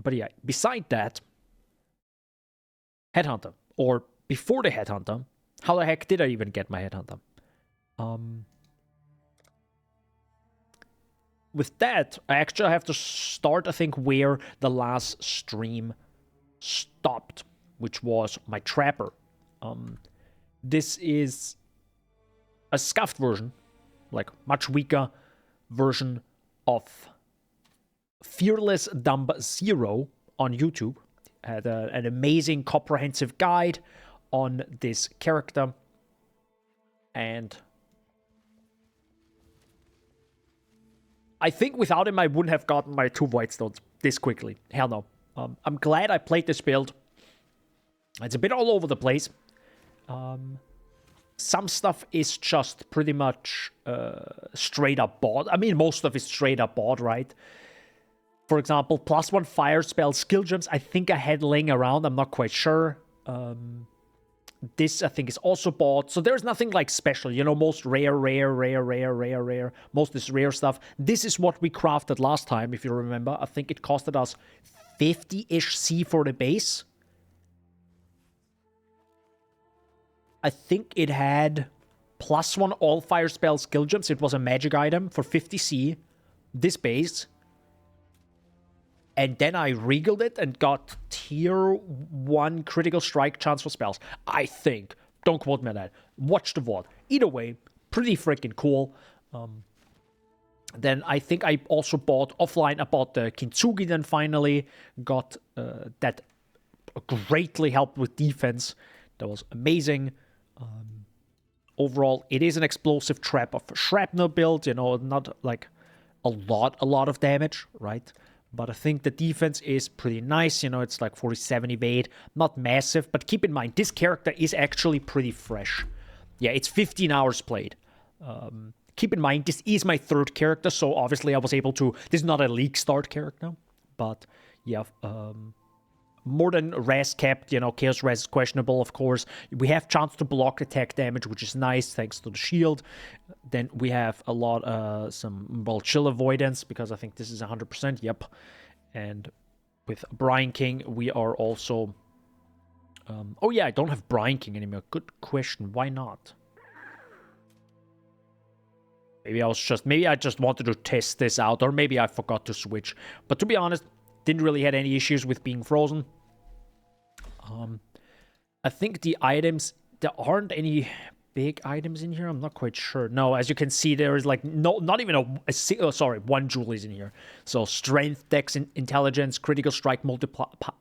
But yeah, beside that, Headhunter. Or before the Headhunter, how the heck did I even get my Headhunter? With that, I actually have to start, I think, where the last stream stopped, which was my Trapper. This is a scuffed version, like much weaker version of Fearless Dumb Zero on YouTube. Had an amazing comprehensive guide on this character, and I think without him I wouldn't have gotten my 2 Void Stones this quickly. Hell no. I'm glad I played this build. It's a bit all over the place. Some stuff is just pretty much straight up bot. I mean, most of it's straight up bot, right? For example, +1 fire spell skill gems, I think I had laying around. I'm not quite sure. This, I think, is also bought. So there's nothing like special. You know, most rare. Most is rare stuff. This is what we crafted last time, if you remember. I think it costed us 50-ish C for the base. I think it had +1 all fire spell skill gems. It was a magic item for 50 C. This base. And then I regaled it and got tier 1 critical strike chance for spells. I think. Don't quote me on that. Watch the VOD. Either way, pretty freaking cool. Then I think I also bought offline. I bought the Kintsugi then finally. Got that greatly helped with defense. That was amazing. Overall, it is an explosive trap of shrapnel build. You know, not like a lot of damage, right? But I think the defense is pretty nice. You know, it's like 47 evade. Not massive, but keep in mind, this character is actually pretty fresh. Yeah, it's 15 hours played. Keep in mind, this is my 3rd character, so obviously I was able to... This is not a league start character, but yeah, more than res kept. You know, Chaos Res is questionable, of course. We have chance to block attack damage, which is nice, thanks to the shield. Then we have a lot, some chill avoidance, because I think this is 100%, yep. And with Brian King, we are also... oh yeah, I don't have Brian King anymore. Good question, why not? Maybe I just wanted to test this out, or maybe I forgot to switch. But to be honest, didn't really had any issues with being frozen. I think the items, there aren't any big items in here. I'm not quite sure. No, as you can see, there is like not even one jewel is in here. So strength, dex, intelligence, critical strike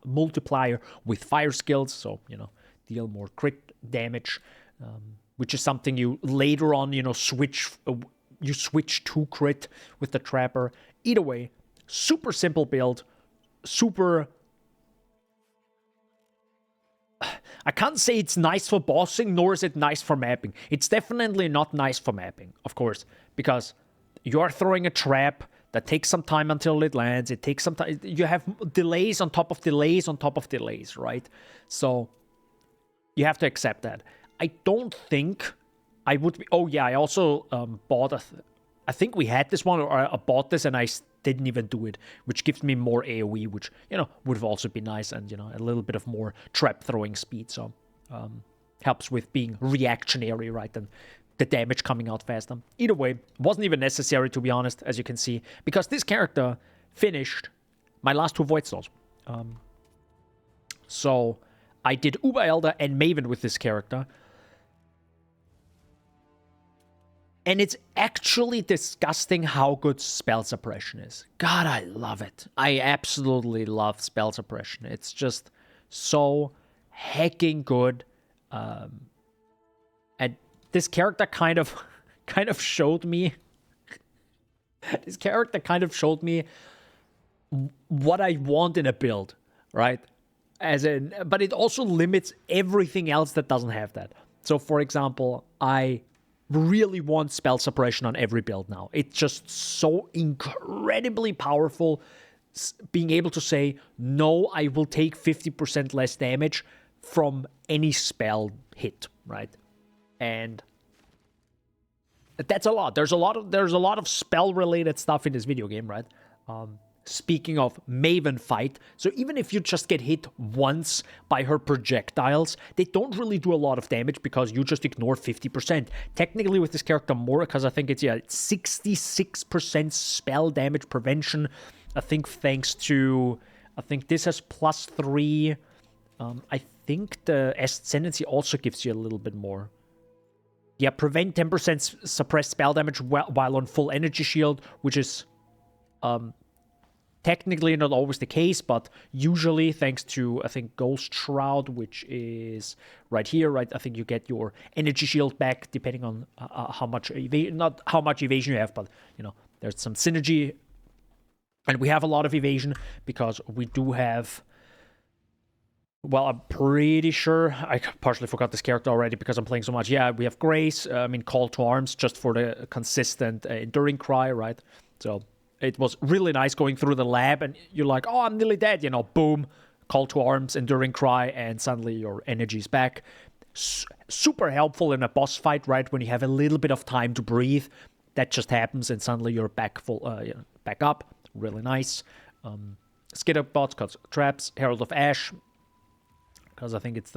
multiplier with fire skills. So, you know, deal more crit damage, which is something you later on, you know, switch to crit with the Trapper. Either way, super simple build, super... I can't say it's nice for bossing, nor is it nice for mapping. It's definitely not nice for mapping, of course, because you are throwing a trap that takes some time until it lands. It takes some time. You have delays on top of delays on top of delays, right? So you have to accept that. I don't think I would be... Oh, yeah, I also bought I think we had this one, or I bought this and I didn't even do it, which gives me more AoE, which, you know, would have also been nice, and, you know, a little bit of more trap throwing speed, so helps with being reactionary, right, and the damage coming out faster. Either way, wasn't even necessary, to be honest, as you can see, because this character finished my last 2 Void Stones. So I did Uber Elder and Maven with this character, and it's actually disgusting how good spell suppression is. God, I love it. I absolutely love spell suppression. It's just so hecking good. And this character kind of showed me... This character kind of showed me what I want in a build, right? But it also limits everything else that doesn't have that. So, for example, I really want spell suppression on every build now. It's just so incredibly powerful, being able to say, no, I will take 50% less damage from any spell hit, right? And that's a lot. There's a lot of spell related stuff in this video game, right? speaking of Maven fight, so even if you just get hit once by her projectiles, they don't really do a lot of damage because you just ignore 50%. Technically with this character more, because I think it's 66% spell damage prevention. I think thanks to, I think this has +3. I think the Ascendancy also gives you a little bit more. Yeah, prevent 10% suppressed spell damage while on full energy shield, which is technically not always the case, but usually thanks to, I think, Ghost Shroud, which is right here, right? I think you get your energy shield back depending on how much not how much evasion you have, but, you know, there's some synergy. And we have a lot of evasion because we do have... Well, I'm pretty sure, I partially forgot this character already because I'm playing so much. Yeah, we have Grace, I mean, Call to Arms, just for the consistent Enduring Cry, right? So it was really nice going through the lab and you're like, oh, I'm nearly dead, you know, boom, Call to Arms, Enduring Cry, and suddenly your energy's back. Super helpful in a boss fight, right? When you have a little bit of time to breathe, that just happens and suddenly you're back back up. Really nice. Skitterbots, Traps, Herald of Ash, because I think it's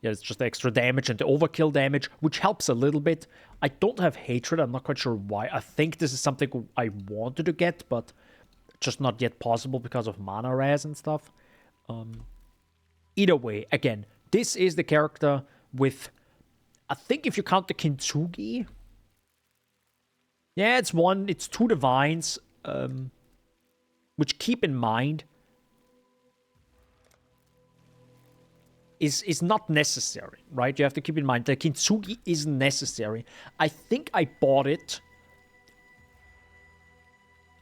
it's just the extra damage and the overkill damage, which helps a little bit. I don't have Hatred, I'm not quite sure why. I think this is something I wanted to get, but just not yet possible because of mana raz and stuff. Either way, again, this is the character with, I think if you count the Kintsugi, yeah, it's 2 Divines, which, keep in mind, is not necessary, right? You have to keep in mind that Kintsugi isn't necessary. I think I bought it.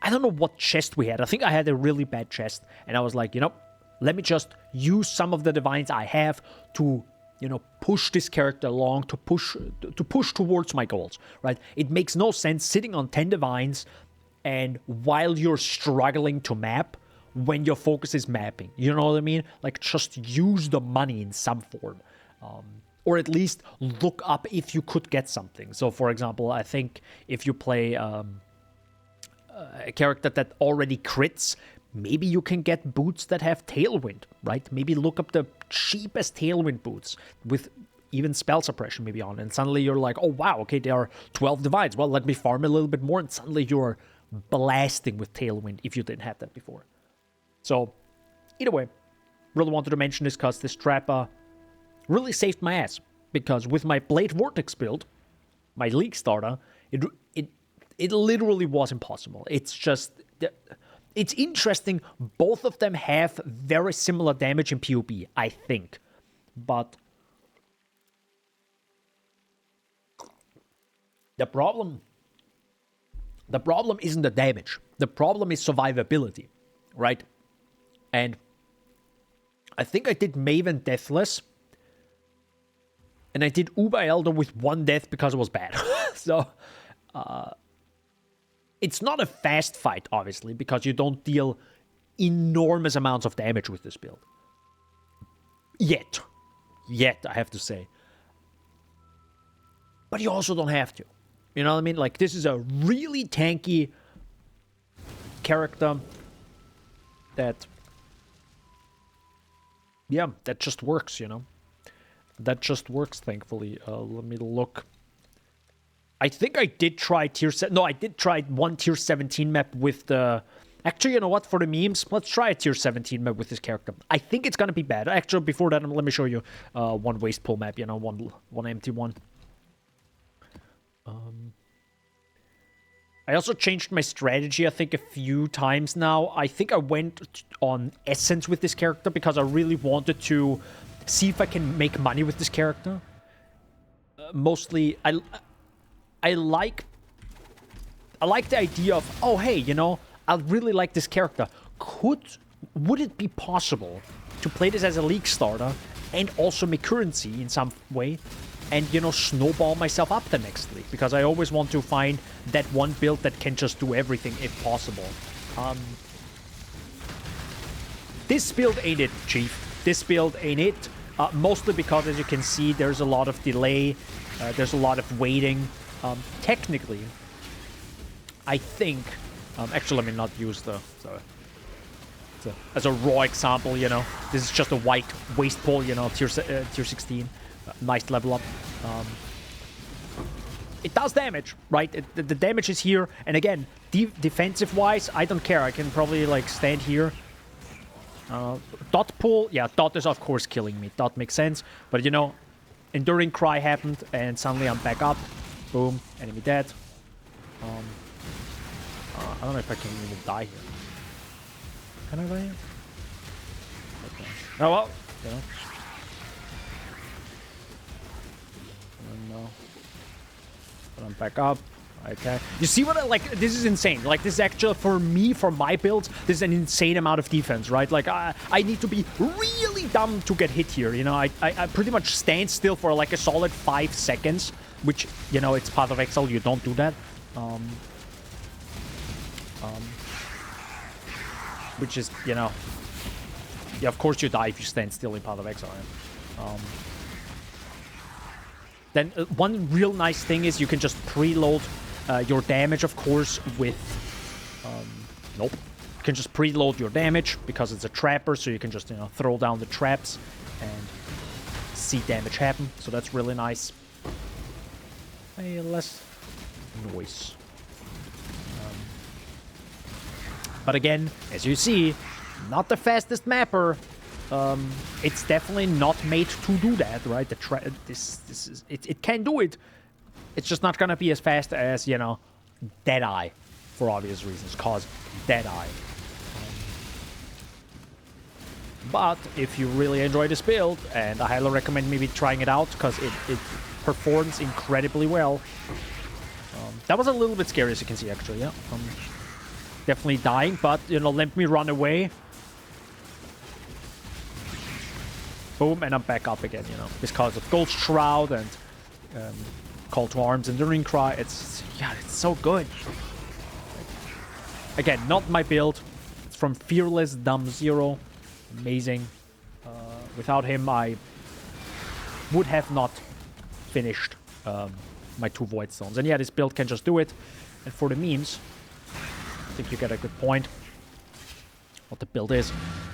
I don't know what chest we had. I think I had a really bad chest. And I was like, you know, let me just use some of the Divines I have to, you know, push this character along, to push towards my goals, right? It makes no sense sitting on 10 Divines and while you're struggling to map, when your focus is mapping. You know what I mean? Like, just use the money in some form. Or at least look up if you could get something. So, for example, I think if you play a character that already crits, maybe you can get boots that have Tailwind, right? Maybe look up the cheapest Tailwind boots with even spell suppression maybe on. And suddenly you're like, oh, wow, okay, there are 12 Divines. Well, let me farm a little bit more. And suddenly you're blasting with Tailwind if you didn't have that before. So, either way, really wanted to mention this because this trapper really saved my ass. Because with my Blade Vortex build, my League starter, it literally was impossible. It's just... It's interesting, both of them have very similar damage in PoB, I think. But... The problem isn't the damage. The problem is survivability, right? And I think I did Maven Deathless. And I did Uber Elder with 1 death because it was bad. So, it's not a fast fight, obviously, because you don't deal enormous amounts of damage with this build. Yet, I have to say. But you also don't have to. You know what I mean? Like, this is a really tanky character that... Yeah, that just works, you know? That just works, thankfully. Let me look. I think I did try tier... No, I did try one tier 17 map with the... Actually, you know what? For the memes, let's try a tier 17 map with this character. I think it's gonna be bad. Actually, before that, let me show you one waste pool map, you know? One empty one. I also changed my strategy, I think, a few times now. I think I went on Essence with this character because I really wanted to see if I can make money with this character. Mostly, I like the idea of, oh, hey, you know, I really like this character. Would it be possible to play this as a League starter and also make currency in some way? And, you know, snowball myself up the next league. Because I always want to find that one build that can just do everything if possible. This build ain't it, Chief. This build ain't it. Mostly because, as you can see, there's a lot of delay. There's a lot of waiting. Technically, I think... actually, let me not use the So, as a raw example, you know, this is just a white waste pole, you know, tier 16. Nice level up. It does damage, right? The damage is here. And again, defensive-wise, I don't care. I can probably, like, stand here. Dot pull. Yeah, dot is, of course, killing me. Dot makes sense. But, you know, Enduring Cry happened, and suddenly I'm back up. Boom. Enemy dead. I don't know if I can even die here. Can I die here? Okay. Oh, well, you know. I don't know. But I'm back up. Okay. You see what I like? This is insane. Like, this is actually, for me, for my build, this is an insane amount of defense, right? Like, I need to be really dumb to get hit here. You know, I pretty much stand still for like a solid 5 seconds, which, you know, it's part of Exile. You don't do that. Which is, you know, yeah, of course you die if you stand still in Path of Exile. Right? Then one real nice thing is you can just preload your damage, of course, with... nope. You can just preload your damage because it's a trapper, so you can just, you know, throw down the traps and see damage happen. So that's really nice. Hey, less noise. But again, as you see, not the fastest mapper. It's definitely not made to do that, right? It can do it. It's just not gonna be as fast as, you know, Deadeye, for obvious reasons, cause Deadeye. But if you really enjoy this build, and I highly recommend maybe trying it out, because it performs incredibly well. That was a little bit scary, as you can see, actually. Yeah. Definitely dying, but, you know, let me run away. Boom, and I'm back up again, you know, because of Gold Shroud and Call to Arms and Enduring Cry. It's so good. Again, not my build. It's from Fearless Dumb Zero. Amazing. Without him, I would have not finished my 2 Void Stones. And yeah, this build can just do it. And for the memes, I think you get a good point what the build is.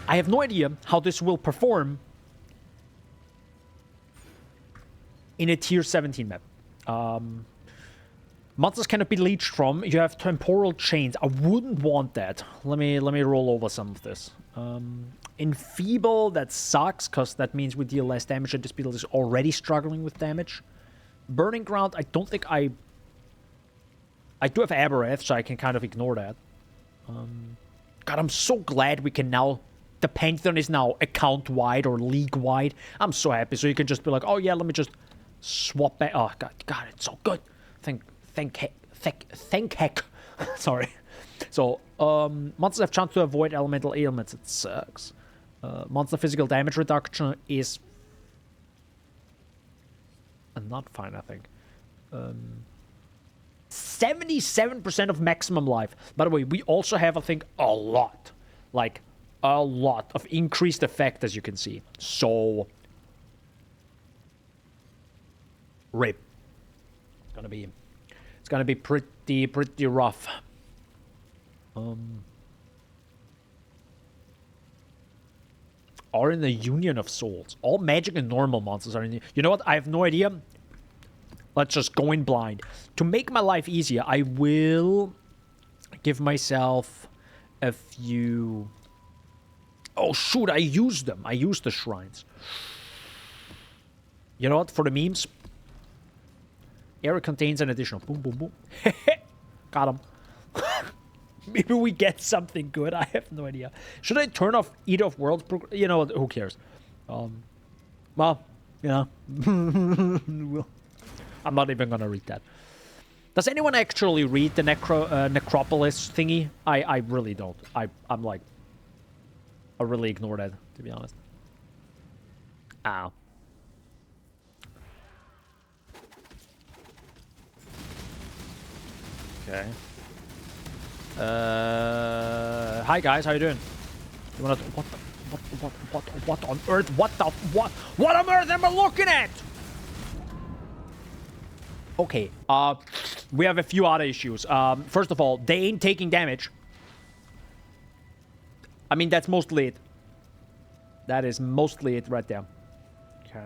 I have no idea how this will perform in a tier 17 map. Monsters cannot be leeched from. You have temporal chains. I wouldn't want that. Let me roll over some of this. Enfeeble, that sucks, because that means we deal less damage, and this build is already struggling with damage. Burning Ground, I don't think I do have Aberrath, so I can kind of ignore that. God, I'm so glad we can now... The Pantheon is now account-wide or league-wide. I'm so happy. So you can just be like, oh yeah, let me just swap back. Oh, God, it's so good. Thank heck. Sorry. So, monsters have chance to avoid elemental ailments. It sucks. Monster physical damage reduction is... not fine, I think. 77% of maximum life. By the way, we also have, I think, a lot. Like, a lot of increased effect, as you can see. So... RIP. It's gonna be pretty rough. Are in the Union of Souls. All magic and normal monsters are in the... You know what? I have no idea. Let's just go in blind. To make my life easier, I will give myself a few... Oh, shoot, I used them. I used the shrines. You know what? For the memes... Area contains an additional... Boom, boom, boom. Got him. Maybe we get something good. I have no idea. Should I turn off Eat of Worlds? You know what? Who cares? Well, yeah. I'm not even gonna read that. Does anyone actually read the Necropolis thingy? I really don't. I'm like... I really ignore that, to be honest. Ow. Okay. Hi guys, how you doing? You wanna... What on earth? What on earth am I looking at? Okay, we have a few other issues. First of all, they ain't taking damage. I mean, that's mostly it. That is mostly it right there. Okay.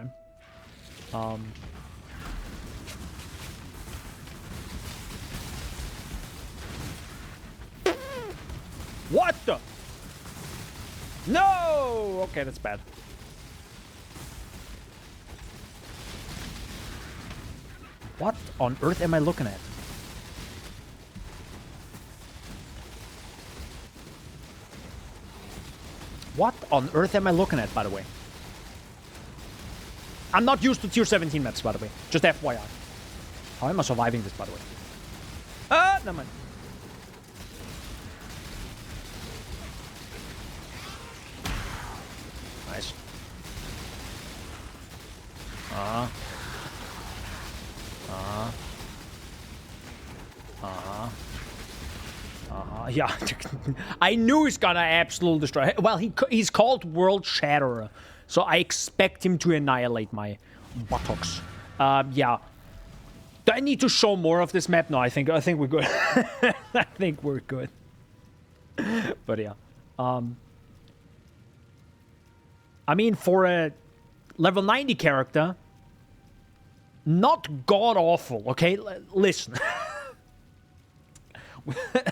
What the? No! Okay, that's bad. What on earth am I looking at? What on earth am I looking at, by the way? I'm not used to tier 17 maps, by the way. Just FYI. How am I surviving this, by the way? Never mind. Nice. Yeah. I knew he's gonna absolutely destroy. Well, he's called World Shatterer, so I expect him to annihilate my buttocks. Yeah. Do I need to show more of this map? No, I think we're good. I think we're good. But yeah. I mean, for a level 90 character, not god-awful, okay? Listen.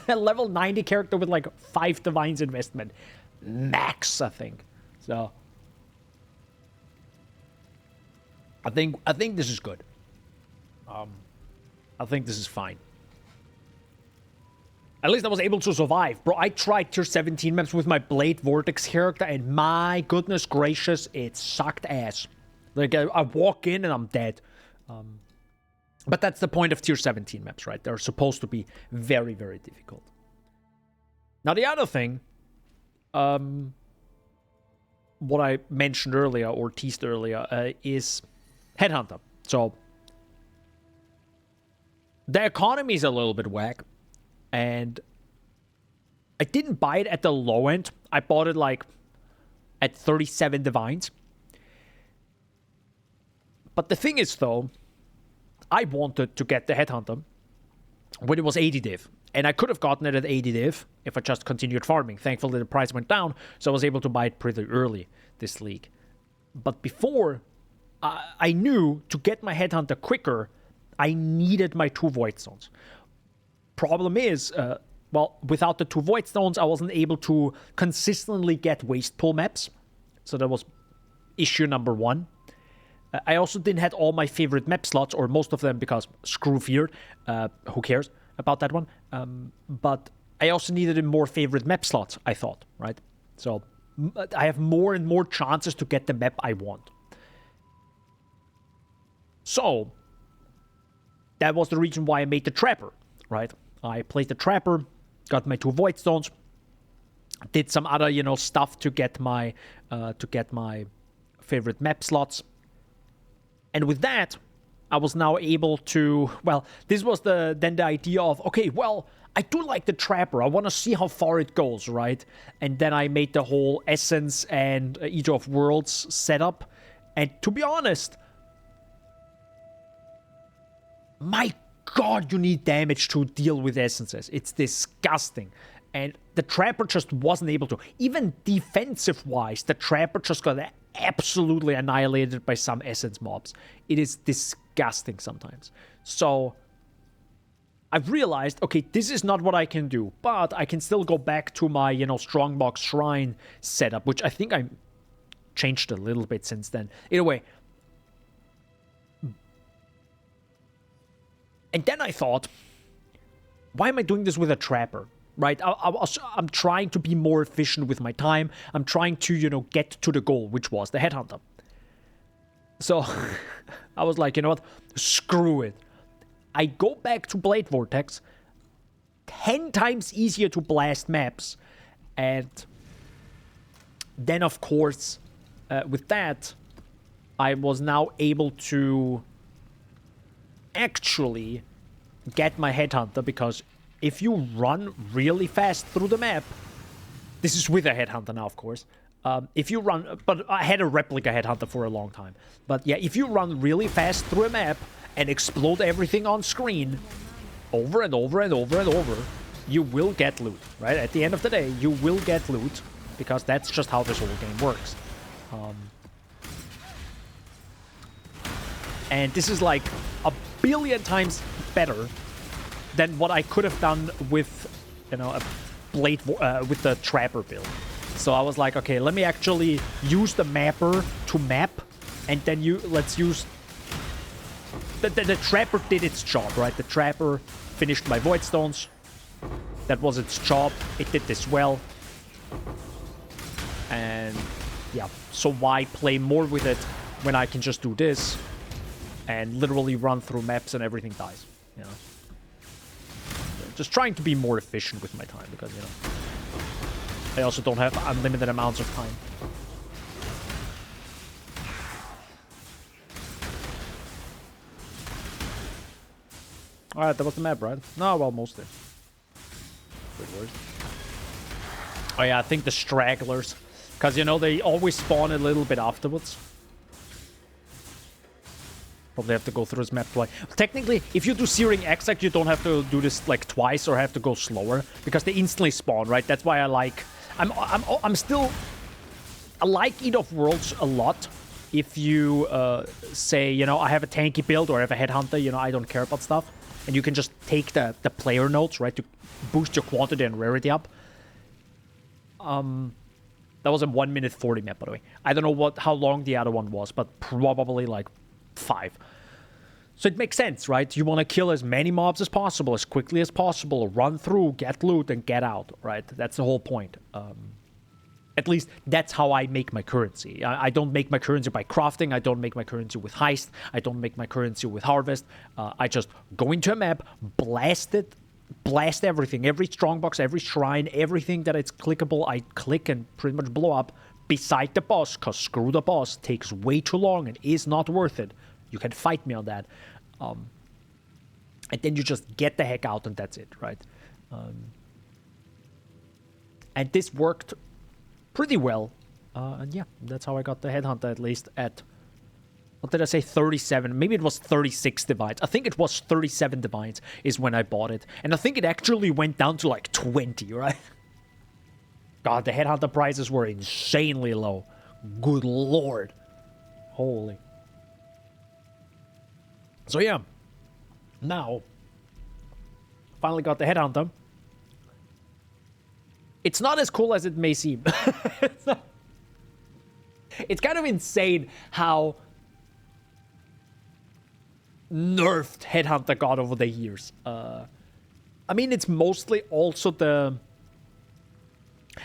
A level 90 character with like 5 Divines investment. Max, I think. So. I think this is good. I think this is fine. At least I was able to survive. Bro, I tried tier 17 maps with my Blade Vortex character, and my goodness gracious, it sucked ass. Like, I walk in and I'm dead. But that's the point of tier 17 maps, right? They're supposed to be very, very difficult. Now, the other thing, what I mentioned earlier, or teased earlier, is Headhunter. So, the economy is a little bit whack. And I didn't buy it at the low end. I bought it like at 37 Divines. But the thing is, though, I wanted to get the Headhunter when it was 80 div. And I could have gotten it at 80 div if I just continued farming. Thankfully, the price went down, so I was able to buy it pretty early this league. But before, I knew to get my Headhunter quicker, I needed my 2 Void Stones. Problem is, well, without the 2 Void Stones, I wasn't able to consistently get Waste Pool maps. So that was issue number 1. I also didn't have all my favorite map slots, or most of them, because screw Fear. Who cares about that one? But I also needed more favorite map slots, I thought, right? So I have more and more chances to get the map I want. So that was the reason why I made the Trapper, right? I played the Trapper, got my 2 Void Stones, did some other, stuff to get my favorite map slots. And with that, I was now able to, well, this was then the idea of, okay, well, I do like the Trapper. I want to see how far it goes, right? And then I made the whole Essence and Eater of Worlds setup. And to be honest, my God, you need damage to deal with Essences. It's disgusting. And the Trapper just wasn't able to. Even defensive-wise, the Trapper just got absolutely annihilated by some Essence mobs. It is disgusting sometimes. So I've realized, okay, this is not what I can do, but I can still go back to my, Strongbox Shrine setup, which I think I changed a little bit since then. Either way. And then I thought, why am I doing this with a Trapper? Right? I'm trying to be more efficient with my time. I'm trying to, get to the goal, which was the Headhunter. So I was like, you know what? Screw it. I go back to Blade Vortex. 10 times easier to blast maps. And then, of course, with that, I was now able to actually get my Headhunter, because if you run really fast through the map, this is with a Headhunter now, of course. If you run, but I had a replica Headhunter for a long time. But yeah, if you run really fast through a map and explode everything on screen over and over and over and over, you will get loot, right? At the end of the day, you will get loot. because that's just how this whole game works. And this is like a billion times better than what I could have done with, you know, a blade with the trapper build. So I was like, okay, let me actually use the mapper to map, and then let's use the trapper did its job, right? The trapper finished my void stones. That was its job. It did this well. And yeah, so why play more with it when I can just do this and literally run through maps and everything dies, you know? Just trying to be more efficient with my time because, you know, I also don't have unlimited amounts of time. Alright, that was the map, right? No, well, mostly. Oh yeah, I think the stragglers. Because, you know, they always spawn a little bit afterwards. Probably have to go through this map twice. Technically, if you do Searing Exile, you don't have to do this like twice or have to go slower. Because they instantly spawn, right? That's why I like... I'm still... I like Eat of Worlds a lot. If you say, you know, I have a tanky build or I have a headhunter, you know, I don't care about stuff. And you can just take the player notes, right, to boost your quantity and rarity up. That was a 1 minute 40 map, by the way. I don't know how long the other one was, but probably like 5. So it makes sense, right? You want to kill as many mobs as possible, as quickly as possible, run through, get loot, and get out, right? That's the whole point. At least that's how I make my currency. I don't make my currency by crafting. I don't make my currency with heist. I don't make my currency with harvest. I just go into a map, blast everything, every strongbox, every shrine, everything that it's clickable, I click and pretty much blow up beside the boss, because screw the boss, takes way too long and is not worth it. You can fight me on that. And then you just get the heck out and that's it, right? And this worked pretty well. And yeah, that's how I got the headhunter, at least at... What did I say? 37. Maybe it was 36 divines. I think it was 37 divines is when I bought it. And I think it actually went down to like 20, right? God, the headhunter prices were insanely low. Good lord. Holy. So yeah. Now, finally got the headhunter. It's not as cool as it may seem. It's kind of insane how nerfed headhunter got over the years. I mean, it's mostly also the...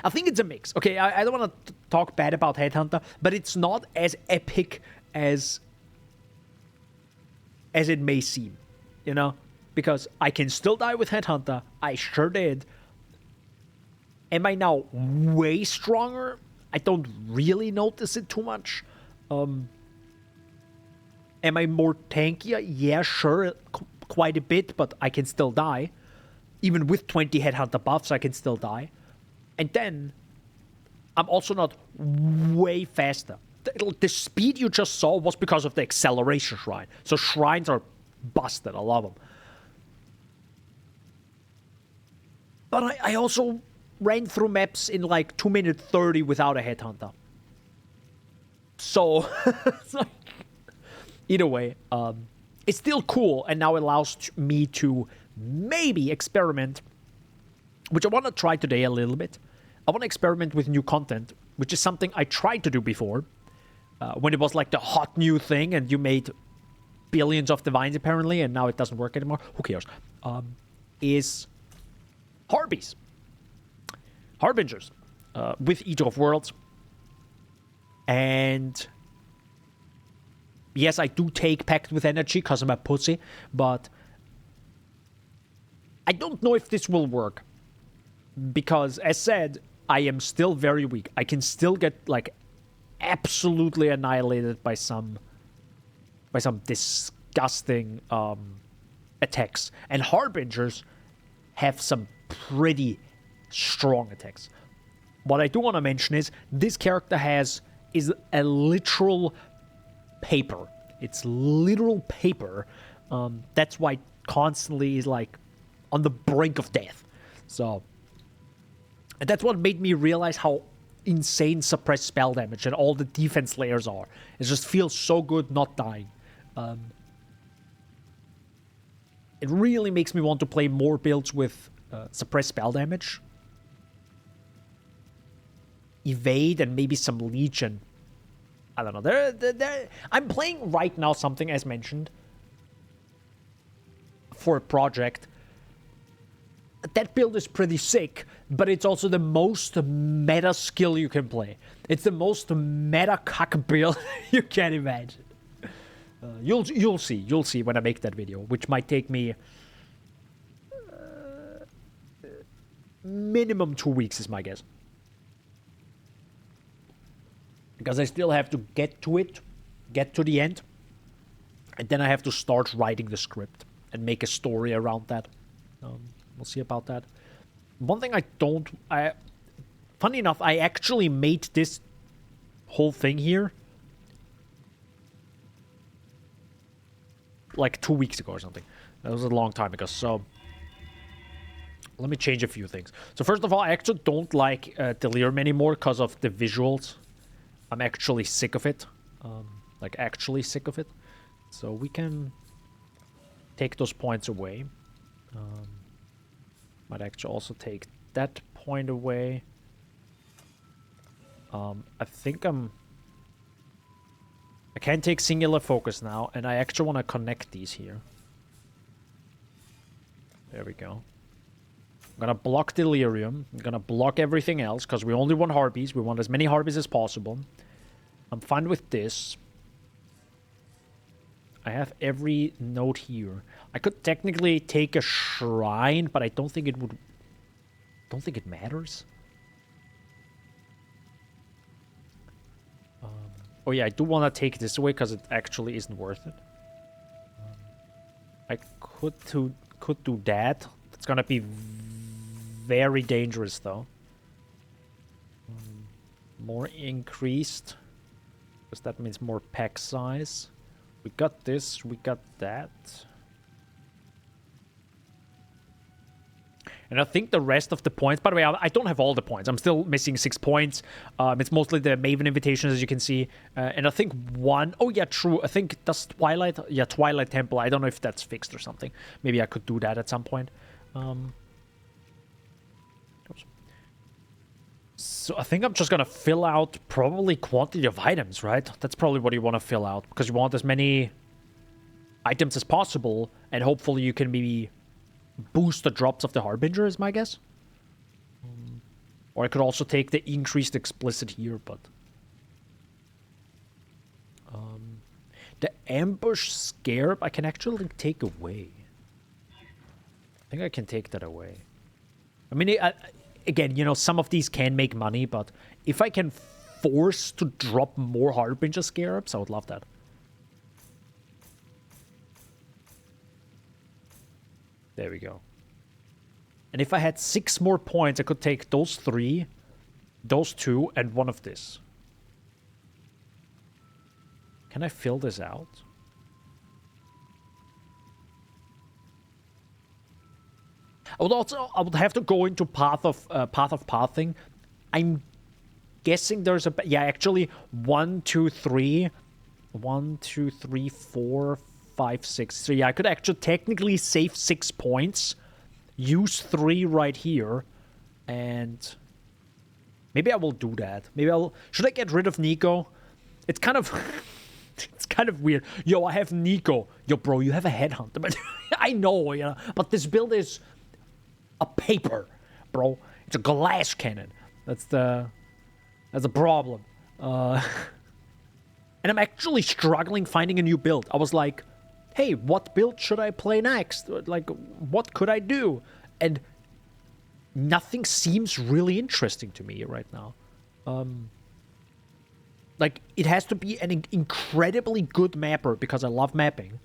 I think it's a mix. Okay, I don't want to talk bad about headhunter, but it's not as epic as it may seem, you know? Because I can still die with headhunter. I sure did. Am I now way stronger? I don't really notice it too much. Am I more tankier? Yeah, sure, quite a bit, but I can still die. Even with 20 headhunter buffs, I can still die. And then, I'm also not way faster. The speed you just saw was because of the acceleration shrine. So shrines are busted, I love them. But I also ran through maps in like 2 minutes 30 without a headhunter. So, it's like... Either way, it's still cool and now allows me to maybe experiment, which I want to try today a little bit. I want to experiment with new content, which is something I tried to do before, when it was like the hot new thing and you made billions of divines apparently, and now it doesn't work anymore. Who cares? Is Harpies. Harbingers, with Eater of Worlds. And... yes, I do take Pact with Energy because I'm a pussy, but I don't know if this will work. Because, as said, I am still very weak. I can still get, like, absolutely annihilated by some disgusting attacks. And Harbingers have some pretty strong attacks. What I do want to mention is, this character is a literal... paper. It's literal paper. That's why constantly is like on the brink of death. So, and that's what made me realize how insane suppressed spell damage and all the defense layers are. It just feels so good not dying. It really makes me want to play more builds with suppressed spell damage, evade, and maybe some Legion. I don't know. I'm playing right now something, as mentioned, for a project. That build is pretty sick, but it's also the most meta skill you can play. It's the most meta cuck build you can imagine. You'll see when I make that video, which might take me minimum 2 weeks is my guess. Because I still have to get to it, get to the end, and then I have to start writing the script and make a story around that. We'll see about that. One thing funny enough, I actually made this whole thing here like 2 weeks ago or something. That was a long time ago, so let me change a few things. So first of all, I actually don't like Delirium anymore because of the visuals. I'm actually sick of it. Like, actually sick of it. So we can take those points away. Might actually also take that point away. I think I can take singular focus now, and I actually want to connect these here. There we go. I'm gonna block Delirium. I'm gonna block everything else, because we only want Harpies. We want as many Harpies as possible. I'm fine with this. I have every note here. I could technically take a shrine, but I don't think it would... don't think it matters. Oh yeah, I do want to take this away because it actually isn't worth it. I could do that. It's gonna be very dangerous though. More increased, because that means more pack size. We got this, we got that. And I think the rest of the points... By the way, I don't have all the points. I'm still missing 6 points. It's mostly the Maven invitations, as you can see. And I think one... Oh, yeah, true. I think that's Twilight. Yeah, Twilight Temple. I don't know if that's fixed or something. Maybe I could do that at some point. So I think I'm just going to fill out probably quantity of items, right? That's probably what you want to fill out. Because you want as many items as possible. And hopefully you can maybe... boost the drops of the Harbinger is my guess. Or I could also take the increased explicit here, but... the ambush scarab I can actually take away. I think I can take that away. I mean, again, you know, some of these can make money, but if I can force to drop more Harbinger scarabs, I would love that. There we go. And if I had 6 more points, I could take those 3, those 2, and one of this. Can I fill this out? I would have to go into path of pathing. I'm guessing there's a... Yeah, actually, 1, 2, 3... 1, 2, 3, 4... 5, 6. So yeah, I could actually technically save 6 points, use 3 right here, and maybe I will do that. Maybe I'll... Should I get rid of Nico? It's kind of... it's kind of weird. Yo, I have Nico. Yo, bro, you have a headhunter. But I know, you know. But this build is a paper, bro. It's a glass cannon. That's a problem. And I'm actually struggling finding a new build. I was like, hey, what build should I play next? Like, what could I do? And nothing seems really interesting to me right now. Like, it has to be an incredibly good mapper, because I love mapping.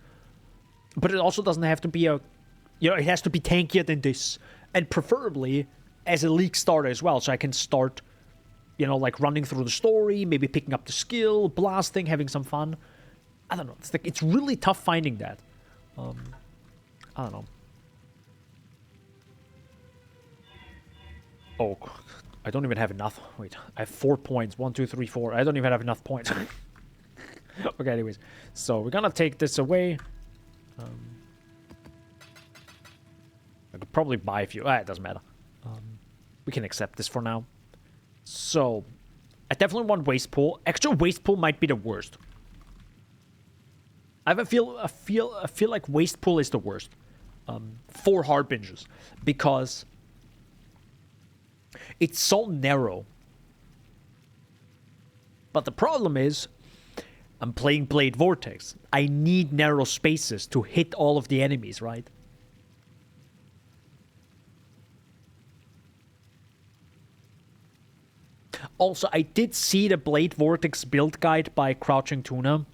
But it also doesn't have to be a... You know, it has to be tankier than this. And preferably as a league starter as well, so I can start, you know, like running through the story, maybe picking up the skill, blasting, having some fun. I don't know. It's like, it's really tough finding that. I don't know. Oh, I don't even have enough. Wait, I have 4 points. 1, 2, 3, 4. I don't even have enough points. Okay, anyways. So we're gonna take this away. I could probably buy a few. It doesn't matter. We can accept this for now. So, I definitely want Waste Pool. Actually, Waste Pool might be the worst. I feel like Waste Pool is the worst. For Harbingers. Because it's so narrow. But the problem is, I'm playing Blade Vortex. I need narrow spaces to hit all of the enemies, right? Also, I did see the Blade Vortex build guide by Crouching Tuna.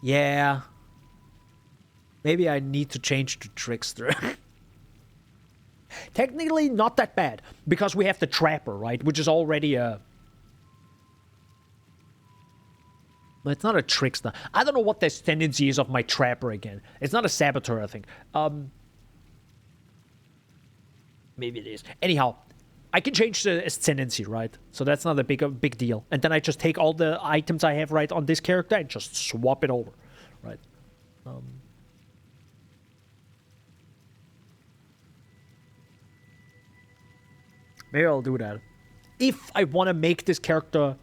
Yeah. Maybe I need to change to Trickster. Technically, not that bad. Because we have the Trapper, right? Which is already a... But it's not a Trickster. I don't know what the tendency is of my Trapper again. It's not a Saboteur, I think. Maybe it is. Anyhow, I can change the ascendancy, right? So that's not a big deal. And then I just take all the items I have right on this character and just swap it over, right? Maybe I'll do that. If I want to make this character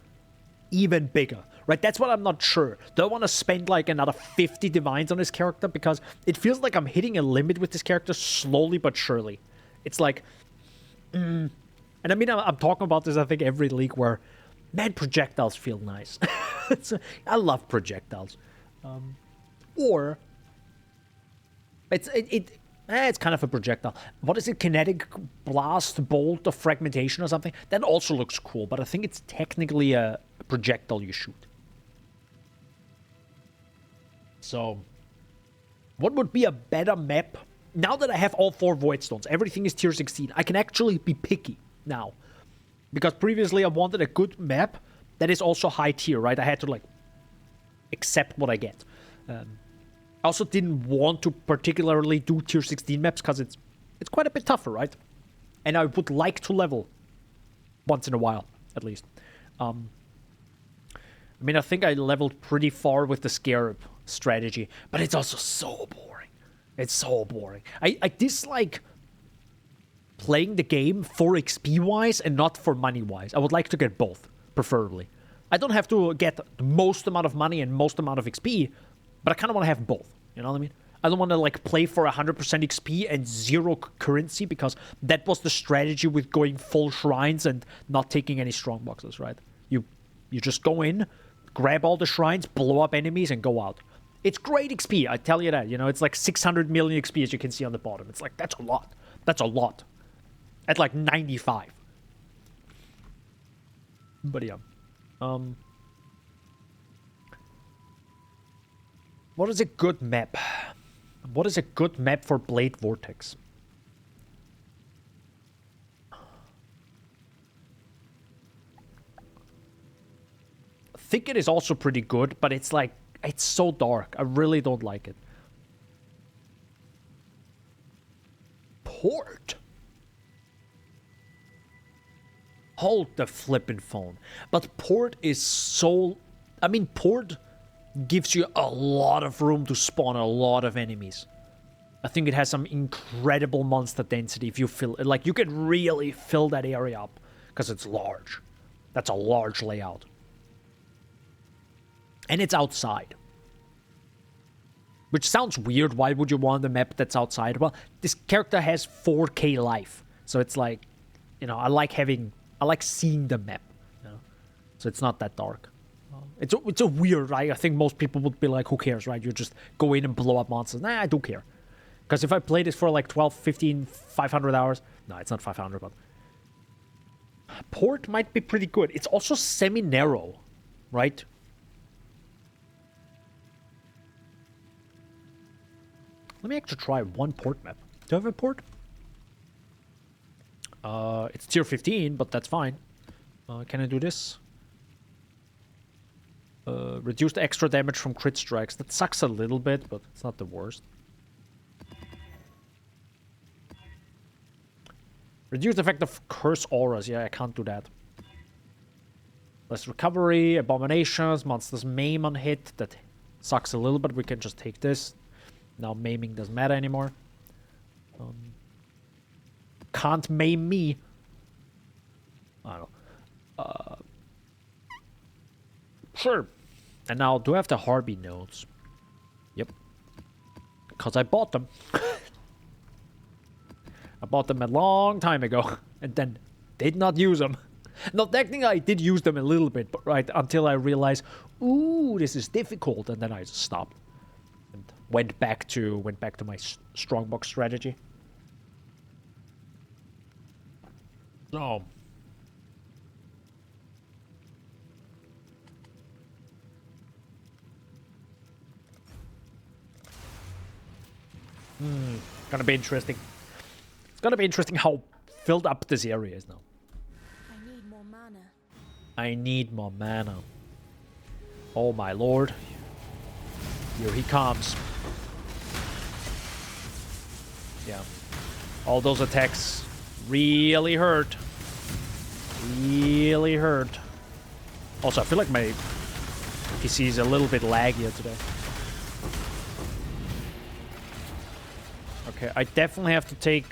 even bigger, right? That's what I'm not sure. Do I want to spend like another 50 divines on this character? Because it feels like I'm hitting a limit with this character slowly but surely. It's like, and I mean, I'm talking about this, I think, every league where, man, projectiles feel nice. I love projectiles. Or, it's kind of a projectile. What is it? Kinetic blast, bolt of fragmentation or something? That also looks cool, but I think it's technically a projectile you shoot. So, what would be a better map? Now that I have all 4 Void Stones, everything is tier 16, I can actually be picky now. Because previously I wanted a good map that is also high tier, right? I had to, like, accept what I get. I also didn't want to particularly do tier 16 maps because it's quite a bit tougher, right? And I would like to level once in a while, at least. I mean, I think I leveled pretty far with the Scarab strategy, but it's also so boring. It's so boring. I dislike playing the game for XP-wise and not for money-wise. I would like to get both, preferably. I don't have to get the most amount of money and most amount of XP, but I kind of want to have both. You know what I mean? I don't want to, like, play for 100% XP and 0 currency, because that was the strategy with going full shrines and not taking any strong boxes, right? You just go in, grab all the shrines, blow up enemies, and go out. It's great XP, I tell you that. You know, it's like 600 million XP, as you can see on the bottom. It's like, that's a lot. That's a lot. At like 95. But yeah. What is a good map? What is a good map for Blade Vortex? Thicket is also pretty good, but it's like, it's so dark. I really don't like it. Port. Hold the flippin' phone. But Port is so... I mean, Port gives you a lot of room to spawn a lot of enemies. I think it has some incredible monster density if you fill... Like, you can really fill that area up. Because it's large. That's a large layout. And it's outside. Which sounds weird. Why would you want a map that's outside? Well, this character has 4K life. So it's like, you know, I like seeing the map. You know? So it's not that dark. It's a weird, right? I think most people would be like, who cares, right? You just go in and blow up monsters. Nah, I do care. Because if I play this for like 12, 15, 500 hours... No, it's not 500, but... Port might be pretty good. It's also semi-narrow, right? Let me actually try one port map. Do I have a port? It's tier 15, but that's fine. Can I do this? Reduced extra damage from crit strikes. That sucks a little bit, but it's not the worst. Reduce the effect of curse auras. Yeah, I can't do that. Less recovery, abominations, monsters maim on hit. That sucks a little bit. We can just take this. Now maiming doesn't matter anymore. Can't maim me. I don't know. Sure. And now, do I have the Harby nodes? Yep. Because I bought them. I bought them a long time ago. And then did not use them. No, technically I did use them a little bit, but right until I realized, ooh, this is difficult, and then I just stopped and went back to my strongbox strategy. So, gonna be interesting. It's gonna be interesting how filled up this area is now. I need more mana. Oh my lord. Here he comes. Yeah. All those attacks really hurt. Really hurt. Also, I feel like my PC is a little bit laggier today. Okay, I definitely have to take...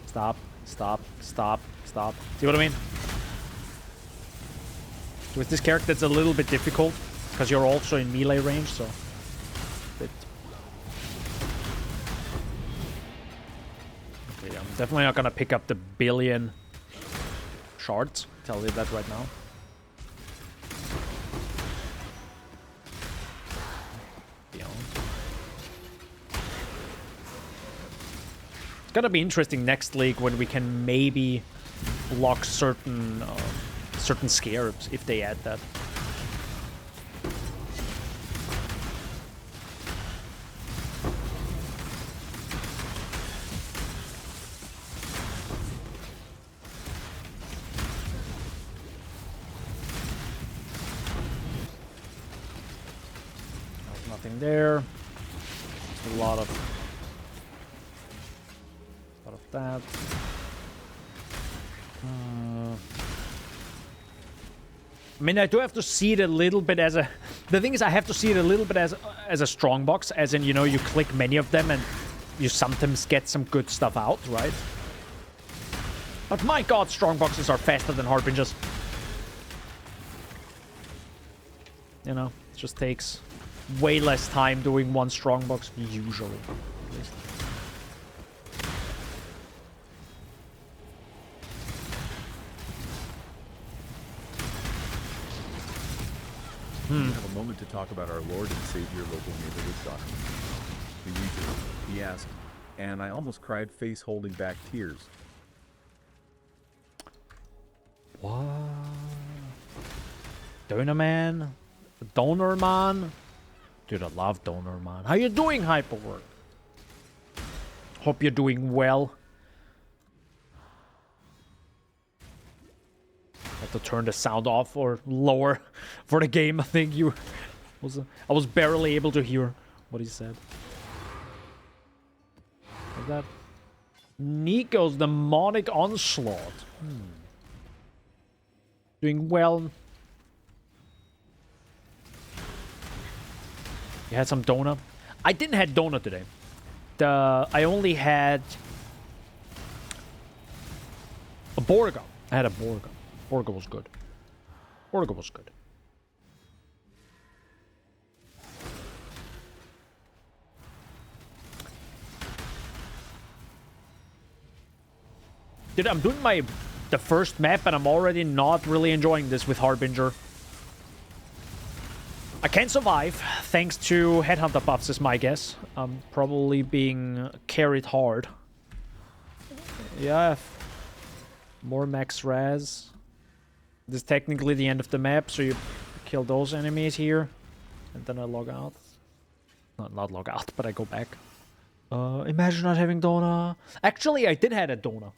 Stop. See what I mean? With this character, it's a little bit difficult, because you're also in melee range, so... Okay, yeah, I'm definitely not gonna pick up the billion shards. Tell you that right now. It's gonna be interesting next league when we can maybe block certain scarabs if they add that. There's nothing there. There's a lot of that. I mean, I do have to see it a little bit as a... The thing is, I have to see it a little bit as a strongbox, as in, you know, you click many of them and you sometimes get some good stuff out, right? But my god, strongboxes are faster than harbingers. You know, it just takes way less time doing one strongbox, usually, at least. We have a moment to talk about our Lord and Savior local neighborhood doctor. The usual, he asked, and I almost cried, face holding back tears. What? Donor Man? Donor Man? Dude, I love Donor Man. How you doing, Hyperwork? Hope you're doing well. Have to turn the sound off or lower for the game. I think I was barely able to hear what he said. Like that. Nico's demonic onslaught. Doing well. You had some donut? I didn't have donut today. I only had a Borgo. I had a Borgo. Borgo was good. Borgo was good. Dude, I'm doing the first map and I'm already not really enjoying this with Harbinger. I can survive thanks to Headhunter buffs is my guess. I'm probably being carried hard. Yeah, I have more max res. This is technically the end of the map, so you kill those enemies here. And then I log out. Not log out, but I go back. Imagine not having Dona. Actually, I did have a Dona.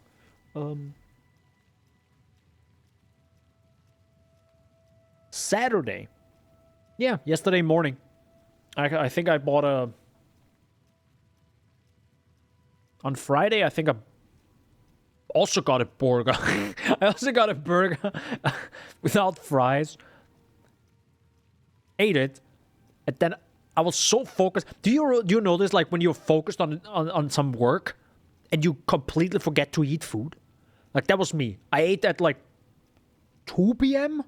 Saturday. Yeah, yesterday morning. I think I bought a... On Friday, I think also got a burger. I also got a burger without fries. Ate it, and then I was so focused. Do you notice, like, when you're focused on some work and you completely forget to eat food? Like, that was me. I ate at like 2 p.m.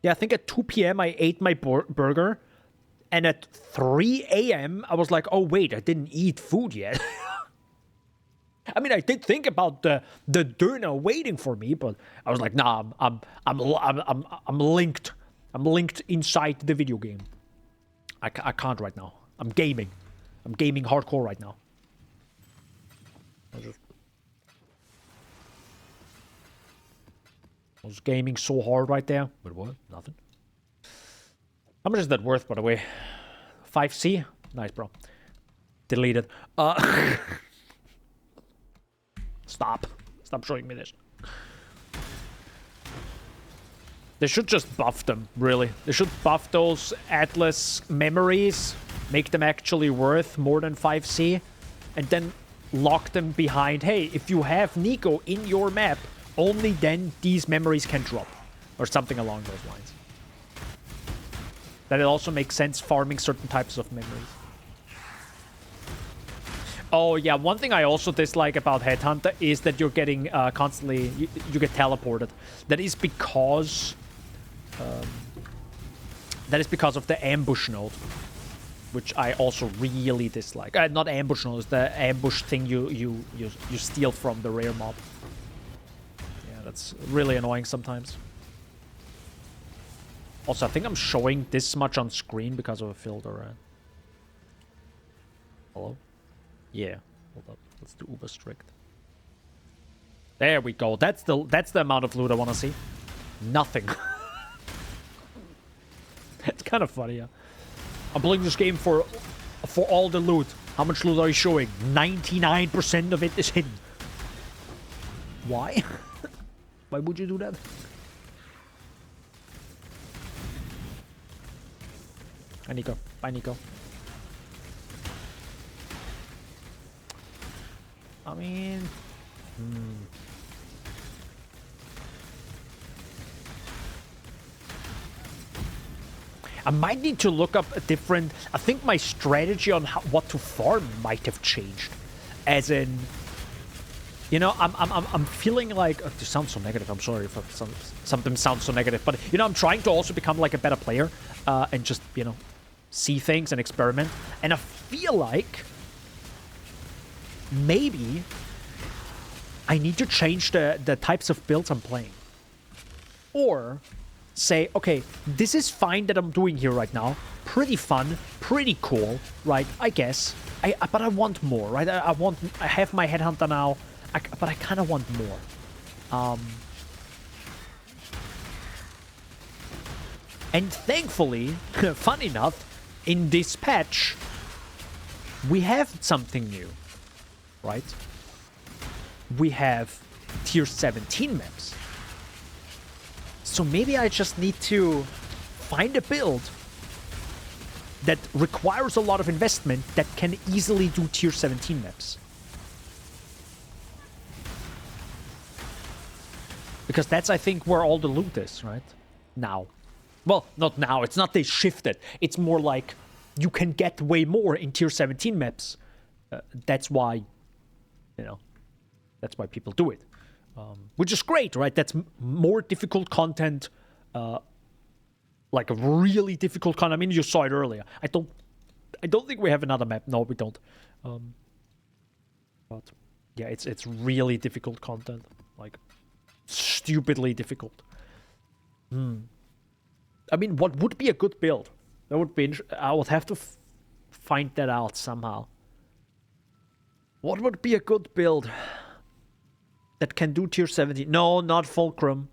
Yeah, I think at 2 p.m. I ate my burger, and at 3 a.m. I was like, oh wait, I didn't eat food yet. I mean, I did think about the doner waiting for me, but I was like, nah, I'm linked. I'm linked inside the video game. I can't right now. I'm gaming. I'm gaming hardcore right now. I was gaming so hard right there. But what? Nothing. How much is that worth, by the way? 5C? Nice, bro. Deleted. Stop. Stop showing me this. They should just buff them, really. They should buff those Atlas memories, make them actually worth more than 5C, and then lock them behind, hey, if you have Nico in your map, only then these memories can drop. Or something along those lines. That it also makes sense farming certain types of memories. Oh yeah, one thing I also dislike about Headhunter is that you're getting constantly, you get teleported. That is because of the ambush node, which I also really dislike. Not ambush node, it's the ambush thing you steal from the rare mob. Yeah, that's really annoying sometimes. Also, I think I'm showing this much on screen because of a filter, right? Hello? Yeah, hold up. Let's do uber strict. There we go. That's the amount of loot I want to see. Nothing. It's kind of funny, yeah. I'm playing this game for all the loot. How much loot are you showing? 99% of it is hidden. Why? Why would you do that? Hi, Nico. Bye, Nico. I mean... I might need to look up a different... I think my strategy on what to farm might have changed. As in... You know, I'm feeling like... This sounds so negative. I'm sorry if something sounds so negative. But, you know, I'm trying to also become like a better player. And just, you know, see things and experiment. And I feel like... Maybe... I need to change the types of builds I'm playing. Or... say, okay, this is fine that I'm doing here right now. Pretty fun, pretty cool, right? I guess. But I want more, right? I have my Headhunter now, but I kind of want more. And thankfully, fun enough, in this patch, we have something new, right? We have tier 17 maps. So maybe I just need to find a build that requires a lot of investment that can easily do tier 17 maps. Because that's, I think, where all the loot is, right? Now. Well, not now. It's not they shifted. It's more like you can get way more in tier 17 maps. That's why, you know, that's why people do it. Which is great, right? That's more difficult content, like a really difficult content. I mean, you saw it earlier. I don't think we have another map. No, we don't. But yeah, it's really difficult content, like stupidly difficult. I mean, what would be a good build? That would be. I would have to find that out somehow. What would be a good build? That can do tier 17. No, not Fulcrum.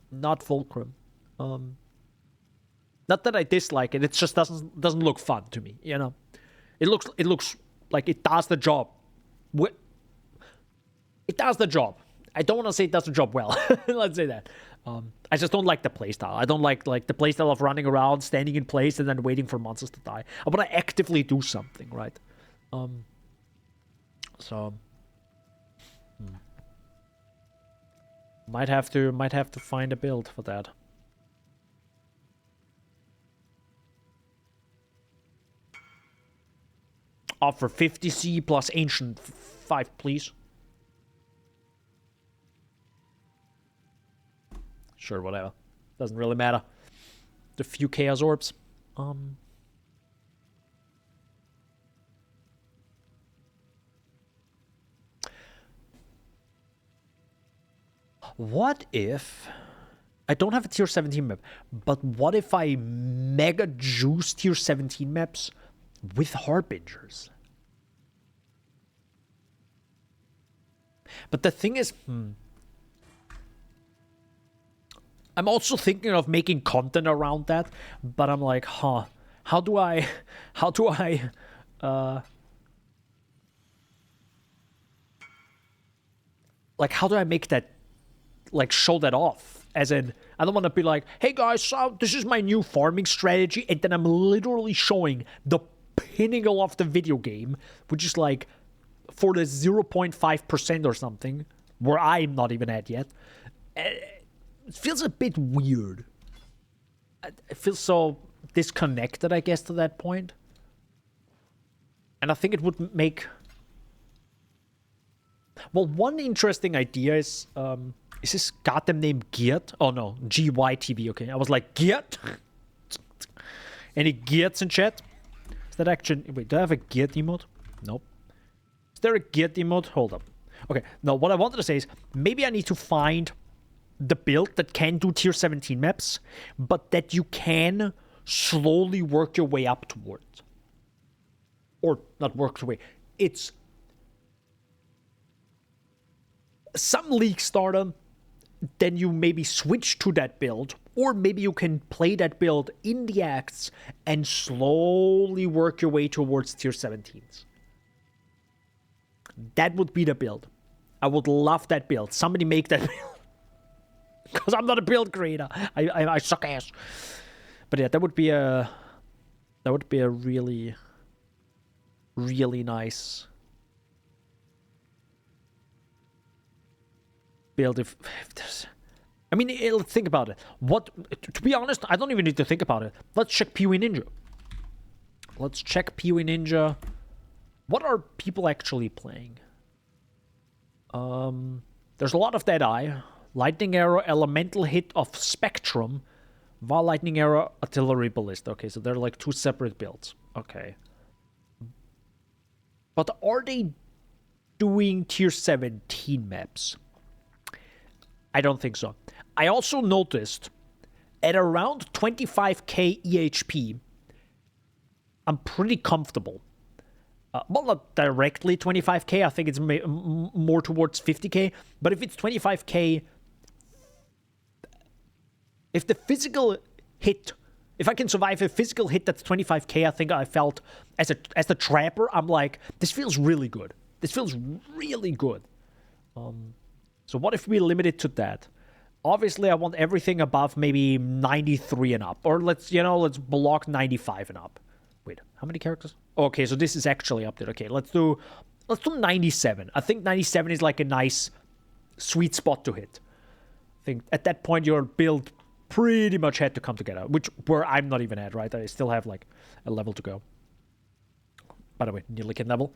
Not Fulcrum. Not that I dislike it. It just doesn't look fun to me. You know, it looks like it does the job. It does the job. I don't want to say it does the job well. Let's say that. I just don't like the playstyle. I don't like the playstyle of running around, standing in place, and then waiting for monsters to die. I want to actively do something, right? So. Might have to find a build for that. Offer 50C plus Ancient 5, please. Sure, whatever. Doesn't really matter. The few Chaos Orbs. What if... I don't have a tier 17 map, but what if I mega juice tier 17 maps with Harbingers? But the thing is... I'm also thinking of making content around that, but I'm like, how do I like, how do I make that, like, show that off? As in, I don't want to be like, hey guys, so this is my new farming strategy, and then I'm literally showing the pinnacle of the video game, which is like, for the 0.5% or something, where I'm not even at yet. It feels a bit weird. It feels so disconnected, I guess, to that point. And I think it would make... Well, one interesting idea is this goddamn name Geert? Oh no, GYTV, okay. I was like, Geert? Any Geerts in chat? Is that actually... Wait, do I have a Geert emote? Nope. Is there a Geert emote? Hold up. Okay, no, what I wanted to say is, maybe I need to find the build that can do tier 17 maps, but that you can slowly work your way up towards. Or not work your way. It's some league starter, then you maybe switch to that build, or maybe you can play that build in the acts and slowly work your way towards tier 17s. That would be the build. I would love that build. Somebody make that build. Because I'm not a build creator. I suck ass. But yeah, that would be a really, really nice build if there's... I mean, let's think about it. To be honest, I don't even need to think about it. Let's check PoE Ninja. Let's check PoE Ninja. What are people actually playing? There's a lot of Deadeye. Lightning Arrow, Elemental Hit of Spectrum, while Lightning Arrow, Artillery Ballista. Okay, so they're like two separate builds. Okay. But are they doing tier 17 maps? I don't think so. I also noticed at around 25k EHP, I'm pretty comfortable. Well, not directly 25k. I think it's more towards 50k. But if it's 25k... If the physical hit, if I can survive a physical hit that's 25k, I think I felt as the trapper, I'm like, this feels really good. This feels really good. So what if we limit it to that? Obviously, I want everything above maybe 93 and up, or let's block 95 and up. Wait, how many characters? Okay, so this is actually up there. Okay, let's do 97. I think 97 is like a nice sweet spot to hit. I think at that point your build pretty much had to come together, where I'm not even at, right? I still have like a level to go. By the way, nearly can level.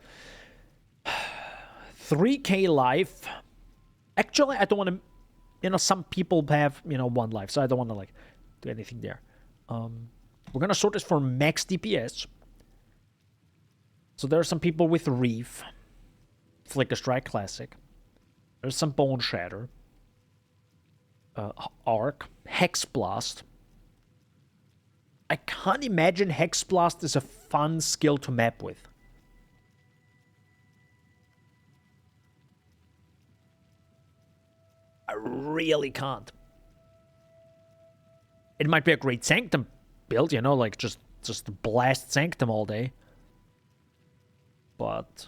3k life. Actually, I don't want to, some people have, 1 life, so I don't want to like do anything there. We're gonna sort this for max DPS. So there are some people with Reef, Flicker Strike Classic. There's some Bone Shatter. Arc, Hex Blast. I can't imagine Hex Blast is a fun skill to map with. I really can't. It might be a great Sanctum build, like just blast Sanctum all day. But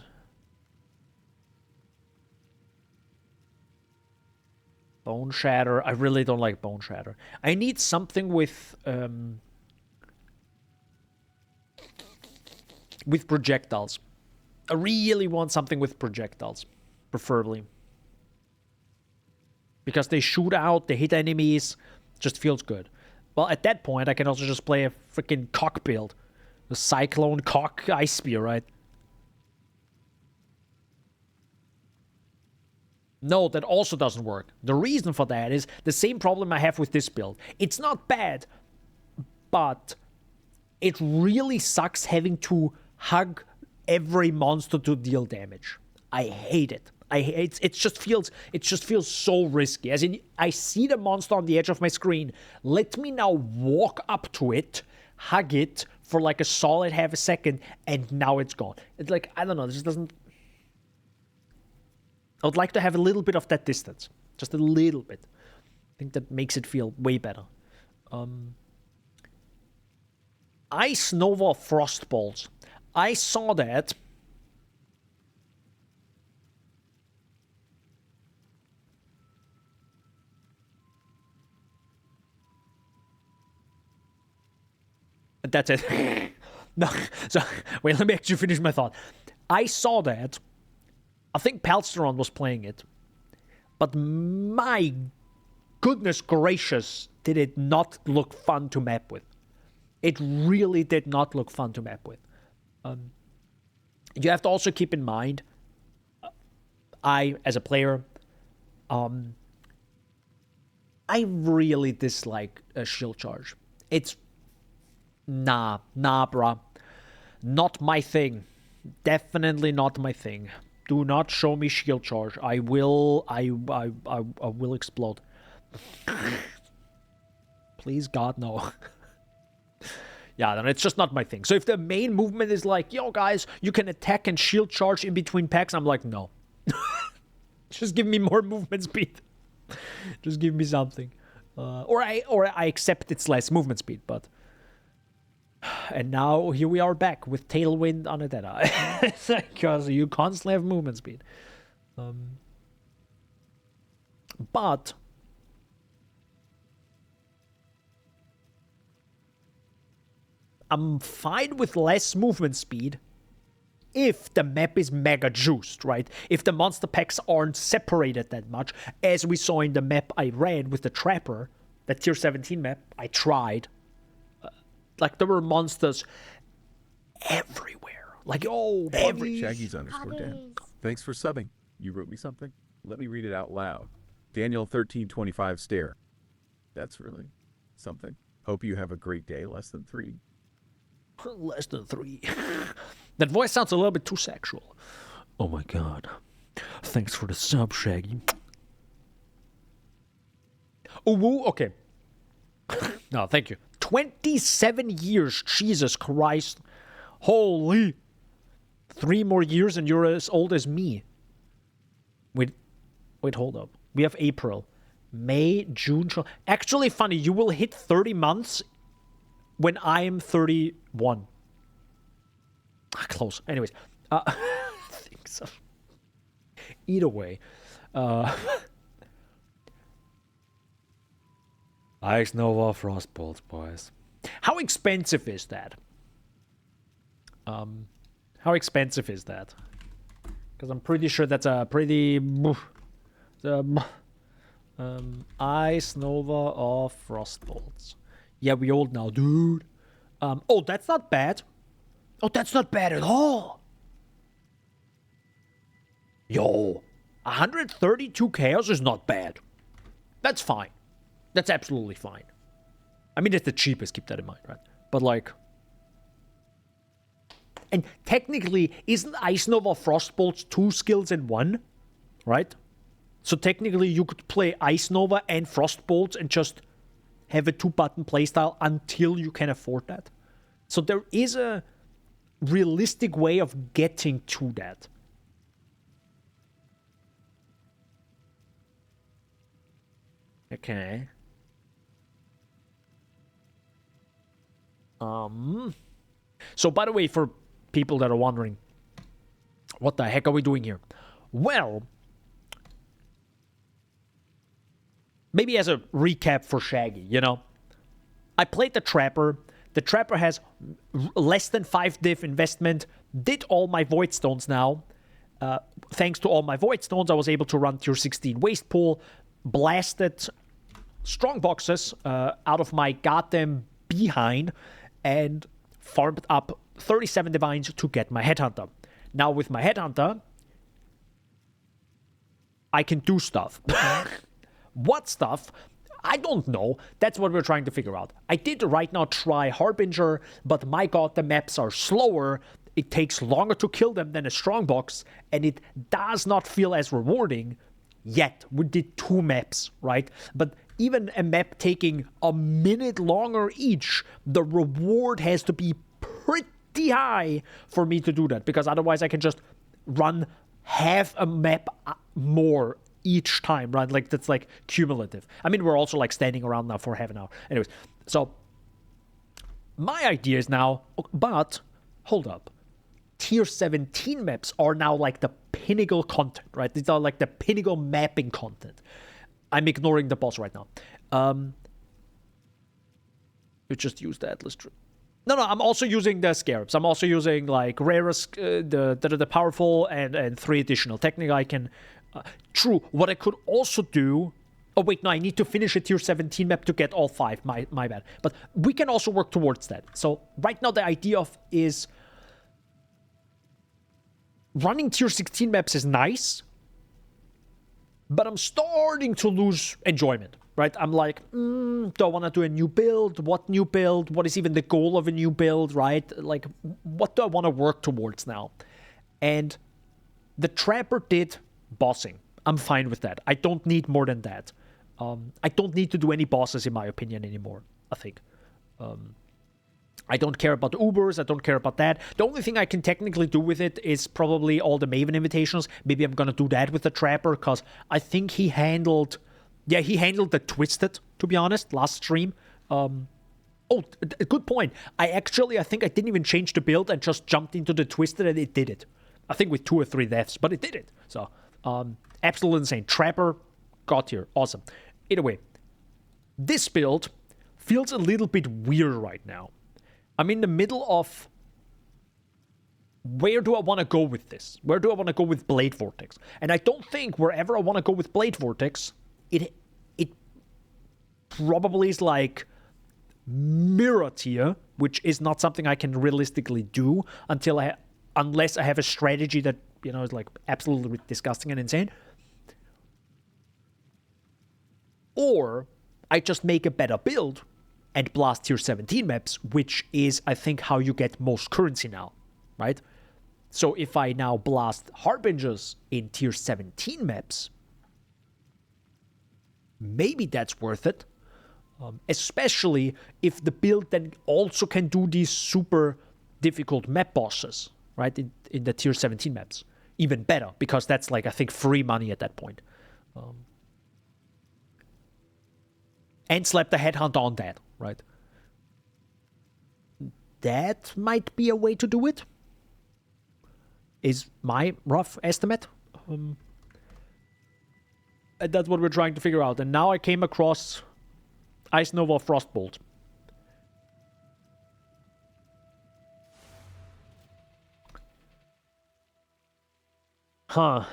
Bone Shatter, I really don't like Bone Shatter. I need something with projectiles. I really want something with projectiles, preferably. because they shoot out, they hit enemies, just feels good. Well, at that point, I can also just play a freaking cock build. The Cyclone Cock Ice Spear, right? No, that also doesn't work. The reason for that is the same problem I have with this build. It's not bad, but it really sucks having to hug every monster to deal damage. I hate it. It just feels so risky. As in, I see the monster on the edge of my screen. Let me now walk up to it, hug it for like a solid half a second, and now it's gone. It's like, I don't know, this just doesn't... I would like to have a little bit of that distance. Just a little bit. I think that makes it feel way better. Ice Nova Frost Bolts. I saw that. That's it. No, so wait, let me actually finish my thought. I saw that. I think Palsteron was playing it. But my goodness gracious, did it not look fun to map with. It really did not look fun to map with. You have to also keep in mind, I, as a player, I really dislike a shield charge. It's... Nah, bruh. Not my thing. Definitely not my thing. Do not show me shield charge. I will explode. Please, God, no. Yeah, then it's just not my thing. So if the main movement is like, yo, guys, you can attack and shield charge in between packs, I'm like, no. Just give me more movement speed. Just give me something. Or I accept it's less movement speed, but... And now here we are back with Tailwind on a Deadeye. Because you constantly have movement speed. But I'm fine with less movement speed if the map is mega juiced, right? If the monster packs aren't separated that much, as we saw in the map I ran with the Trapper, that tier 17 map, I tried. Like, there were monsters everywhere. Like, Shaggy's _Dan. Thanks for subbing. You wrote me something? Let me read it out loud. Daniel 1325 stare. That's really something. Hope you have a great day. Less than 3. Less than 3. That voice sounds a little bit too sexual. Oh my god. Thanks for the sub, Shaggy. Ooh, okay. No, thank you. 27 years, Jesus Christ. Holy. 3 more years and you're as old as me. Wait, hold up. We have April. May, June. Actually, funny, you will hit 30 months when I am 31. Close. Anyways. I think so. Either way. Ice Nova Frost Bolts, boys. How expensive is that? How expensive is that? Because I'm pretty sure that's a pretty... Ice Nova of Frost Bolts. Yeah, we old now, dude. Oh, that's not bad. Oh, that's not bad at all. Yo, 132 chaos is not bad. That's fine. That's absolutely fine. I mean, it's the cheapest, keep that in mind, right? But like... And technically, isn't Ice Nova Frost Bolts 2 skills in 1? Right? So technically, you could play Ice Nova and Frost Bolts and just have a 2-button playstyle until you can afford that. So there is a realistic way of getting to that. Okay. So by the way, for people that are wondering, what the heck are we doing here? Well, maybe as a recap for Shaggy, you know, I played the Trapper. The Trapper has less than 5 div investment, did all my Void Stones now. Thanks to all my Void Stones, I was able to run tier 16 Waste Pool, blasted strong boxes out of my goddamn behind and farmed up 37 divines to get my headhunter. Now with my headhunter, I can do stuff. What stuff? I don't know. That's what we're trying to figure out. I did right now try Harbinger, but my god, the maps are slower. It takes longer to kill them than a strongbox, and it does not feel as rewarding yet. We did 2 maps, right? But even a map taking a minute longer each, the reward has to be pretty high for me to do that, because otherwise I can just run half a map more each time, right? Like, that's like cumulative. I mean, we're also like standing around now for half an hour. Anyways, so my idea is now, but hold up. Tier 17 maps are now like the pinnacle content, right? These are like the pinnacle mapping content. I'm ignoring the boss right now. You just use the Atlas Tree. No, I'm also using the Scarabs. I'm also using like rarest, the powerful, and 3 additional. Technically, I can. True. What I could also do. Oh wait, no, I need to finish a tier 17 map to get all 5. My bad. But we can also work towards that. So right now, the idea is running tier 16 maps is nice, but I'm starting to lose enjoyment. Right? I'm like, do I want to do a new build? What new build? What is even the goal of a new build, right? Like, what do I want to work towards now? And the Trapper did bossing. I'm fine with that. I don't need more than that. I don't need to do any bosses, in my opinion, anymore, I think. I don't care about Ubers. I don't care about that. The only thing I can technically do with it is probably all the Maven invitations. Maybe I'm going to do that with the Trapper, because I think he handled... Yeah, he handled the Twisted, to be honest, last stream. Good point. I think I didn't even change the build and just jumped into the Twisted and it did it. I think with 2 or 3 deaths, but it did it. So, absolutely insane. Trapper, got here. Awesome. Either way, this build feels a little bit weird right now. I'm in the middle of... Where do I want to go with this? Where do I want to go with Blade Vortex? And I don't think wherever I want to go with Blade Vortex... It probably is like mirror tier, which is not something I can realistically do unless I have a strategy that, you know, is like absolutely disgusting and insane. Or I just make a better build and blast tier 17 maps, which is, I think, how you get most currency now, right? So if I now blast Harbingers in tier 17 maps, maybe that's worth it. Especially if the build then also can do these super difficult map bosses, right? In the tier 17 maps. Even better, because that's like, I think, free money at that point. And slap the Headhunter on that, right? That might be a way to do it. Is my rough estimate. And that's what we're trying to figure out. And now I came across Ice Nova Frostbolt. Huh.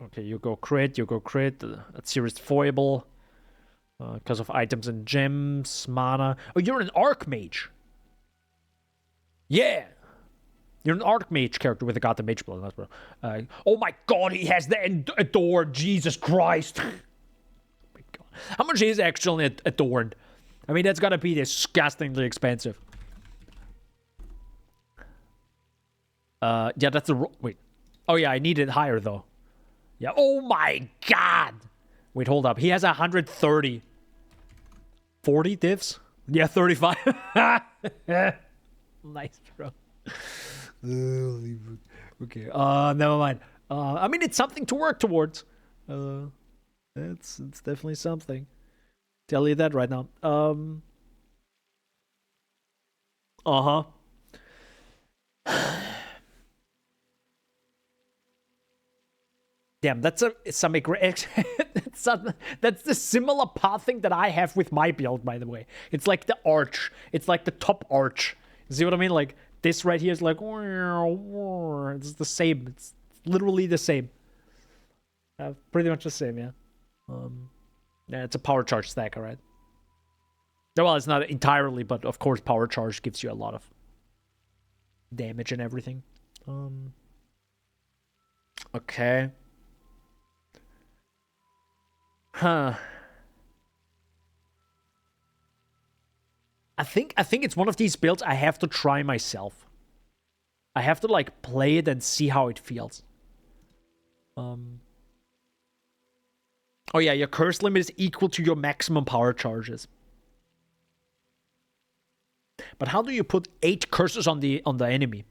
Okay, you go crit. That's serious foible. Because of items and gems, mana. Oh, you're an Archmage. Yeah. You're an Archmage character with a goddamn mage blood. Oh my god, he has the Adorned. Jesus Christ. Oh my god. How much is actually Adorned? I mean, that's gotta be disgustingly expensive. Yeah, that's the... Wait. Oh yeah, I need it higher though. Yeah. Oh my god. Wait, hold up. He has 130. 40 divs? Yeah, 35. Nice, bro. Okay. Never mind. I mean, it's something to work towards. It's definitely something. Tell you that right now. Uh-huh. Damn, that's some that's the similar pathing that I have with my build, by the way. It's like the arch. It's like the top arch. See what I mean? Like, this right here is like, it's the same. It's literally the same. Pretty much the same, yeah. Yeah, it's a power charge stacker, right? Well, it's not entirely, but of course power charge gives you a lot of damage and everything. Okay. Huh. I think it's one of these builds I have to try myself. I have to like play it and see how it feels. Oh yeah, your curse limit is equal to your maximum power charges. But how do you put 8 curses on the enemy?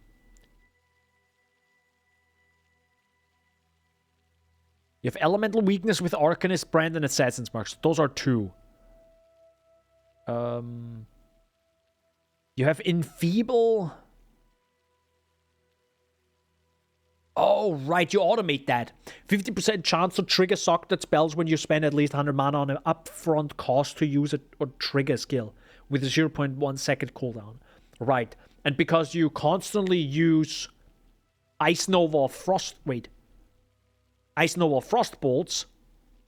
You have elemental weakness with Arcanist, Brand, and Assassin's Marks. Those are 2. You have Enfeeble. Oh, right, you automate that. 50% chance to trigger socket spells when you spend at least 100 mana on an upfront cost to use it or trigger a skill with a 0.1 second cooldown. Right, and because you constantly use Ice Nova Frost Bolts,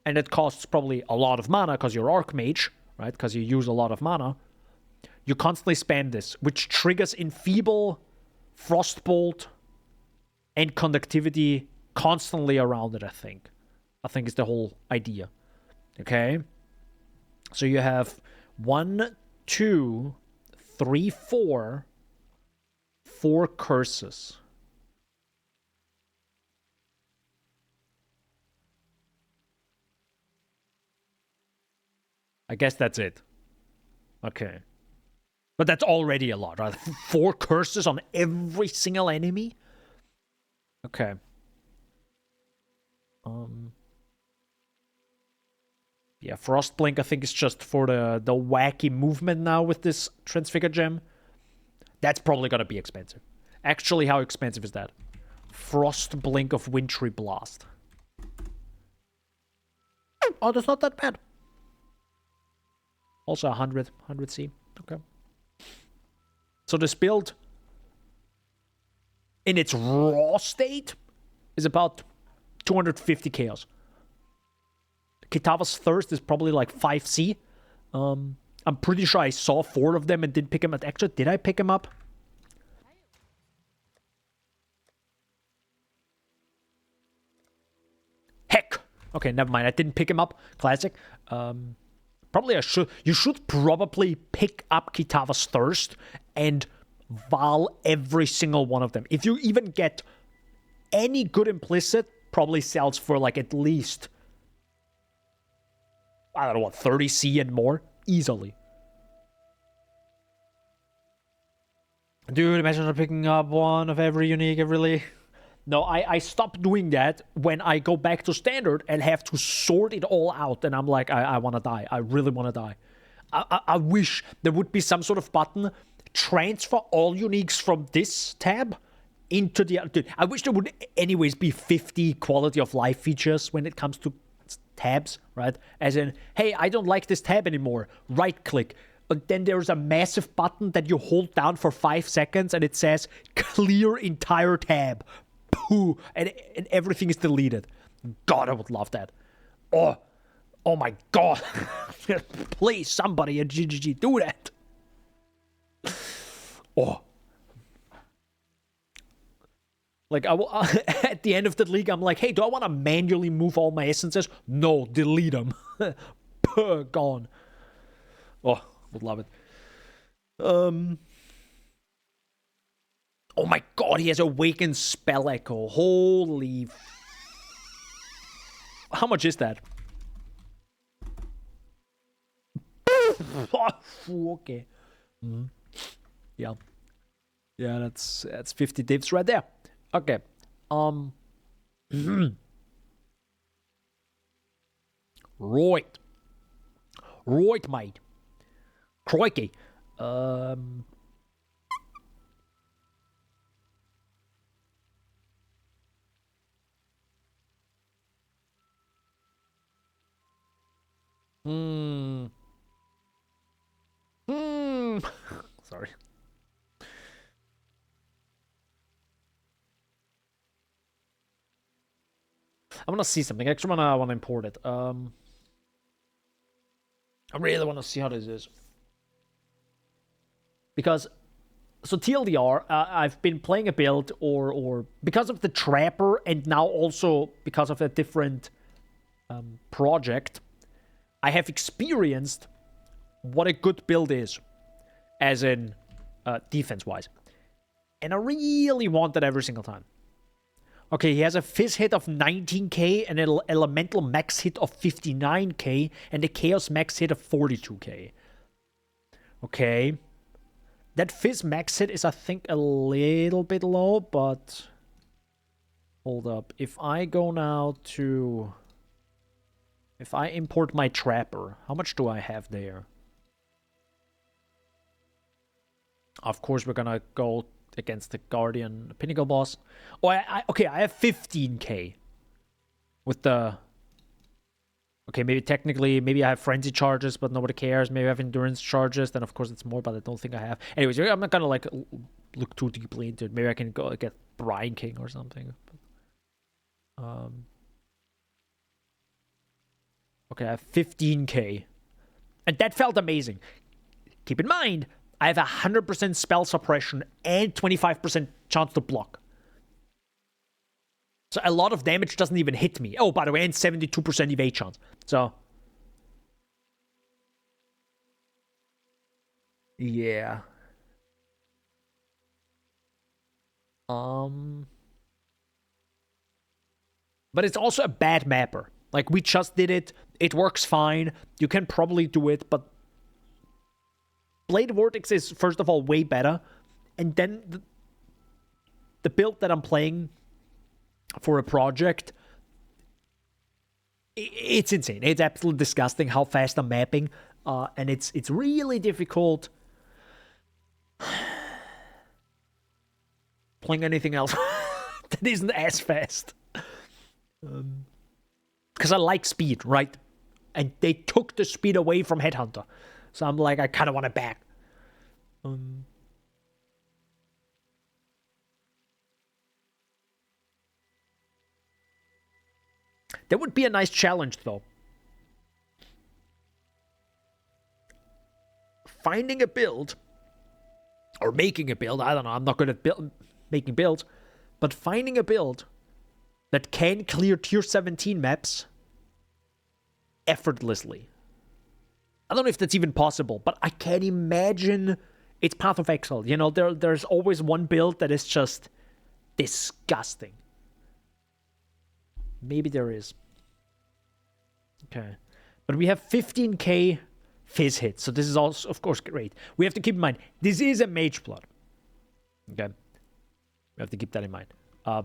and it costs probably a lot of mana because you're Archmage, right? Because you use a lot of mana. You constantly spam this, which triggers Enfeeble, Frostbolt, and Conductivity constantly around it, I think. I think is the whole idea. Okay? So you have 1, 2, 3, 4 curses. I guess that's it. Okay. But that's already a lot, right? 4 curses on every single enemy? Okay. Yeah, Frostblink I think is just for the wacky movement now with this Transfigure gem. That's probably gonna be expensive. Actually, how expensive is that? Frostblink of Wintry Blast. Oh, that's not that bad. Also 100C. Okay. So this build, in its raw state, is about 250 chaos. Kitava's Thirst is probably like 5C. I'm pretty sure I saw 4 of them and didn't pick them up. Actually, did I pick them up? Heck! Okay, never mind. I didn't pick him up. Classic. Probably I should. You should probably pick up Kitava's Thirst and Val every single one of them. If you even get any good implicit, probably sells for like at least, I don't know what, 30C and more? Easily. Dude, imagine picking up one of every unique, really. No, I stopped doing that when I go back to standard and have to sort it all out. And I'm like, I want to die. I really want to die. I wish there would be some sort of button. Transfer all uniques from this tab into the... Dude, I wish there would anyways be 50 quality of life features when it comes to tabs, right? As in, hey, I don't like this tab anymore. Right click. And then there's a massive button that you hold down for 5 seconds and it says clear entire tab. Pooh, and everything is deleted. God, I would love that. Oh my God. Please, somebody at GGG, do that. Oh. Like, at the end of the league, I'm like, hey, do I want to manually move all my essences? No, delete them. Gone. Oh, would love it. Oh my God, he has Awakened Spell Echo. Holy... How much is that? Okay. Yeah. Yeah, that's 50 divs right there. Okay. Right. Right, mate. Crikey. Sorry. I want to see something. Actually, I want to import it. I really want to see how this is. Because, so TLDR, I've been playing a build, or because of the Trapper, and now also because of a different project, I have experienced what a good build is, as in defense-wise. And I really want that every single time. Okay, he has a Fizz hit of 19k, and an Elemental max hit of 59k, and a Chaos max hit of 42k. Okay. That Fizz max hit is, I think, a little bit low, but... Hold up. If I go now to... If I import my Trapper, how much do I have there? Of course, we're gonna go against the Guardian Pinnacle boss. Oh, okay, I have 15k. With the... Okay, maybe technically, maybe I have Frenzy charges, but nobody cares. Maybe I have Endurance charges, then of course it's more, but I don't think I have. Anyways, I'm not gonna, like, look too deeply into it. Maybe I can go get Brine King or something. Okay, I have 15k. And that felt amazing. Keep in mind, I have 100% spell suppression and 25% chance to block. So a lot of damage doesn't even hit me. Oh, by the way, and 72% evade chance. So... Yeah. But it's also a bad mapper. Like, we just did it. It works fine. You can probably do it, but... Blade Vortex is, first of all, way better. And then the build that I'm playing for a project, it's insane. It's absolutely disgusting how fast I'm mapping. And it's really difficult playing anything else that isn't as fast. Because I like speed, right? And they took the speed away from Headhunter. So I'm like, I kind of want it back. That would be a nice challenge, though. Finding a build, or making a build, I don't know, I'm not good at making builds, but finding a build that can clear tier 17 maps effortlessly. I don't know if that's even possible, but I can imagine it's Path of Exile. You know, there's always one build that is just disgusting. Maybe there is. Okay. But we have 15k Fizz hits, so this is also, of course, great. We have to keep in mind, this is a Mage Blood. Okay. We have to keep that in mind.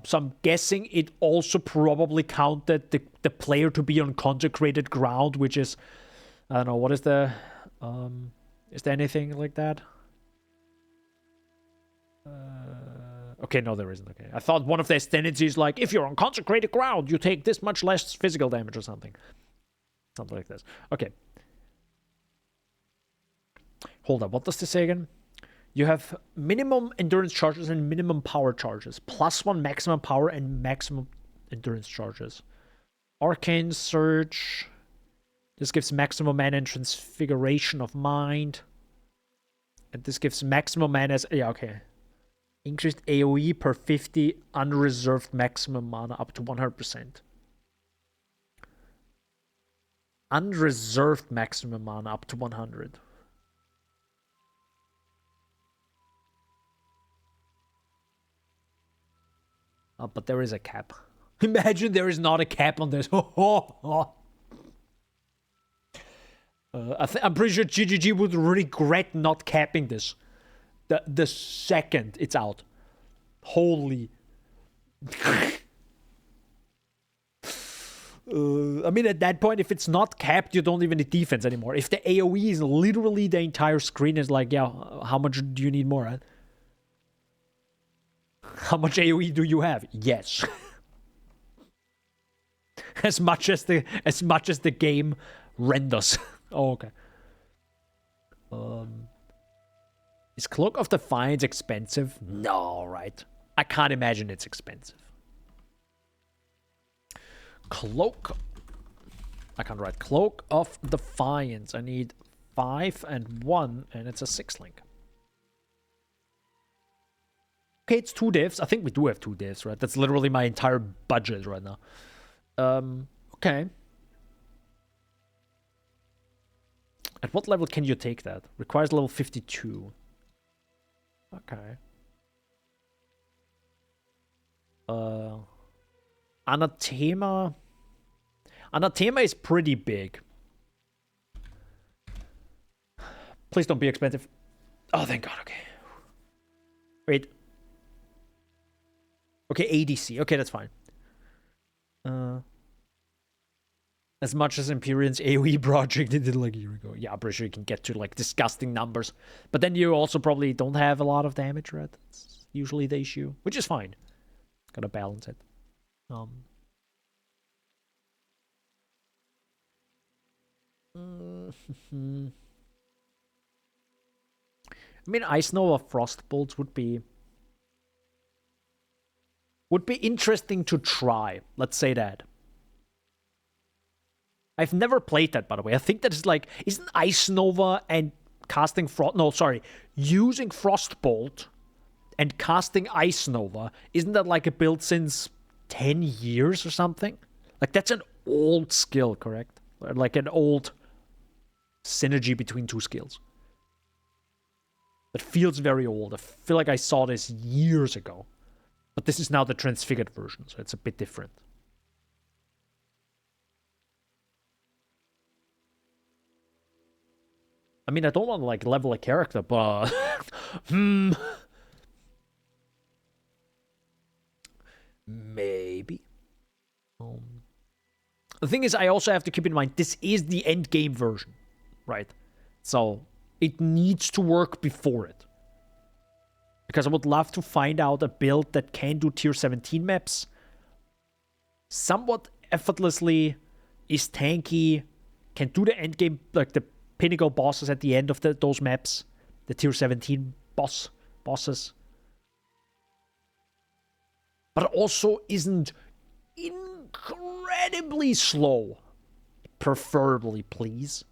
So I'm guessing it also probably counted the player to be on consecrated ground, which is, I don't know, what is the... is there anything like that? Okay, no, there isn't. Okay, I thought one of the tendencies, like, if you're on consecrated ground, you take this much less physical damage or something. Something like this. Okay. Hold up, what does this say again? You have minimum endurance charges and minimum power charges. +1 maximum power and maximum endurance charges. Arcane Surge. This gives maximum mana and Transfiguration of Mind. And this gives maximum mana as... Yeah, okay. Increased AoE per 50 unreserved maximum mana up to 100%. Unreserved maximum mana up to 100. But there is a cap. Imagine there is not a cap on this. I'm pretty sure GGG would regret not capping this. The second it's out. Holy. I mean, at that point, if it's not capped, you don't even need defense anymore. If the AoE is literally the entire screen, is like, yeah, how much do you need more, right? How much AoE do you have? Yes. as much as the game renders. Oh, okay. Is Cloak of Defiance expensive? No, right? I can't imagine it's expensive. Cloak. I can't write. Cloak of Defiance. I need 5 and 1, and it's a 6-link. Okay, it's 2 divs. I think we do have 2 divs, right? That's literally my entire budget right now. Okay. At what level can you take that? Requires level 52. Okay. Anathema. Anathema is pretty big. Please don't be expensive. Oh, thank God. Okay. Wait. Okay, ADC. Okay, that's fine. As much as Empyrean's AoE project did like a year ago. Yeah, I'm pretty sure you can get to like disgusting numbers. But then you also probably don't have a lot of damage, right? That's usually the issue, which is fine. Gotta balance it. I mean, Ice Nova Frost Bolts would be interesting to try. Let's say that. I've never played that, by the way. I think that is like, isn't Ice Nova and casting Frost... No, sorry. Using Frostbolt and casting Ice Nova, isn't that like a build since 10 years or something? Like, that's an old skill, correct? Like an old synergy between 2 skills. That feels very old. I feel like I saw this years ago. But this is now the transfigured version, so it's a bit different. I mean, I don't want to, like, level a character, but... Maybe. The thing is, I also have to keep in mind, this is the end game version, right? So, it needs to work before it. Because I would love to find out a build that can do tier 17 maps somewhat effortlessly, is tanky, can do the end game, like the pinnacle bosses at the end of those maps, the tier 17 bosses. But also isn't incredibly slow. Preferably, please.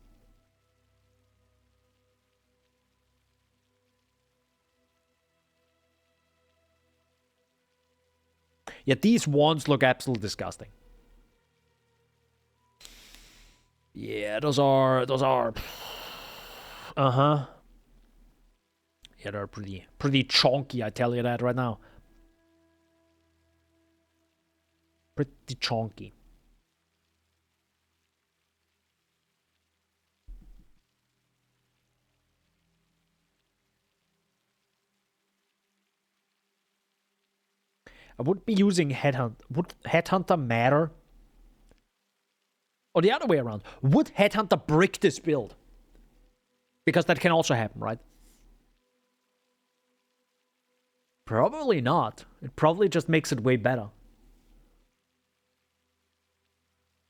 Yeah, these wands look absolutely disgusting. Yeah, those are. Uh-huh. Yeah, they're pretty chonky, I tell you that right now. Pretty chonky. I would be using Headhunt. Would Headhunter matter? Or the other way around. Would Headhunter brick this build? Because that can also happen, right? Probably not. It probably just makes it way better.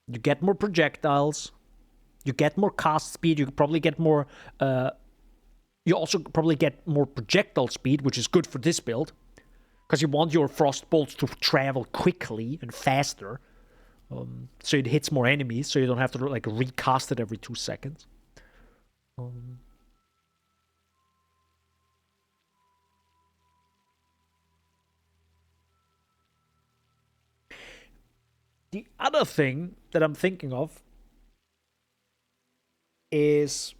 You get more projectiles. You get more cast speed. You probably get more... you also probably get more projectile speed, which is good for this build. Because you want your frost bolts to travel quickly and faster. So it hits more enemies, so you don't have to like recast it every 2 seconds. The other thing that I'm thinking of is...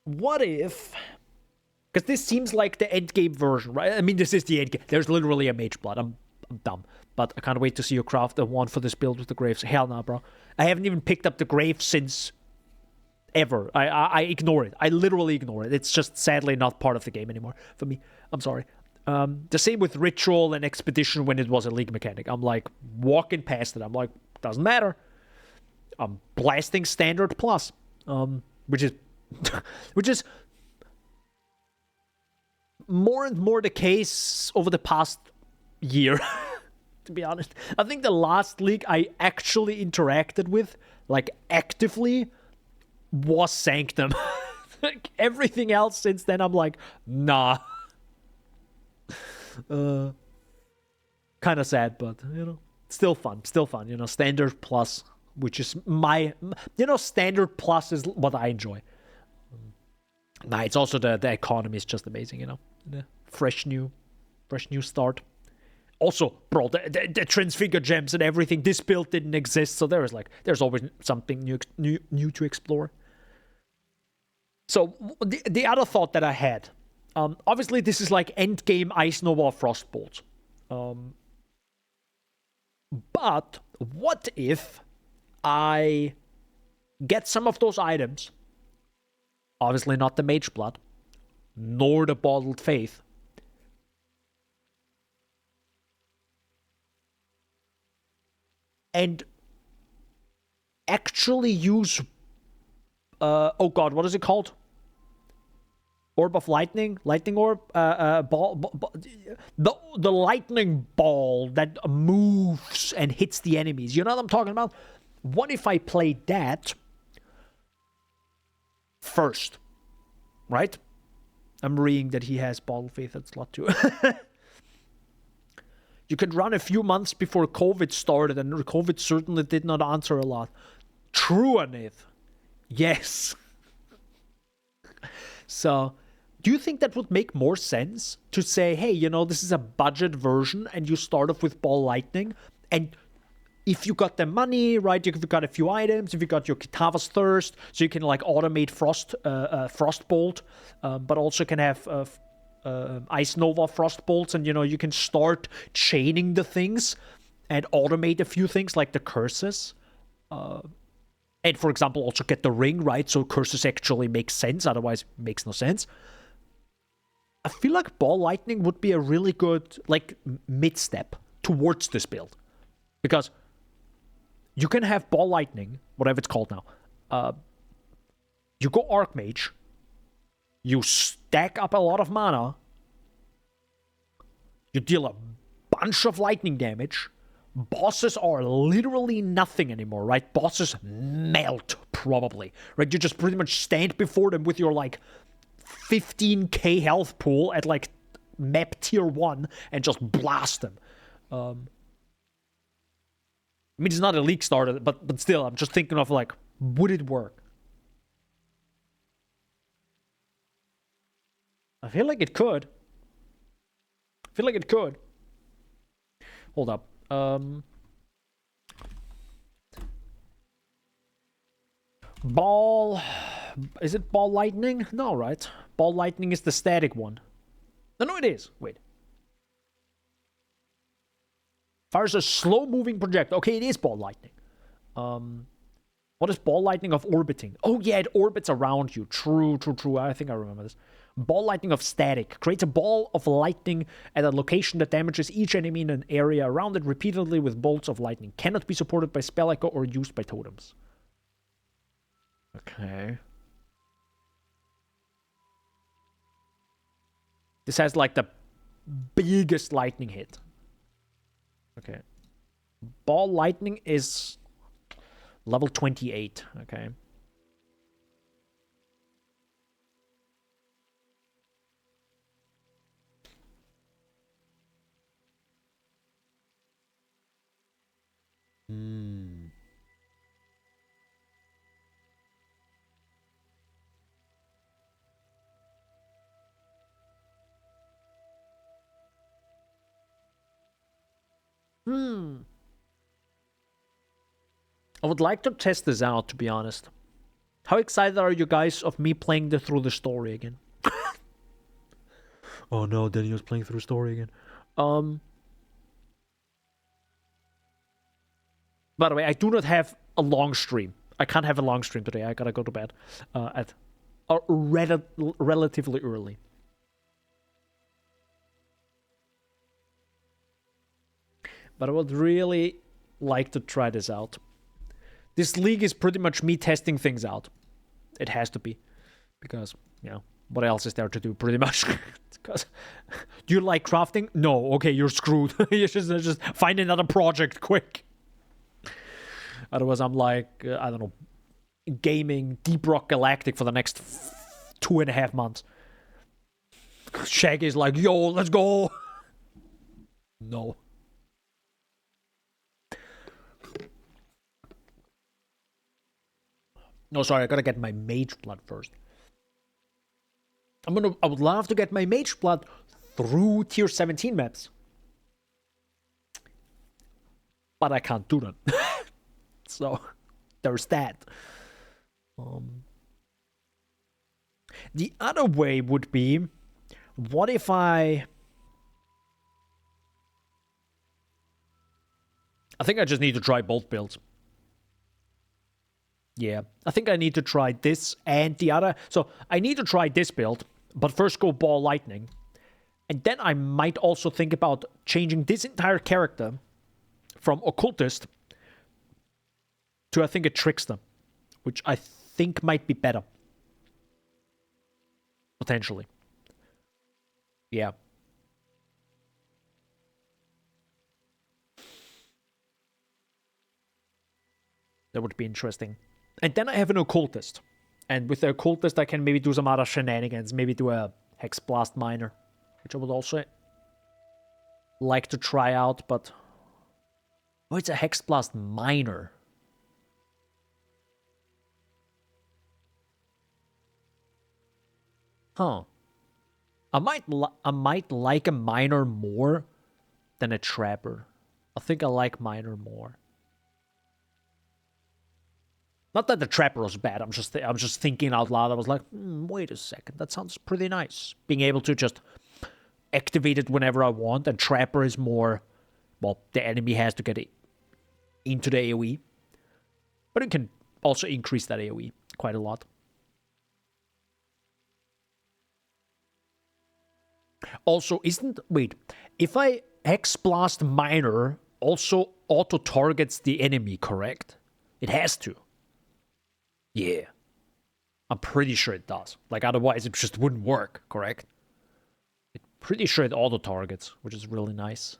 what if... because this seems like the endgame version, right? I mean, this is the endgame. There's literally a mage blood. I'm dumb. But I can't wait to see you craft the one for this build with the graves. Hell no, bro. I haven't even picked up the grave since... ever. I ignore it. I literally ignore it. It's just sadly not part of the game anymore for me. I'm sorry. The same with Ritual and Expedition when it was a league mechanic. I'm like walking past it. I'm like, doesn't matter. I'm blasting Standard Plus. Which is... which is more and more the case over the past year, to be honest. I think the last league I actually interacted with, like actively, was Sanctum. Like, everything else since then, I'm like, nah. Kind of sad, but, you know, still fun, you know, standard plus, which is standard plus is what I enjoy. Nah, it's also the economy is just amazing, you know, the fresh new start. Also, bro, the transfigure gems and everything, this build didn't exist, so there's always something new to explore. So the other thought that I had, obviously this is like end game Ice Nova Frostbolt. But what if I get some of those items, obviously not the Mage Blood, nor the Bottled Faith, and actually use, oh god, what is it called? Orb of Lightning? Lightning Orb? The lightning ball that moves and hits the enemies. You know what I'm talking about? What if I play that first? Right? I'm reading that he has Bottle Faith at slot 2. You could run a few months before COVID started, and COVID certainly did not answer a lot. True, Anith. Yes. So, do you think that would make more sense to say, hey, you know, this is a budget version and you start off with Ball Lightning, and if you got the money, right, if you got a few items, if you got your Kitava's Thirst, so you can like automate Frostbolt, but also can have Ice Nova Frostbolts, and you know, you can start chaining the things and automate a few things like the curses. And for example, also get the ring, right? So curses actually make sense, otherwise it makes no sense. I feel like Ball Lightning would be a really good, like, mid-step towards this build. Because you can have Ball Lightning, whatever it's called now. You go Archmage. You stack up a lot of mana. You deal a bunch of lightning damage. Bosses are literally nothing anymore, right? Bosses melt, probably. Right? You just pretty much stand before them with your, like, 15k health pool at, like, map tier 1 and just blast them. I mean, it's not a league starter, but still, I'm just thinking of, like, would it work? I feel like it could. Hold up. Ball... Is it Ball Lightning? No, right? Ball Lightning is the static one. No, it is. Wait. Fires a slow-moving projectile. Okay, it is Ball Lightning. What is Ball Lightning of Orbiting? Oh, yeah, it orbits around you. True. I think I remember this. Ball Lightning of Static. Creates a ball of lightning at a location that damages each enemy in an area around it repeatedly with bolts of lightning. Cannot be supported by spell echo or used by totems. Okay. This has, like, the biggest lightning hit. Okay. Ball Lightning is level 28. Okay. I would like to test this out, to be honest. How excited are you guys of me playing through the story again? Oh no, Daniel's playing through story again. By the way, I do not have a long stream. I can't have a long stream today. I gotta go to bed at relatively early. But I would really like to try this out. This league is pretty much me testing things out. It has to be. Because, you know, what else is there to do, pretty much? Because, do you like crafting? No. Okay, you're screwed. You just find another project, quick. Otherwise, I'm like, I don't know, gaming Deep Rock Galactic for the next 2.5 months. Shaggy's like, yo, let's go. No. No, sorry, I gotta get my Mage Blood first. I would love to get my Mage Blood through tier 17 maps. But I can't do that. So, there's that. The other way would be, what if I think I just need to try both builds. Yeah, I think I need to try this and the other. So I need to try this build, but first go Ball Lightning. And then I might also think about changing this entire character from Occultist to, I think, a Trickster, which I think might be better. Potentially. Yeah. That would be interesting. And then I have an Occultist. And with the Occultist, I can maybe do some other shenanigans. Maybe do a Hex Blast Miner, which I would also like to try out, but... Oh, it's a Hex Blast Miner. Huh. I might like a Miner more than a Trapper. I think I like Miner more. Not that the Trapper was bad. I'm just thinking out loud. I was like, wait a second, that sounds pretty nice. Being able to just activate it whenever I want, and Trapper is more, well, the enemy has to get it into the AoE, but it can also increase that AoE quite a lot. Also, if I Hex Blast Miner also auto targets the enemy, correct? It has to. Yeah. I'm pretty sure it does. Like, otherwise it just wouldn't work, correct? I'm pretty sure it auto targets, which is really nice.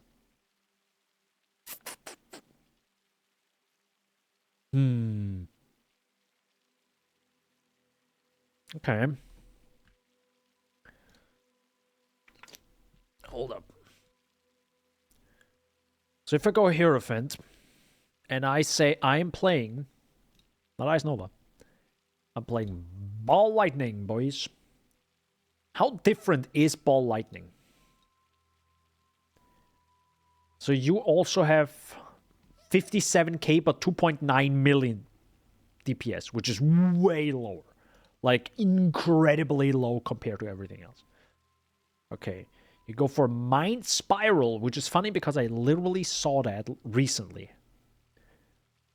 Okay. Hold up. So if I go Hierophant, and I say I'm playing, not Ice Nova, I'm playing Ball Lightning, boys. How different is Ball Lightning? So you also have 57k but 2.9 million DPS, which is way lower. Like, incredibly low compared to everything else. Okay. You go for Mind Spiral, which is funny because I literally saw that recently.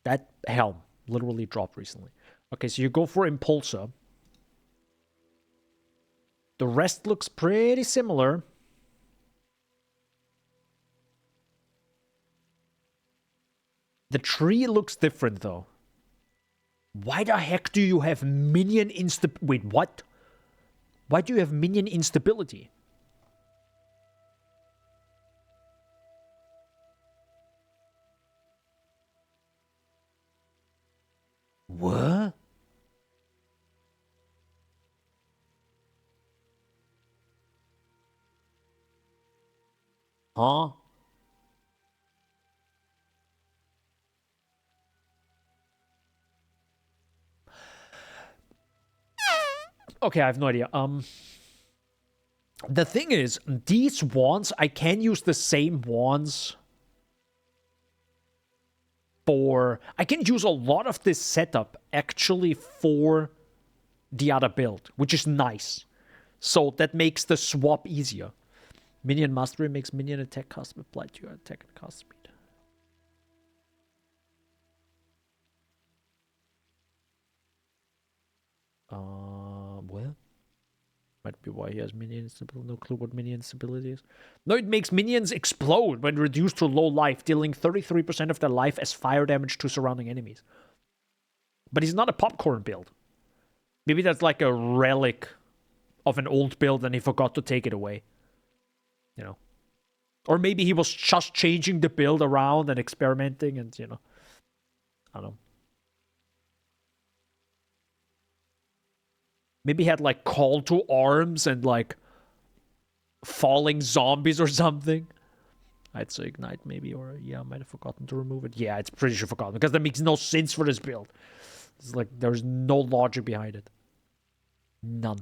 That helm literally dropped recently. Okay, so you go for Impulsor. The rest looks pretty similar. The tree looks different, though. Why the heck do you have minion Wait, what? Why do you have minion instability? What? Huh? Okay, I have no idea. The thing is, these wands, I can use the same wands for... I can use a lot of this setup actually for the other build, which is nice. So that makes the swap easier. Minion Mastery makes minion attack cost applied to your attack and cost speed. Well, might be why he has minion instability. No clue what minion instability is. No, it makes minions explode when reduced to low life, dealing 33% of their life as fire damage to surrounding enemies. But he's not a popcorn build. Maybe that's like a relic of an old build and he forgot to take it away. You know. Or maybe he was just changing the build around and experimenting and, you know. I don't know. Maybe he had like call to arms and like falling zombies or something. I'd say ignite maybe, or yeah, I might have forgotten to remove it. Yeah, it's pretty sure forgotten because that makes no sense for this build. It's like there's no logic behind it. None.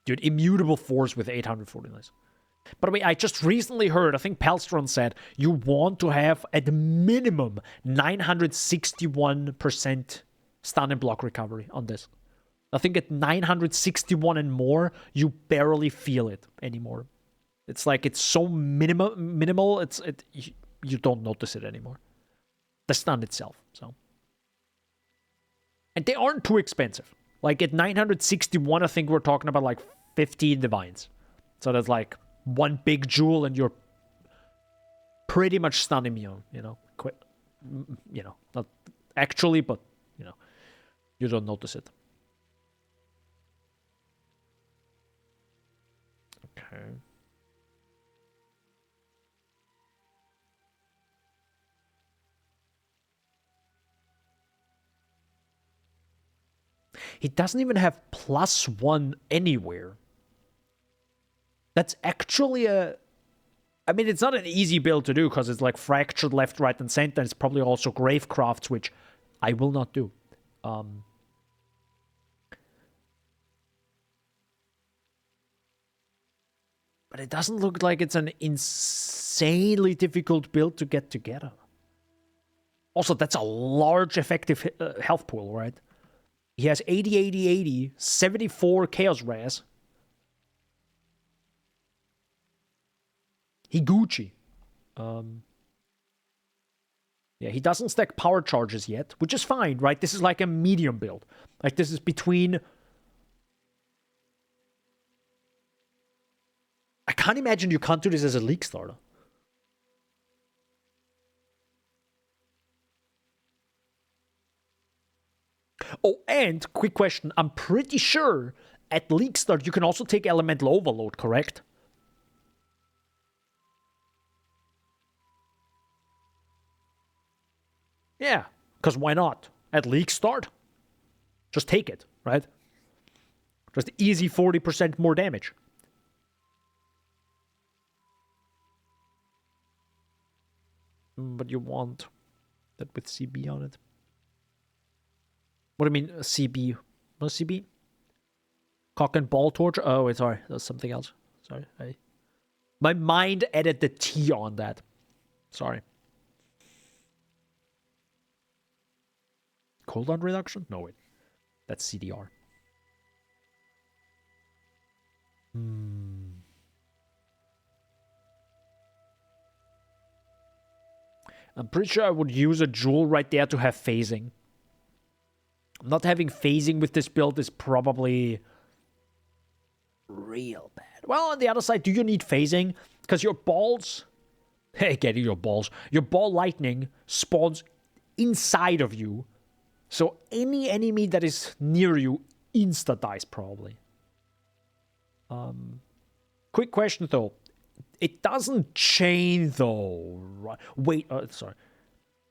Dude, immutable force with 840 nice. By the way, I just recently heard, I think Palstron said, you want to have at minimum 961% stun and block recovery on this. I think at 961 and more, you barely feel it anymore. It's like it's so minimal, you don't notice it anymore. The stun itself, so. And they aren't too expensive. Like at 961, I think we're talking about like 15 divines. So that's like one big jewel and you're pretty much stun immune, you know. Not actually, but, you know, you don't notice it. Okay. He doesn't even have +1 anywhere. That's actually I mean, it's not an easy build to do because it's like fractured left, right, and center. It's probably also Gravecrafts, which I will not do. But it doesn't look like it's an insanely difficult build to get together. Also, that's a large effective health pool, right? He has 80, 80, 80, 74 Chaos Res. He Gucci. Yeah, he doesn't stack power charges yet, which is fine, right? This is like a medium build. Like, this is between... I can't imagine you can't do this as a League starter. Oh, and quick question. I'm pretty sure at League Start you can also take Elemental Overload, correct? Yeah, because why not? At League Start? Just take it, right? Just easy 40% more damage. But you want that with CB on it. What do you mean, CB? What CB? Cock and ball torture? Oh, wait, sorry. That's something else. Sorry. My mind added the T on that. Sorry. Cooldown reduction? No, wait. That's CDR. I'm pretty sure I would use a jewel right there to have phasing. Not having phasing with this build is probably real bad. Well, on the other side, do you need phasing? Because your balls... Hey, getting your balls. Your ball lightning spawns inside of you. So any enemy that is near you insta-dies, probably. Quick question, though. It doesn't chain, though. Right? Wait, sorry.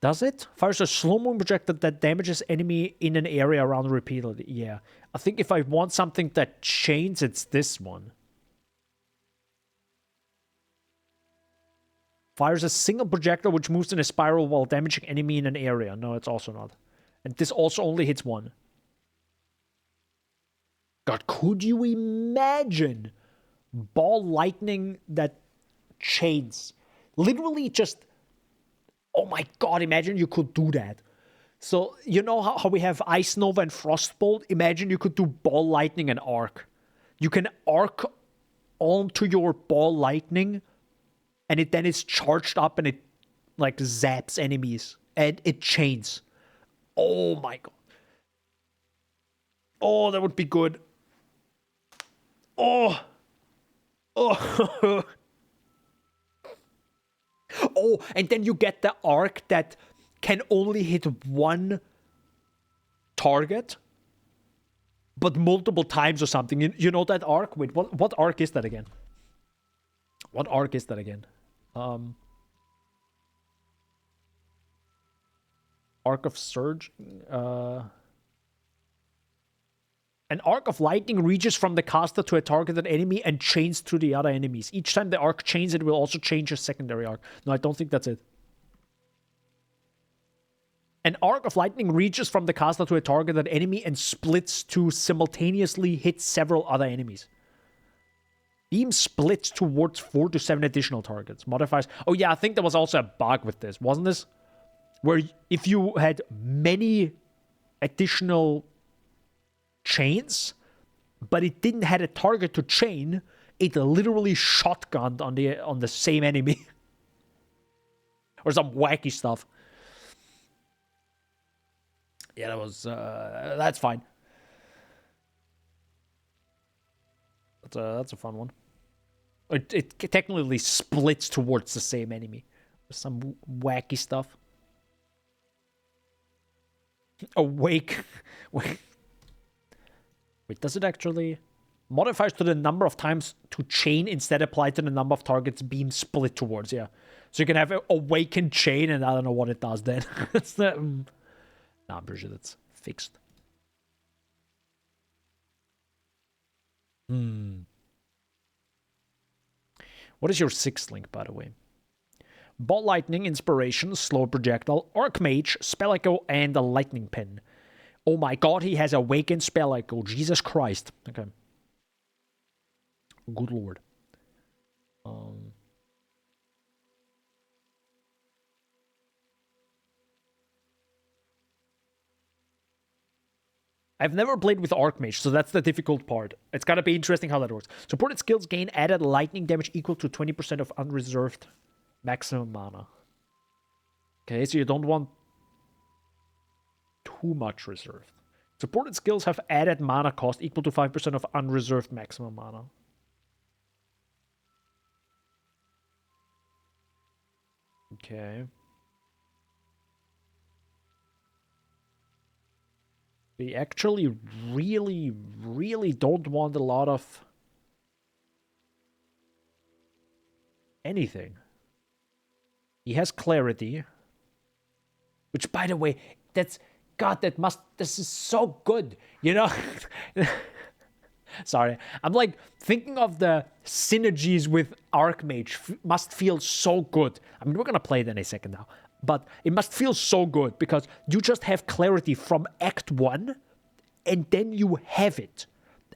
Does it? Fires a slow-moving projectile that damages enemy in an area around repeatedly. Yeah. I think if I want something that chains, it's this one. Fires a single projectile which moves in a spiral while damaging enemy in an area. No, it's also not. And this also only hits one. God, could you imagine ball lightning that chains? Literally just... Oh my god, imagine you could do that. So, you know how we have Ice Nova and Frostbolt? Imagine you could do Ball Lightning and Arc. You can Arc onto your Ball Lightning, and then it's charged up and it, like, zaps enemies. And it chains. Oh my god. Oh, that would be good. Oh. Oh. Oh, and then you get the arc that can only hit one target, but multiple times or something. You know that arc? Wait, what arc is that again? What arc is that again? Arc of Surge? An arc of lightning reaches from the caster to a targeted enemy and chains to the other enemies. Each time the arc chains, it will also change a secondary arc. No, I don't think that's it. An arc of lightning reaches from the caster to a targeted enemy and splits to simultaneously hit several other enemies. Beam splits towards 4 to 7 additional targets. Modifies... Oh yeah, I think there was also a bug with this, wasn't this? Where if you had many additional chains, but it didn't have a target to chain, it literally shotgunned on the same enemy. Or some wacky stuff. Yeah, that was... that's fine. That's a fun one. It technically splits towards the same enemy. Some wacky stuff. Awake. Wait, does it actually... Modifies to the number of times to chain instead applied to the number of targets beam split towards, yeah. So you can have awakened chain, and I don't know what it does then. It's the... Nah, I'm pretty sure that's fixed. What is your 6th link, by the way? Ball Lightning, Inspiration, Slow Projectile, Archmage, Spell Echo, and a Lightning Pin. Oh my god, he has Awakened Spell Echo. Jesus Christ. Okay. Good lord. I've never played with Archmage, so that's the difficult part. It's gotta be interesting how that works. Supported skills gain added lightning damage equal to 20% of unreserved maximum mana. Okay, so you don't want too much reserved. Supported skills have added mana cost equal to 5% of unreserved maximum mana. Okay. We actually really, really don't want a lot of anything. He has clarity. Which, by the way, that's... God, this is so good. You know? Sorry. I'm like thinking of the synergies with Archmage must feel so good. I mean, we're going to play it in a second now. But it must feel so good because you just have clarity from Act 1 and then you have it.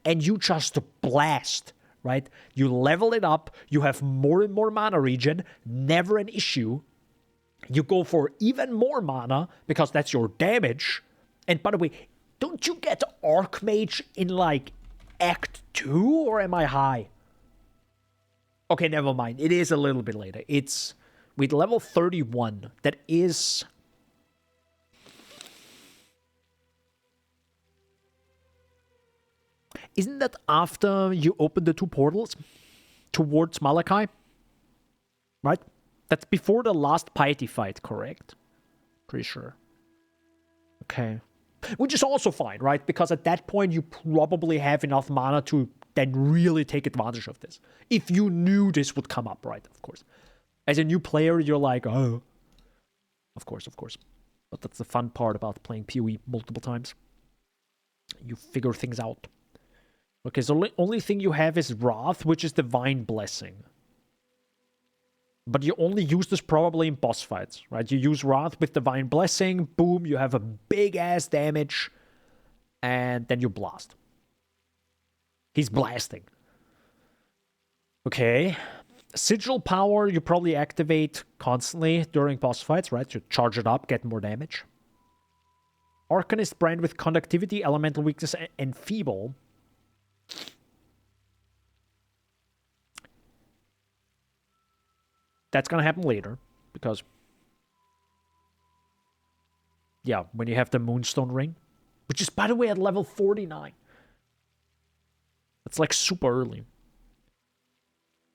And you just blast, right? You level it up. You have more and more mana regen. Never an issue. You go for even more mana because that's your damage. And by the way, don't you get Archmage in like Act 2 or am I high? Okay, never mind. It is a little bit later. It's with level 31. That is... Isn't that after you open the 2 portals towards Malachi? Right? That's before the last piety fight, correct? Pretty sure. Okay. Which is also fine, right? Because at that point, you probably have enough mana to then really take advantage of this. If you knew this would come up, right? Of course. As a new player, you're like, oh. Of course. But that's the fun part about playing PoE multiple times. You figure things out. Okay, so the only thing you have is Wrath, which is Divine Blessing. But you only use this probably in boss fights, right? You use Wrath with Divine Blessing, boom, you have a big-ass damage, and then you blast. He's blasting. Okay. Sigil Power, you probably activate constantly during boss fights, right? You charge it up, get more damage. Arcanist Brand with Conductivity, Elemental Weakness, and Feeble. That's gonna happen later, because... Yeah, when you have the Moonstone Ring. Which is, by the way, at level 49. That's like super early.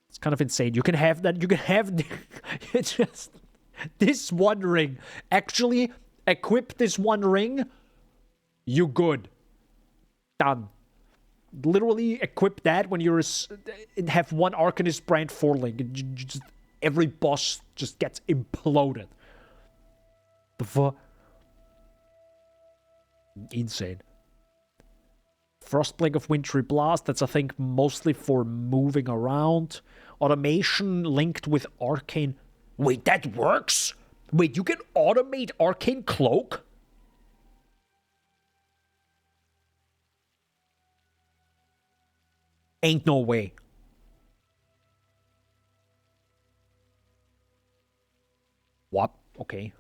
It's kind of insane. You can have that, you can have... It's just... This one ring. Actually, equip this one ring. You good. Done. Literally equip that when you're... Have one Arcanist Brand 4-link. Just... Every boss just gets imploded. The fuck? Insane. Frostblink of Wintry Blast. That's, I think, mostly for moving around. Automation linked with Arcane. Wait, that works? Wait, you can automate Arcane Cloak? Ain't no way. What? Okay.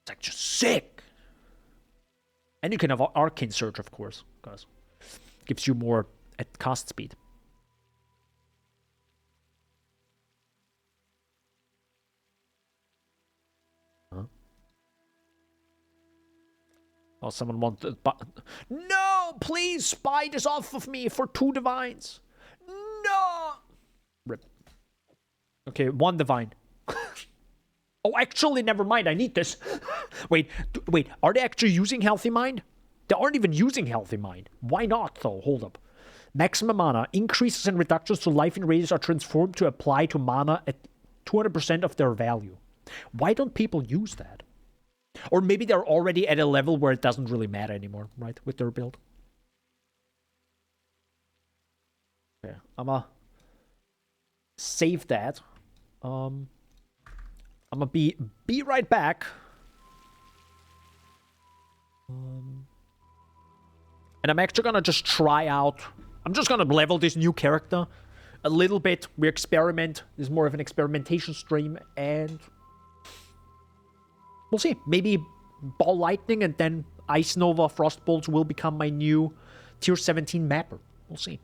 It's like just sick. And you can have Arcane Surge, of course, because it gives you more at cast speed. Huh? Oh, someone wanted... No! Please spy this off of me for 2 divines. No! Rip. Okay, 1 divine. Oh, actually, never mind. I need this. Wait. Are they actually using Healthy Mind? They aren't even using Healthy Mind. Why not, though? Hold up. Maximum mana. Increases and reductions to life and radius are transformed to apply to mana at 200% of their value. Why don't people use that? Or maybe they're already at a level where it doesn't really matter anymore, right? With their build. Okay, I'ma save that. I'm gonna be right back. And I'm actually gonna just try out. I'm just gonna level this new character a little bit. We experiment. This is more of an experimentation stream, and we'll see. Maybe Ball Lightning and then Ice Nova Frostbolts will become my new tier 17 mapper. We'll see.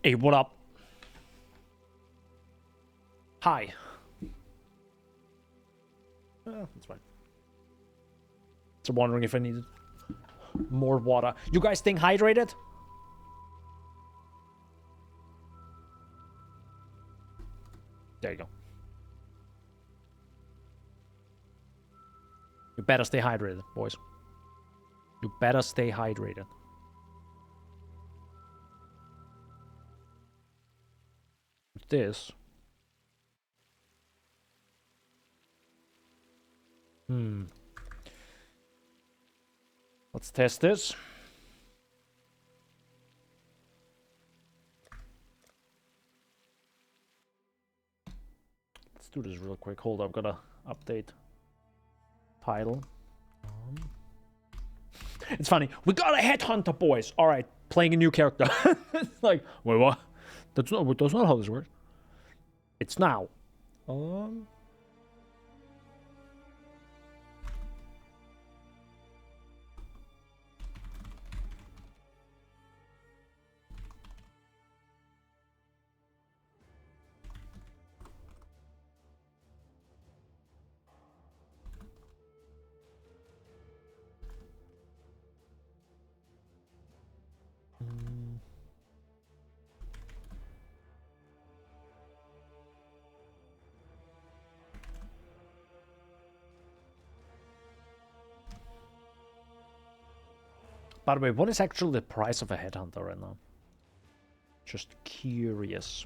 Hey, what up? Hi. That's fine. So wondering if I needed more water. You guys staying hydrated? There you go. You better stay hydrated, boys. You better stay hydrated. This. Let's test this. Let's do this real quick. Hold up, gotta update title. It's funny. We got a headhunter, boys. All right, playing a new character. It's like, wait, what? That's not how this works. It's now. By the way, what is actually the price of a headhunter right now? Just curious.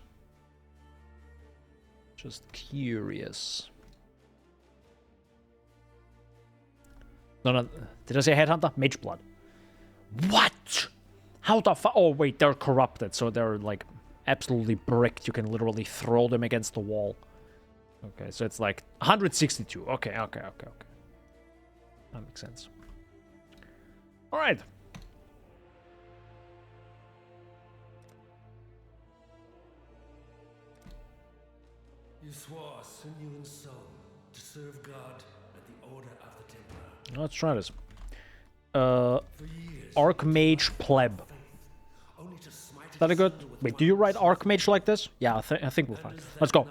Just curious. No. Did I say Headhunter? Mage Blood. What? How the fuck? Oh, wait, they're corrupted, so they're, like, absolutely bricked. You can literally throw them against the wall. Okay, so it's, like, 162. Okay. That makes sense. Alright. You swore sinew and soul to serve God at the order of the Templar. Let's try this. Archmage Pleb. Is that a good? Wait, do you write Archmage like this? Yeah, I think we're fine. Let's go.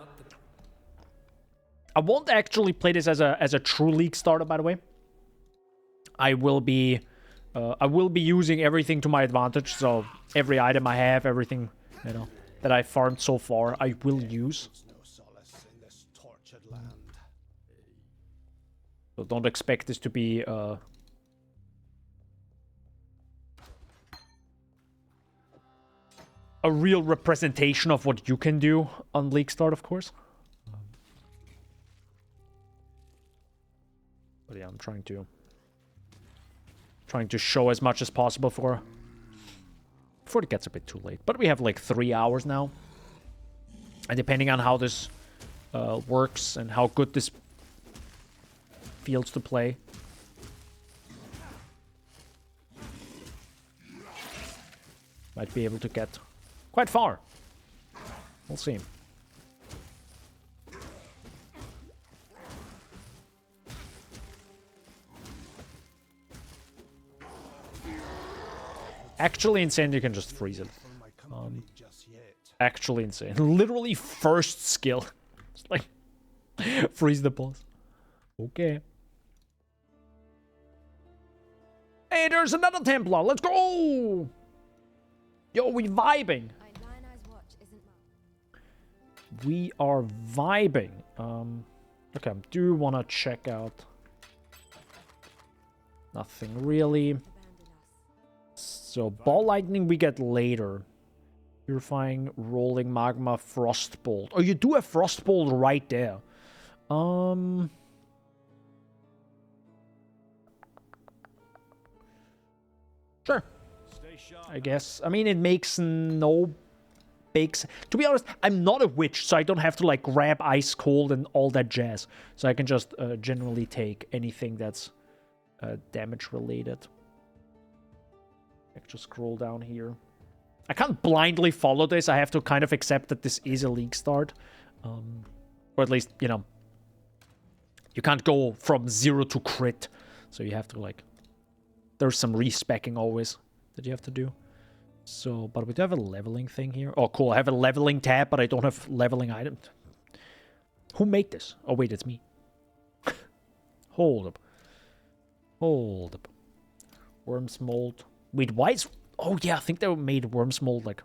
I won't actually play this as a true league starter, by the way. I will be using everything to my advantage. So every item I have, everything that I farmed so far, I will use. So don't expect this to be a real representation of what you can do on League Start, of course. But yeah, I'm trying to show as much as possible before it gets a bit too late. But we have like 3 hours now. And depending on how this works and how good this feels to play, might be able to get quite far. We'll see. Actually insane, you can just freeze it. Actually insane. Literally first skill. It's like, freeze the boss. Okay. Hey, there's another Templar. Let's go! Yo, we vibing. We are vibing. Okay, I do want to check out. Nothing really. So, Ball Lightning we get later. Purifying, Rolling Magma, Frostbolt. Oh, you do have Frostbolt right there. Sure. I guess. I mean, it makes no big sense. To be honest, I'm not a witch, so I don't have to, like, grab Ice Cold and all that jazz. So I can just generally take anything that's damage related. Let's just scroll down here. I can't blindly follow this. I have to kind of accept that this is a league start. Or at least, you know, you can't go from 0 to crit. So you have to, like, there's some respecking always that you have to do. So, but we do have a leveling thing here. Oh, cool. I have a leveling tab, but I don't have leveling items. Who made this? Oh, wait, it's me. Hold up. Hold up. Worm's Mold. Wait, why is... Oh, yeah, I think they made Worm's Mold, like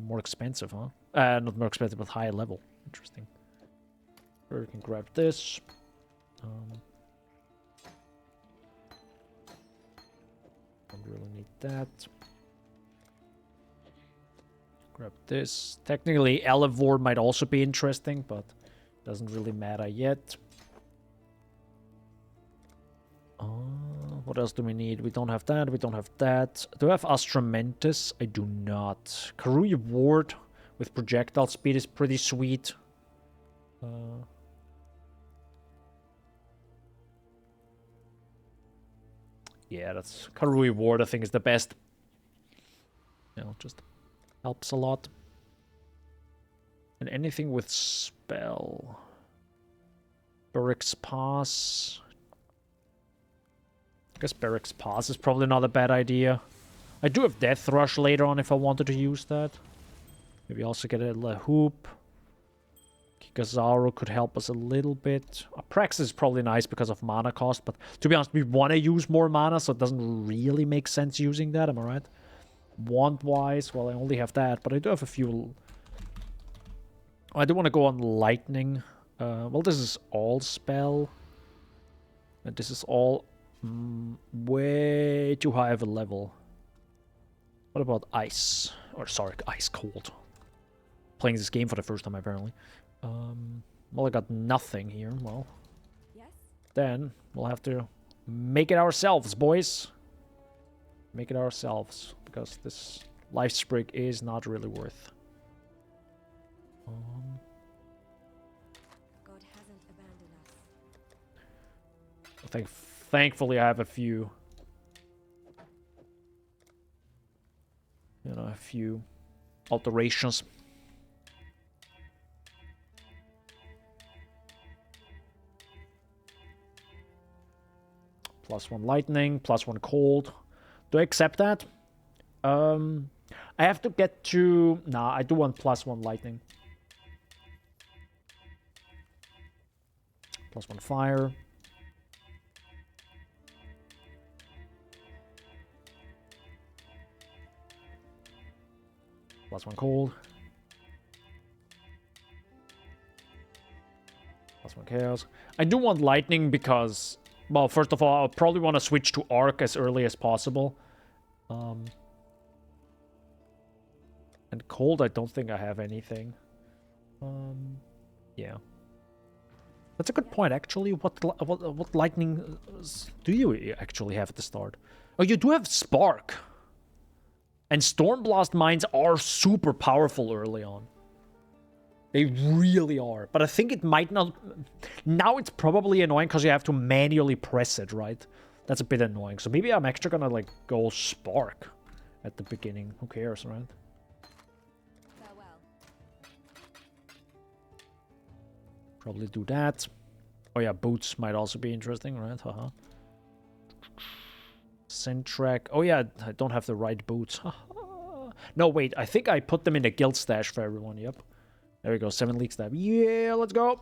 more expensive, huh? Not more expensive, but higher level. Interesting. Or we can grab this. Don't really need that. Grab this. Technically, Elevore might also be interesting, but doesn't really matter yet. What else do we need? We don't have that. We don't have that. Do I have Astramentus? I do not. Karui Ward with projectile speed is pretty sweet. Yeah, that's Karui Ward, I think, is the best. You know, just helps a lot. And anything with spell. Barracks Pass. I guess Barracks Pass is probably not a bad idea. I do have Death Rush later on if I wanted to use that. Maybe also get a Hoop. Kikazaru could help us a little bit. Praxis is probably nice because of mana cost, but to be honest, we want to use more mana, so it doesn't really make sense using that, am I right? Wand-wise, well, I only have that, but I do have a few... I do want to go on Lightning. Well, this is all spell. And this is all... way too high of a level. What about ice? Or sorry, ice cold. playing this game for the first time, apparently. Well, I got nothing here. Well, Yes? then we'll have to make it ourselves, boys. Make it ourselves, because this life sprig is not really worth. God hasn't abandoned us. Thankfully, I have a few, a few alterations. +1 lightning, +1 cold. Do I accept that? I have to get to... Nah, I do want +1 lightning. +1 fire. +1 cold. +1 chaos. I do want lightning because... Well, first of all, I'll probably want to switch to Arc as early as possible. And cold, I don't think I have anything. Yeah. That's a good point, actually. What lightning do you actually have at the start? Oh, you do have Spark. And Stormblast mines are super powerful early on. They really are. But I think it might not... Now it's probably annoying because you have to manually press it, right? That's a bit annoying. So maybe I'm actually gonna, like, go Spark at the beginning. Who cares, right? Farewell. Probably do that. Oh yeah, boots might also be interesting, right? Haha. Sentrak. Oh yeah, I don't have the right boots. No, wait. I think I put them in the guild stash for everyone. Yep. There we go. 7 league stab. Yeah, let's go.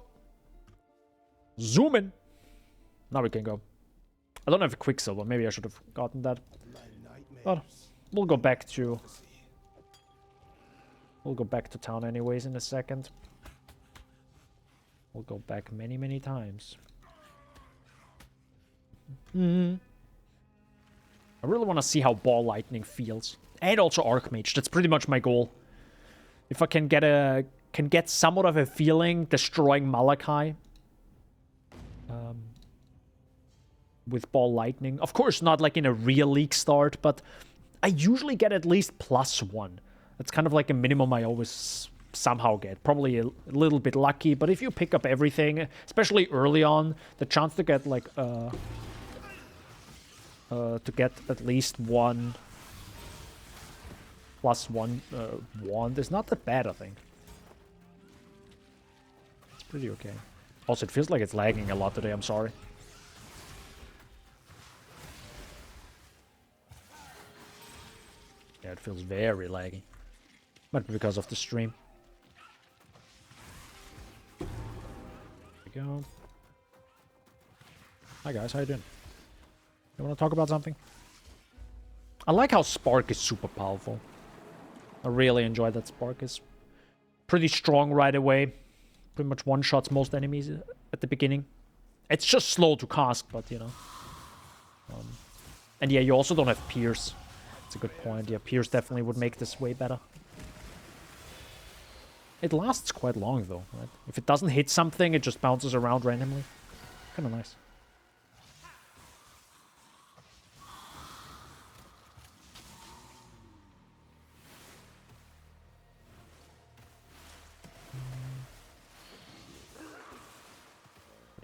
Zoom in. Now we can go. I don't have a Quicksilver. Maybe I should have gotten that. But we'll go back to... We'll go back to town anyways in a second. We'll go back many, many times. I really want to see how Ball Lightning feels. And also Archmage. That's pretty much my goal. If I can get somewhat of a feeling destroying Malachi with Ball Lightning. Of course, not like in a real league start, but I usually get at least +1. That's kind of like a minimum I always somehow get. Probably a little bit lucky, but if you pick up everything, especially early on, the chance to get like to get at least one +1 wand is not that bad, I think. It's pretty okay. Also, it feels like it's lagging a lot today, I'm sorry. Yeah, it feels very laggy. Might be because of the stream. There we go. Hi guys, how you doing? You want to talk about something? I like how Spark is super powerful. I really enjoy that Spark is pretty strong right away. Pretty much one-shots most enemies at the beginning. It's just slow to cast, but you know. And yeah, you also don't have Pierce. That's a good point. Yeah, Pierce definitely would make this way better. It lasts quite long though, right? If it doesn't hit something, it just bounces around randomly. Kind of nice.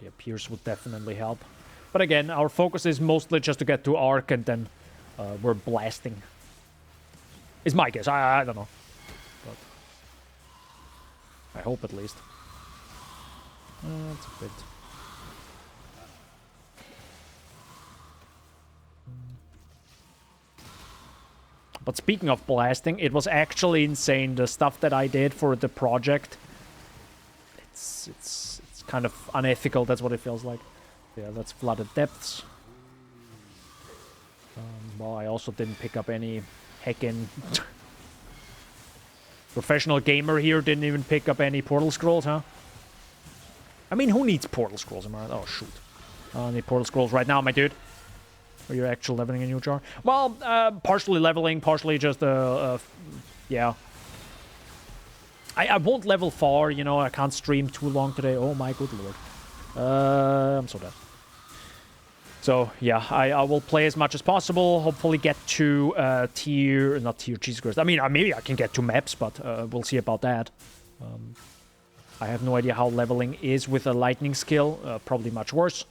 Yeah, Pierce would definitely help. But again, our focus is mostly just to get to Arc and then we're blasting. Is my guess. I don't know. But I hope at least. That's a bit... But speaking of blasting, it was actually insane, the stuff that I did for the project. It's kind of unethical, that's what it feels like. Yeah, that's Flooded Depths. Well, I also didn't pick up any heckin' professional gamer here, didn't even pick up any Portal Scrolls, huh? I mean, who needs Portal Scrolls, am I right? Oh, shoot. I need Portal Scrolls right now, my dude. Are you actually leveling a new jar? Well, partially leveling, partially just, yeah. I won't level far, you know, I can't stream too long today. Oh my good lord. I'm so dead. So, yeah, I will play as much as possible. Hopefully get to not tier, Jesus Christ. I mean, maybe I can get to maps, but we'll see about that. I have no idea how leveling is with a lightning skill. Probably much worse.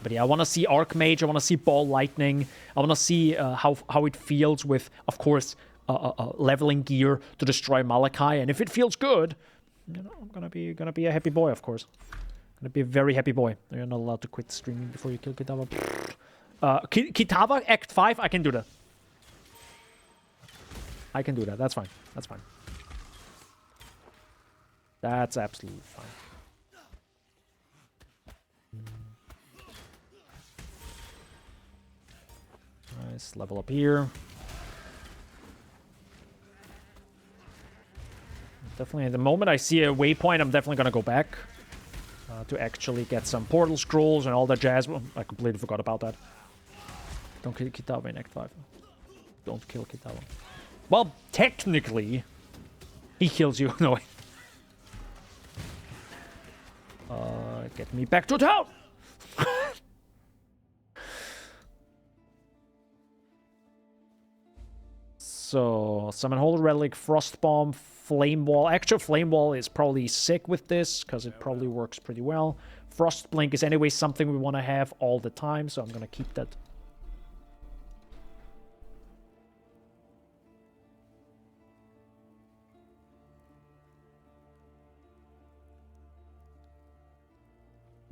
But yeah, I want to see Archmage. I want to see Ball Lightning. I want to see how it feels with, of course, leveling gear to destroy Malachi. And if it feels good, you know, I'm gonna be a happy boy, of course. Gonna be a very happy boy. You're not allowed to quit streaming before you kill Kitava. Kitava, Act 5, I can do that. I can do that. That's fine. That's fine. That's absolutely fine. Nice. Level up here. Definitely, at the moment I see a waypoint, I'm definitely gonna go back. To actually get some portal scrolls and all that jazz. Well, I completely forgot about that. Don't kill Kitava in Act 5. Don't kill Kitava. Well, technically, he kills you. No way. Get me back to town! So, Summon Holy Relic, Frost Bomb, Flame Wall. Actual Flame Wall is probably sick with this, because it probably works pretty well. Frost Blink is anyway something we want to have all the time, so I'm going to keep that.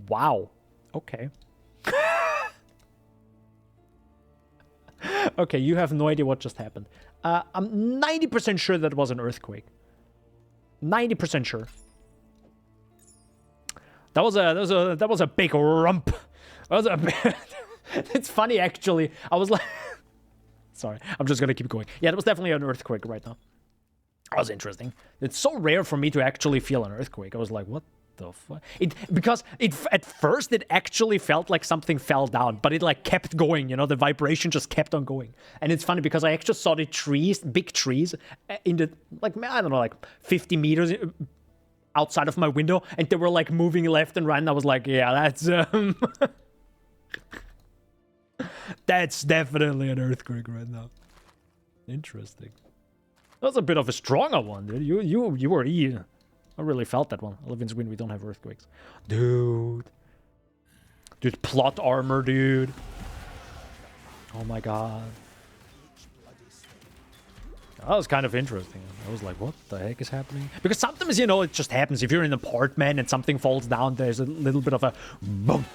Wow. Okay. Okay, you have no idea what just happened. I'm 90% sure that was an earthquake. 90% sure. That was a big rump. That was a It's funny actually. I was like sorry, I'm just gonna keep going. Yeah, it was definitely an earthquake right now. That was interesting. It's so rare for me to actually feel an earthquake. I was like, what the fuck? Because at first it actually felt like something fell down, but it like kept going, you know, the vibration just kept on going. And it's funny because I actually saw the trees, big trees, in the, like, I don't know, like 50 meters outside of my window, and they were like moving left and right, and I was like, yeah, that's that's definitely an earthquake right now. Interesting. That was a bit of a stronger one, dude. You were I really felt that one. I live in Sweden, we don't have earthquakes. Dude, plot armor, dude. Oh my god. That was kind of interesting. I was like, what the heck is happening? Because sometimes, you know, it just happens. If you're in an apartment and something falls down, there's a little bit of a boom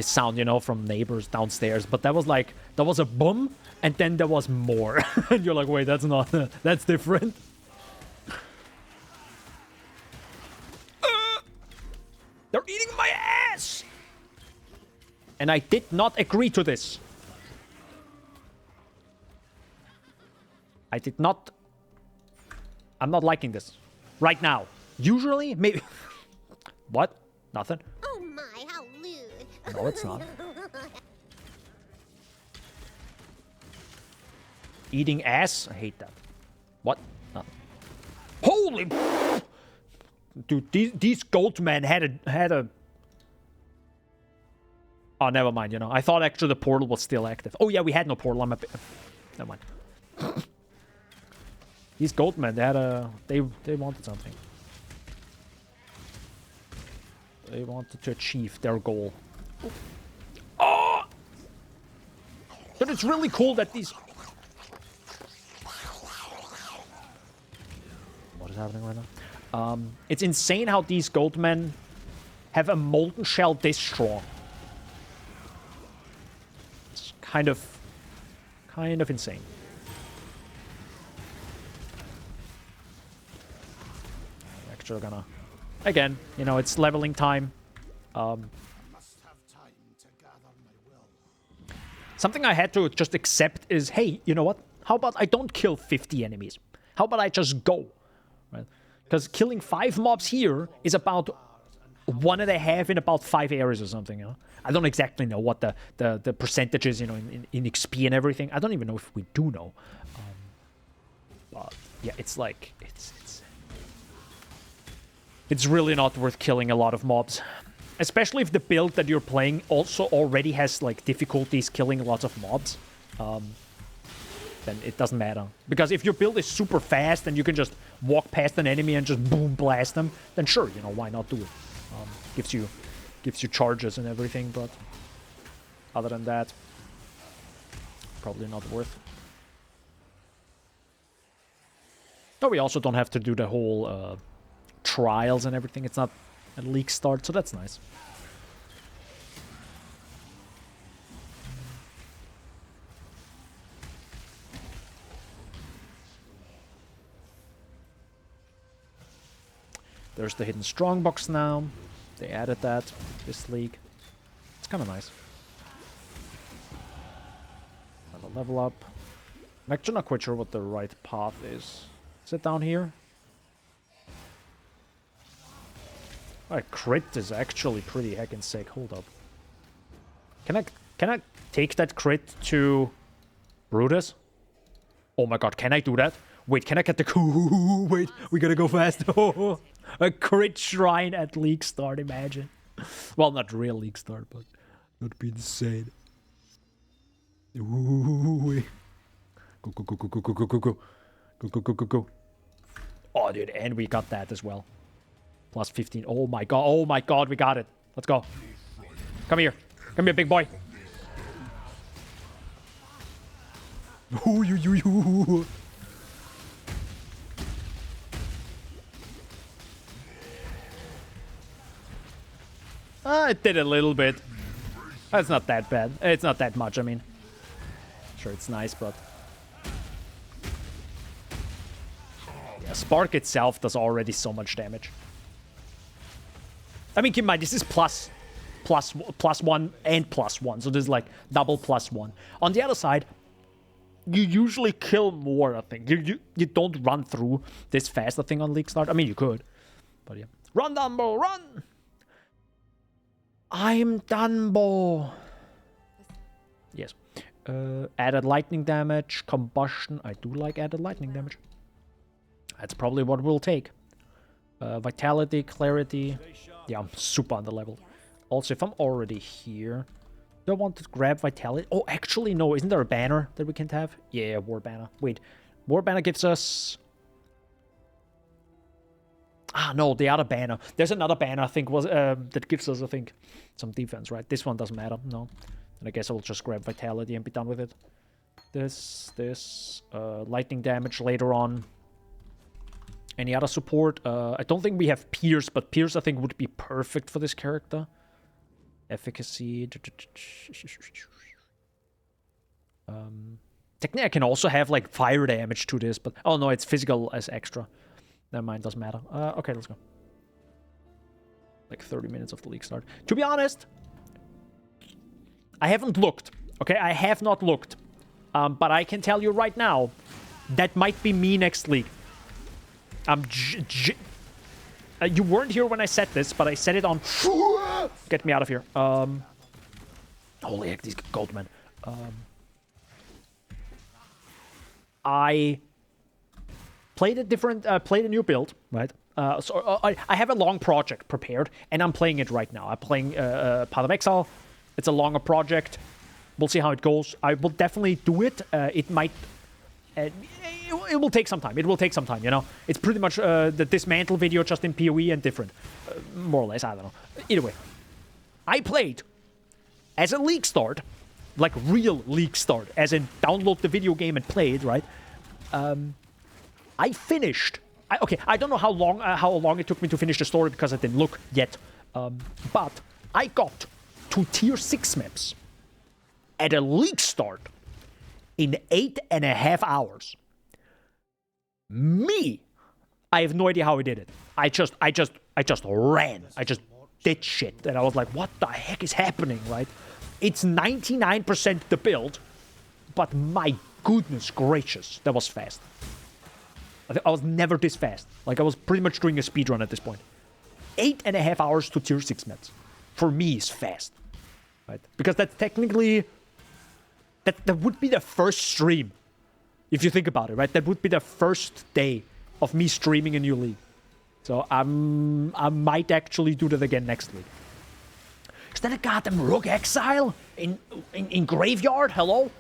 sound, you know, from neighbors downstairs. But that was a boom, and then there was more. And you're like, wait, that's not, that's different. They're eating my ass! And I did not agree to this. I did not... I'm not liking this. Right now. Usually, maybe... What? Nothing? Oh my, how lewd. No, it's not. Eating ass? I hate that. What? Nothing. Holy... Dude, these goatmen had a... Oh, never mind, you know. I thought actually the portal was still active. Oh yeah, we had no portal. I'm a bit... Never mind. These goatmen, they had a... They wanted something. They wanted to achieve their goal. Oh! But it's really cool that these... What is happening right now? It's insane how these goatmen have a molten shell this strong. It's kind of insane. I'm actually gonna, again, you know, it's leveling time. Something I had to just accept is, hey, you know what? How about I don't kill 50 enemies? How about I just go? Right? Because killing 5 mobs here is about 1.5 in about 5 areas or something, you know? I don't exactly know what the percentages, you know, in XP and everything. I don't even know if we do know. But yeah, it's like it's really not worth killing a lot of mobs, especially if the build that you're playing also already has like difficulties killing lots of mobs. Then it doesn't matter, because if your build is super fast and you can just walk past an enemy and just boom blast them, then sure, you know, why not do it? Gives you charges and everything, but other than that, probably not worth. But we also don't have to do the whole trials and everything. It's not a league start, so that's nice. There's the hidden strongbox now. They added that this league. It's kind of nice. Have a level up. I'm actually not quite sure what the right path is. Is it down here? Oh, crit is actually pretty heckin' sick. Hold up. Can I take that crit to Brutus? Oh my god, can I do that? Wait, can I get the... Wait, we gotta go fast. A crit shrine at league start, imagine. Well, not real league start, but that'd be insane. Ooh, go, go, go, go, go, go, go, go, go. Go, go, go, go, go. Oh, dude, and we got that as well. Plus 15. Oh my god, we got it. Let's go. Come here. Come here, big boy. Ooh. It did a little bit. That's not that bad. It's not that much, I mean. Sure, it's nice, but... yeah, Spark itself does already so much damage. I mean, keep in mind, this is plus 1 and plus 1, so this is like double +1. On the other side, you usually kill more, I think. You don't run through this fast, I think, on League Start. I mean, you could, but yeah. Run, Dumbo, run! I'm Dumbo. Yes. Added lightning damage, combustion. I do like added lightning damage. That's probably what we'll take. Vitality, clarity. Yeah, I'm super underleveled. Also, if I'm already here, do I want to grab vitality? Oh, actually, no. Isn't there a banner that we can't have? Yeah, war banner. Wait, war banner gives us... ah, no, the other banner. There's another banner, I think, was that gives us, I think, some defense, right? This one doesn't matter, no. And I guess I will just grab vitality and be done with it. This, lightning damage later on. Any other support? I don't think we have Pierce, but Pierce, I think, would be perfect for this character. Efficacy. Technically, I can also have, like, fire damage to this, but... oh, no, it's physical as extra. Never mind, doesn't matter. Okay, let's go. Like 30 minutes of the league start. To be honest, I haven't looked. Okay, I have not looked. But I can tell you right now, that might be me next league. You weren't here when I said this, but I said it on... get me out of here. Holy heck, these goldmen. I... played a new build, right? So I have a long project prepared, and I'm playing it right now. I'm playing part of Exile. It's a longer project. We'll see how it goes. I will definitely do it. It might... it will take some time. It will take some time, you know? It's pretty much the dismantle video just in PoE and different. More or less, I don't know. Either way. I played as a league start, like real league start, as in download the video game and play it, right? I finished. Okay, I don't know how long it took me to finish the story because I didn't look yet. But I got to tier 6 maps at a league start in 8.5 hours. Me, I have no idea how I did it. I just ran. I just did shit, and I was like, "What the heck is happening?" Right? It's 99% the build, but my goodness gracious, that was fast. I was never this fast. Like, I was pretty much doing a speedrun at this point. 8.5 hours to tier 6 mets. For me, is fast. Right? Because that's technically... That would be the first stream If you think about it, right? That would be the first day of me streaming a new league. So I might actually do that again next week. Is that a goddamn Rook Exile in Graveyard? Hello?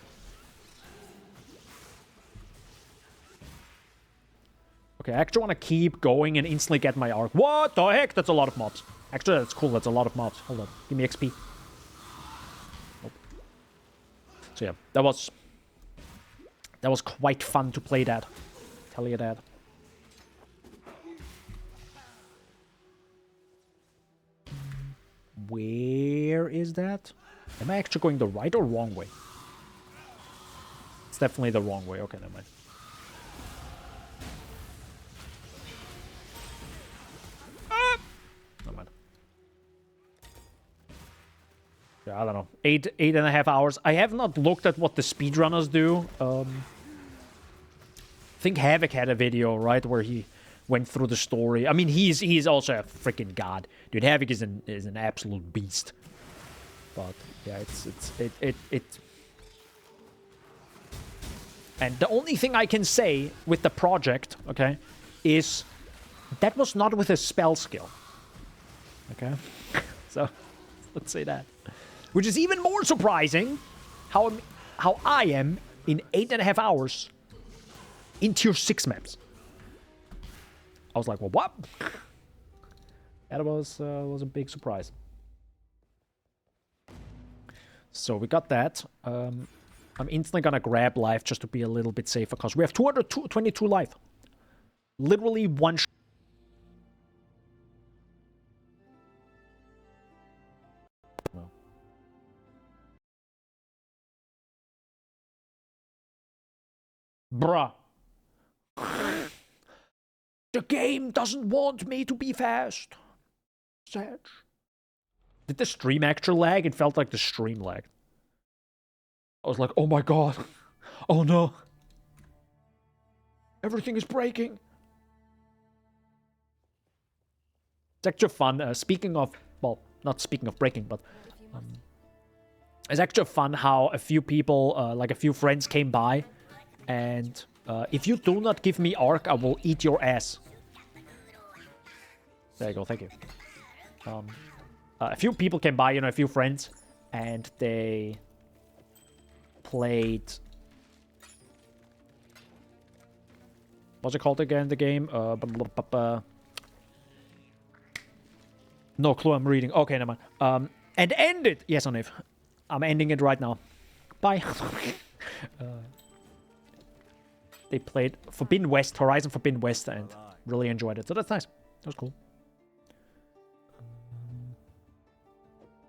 Okay, I actually want to keep going and instantly get my arc. What the heck? That's a lot of mobs. Actually, that's cool. That's a lot of mobs. Hold on. Give me XP. Nope. So yeah, that was quite fun to play that. Tell you that. Where is that? Am I actually going the right or wrong way? It's definitely the wrong way. Okay, never mind. Never mind. Yeah, I don't know. 8.5 hours. I have not looked at what the speedrunners do. I think Havoc had a video, right, where he went through the story. I mean, he's also a freaking god, dude. Havoc is an absolute beast. But yeah, it's and the only thing I can say with the project, okay, is that was not with a spell skill. Okay, so let's say that, which is even more surprising. How I am in 8.5 hours in tier 6 maps. I was like, well, what? That was a big surprise. So we got that. I'm instantly gonna grab life just to be a little bit safer because we have 222 life. Literally one shot. No. Bruh. The game doesn't want me to be fast. Sad. Did the stream actually lag? It felt like the stream lagged. I was like, oh my god. Oh no. Everything is breaking. It's actually fun. Speaking of, well, not speaking of breaking, but it's actually fun how a few people, like a few friends came by and if you do not give me arc, I will eat your ass. There you go, thank you. A few people came by, you know, a few friends, and they played... What's it called again, the game? No clue, I'm reading. Okay, never mind. And ended... Yes, Oniv. I'm ending it right now. Bye. They played Forbidden West, Horizon Forbidden West, and really enjoyed it. So that's nice. That was cool.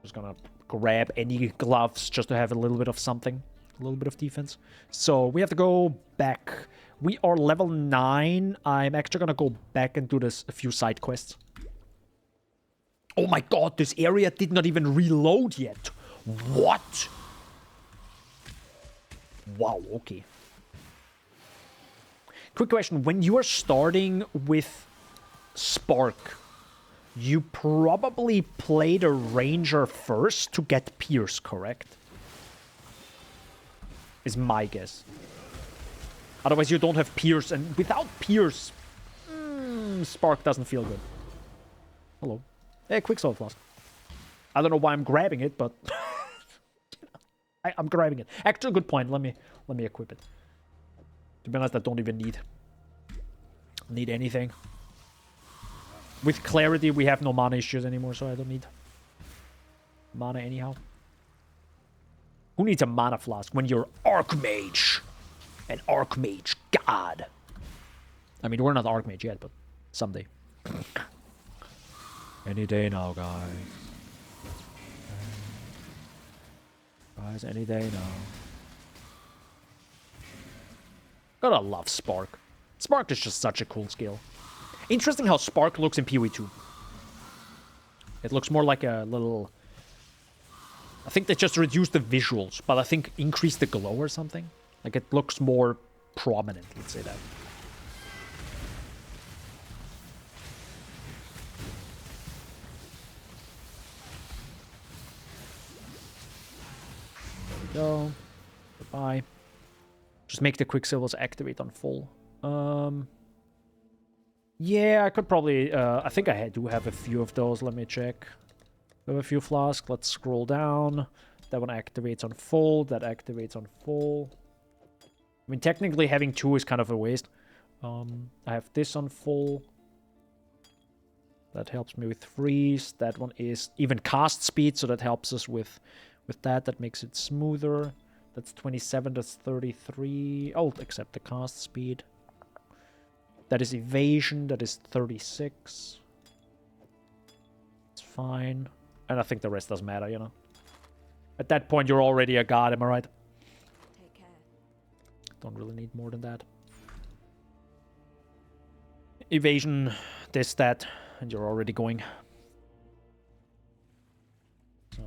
Just gonna grab any gloves just to have a little bit of something. A little bit of defense. So we have to go back. We are level 9. I'm actually gonna go back and do this a few side quests. Oh my god, this area did not even reload yet. What? Wow, okay. Quick question, when you are starting with Spark, you probably play the Ranger first to get Pierce, correct? Is my guess. Otherwise you don't have Pierce, and without Pierce, Spark doesn't feel good. Hello. Hey, Quicksilver Flask. I don't know why I'm grabbing it, but... I'm grabbing it. Actually, good point. Let me equip it. To be honest, I don't even need anything. With Clarity, we have no mana issues anymore, so I don't need mana anyhow. Who needs a mana flask when you're Archmage? An Archmage god. I mean, we're not Archmage yet, but someday. Any day now, guys. Guys, any day now. Gotta love Spark. Spark is just such a cool skill. Interesting how Spark looks in PoE2. It looks more like a little... I think they just reduced the visuals, but I think increased the glow or something. Like, it looks more prominent, let's say that. There we go. Goodbye. Just make the Quicksilvers activate on full. Yeah, I could probably... I think I do have a few of those. Let me check. We have a few flasks. Let's scroll down. That one activates on full. That activates on full. I mean, technically having 2 is kind of a waste. I have this on full. That helps me with freeze. That one is even cast speed, so that helps us with that. That makes it smoother. That's 27, that's 33. I'll accept the cast speed. That is evasion, that is 36. It's fine. And I think the rest doesn't matter, you know. At that point, you're already a god, am I right? Take care. Don't really need more than that. Evasion, this, that, and you're already going. So.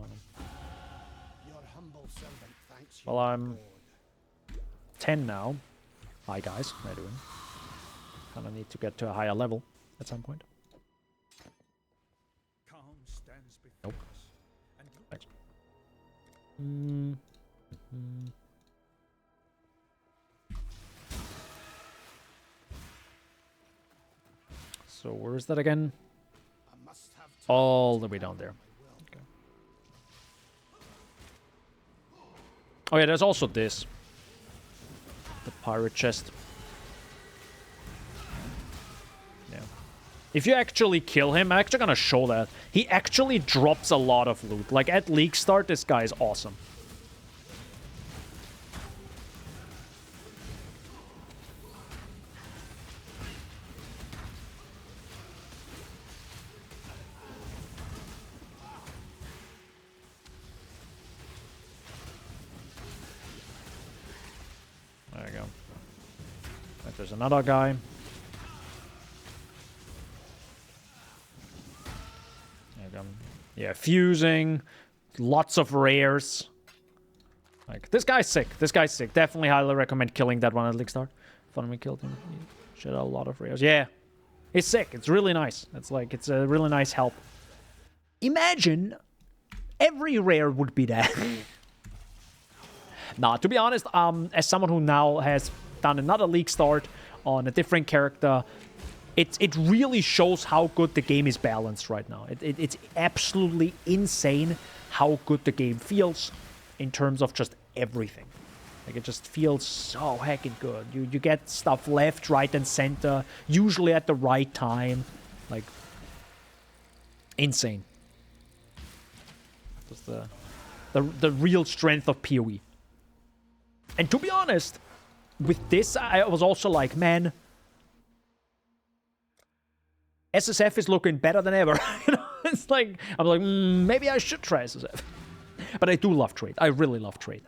Well, I'm 10 now. Hi, guys. How you doing? Kinda need to get to a higher level at some point. Nope. Thanks. So where is that again? All the way down there. Okay. Oh yeah, there's also this. The pirate chest. Yeah. If you actually kill him, I'm actually gonna show that. He actually drops a lot of loot. Like at league start, this guy is awesome. There you go. Right, there's another guy. There you go. Yeah, fusing. Lots of rares. Like, this guy's sick. This guy's sick. Definitely highly recommend killing that one at League Start. Fun we killed him. He shed out a lot of rares. Yeah. It's sick. It's really nice. It's like, it's a really nice help. Imagine every rare would be that. Nah, to be honest, as someone who now has done another League Start on a different character, it really shows how good the game is balanced right now. It's absolutely insane how good the game feels in terms of just everything. Like, it just feels so heckin' good. You get stuff left, right, and center, usually at the right time. Like, insane. That's the real strength of PoE. And to be honest, with this, I was also like, man, SSF is looking better than ever. You know, it's like, I'm like, maybe I should try SSF. But I do love trade. I really love trade.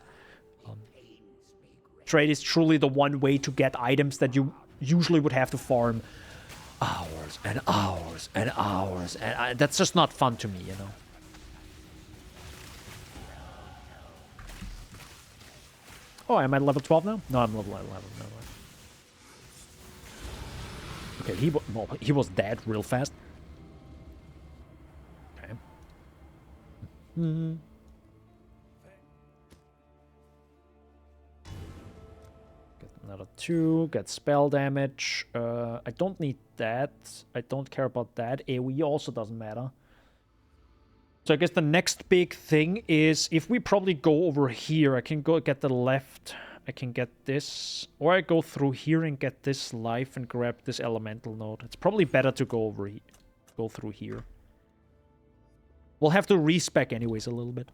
Trade is truly the one way to get items that you usually would have to farm hours and hours and hours. And that's just not fun to me, you know. Oh, I'm at level 12 now? No, I'm level 11. No. Okay, he was dead real fast. Okay. Get another 2. Get spell damage. I don't need that. I don't care about that. AoE also doesn't matter. So I guess the next big thing is if we probably go over here, I can go get the left, I can get this, or I go through here and get this life and grab this elemental node. It's probably better to go over here, go through here. We'll have to respec anyways a little bit.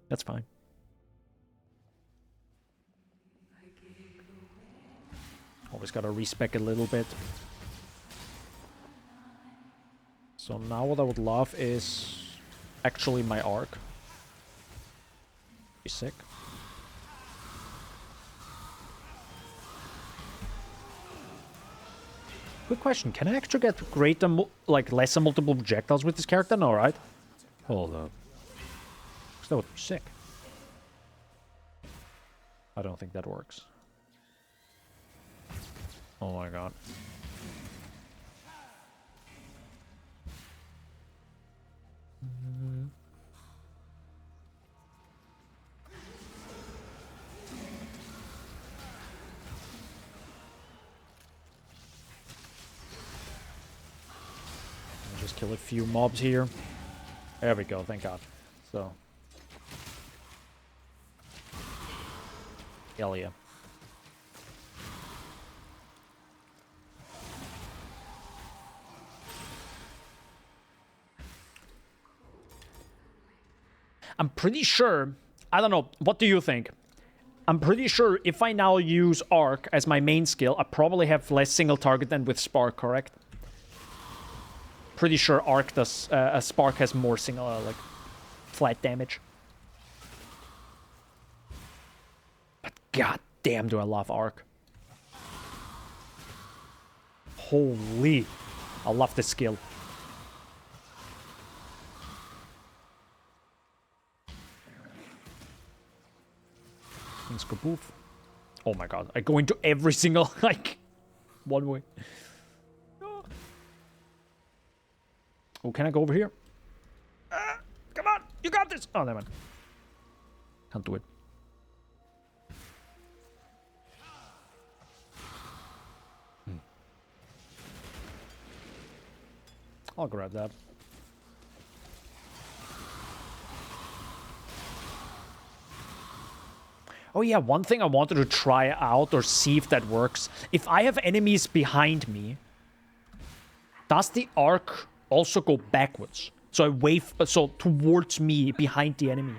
That's fine. Always gotta respec a little bit. So now what I would love is actually my arc. Be sick. Good question. Can I actually get greater, like lesser multiple projectiles with this character? No, right? Hold up. That would be sick. I don't think that works. Oh my god. just kill a few mobs here. There we go, thank God. So. Hell yeah. I'm pretty sure, I don't know, what do you think? I'm pretty sure if I now use Arc as my main skill, I probably have less single target than with Spark, correct? Pretty sure Arc does, Spark has more single, like, flat damage. But god damn do I love Arc. Holy, I love this skill. Things go poof. Oh my god, I go into every single, like, one way. Oh, can I go over here? Come on, you got this! Oh, never mind. Can't do it. I'll grab that. Oh yeah, one thing I wanted to try out or see if that works. If I have enemies behind me, does the arc also go backwards? So I wave, so towards me, behind the enemy.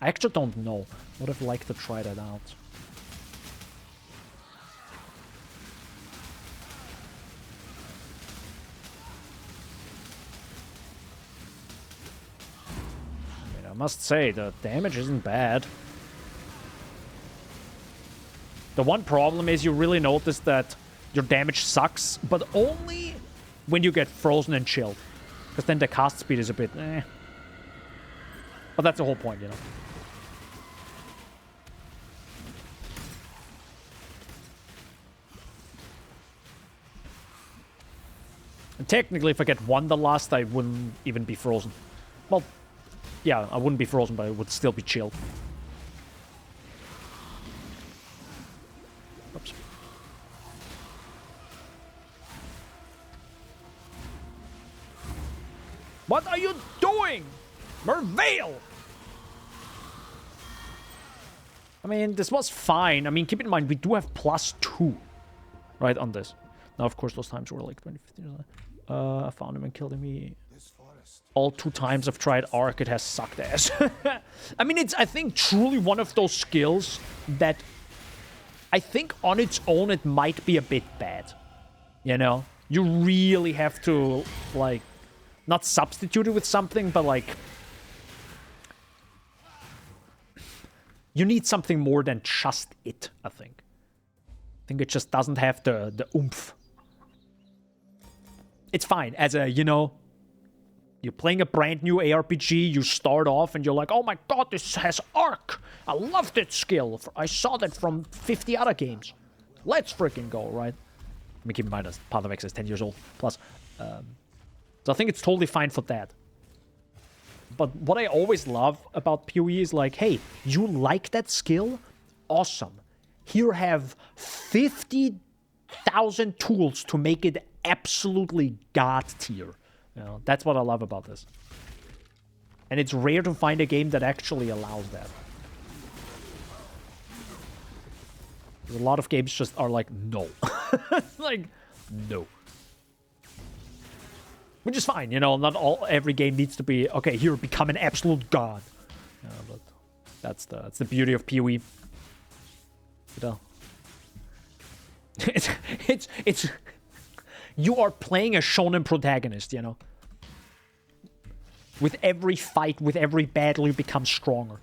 I actually don't know. Would have liked to try that out. I mean, I must say, the damage isn't bad. The one problem is you really notice that your damage sucks, but only when you get frozen and chilled. Because then the cast speed is a bit eh. But that's the whole point, you know. And technically, if I get Wanderlust, I wouldn't even be frozen. Well, yeah, I wouldn't be frozen, but I would still be chilled. Oops. What are you doing? Merveil! I mean, this was fine. I mean, keep in mind, we do have +2, right, on this. Now, of course, those times were like 2015. I found him and killed him. All 2 times I've tried Arc, it has sucked ass. I mean, it's, I think, truly one of those skills that I think on its own it might be a bit bad. You know? You really have to, like, not substitute it with something, but, like, you need something more than just it, I think. I think it just doesn't have the oomph. It's fine as a, you know, you're playing a brand new ARPG, you start off and you're like, oh my god, this has Arc. I love that skill. I saw that from 50 other games. Let's freaking go, right? Let me keep in mind that Path of Exile is 10 years old plus. So I think it's totally fine for that. But what I always love about PoE is like, hey, you like that skill? Awesome. Here have 50,000 tools to make it absolutely god tier. You know, that's what I love about this. And it's rare to find a game that actually allows that. A lot of games just are like, no. Like, no. Which is fine, you know, not every game needs to be, okay, here, become an absolute god. But that's the beauty of PoE. You know? It's you are playing a shonen protagonist, you know. With every fight, with every battle, you become stronger.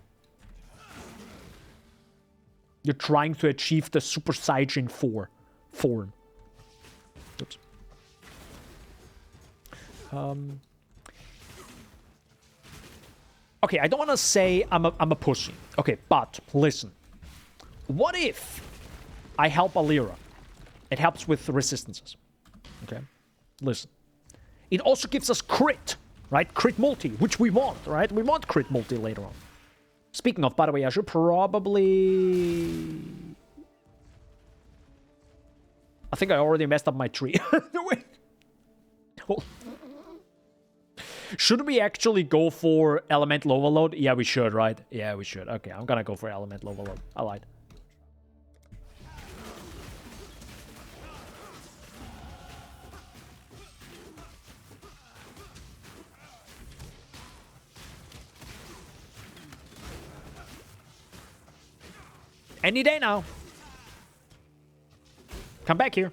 You're trying to achieve the Super Saiyan 4 form. Oops. Okay, I don't want to say I'm a pussy. Okay, but listen. What if I help Alira? It helps with resistances. Okay, listen. It also gives us crit, right? Crit multi, which we want, right? We want crit multi later on. Speaking of, by the way, I should probably... I think I already messed up my tree. No, wait. Should we actually go for Elemental Overload? Yeah, we should, right? Yeah, we should. Okay, I'm gonna go for Elemental Overload. I lied. Any day now. Come back here.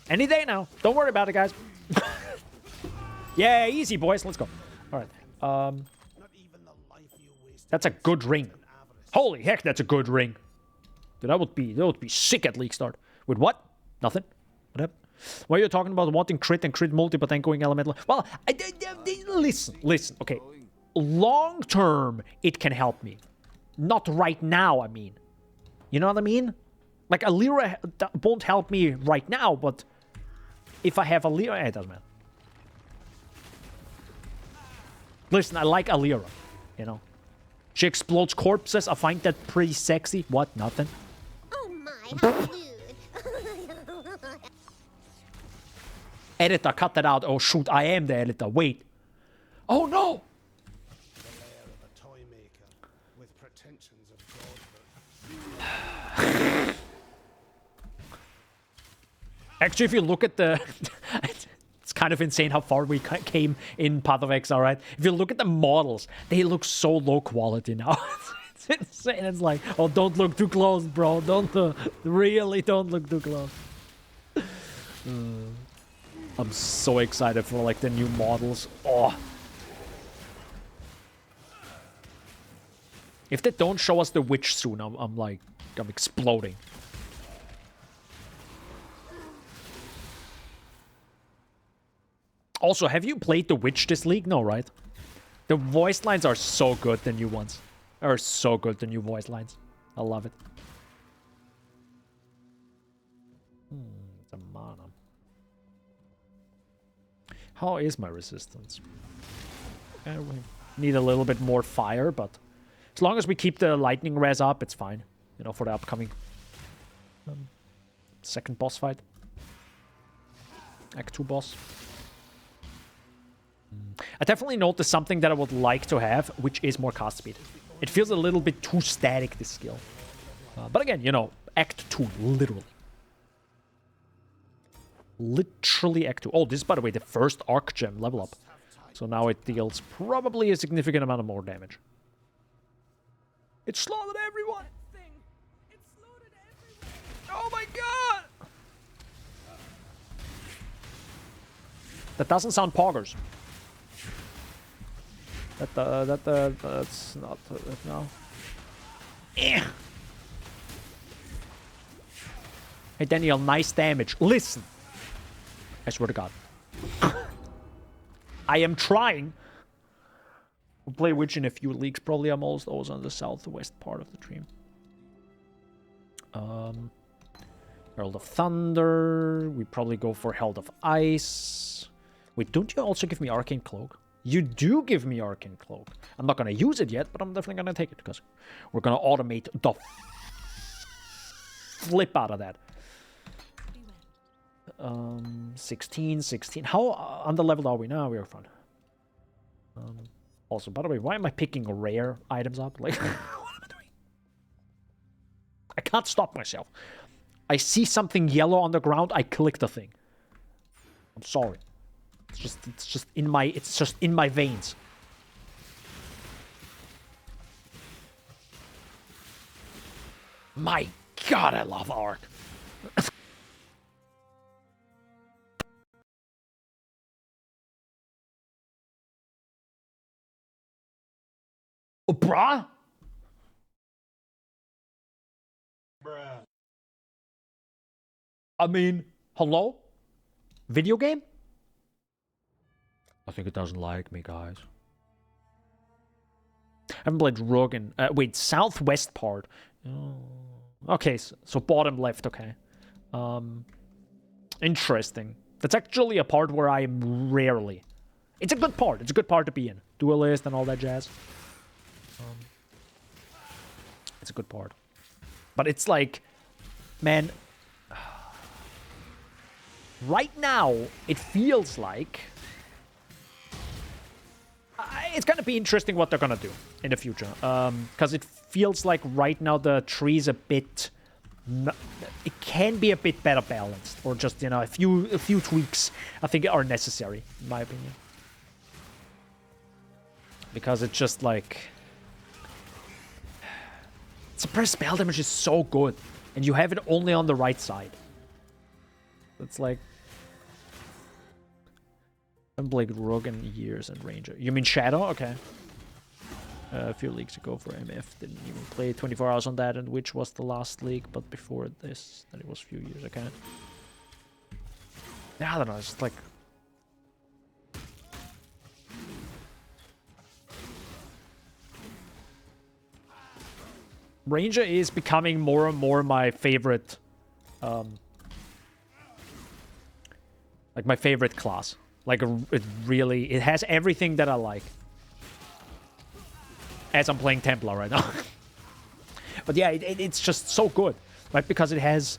Any day now. Don't worry about it, guys. Yeah, easy, boys. Let's go. All right. That's a good ring. Holy heck, that's a good ring. Dude, that would be sick at League Start. With what? Nothing. What happened? Why are you talking about wanting crit and crit multi, but then going elemental? Well, listen. Okay, long term, it can help me. Not right now. I mean, you know what I mean? Like Alira won't help me right now, but if I have Alira, it doesn't matter. Listen, I like Alira. You know, she explodes corpses. I find that pretty sexy. What? Nothing. Oh my, how lewd. Editor, cut that out. Oh shoot, I am the editor. Wait. Oh no! Actually, if you look at the... it's kind of insane how far we came in Path of Exile, right? If you look at the models, they look so low quality now. It's insane. It's like, oh, don't look too close, bro. Really don't look too close. I'm so excited for like the new models. Oh. If they don't show us the witch soon, I'm exploding. Also, have you played the witch this league? No, right? The voice lines are so good, the new ones. Are so good, the new voice lines. I love it. It's a mana. How is my resistance? We need a little bit more fire, but as long as we keep the lightning res up, it's fine. You know, for the upcoming second boss fight. Act 2 boss. I definitely noticed something that I would like to have, which is more cast speed. It feels a little bit too static, this skill. But again, you know, Act 2, literally. Literally Act 2. Oh, this is, by the way, the first Arc Gem level up. So now it deals probably a significant amount of more damage. It slaughtered everyone! Oh my god! That doesn't sound poggers. That's not no. Hey Daniel, nice damage. Listen, I swear to God, I am trying. We'll play Witch in a few leagues. Probably I'm almost always on the southwest part of the stream. Herald of Thunder. We probably go for Herald of Ice. Wait, don't you also give me Arcane Cloak? You do give me Arcane Cloak. I'm not going to use it yet, but I'm definitely going to take it because we're going to automate the flip out of that. 16. How under-leveled are we now? We are fine. Also, by the way, why am I picking rare items up? Like, what am I doing? I can't stop myself. I see something yellow on the ground, I click the thing. I'm sorry. It's just in my veins. My God, I love Arc. Oh, bruh? I mean, hello? Video game? I think it doesn't like me, guys. I haven't played Rogue in... wait, southwest part. Oh. Okay, so bottom left, okay. Interesting. That's actually a part where I am rarely... It's a good part. It's a good part to be in. Duelist and all that jazz. It's a good part. But it's like... Man... right now, it feels like it's gonna be interesting what they're gonna do in the future. Because it feels like right now the tree's a bit... It can be a bit better balanced. Or just, you know, a few tweaks I think are necessary, in my opinion. Because it's just like... Suppressed spell damage is so good. And you have it only on the right side. It's like... I haven't played Rogue in years and Ranger. You mean Shadow? Okay. A few leagues ago for MF. Didn't even play 24 hours on that, and which was the last league, but before this, then it was a few years. Okay. Yeah, I don't know. It's just like... Ranger is becoming more and more my favorite... like my favorite class. Like, it really... It has everything that I like. As I'm playing Templar right now. But yeah, it's just so good. Right? Because it has...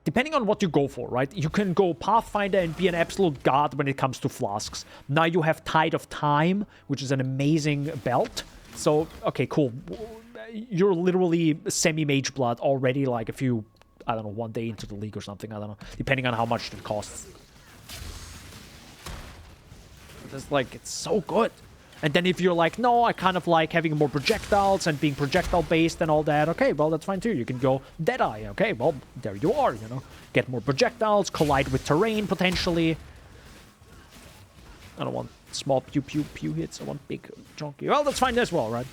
depending on what you go for, right? You can go Pathfinder and be an absolute god when it comes to flasks. Now you have Tide of Time, which is an amazing belt. So, okay, cool. You're literally semi-mage blood already, like a few... I don't know, one day into the league or something. I don't know. Depending on how much it costs. It's like, it's so good. And then if you're like, no, I kind of like having more projectiles and being projectile-based and all that. Okay, well, that's fine too. You can go Deadeye. Okay, well, there you are, you know. Get more projectiles, collide with terrain, potentially. I don't want small pew hits. I want big, chunky. Well, that's fine as well, right?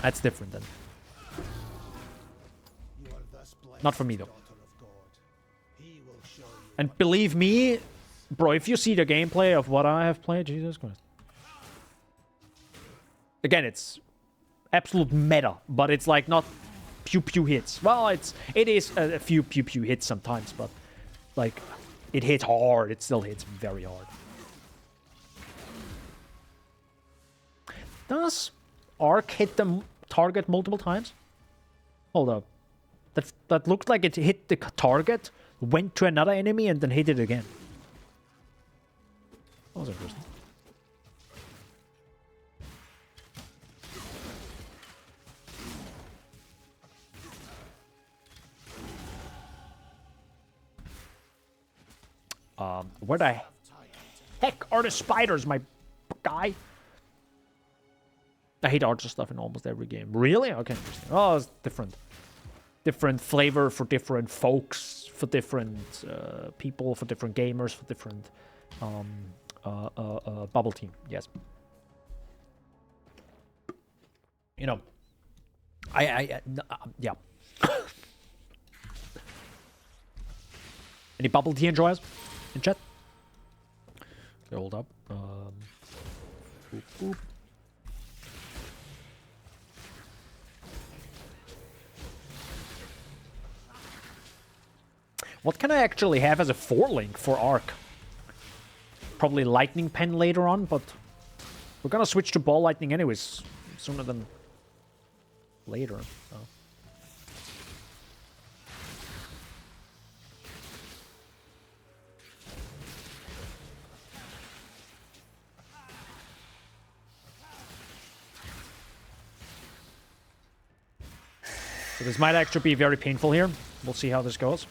That's different then. Not for me, though. And believe me, bro, if you see the gameplay of what I have played, Jesus Christ. Again, it's absolute meta, but it's like not pew hits. Well, it is a few pew hits sometimes, but like it hits hard. It still hits very hard. Does Arc hit the target multiple times? Hold up. That looked like it hit the target, went to another enemy, and then hit it again. That was interesting. Where the heck are the spiders, my guy? I hate archer stuff in almost every game. Really? Okay, interesting. Oh, it's different. Different flavor for different folks, for different people, for different gamers, for different bubble team. Yes. You know, yeah. Any bubble tea enjoyers in chat? Okay, hold up. Boop, boop. What can I actually have as a 4-link for Arc? Probably Lightning Pen later on, but we're gonna switch to Ball Lightning anyways, sooner than later. So. So this might actually be very painful here. We'll see how this goes.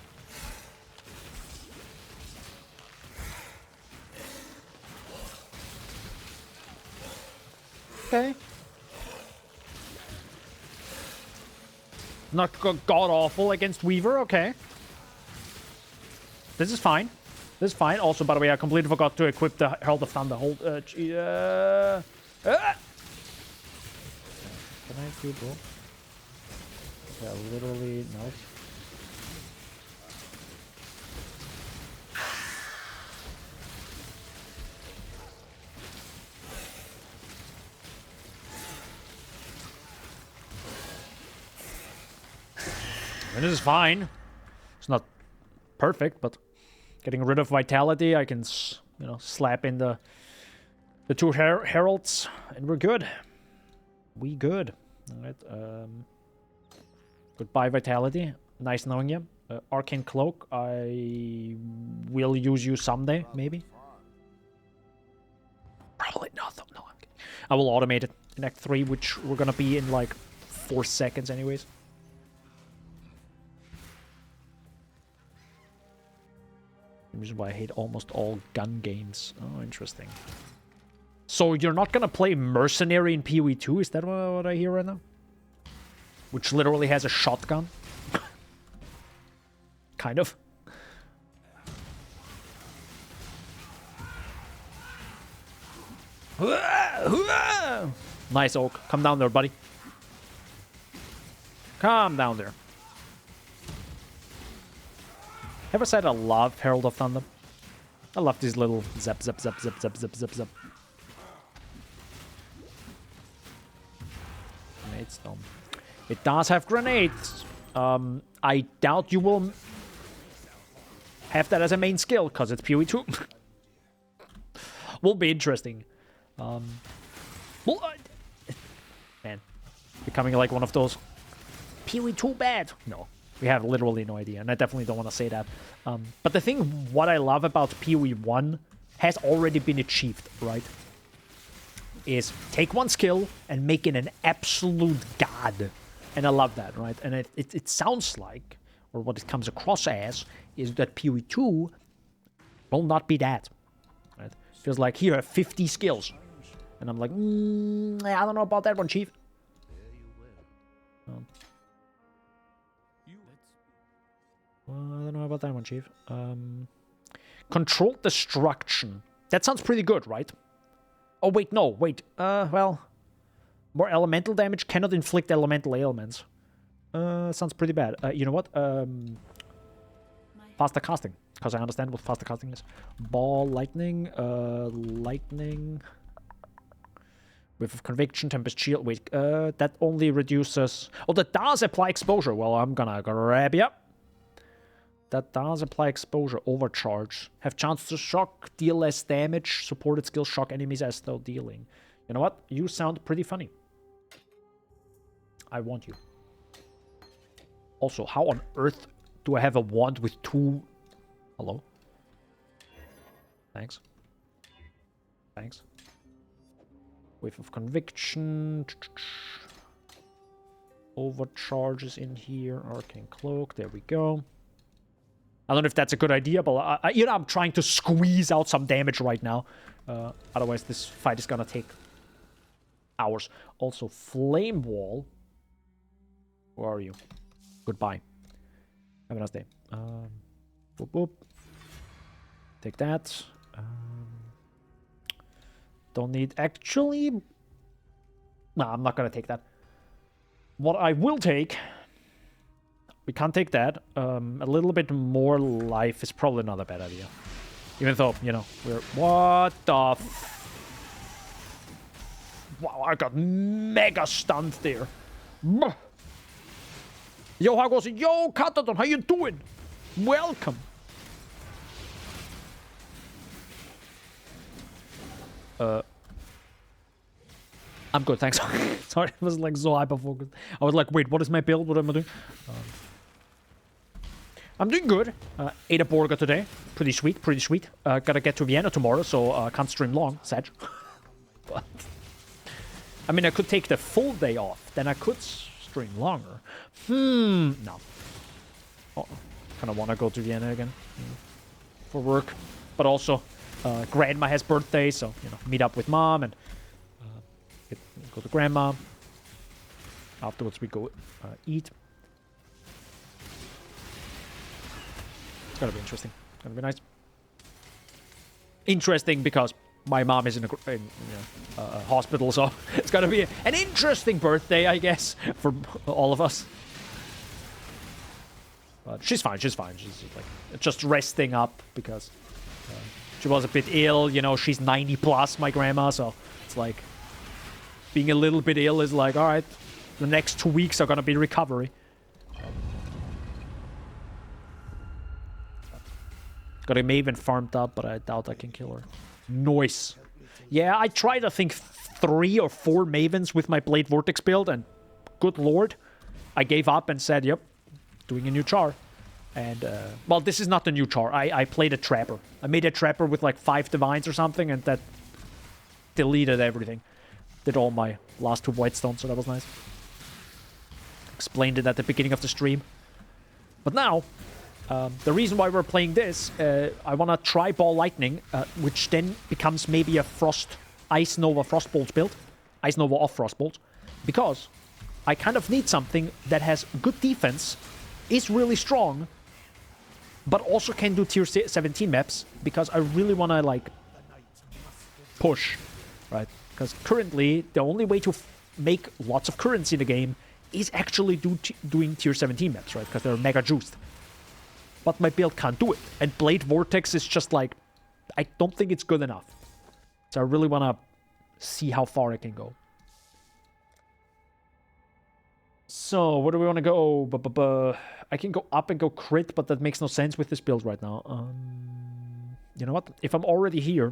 Okay. Not god-awful against Weaver, okay. This is fine. This is fine. Also, by the way, I completely forgot to equip the Herald of Thunder. Hold, Can I do both? Yeah, literally, no. And this is fine. It's not perfect, but getting rid of Vitality, I can, you know, slap in the two heralds, and we're good. We good. All right. Goodbye Vitality. Nice knowing you. Arcane Cloak, I will use you someday, maybe. Probably not, though. No, I'm kidding. I will automate it in Act 3, which we're gonna be in like 4 seconds anyways. The reason why I hate almost all gun games. Oh, interesting. So you're not gonna play Mercenary in PoE 2? Is that what I hear right now? Which literally has a shotgun? Kind of. Nice, Oak. Come down there, buddy. Come down there. Ever said I love Herald of Thunder? I love these little zap, zap, zap, zap, zap, zap, zap, zap. Grenade storm. It does have grenades. I doubt you will have that as a main skill, because it's PoE 2. Will be interesting. Man, becoming like one of those PoE 2 bad. No, we have literally no idea, and I definitely don't want to say that. But the thing, what I love about PoE 1 has already been achieved, right? Is take one skill and make it an absolute god. And I love that, right? And it sounds like, or what it comes across as, is that PoE 2 will not be that. Right? Feels like, here are 50 skills. And I'm like, I don't know about that one, Chief. I don't know about that one, Chief. Controlled destruction. That sounds pretty good, right? Oh, wait, no, wait. Well, more elemental damage, cannot inflict elemental ailments. Sounds pretty bad. You know what? Faster casting, because I understand what faster casting is. Ball, lightning, lightning. Whiff of conviction, tempest shield. Wait, that only reduces... Oh, that does apply exposure. Well, I'm gonna grab you. That does apply exposure. Overcharge. Have chance to shock, deal less damage. Supported skill shock enemies as though dealing. You know what? You sound pretty funny. I want you. Also, how on earth do I have a wand with 2... Hello? Thanks. Thanks. Wave of conviction. Overcharges in here. Arcane cloak. There we go. I don't know if that's a good idea, but you know, I'm trying to squeeze out some damage right now. Otherwise, this fight is gonna take hours. Also, flame wall. Where are you? Goodbye. Have a nice day. Boop, boop. Take that. Don't need actually... No, I'm not gonna take that. What I will take... We can't take that. A little bit more life is probably not a bad idea. Even though, you know, we're... What the... Wow, I got mega stunned there. Yo, how goes it? Yo, Katadon, how you doing? Welcome. I'm good, thanks. Sorry, I was like so hyper-focused. I was like, wait, what is my build? What am I doing? I'm doing good. Ate a burger today. Pretty sweet, pretty sweet. Gotta get to Vienna tomorrow, so can't stream long. Sad. But... I mean, I could take the full day off. Then I could stream longer. No. Oh, kind of want to go to Vienna again. For work. But also, Grandma has birthday, so, you know, meet up with Mom and go to Grandma. Afterwards, we go eat. It's gonna be interesting. It's gonna be nice. Interesting because my mom is in a hospital, so it's gonna be an interesting birthday, I guess, for all of us. But she's fine. She's fine. She's like just resting up because she was a bit ill. You know, she's 90 plus, my grandma, so it's like being a little bit ill is like, all right, the next 2 weeks are gonna be recovery. Got a Maven farmed up, but I doubt I can kill her. Noise. Yeah, I tried, I think, 3 or 4 Mavens with my Blade Vortex build, and good lord, I gave up and said, yep, doing a new char. And, well, this is not the new char. I played a trapper. I made a trapper with like 5 divines or something, and that deleted everything. Did all my last 2 white stones, so that was nice. Explained it at the beginning of the stream. But now, the reason why we're playing this, I want to try Ball Lightning, which then becomes maybe a Ice Nova Frostbolt build. Ice Nova off Frostbolt. Because I kind of need something that has good defense, is really strong, but also can do tier 17 maps, because I really want to, like, push, right? Because currently, the only way to make lots of currency in the game is actually doing tier 17 maps, right? Because they're mega juiced. But my build can't do it. And Blade Vortex is just like, I don't think it's good enough. So I really want to see how far I can go. So, where do we want to go? I can go up and go crit, but that makes no sense with this build right now. You know what? If I'm already here,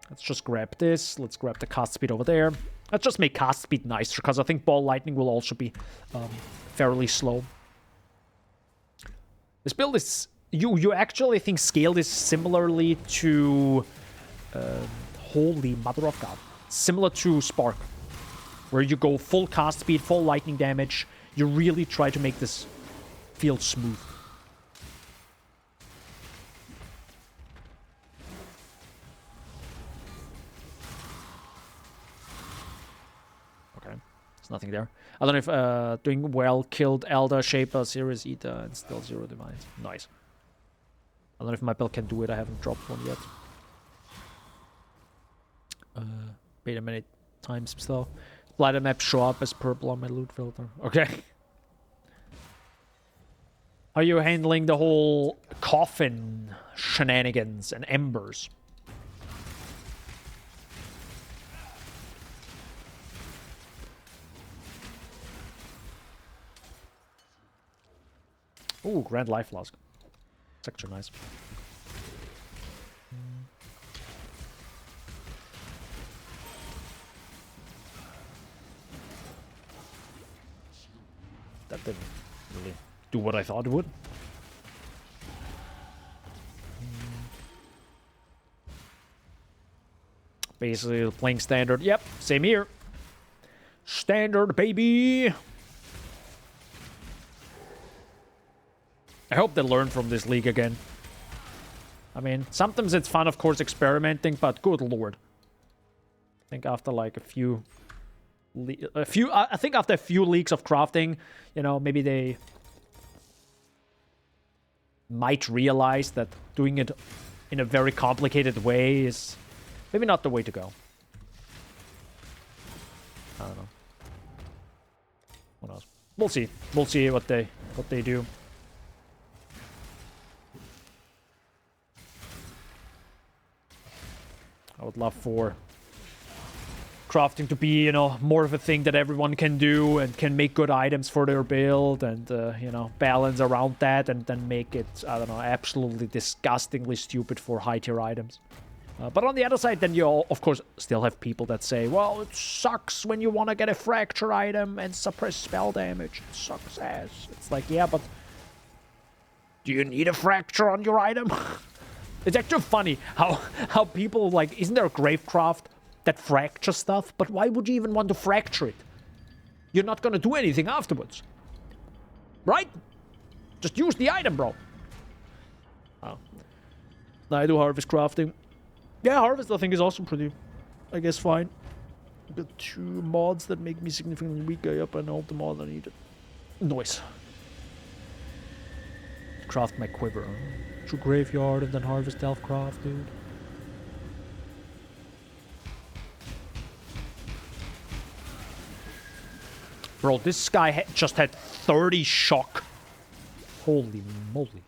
let's just grab this. Let's grab the cast speed over there. Let's just make cast speed nicer, because I think Ball Lightning will also be fairly slow. This build is... You actually think scaled is similarly to... Holy Mother of God. Similar to Spark. Where you go full cast speed, full lightning damage. You really try to make this feel smooth. Okay, there's nothing there. I don't know if doing well killed Elder, Shaper, Sirius, Eater, and still 0 divines. Nice. I don't know if my build can do it. I haven't dropped one yet. Beta many times still. Splitter map show up as purple on my loot filter. Okay. Are you handling the whole coffin shenanigans and embers? Ooh, Grand Life Flask. It's actually nice. That didn't really do what I thought it would. Basically playing standard. Yep, same here. Standard, baby. I hope they learn from this league again. I mean, sometimes it's fun, of course, experimenting, but good lord. I think after like a few, I think after a few leagues of crafting, you know, maybe they might realize that doing it in a very complicated way is maybe not the way to go. I don't know. What else? We'll see. We'll see what they do. I would love for crafting to be, you know, more of a thing that everyone can do and can make good items for their build and, you know, balance around that and then make it, I don't know, absolutely disgustingly stupid for high-tier items. But on the other side, then you all, of course, still have people that say, well, it sucks when you want to get a fracture item and suppress spell damage. It sucks ass. It's like, yeah, but do you need a fracture on your item? It's actually funny how people, like, isn't there a Gravecraft that fractures stuff? But why would you even want to fracture it? You're not going to do anything afterwards. Right? Just use the item, bro. Oh. I do harvest crafting. Yeah, harvest I think is also pretty, I guess, fine. I've got 2 mods that make me significantly weaker. Yep, I know the mod I needed. Noise. Craft my quiver. To graveyard and then harvest Elfcraft, dude. Bro, this guy just had 30 shock. Holy moly.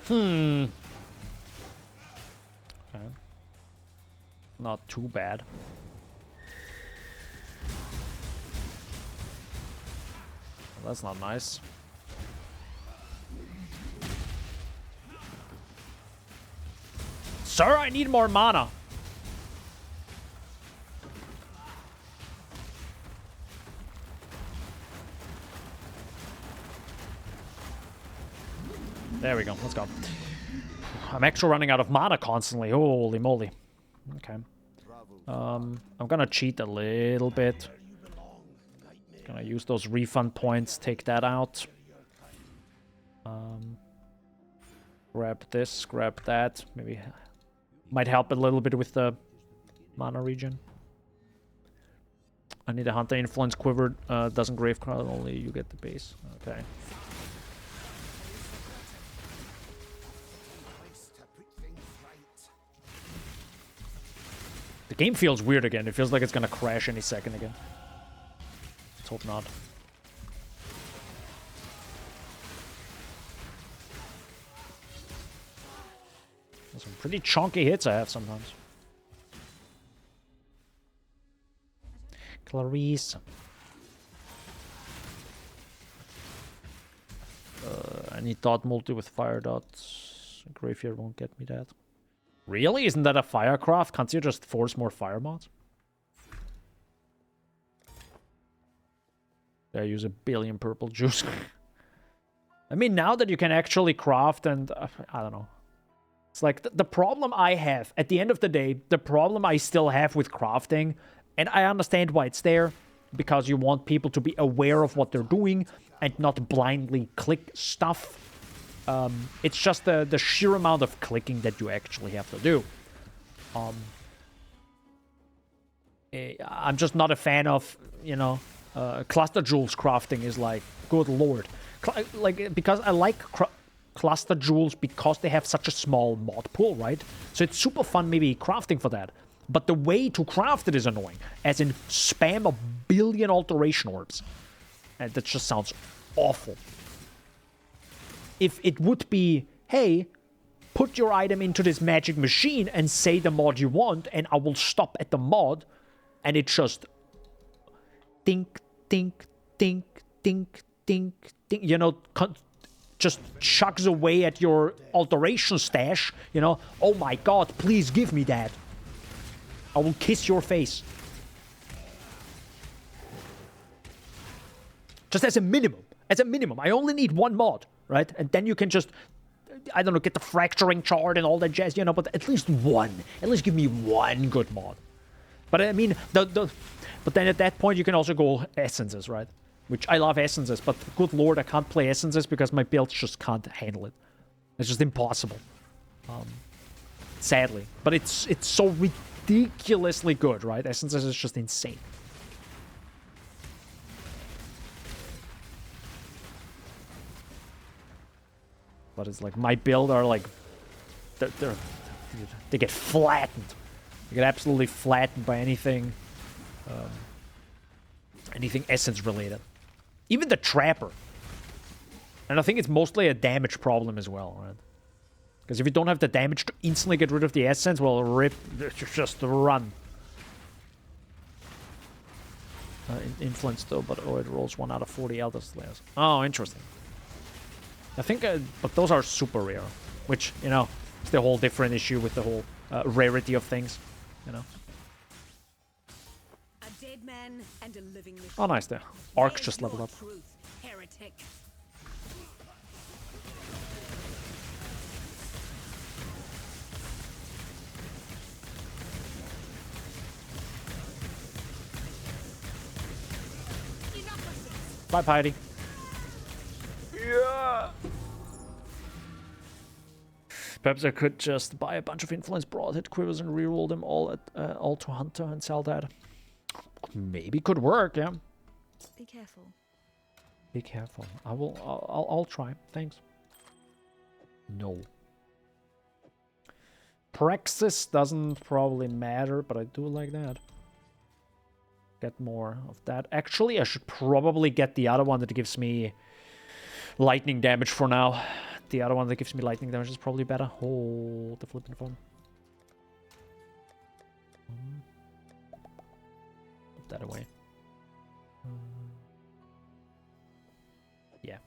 Okay. Not too bad. Well, that's not nice. Sir, I need more mana. There we go. Let's go. I'm actually running out of mana constantly. Holy moly. Okay. I'm gonna cheat a little bit. Gonna use those refund points. Take that out. Grab this. Grab that. Maybe might help a little bit with the mana regen. I need a Hunter Influence quiver. Doesn't grave card, only you get the base. Okay. The game feels weird again. It feels like it's gonna crash any second again. Let's hope not. There's some pretty chunky hits I have sometimes. Clarice. I need dot multi with fire dots. Graveyard won't get me that. Really? Isn't that a firecraft? Can't you just force more fire mods? I use a billion purple juice. I mean, now that you can actually craft and... I don't know. It's like the problem I have, at the end of the day, the problem I still have with crafting, and I understand why it's there, because you want people to be aware of what they're doing and not blindly click stuff. It's just the sheer amount of clicking that you actually have to do. I'm just not a fan of, you know, cluster jewels crafting is like, good lord. Because I like cluster jewels because they have such a small mod pool, right? So it's super fun maybe crafting for that. But the way to craft it is annoying. As in spam a billion alteration orbs. And that just sounds awful. If it would be, hey, put your item into this magic machine and say the mod you want, and I will stop at the mod, and it just think, think, think, think, think, think, you know, just chugs away at your alteration stash, you know, oh my god, please give me that. I will kiss your face. Just as a minimum. As a minimum. I only need one mod. Right? And then you can just, I don't know, get the fracturing chart and all that jazz, you know, but at least one. At least give me one good mod. But I mean, but then at that point you can also go essences, right? Which I love essences, but good lord, I can't play essences because my builds just can't handle it. It's just impossible. Sadly. But it's so ridiculously good, right? Essences is just insane. But it's like my build are like they get flattened. They get absolutely flattened by anything anything essence related. Even the trapper. And I think it's mostly a damage problem as well, right? Because if you don't have the damage to instantly get rid of the essence, well, rip, just run. Influence though, but oh, it rolls 1 out of 40 Elder Slayers. Oh, interesting. I think, but those are super rare, which, you know, is the whole different issue with the whole rarity of things, you know. A dead man and a living machine. Oh, nice there. Arc just leveled up. Truth, heretic. Bye, Piety. Yeah. Perhaps I could just buy a bunch of influence broadhead quivers and reroll them all to Hunter and sell that. Maybe could work, yeah. Be careful. Be careful. I'll try. Thanks. No. Praxis doesn't probably matter, but I do like that. Get more of that. Actually, I should probably get the other one that gives me lightning damage for now. The other one that gives me lightning damage is probably better. Hold the flipping phone. Put that away. Yeah.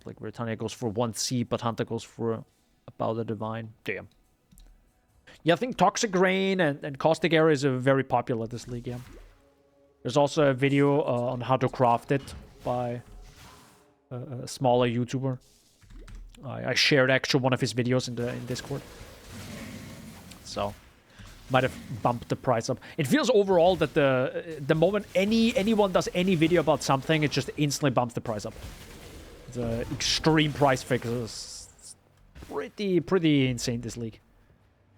Like Britannia goes for 1C, but Hunter goes for Bow the Divine. Damn. Yeah, I think Toxic Rain and Caustic Air is very popular this league, yeah. There's also a video on how to craft it by a smaller YouTuber. I shared actually one of his videos in Discord. So, might have bumped the price up. It feels overall that the moment anyone does any video about something, it just instantly bumps the price up. The extreme price fixes. Pretty insane, this league.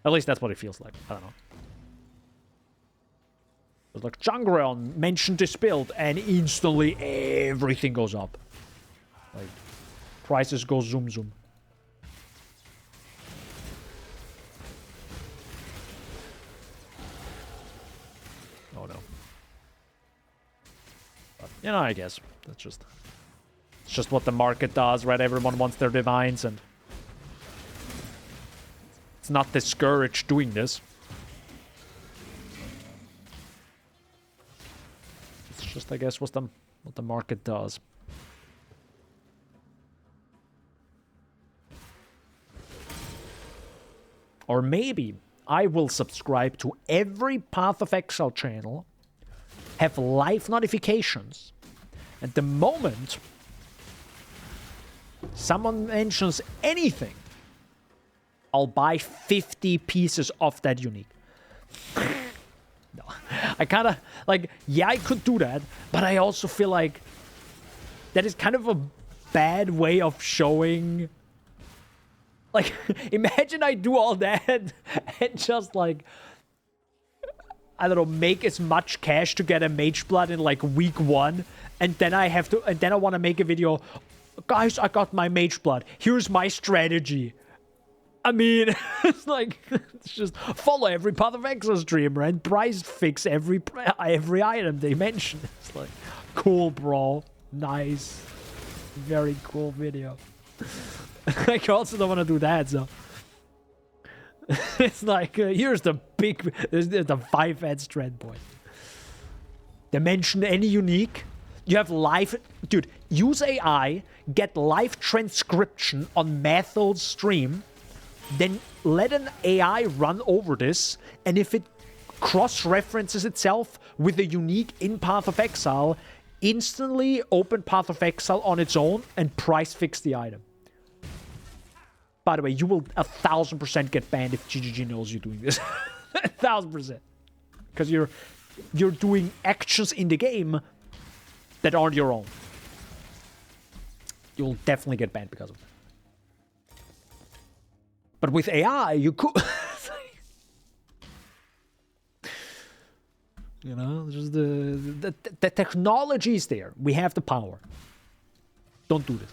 At least that's what it feels like. I don't know. It's like Jungreon mentioned this build, and instantly everything goes up. Like, prices go zoom zoom. Oh no. But, you know, I guess that's it's just what the market does, right? Everyone wants their divines, and it's not discouraged doing this. It's just, I guess, what the market does. Or maybe I will subscribe to every Path of Exile channel, have live notifications, and the moment someone mentions anything, I'll buy 50 pieces of that unique. No. I kind of, like, yeah, I could do that, but I also feel like that is kind of a bad way of showing. Like, imagine I do all that and just, like, I don't know, make as much cash to get a Mage Blood in, like, week 1, and then I want to make a video, guys, I got my Mage Blood, here's my strategy. I mean, it's like, it's just follow every Path of Exile streamer and price fix every item they mention. It's like, cool, bro. Nice. Very cool video. I also don't want to do that, so. It's like, here's the 5-head strand point. They mention any unique. You have live, dude, use AI, get live transcription on Mathel's stream, then let an AI run over this, and if it cross-references itself with a unique in Path of Exile, instantly open Path of Exile on its own and price fix the item. By the way, you will 1000% get banned if GGG knows you're doing this. 1000%. Because you're doing actions in the game that aren't your own. You'll definitely get banned because of that. But with AI, you could... you know, just the technology is there. We have the power. Don't do this.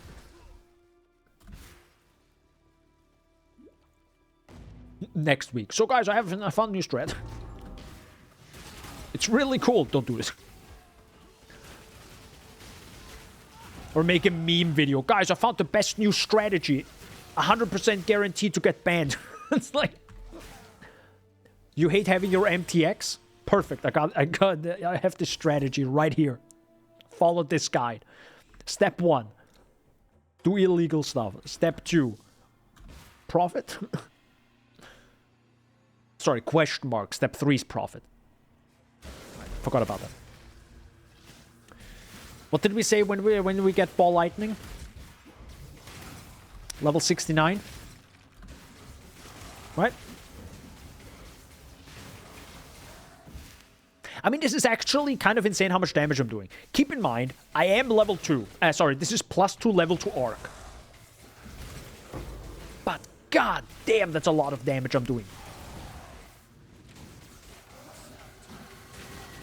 Next week. So guys, I found a new strat. It's really cool. Don't do this. Or make a meme video. Guys, I found the best new strategy. 100% guaranteed to get banned. It's like, you hate having your MTX? Perfect. I have this strategy right here. Follow this guide. Step 1. Do illegal stuff. Step 2. Profit? Sorry, question mark. Step 3 is profit. Forgot about that. What did we say when we get Ball Lightning? Level 69. Right? I mean, this is actually kind of insane how much damage I'm doing. Keep in mind, I am level 2. Sorry, this is +2 level 2 arc. But god damn, that's a lot of damage I'm doing.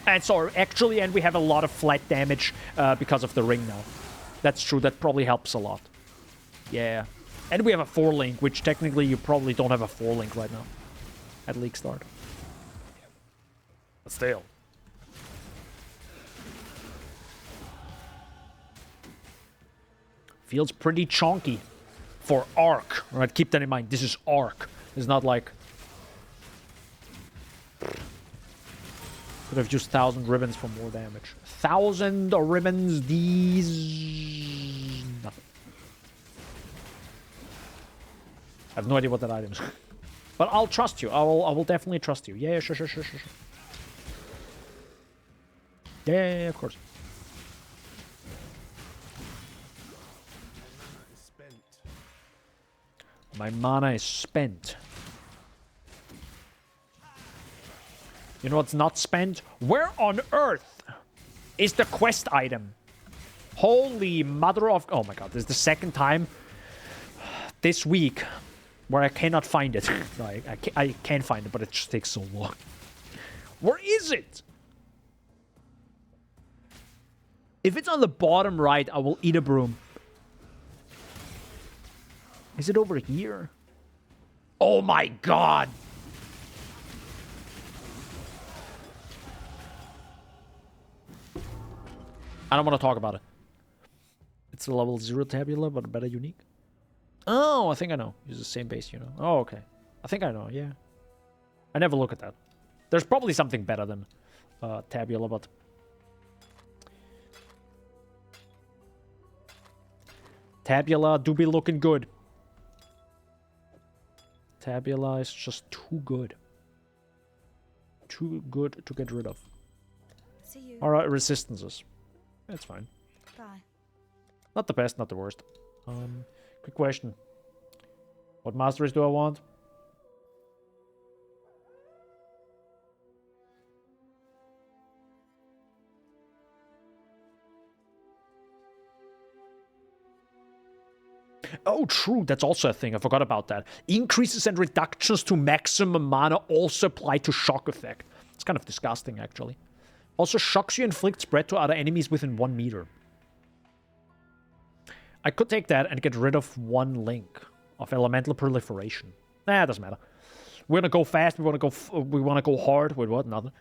And sorry, actually, and we have a lot of flat damage because of the ring now. That's true, that probably helps a lot. Yeah. And we have a 4-link, which technically you probably don't have a 4-link right now. At league start. But still. Feels pretty chonky for arc. Right, keep that in mind. This is arc. It's not like... Could have used 1,000 ribbons for more damage. 1,000 ribbons, these... Nothing. have no idea what that item is. But I'll trust you. I will definitely trust you. Yeah, sure. Yeah, of course. My mana is spent. You know what's not spent? Where on earth is the quest item? Holy mother of... Oh my god, this is the second time this week where I cannot find it. No, I can find it, but it just takes so long. Where is it? If it's on the bottom right, I will eat a broom. Is it over here? Oh my god! I don't want to talk about it. It's a level 0 tabula, but better unique. Oh, I think I know. Use the same base, you know. Oh, okay. I think I know, yeah. I never look at that. There's probably something better than tabula, but... Tabula do be looking good. Tabula is just too good. Too good to get rid of. See you. Alright, resistances. That's fine. Bye. Not the best, not the worst. Quick question. What masteries do I want? Oh, true. That's also a thing. I forgot about that. Increases and reductions to maximum mana also apply to shock effect. It's kind of disgusting, actually. Also, shocks you inflict spread to other enemies within 1 meter. I could take that and get rid of 1 link of elemental proliferation. Nah, it doesn't matter. We're gonna go fast. We wanna go hard. Wait, what? Nothing.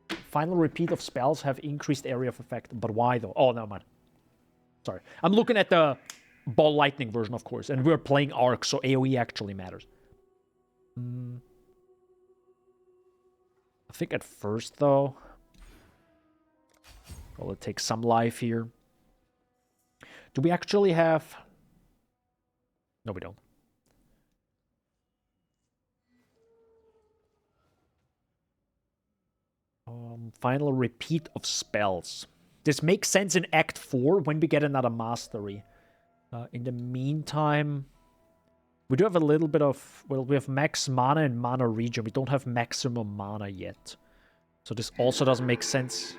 Final repeat of spells have increased area of effect, but why though? Oh, no, man. Sorry. I'm looking at the ball lightning version, of course, and we're playing Arc, so AoE actually matters. I think at first, though, well, it takes some life here. Do we actually have... No, we don't. Final repeat of spells. This makes sense in Act 4 when we get another mastery. In the meantime, we do have a little bit of... Well, we have max mana and mana regen. We don't have maximum mana yet. So this also doesn't make sense.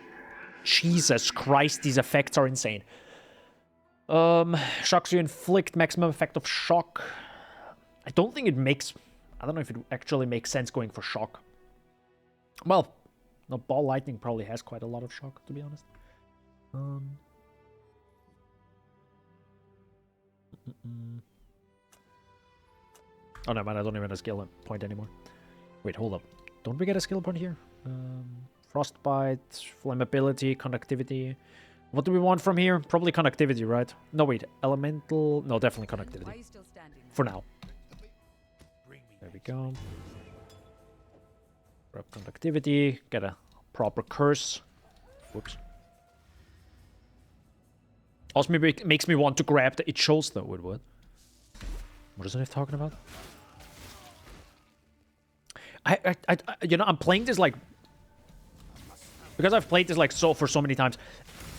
Jesus Christ, these effects are insane. Shocks you inflict maximum effect of shock. I don't think it makes... I don't know if it actually makes sense going for shock. Well, no, ball lightning probably has quite a lot of shock, to be honest. Oh no, man, I don't even have a skill point anymore. Wait, hold up. Don't we get a skill point here? Frostbite, flammability, conductivity. What do we want from here? Probably conductivity, right? No, wait. Elemental... No, definitely conductivity. For now. There we go. Grab conductivity. Get a proper curse. Whoops. Also, maybe it makes me want to grab the... It shows, though. Wait, what? What is it talking about? You know, I'm playing this, like... Because I've played this, like, for so many times.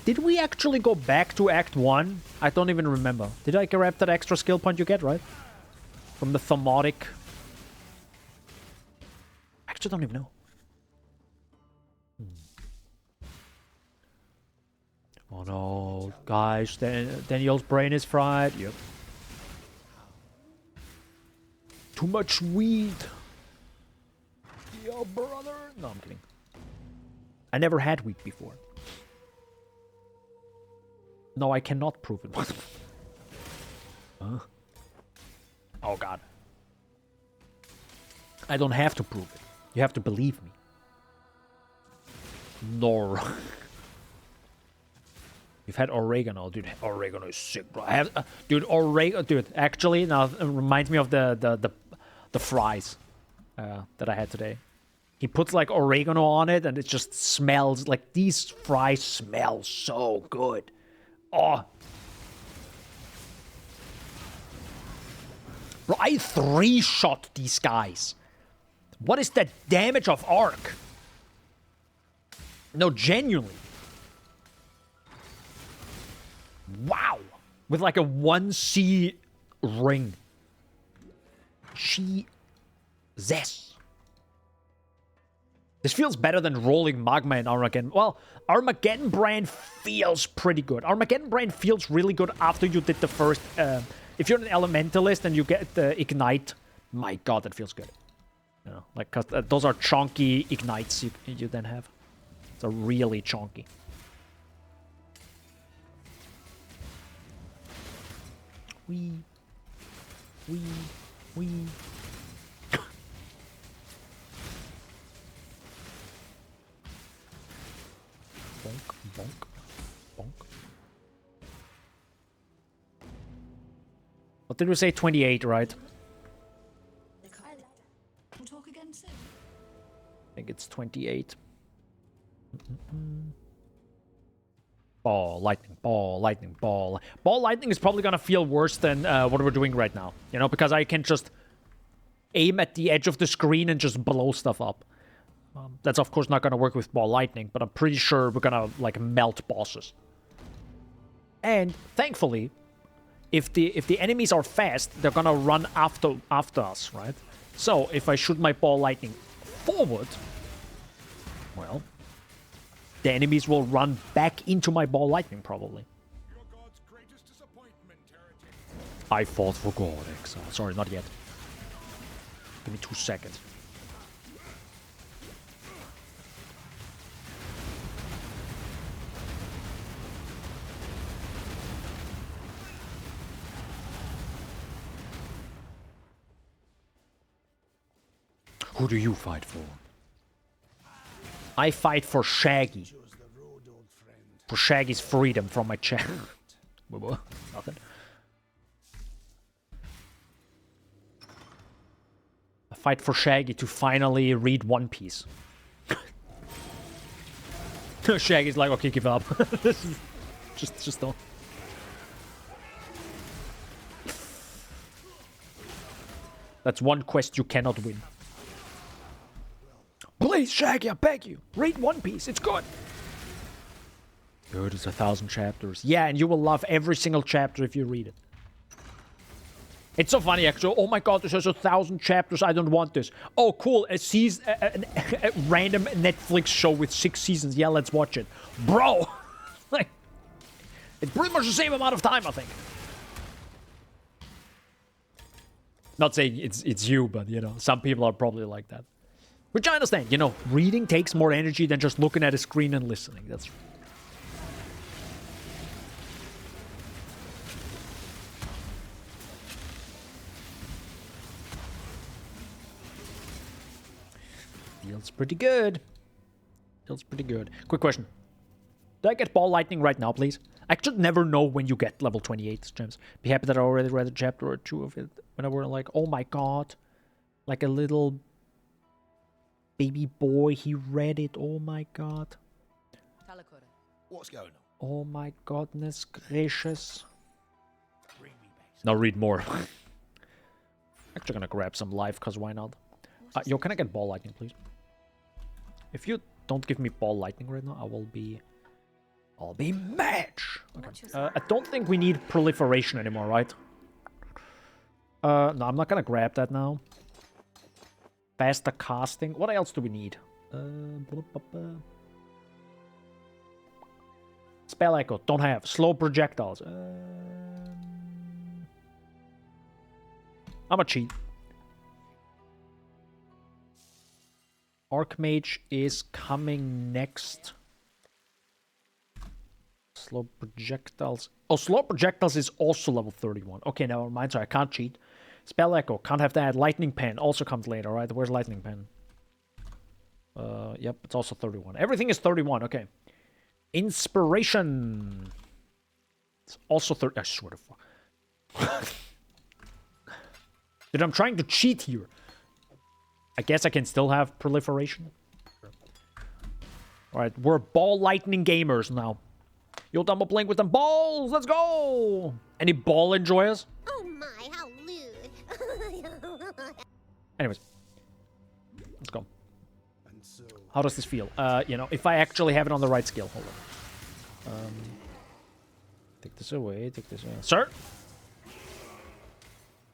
Did we actually go back to Act 1? I don't even remember. Did I grab that extra skill point you get, right? From the Thermotic. I actually don't even know. Oh no, guys, Daniel's brain is fried. Yep. Too much weed. Yo, brother. No, I'm kidding. I never had weed before. No, I cannot prove it. Huh? Oh god. I don't have to prove it. You have to believe me. No. You've had oregano, dude. Oregano is sick, bro. I have, dude. Oregano, dude. Actually, now it reminds me of the fries that I had today. He puts like oregano on it, and it just smells like these fries smell so good. Oh, Bro, I 3-shot these guys. What is the damage of Arc? No, genuinely. Wow. With like a 1C ring. Jesus. This feels better than rolling Magma in Armageddon. Well, Armageddon brand feels pretty good. Armageddon brand feels really good after you did the first... if you're an Elementalist and you get the Ignite, my god, that feels good. You know, like, cause those are chunky Ignites you then have. It's a really chunky. Wee. Bonk, bonk, bonk. What did we say? 28, right? We'll talk again soon. I think it's 28. Ball, lightning, ball, lightning, ball. Ball lightning is probably gonna feel worse than what we're doing right now. You know, because I can just aim at the edge of the screen and just blow stuff up. That's of course not gonna work with ball lightning, but I'm pretty sure we're gonna like melt bosses. And thankfully, if the enemies are fast, they're gonna run after us, right? So if I shoot my ball lightning forward, well, the enemies will run back into my ball lightning probably. Your god's greatest disappointment, heretic. I fought for God, Exile. Sorry, not yet. Give me 2 seconds. Who do you fight for? I fight for Shaggy. For Shaggy's freedom from my chat. Nothing. I fight for Shaggy to finally read One Piece. Shaggy's like, okay, give up. just don't. That's one quest you cannot win. Please, Shaggy, I beg you. Read One Piece. It's good. Good as 1,000 chapters. Yeah, and you will love every single chapter if you read it. It's so funny, actually. Oh my god, this has 1,000 chapters. I don't want this. Oh, cool. A random Netflix show with 6 seasons. Yeah, let's watch it. Bro! Like, it's pretty much the same amount of time, I think. Not saying it's you, but, you know, some people are probably like that. Which I understand, you know, reading takes more energy than just looking at a screen and listening. That's... Feels pretty good. Feels pretty good. Quick question. Do I get ball lightning right now, please? I should never know when you get level 28, James. Be happy that I already read a chapter or 2 of it. When I were like, oh my god. Like a little... baby boy, he read it. Oh my god. What's going on? Oh my goodness gracious. Now read more. Actually gonna grab some life, cause why not? Yo, can I get ball lightning, please? If you don't give me ball lightning right now, I'll be mad. Okay. I don't think we need proliferation anymore, right? No, I'm not gonna grab that now. Faster casting. What else do we need? Spell Echo. Don't have. Slow projectiles. I'm a cheat. Archmage is coming next. Slow projectiles. Oh, slow projectiles is also level 31. Okay, never mind. So I can't cheat. Spell Echo. Can't have that. Lightning Pen also comes later, right? Where's Lightning Pen? Yep, it's also 31. Everything is 31. Okay. Inspiration. It's also 30. I swear to fuck. Dude, I'm trying to cheat here. I guess I can still have proliferation. Alright, we're ball lightning gamers now. Yo, Dumbo playing with them balls. Let's go. Any ball enjoyers? Oh my, how lewd. Anyways. Let's go. How does this feel? You know, if I actually have it on the right skill. Hold on. Take this away. Take this away. Sir?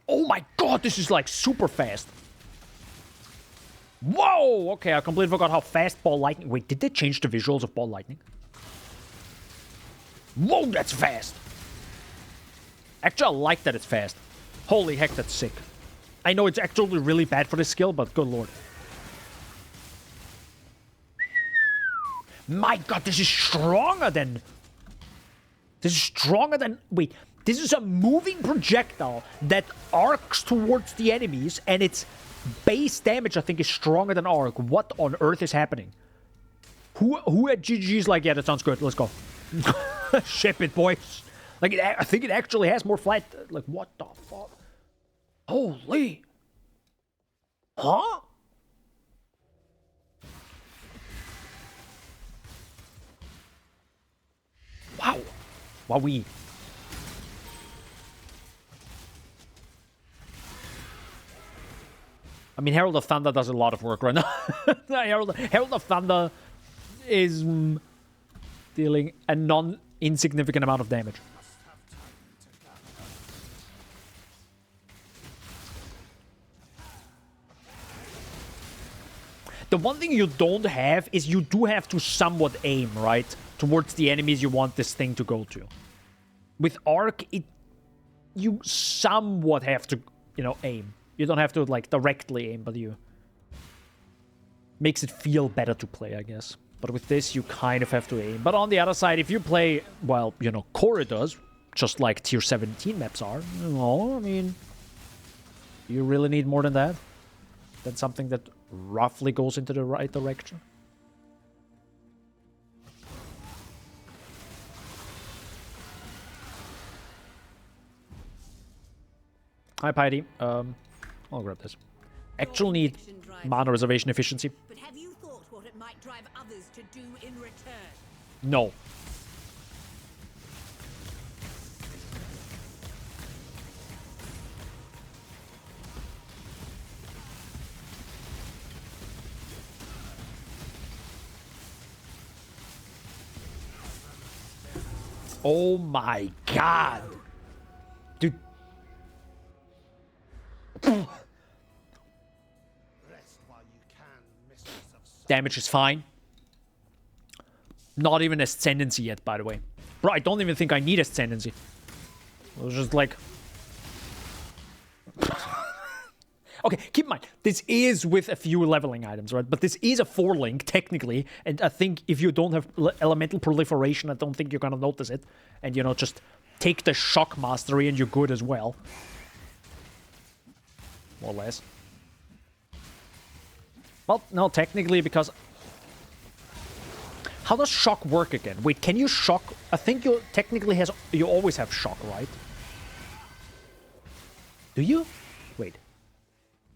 Oh my god, this is like super fast. Whoa! Okay, I completely forgot how fast ball lightning... Wait, did they change the visuals of ball lightning? Whoa, that's fast! Actually, I like that it's fast. Holy heck, that's sick. I know it's actually really bad for this skill, but good lord. My god, this is stronger than... This is stronger than... Wait, this is a moving projectile that arcs towards the enemies, and its base damage, I think, is stronger than arc. What on earth is happening? Who at GG is like, yeah, that sounds good, let's go. Ship it, boys. Like, I think it actually has more flat... Like, what the fuck? Holy... Huh? Wow. Wowee. I mean, Herald of Thunder does a lot of work right now. Herald of Thunder is dealing a non-insignificant amount of damage. The one thing you don't have is you do have to somewhat aim, right? Towards the enemies you want this thing to go to. With Arc, you somewhat have to, you know, aim. You don't have to, like, directly aim, but you... Makes it feel better to play, I guess. But with this, you kind of have to aim. But on the other side, if you play, well, you know, corridors, just like tier 17 maps are, no, I mean... You really need more than that? Than something that roughly goes into the right direction? Hi, Piety. I'll grab this. Actual need mana reservation efficiency. But have you thought what it might drive others to do in return? No. Oh my god. Dude. Damage is fine. Not even Ascendancy yet, by the way. Bro, I don't even think I need Ascendancy. It was just like... Okay, keep in mind, this is with a few leveling items, right? But this is a 4-link, technically. And I think if you don't have elemental proliferation, I don't think you're gonna notice it. And, you know, just take the shock mastery and you're good as well. More or less. Well, no, technically, because... How does shock work again? Wait, can you shock? I think you technically you always have shock, right? Do you? Wait.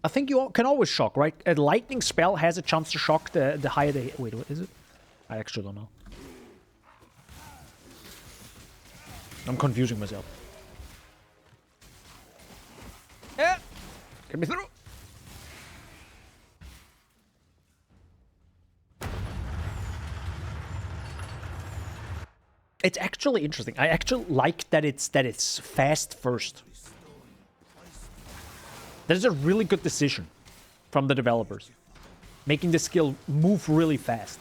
I think you can always shock, right? A lightning spell has a chance to shock the higher the... Wait, what is it? I actually don't know. I'm confusing myself. Yeah! Get me through! It's actually interesting. I actually like that it's fast first. That is a really good decision from the developers. Making the skill move really fast.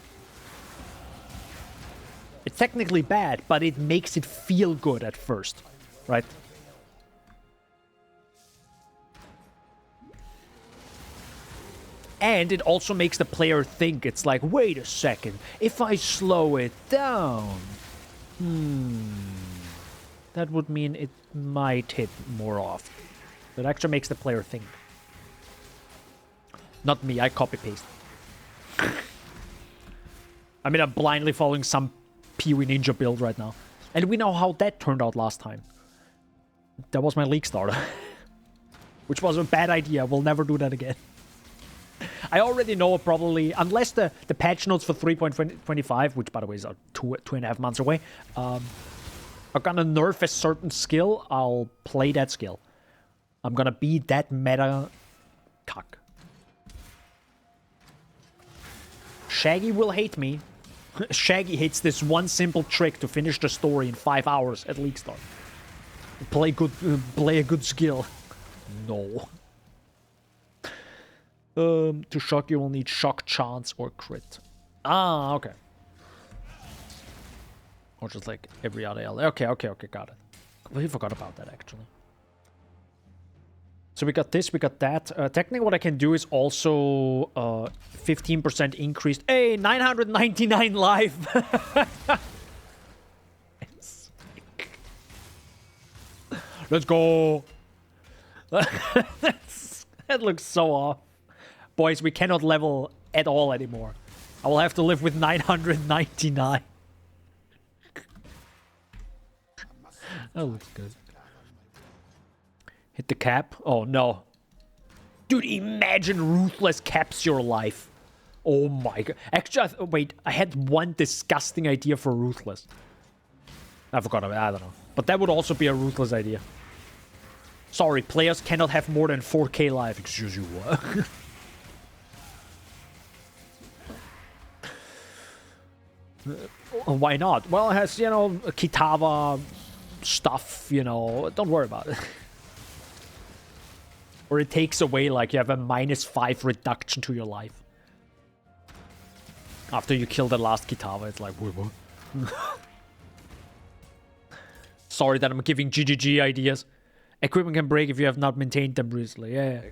It's technically bad, but it makes it feel good at first, right? And it also makes the player think, it's like, wait a second, if I slow it down, that would mean it might hit more often. It actually makes the player think. Not me, I copy-paste. I mean, I'm blindly following some Pee-wee Ninja build right now. And we know how that turned out last time. That was my league starter. Which was a bad idea, we'll never do that again. I already know probably, unless the patch notes for 3.25, which by the way is 2.5 months away, are gonna nerf a certain skill, I'll play that skill. I'm gonna be that meta cuck. Shaggy will hate me. Shaggy hates this one simple trick to finish the story in 5 hours at League Start. Play a good skill. No. To shock you will need shock chance or crit. Ah, okay. Or just like every other L. Okay, got it. We forgot about that actually. So we got this, we got that. Technically what I can do is also 15% increased. Hey, 999 life! Let's go! That looks so off. Boys, we cannot level at all anymore. I will have to live with 999. That looks good. Hit the cap? Oh, no. Dude, imagine Ruthless caps your life. Oh my god. Actually, wait, I had one disgusting idea for Ruthless. I forgot about it, I don't know. But that would also be a Ruthless idea. Sorry, players cannot have more than 4k life. Excuse you, what? Why not? Well, it has, you know, Kitava stuff, you know. Don't worry about it. Or it takes away, like, you have a -5 reduction to your life. After you kill the last Kitava, it's like, wait, what? Sorry that I'm giving GGG ideas. Equipment can break if you have not maintained them recently. Yeah.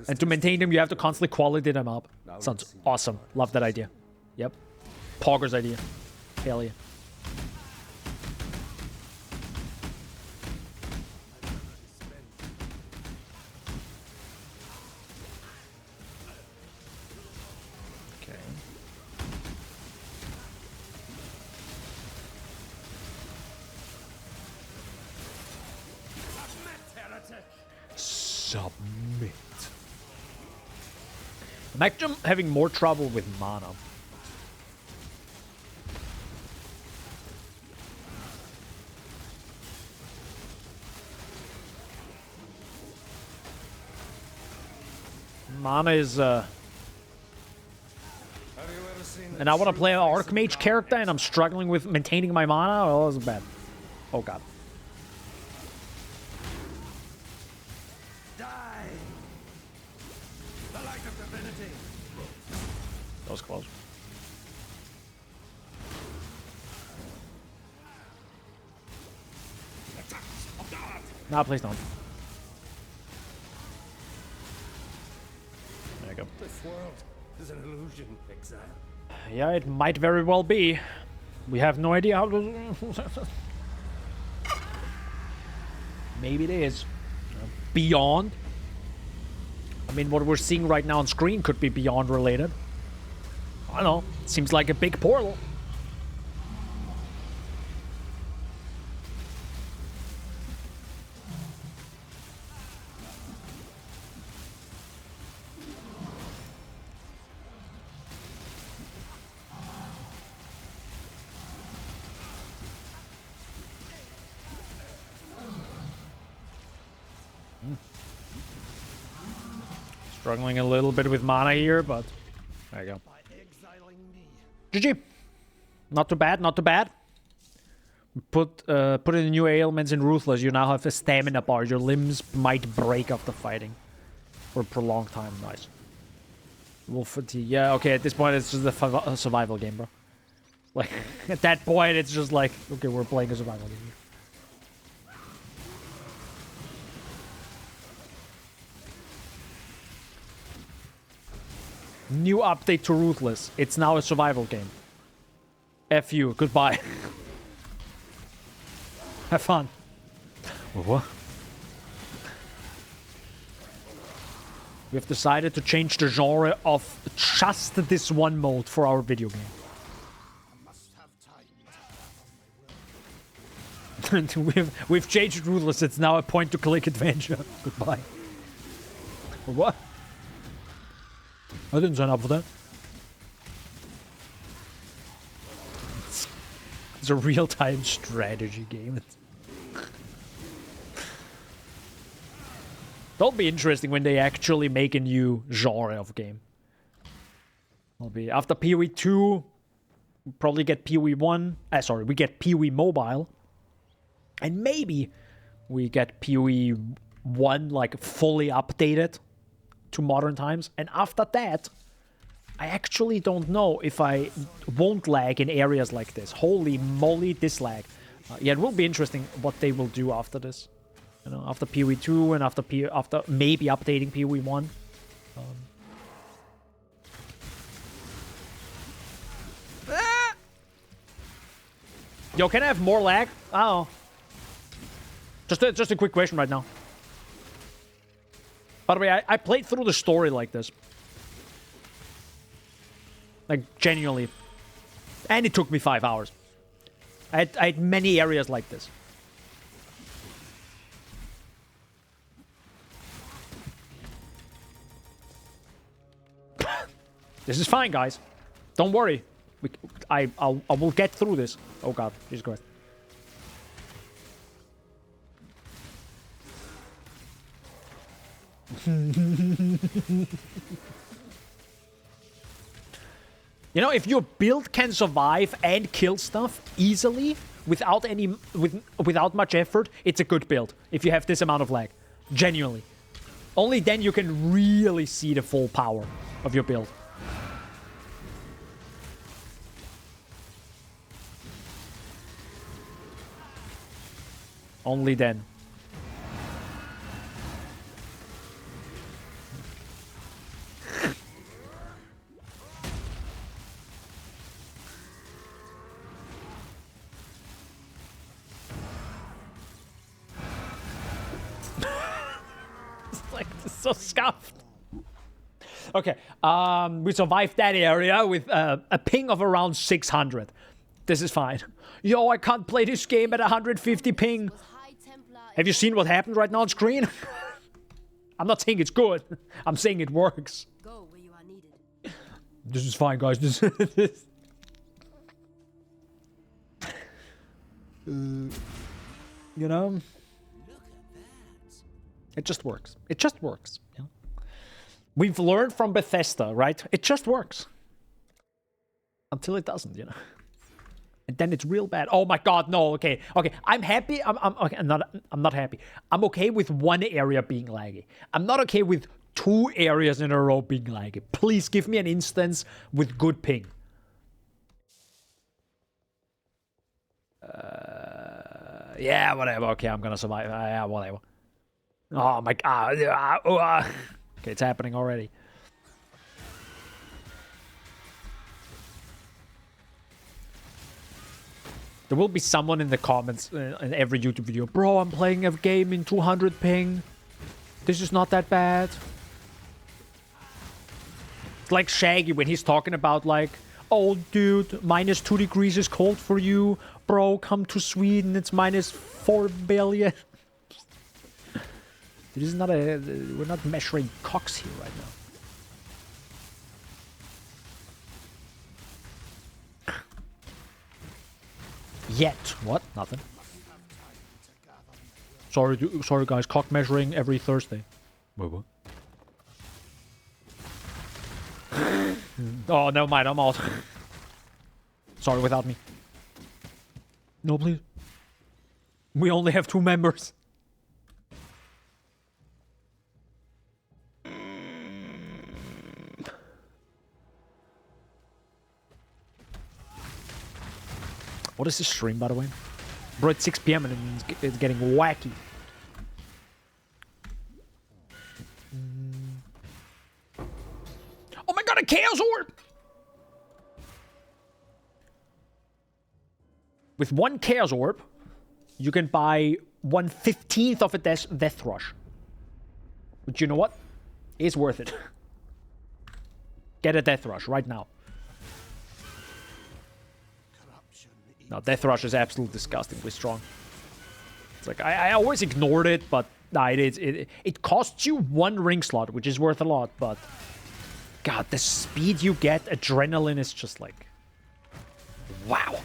And to maintain them, you have to constantly quality them up. Sounds awesome. Love that idea. Yep. Pogger's idea. Hell yeah. Submit. I'm actually having more trouble with mana. Mana is and I want to play an Archmage character and I'm struggling with maintaining my mana. Oh, that's bad. Oh god. That was close. Nah, please don't. There you go. This world is an illusion, Exile. Yeah, it might very well be. We have no idea how to... Maybe it is. Beyond. I mean, what we're seeing right now on screen could be Beyond related. I don't know. Seems like a big portal. Struggling a little bit with mana here, but there you go. GG. Not too bad, not too bad. Put in the new ailments in Ruthless. You now have a stamina bar. Your limbs might break after fighting for a prolonged time. Nice. Wolf fatigue. Yeah, okay, at this point it's just a survival game, bro. Like, at that point it's just like, okay, we're playing a survival game. New update to Ruthless. It's now a survival game. F you. Goodbye. Have fun. What? We have decided to change the genre of just this one mode for our video game. we've changed Ruthless. It's now a point-to-click adventure. Goodbye. What? I didn't sign up for that. It's a real-time strategy game. That'll be interesting when they actually make a new genre of game. I'll be after PoE 2. Probably get PoE 1. Sorry, we get PoE Mobile. And maybe we get PoE 1 like fully updated to modern times. And after that, I actually don't know if I won't lag in areas like this. Holy moly, this lag. Yeah, it will be interesting what they will do after this. You know, after PoE 2 and after maybe updating PoE 1. Yo, can I have more lag? Oh. Just a quick question right now. By the way, I played through the story like this. Like, genuinely. And it took me 5 hours. I had many areas like this. This is fine, guys. Don't worry. I will get through this. Oh god, Jesus Christ. You know, if your build can survive and kill stuff easily without much effort, it's a good build. If you have this amount of lag, genuinely, only then you can really see the full power of your build. Only then. So scuffed. Okay, we survived that area with a ping of around 600. This is fine. Yo, I can't play this game at 150 ping. Have you seen what happened right now on screen? I'm not saying it's good. I'm saying it works. Go where you are needed. This is fine, guys. This you know? It just works. It just works. Yeah. We've learned from Bethesda, right? It just works. Until it doesn't, you know. And then it's real bad. Oh my god, no. Okay. Okay. I'm happy. Okay. I'm not happy. I'm okay with one area being laggy. I'm not okay with 2 areas in a row being laggy. Please give me an instance with good ping. Yeah, whatever. Okay, I'm gonna survive. Yeah, whatever. Oh my god. Okay, it's happening already. There will be someone in the comments in every YouTube video. Bro, I'm playing a game in 200 ping. This is not that bad. It's like Shaggy when he's talking about like, oh dude, -2 degrees is cold for you. Bro, come to Sweden. It's -4 billion. This is not a... We're not measuring cocks here right now. Yet. What? Nothing. Sorry guys. Cock measuring every Thursday. Wait, what? Oh, never mind. I'm out. Sorry, without me. No, please. We only have 2 members. What is this stream, by the way? Bro, it's 6 PM and it's getting wacky. Oh my god, a Chaos Orb! With 1 Chaos Orb, you can buy 1/15 of a Death Rush. But you know what? It's worth it. Get a Death Rush right now. No, Death Rush is absolutely disgustingly strong. It's like, I always ignored it, but nah, it costs you 1 ring slot, which is worth a lot, but... God, the speed you get, adrenaline is just like... Wow.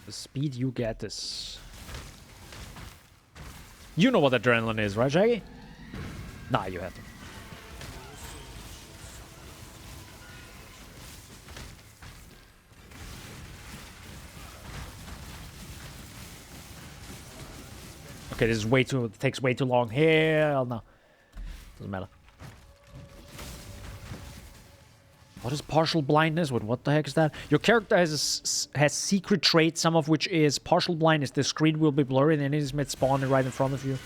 The speed you get is... You know what adrenaline is, right, Shaggy? Nah, you have to. Okay, this is way too... It takes way too long. Hell no. Doesn't matter. What is partial blindness? What the heck is that? Your character has secret traits, some of which is partial blindness. The screen will be blurry and enemies may spawn right in front of you.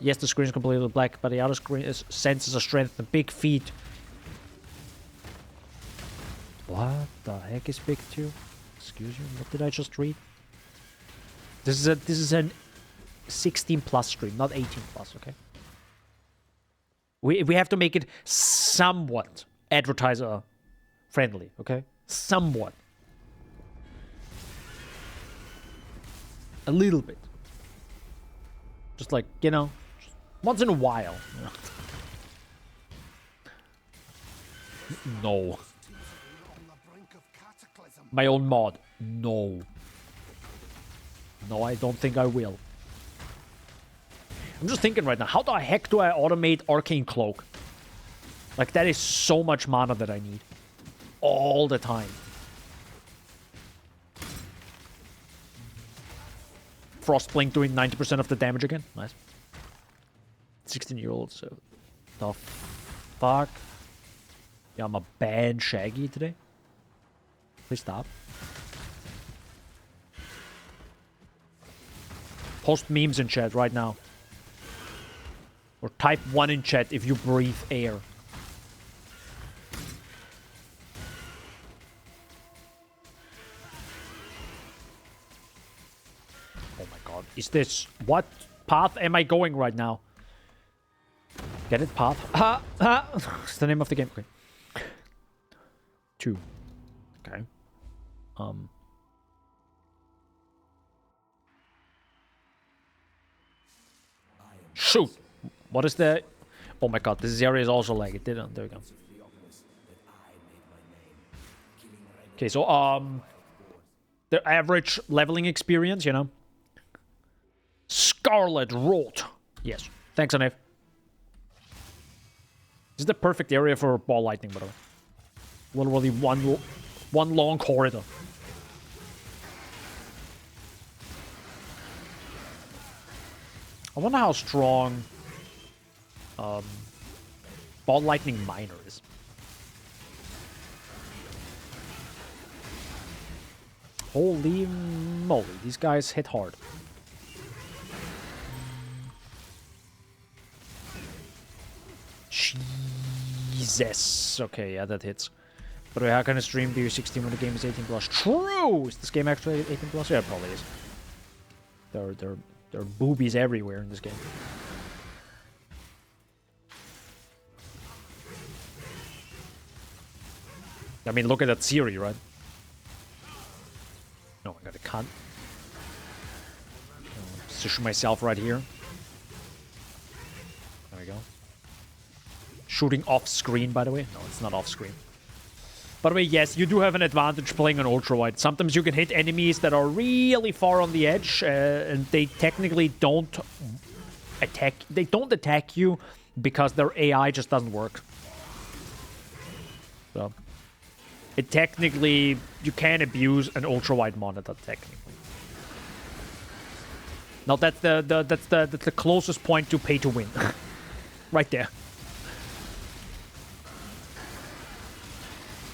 Yes, the screen is completely black, but the outer screen senses a strength and big feet. What the heck is big 2? Excuse me, what did I just read? This is an 16 plus stream, not 18 plus, okay? We have to make it somewhat advertiser friendly, okay? Somewhat. A little bit. Just like, you know, once in a while. No. My own mod. No. No, I don't think I will. I'm just thinking right now, how the heck do I automate Arcane Cloak? Like, that is so much mana that I need. All the time. Frostblink doing 90% of the damage again. Nice. 16-year-old, so... The fuck? Yeah, I'm a bad Shaggy today. Please stop. Post memes in chat right now. Or type 1 in chat if you breathe air. Oh my god. Is this... What path am I going right now? Get it? Path? Ha! Ha! It's the name of the game. Okay. 2. Okay. Shoot! What is the... Oh my god, this area is also lag. It didn't... There we go. Okay, so, the average leveling experience, you know? Scarlet Rot. Yes. Thanks, Anef. This is the perfect area for ball lightning, by the way. Literally one long corridor. I wonder how strong ball lightning minor is. Holy moly, these guys hit hard. Jesus. Okay, yeah, that hits. But how can a stream be 16 when the game is 18 plus? True! Is this game actually 18 plus? Yeah, it probably is. There are boobies everywhere in this game. I mean, look at that Siri, right? No, I gotta cut. Position myself right here. There we go. Shooting off screen, by the way. No, it's not off screen. By the way, yes, you do have an advantage playing on ultra wide. Sometimes you can hit enemies that are really far on the edge, and they technically don't attack. They don't attack you because their AI just doesn't work. So, it technically, you can abuse an ultra wide monitor technically. Now that's the closest point to pay to win, right there.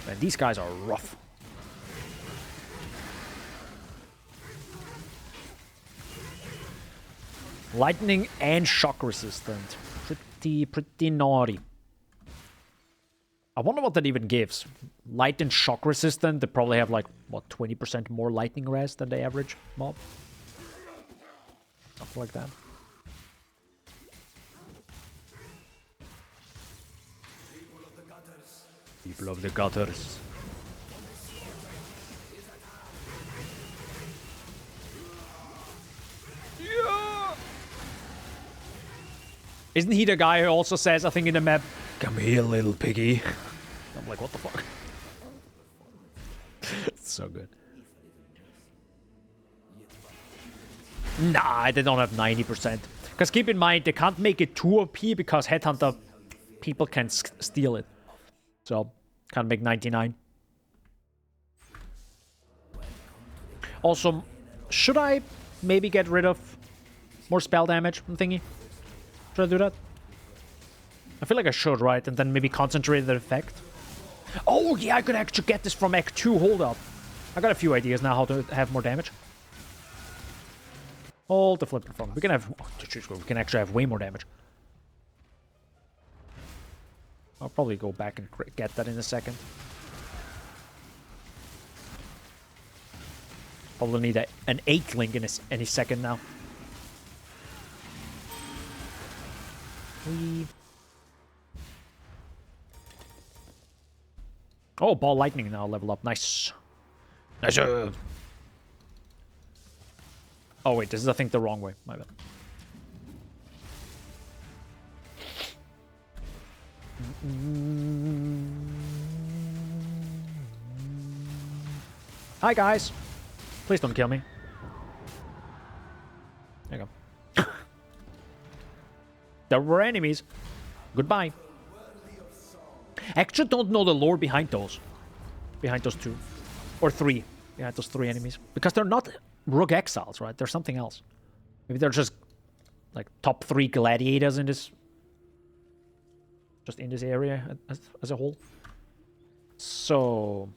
Man, these guys are rough. Lightning and shock resistant. Pretty naughty. I wonder what that even gives. Light and shock resistant, they probably have like, what, 20% more lightning res than the average mob? Something like that. People of the gutters. Yeah. Isn't he the guy who also says, I think in the map, "Come here, little piggy"? I'm like, what the fuck? It's so good. Nah, they don't have 90%. Because keep in mind, they can't make it too OP because Headhunter people can steal it. So, can't make 99. Also, should I maybe get rid of more spell damage from thingy? Should I do that? I feel like I should, right? And then maybe concentrate the effect. Oh, yeah, I could actually get this from Act 2. Hold up. I got a few ideas now how to have more damage. Hold the flip phone. We can have... we can actually have way more damage. I'll probably go back and get that in a second. Probably need an 8th link in any second now. Oh, Ball Lightning now level up. Nice. Nice. Oh, wait. This is, I think, the wrong way. My bad. Hi, guys. Please don't kill me. There you go. There were enemies. Goodbye. I actually don't know the lore behind those. Behind those 2. Or 3. Behind those 3 enemies. Because they're not rogue exiles, right? They're something else. Maybe they're just like top 3 gladiators in this... just in this area as a whole. So...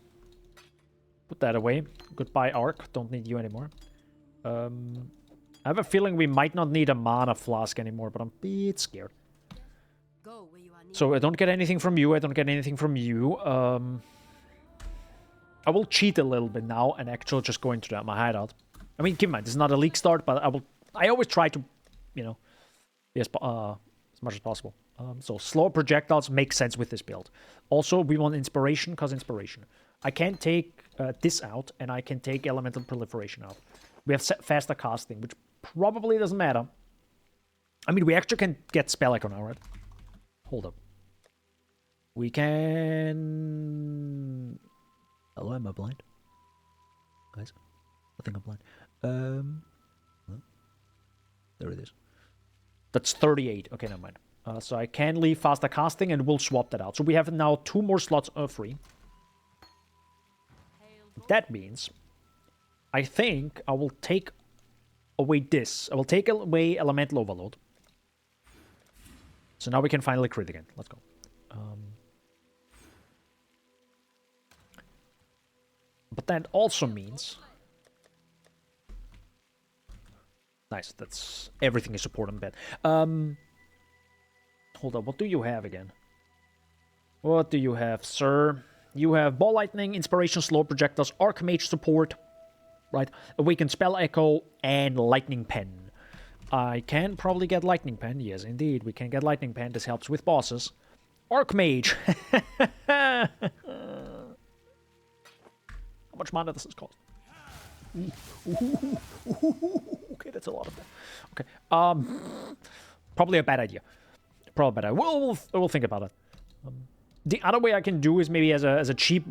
put that away. Goodbye, Arc. Don't need you anymore. I have a feeling we might not need a mana flask anymore, but I'm a bit scared. So I don't get anything from you. I don't get anything from you. I will cheat a little bit now and actually just go into my hideout. I mean, keep in mind, this is not a league start, but I always try to, you know, be as much as possible. So slow projectiles make sense with this build. Also, we want inspiration, because inspiration. I can take this out, and I can take elemental proliferation out. We have faster casting, which probably doesn't matter. I mean, we actually can get spell echo now, right? Hold up. We can... Hello, am I blind? Guys, I think I'm blind. There it is. That's 38. Okay, never mind. So I can leave faster casting, and we'll swap that out. So we have now 2 more slots free. That means, I think I will take away this. I will take away Elemental Overload. So now we can finally crit again. Let's go. But that also means... Nice, that's... Everything is support on bed. Hold on, what do you have again? What do you have, sir? You have Ball Lightning, Inspiration, Slow Projectiles, Archmage support, right? Awaken Spell Echo, and Lightning Pen. I can probably get Lightning Pen. Yes, indeed, we can get Lightning Pen. This helps with bosses. Archmage! How much mana does this cost? Okay, that's a lot of that. Okay, probably a bad idea. Probably a bad idea. We'll think about it. The other way I can do is maybe as a cheap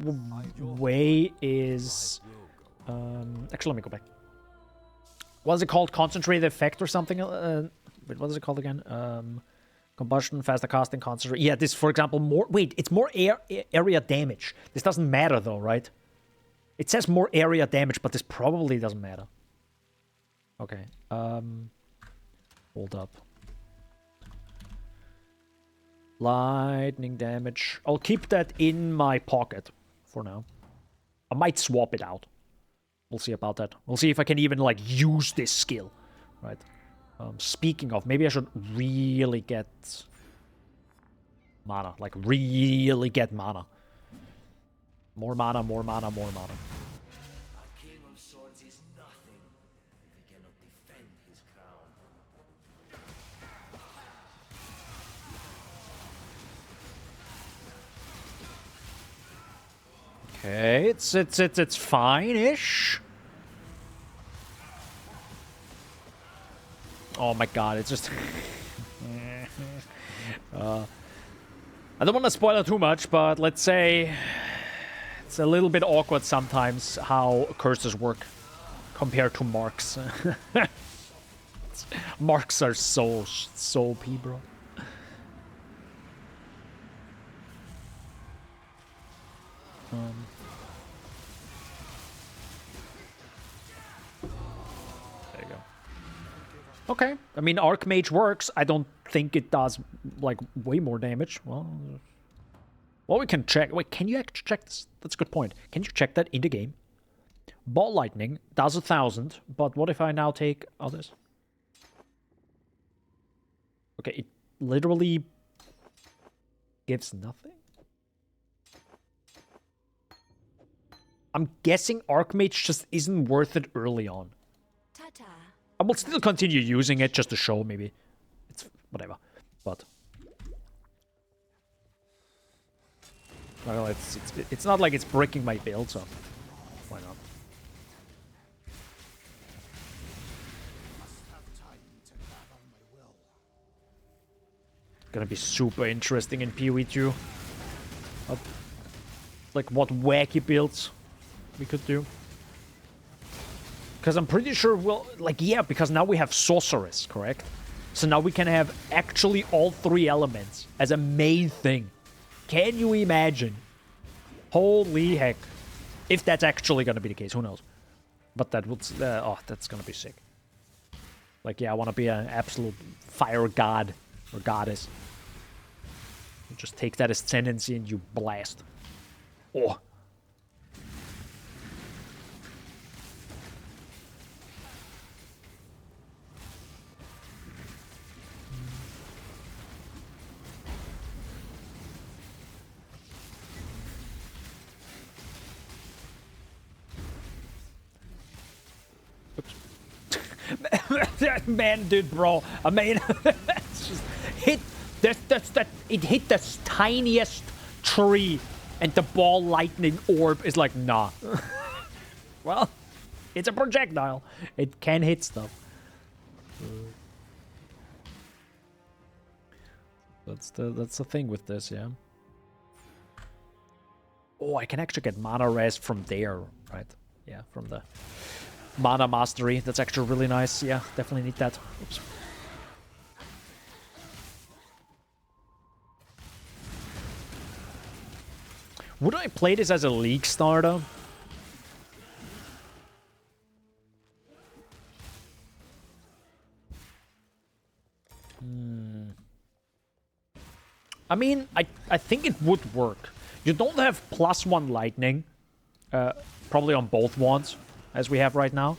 way is... actually, let me go back. What is it called? Concentrated effect or something? Wait, what is it called again? Combustion, faster casting, concentrate. Yeah, this, for example, more... Wait, it's more area damage. This doesn't matter, though, right? It says more area damage, but this probably doesn't matter. Okay. Hold up. Lightning damage. I'll keep that in my pocket for now. I might swap it out. We'll see about that. We'll see if I can even, like, use this skill. Right. Speaking of, maybe I should really get mana. Like, really get mana. More mana, more mana, more mana. A king of swords is nothing if he cannot defend his crown. Okay, it's fine-ish. Oh my god, it's just... I don't want to spoil it too much, but let's say... It's a little bit awkward sometimes how curses work compared to marks. Marks are so OP, bro. There you go. Okay. I mean, Archmage works. I don't think it does, like, way more damage. Well, we can check. Wait, can you actually check this? That's a good point. Can you check that in the game? Ball Lightning does 1,000, but what if I now take others? Okay, it literally gives nothing. I'm guessing Archmage just isn't worth it early on. Ta-ta. I will still continue using it just to show, maybe. It's whatever. But well, it's not like it's breaking my build, so why not? Gonna be super interesting in PoE2. Like what wacky builds we could do. Because I'm pretty sure we'll... Like, yeah, because now we have Sorceress, correct? So now we can have actually all 3 elements as a main thing. Can you imagine? Holy heck. If that's actually gonna be the case, who knows? But that would... oh, that's gonna be sick. Like, yeah, I want to be an absolute fire god. Or goddess. You just take that ascendancy and you blast. Oh. Man, dude, bro. I mean, it's just hit that. It hit the tiniest tree, and the ball lightning orb is like, nah. Well, it's a projectile. It can hit stuff. That's the thing with this, yeah. Oh, I can actually get mana res from there, right? Yeah, from the Mana Mastery. That's actually really nice. Yeah, definitely need that. Oops. Would I play this as a league starter? I mean, I think it would work. You don't have +1 lightning. Probably on both wands, as we have right now.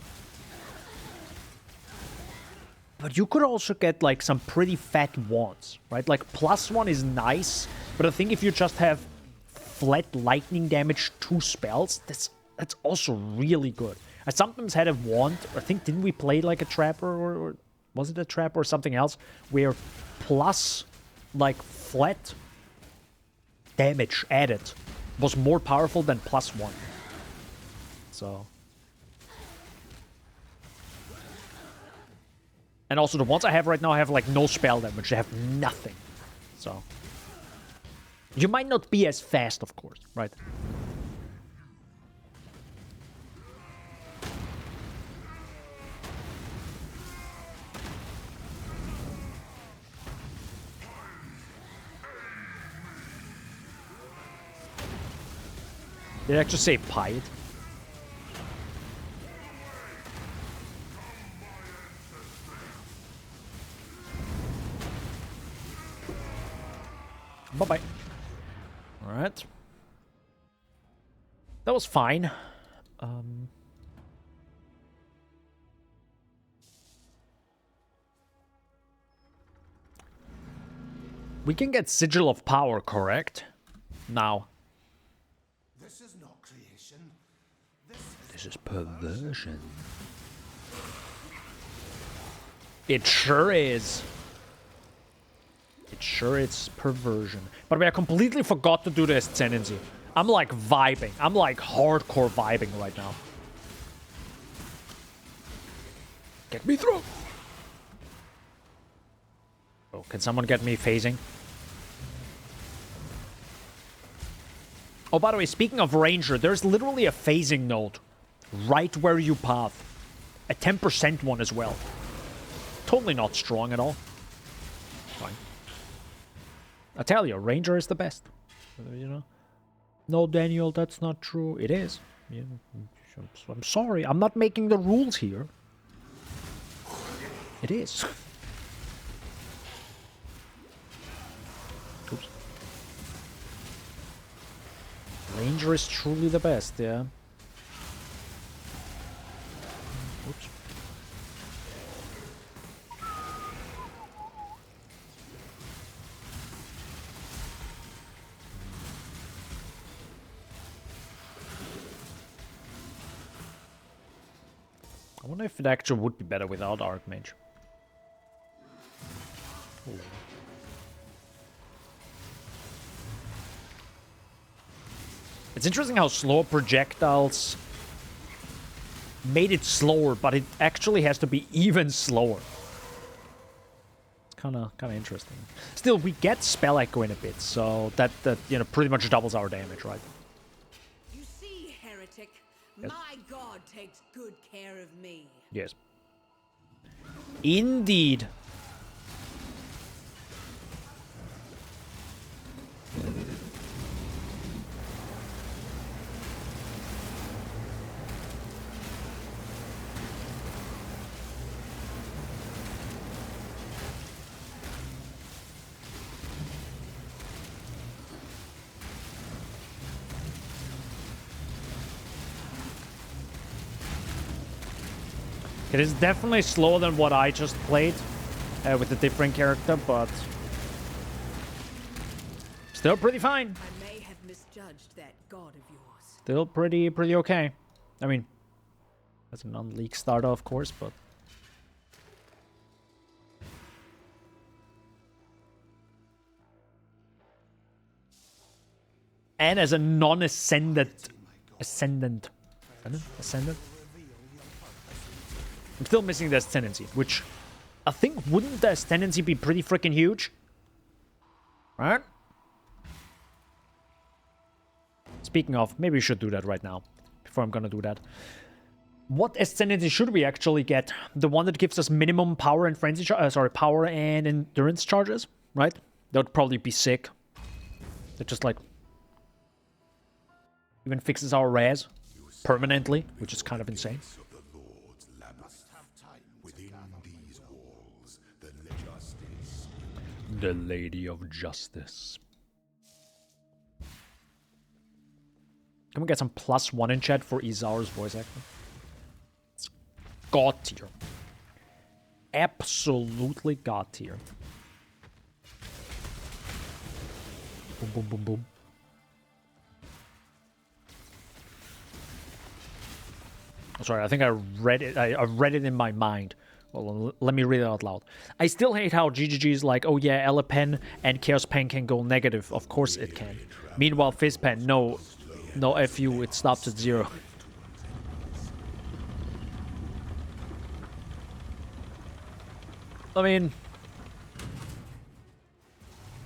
But you could also get, like, some pretty fat wands, right? Like, +1 is nice, but I think if you just have flat lightning damage 2 spells, that's also really good. I sometimes had a wand, I think, didn't we play, like, a trapper, or was it a trapper or something else, where plus, like, flat damage added was more powerful than +1. So... And also the ones I have right now have like no spell damage. They have nothing. So you might not be as fast, of course, right? Did I actually say pied? Bye-bye. Alright. That was fine. We can get Sigil of Power, correct? Now. This is not creation. This is perversion. It sure is. It sure is perversion. But I completely forgot to do the Ascendancy. I'm like vibing. I'm like hardcore vibing right now. Get me through. Oh, can someone get me phasing? Oh, by the way, speaking of Ranger, there's literally a phasing node right where you path. A 10% one as well. totally not strong at all. Fine. I tell you, Ranger is the best. You know? No, Daniel, that's not true. It is. Yeah, I'm sorry. I'm not making the rules here. It is. Oops. Ranger is truly the best, yeah. Oops. I wonder if it actually would be better without Archmage. Ooh. It's interesting how slow projectiles made it slower, but it actually has to be even slower. It's kind of interesting. Still, we get spell echo in a bit, so that you know pretty much doubles our damage, right? You see, heretic, Yes. my god takes good care of me. Yes. Indeed. It is definitely slower than what I just played with a different character, but still pretty fine. I may have misjudged that god of yours. Still pretty okay. I mean, that's a non-league starter, of course, but and as a non-ascendant, ascendant. I'm still missing the ascendancy, which I think wouldn't the ascendancy be pretty freaking huge? Right? Speaking of, maybe we should do that right now, before I'm gonna do that. What ascendancy should we actually get? The one that gives us minimum power and frenzy power and endurance charges, right? That would probably be sick. That just like even fixes our res permanently, which is kind of insane. The Lady of Justice. Can we get some +1 in chat for Izaur's voice acting? It's god tier. Absolutely god tier. Boom, boom, boom, boom. Sorry, I think I read it. I read it in my mind. Well, let me read it out loud. I still hate how GGG is like, oh yeah, Elepen and Chaos Pen can go negative. Of course it can. Meanwhile, Fizzpen, no F you, it stops at 0. I mean,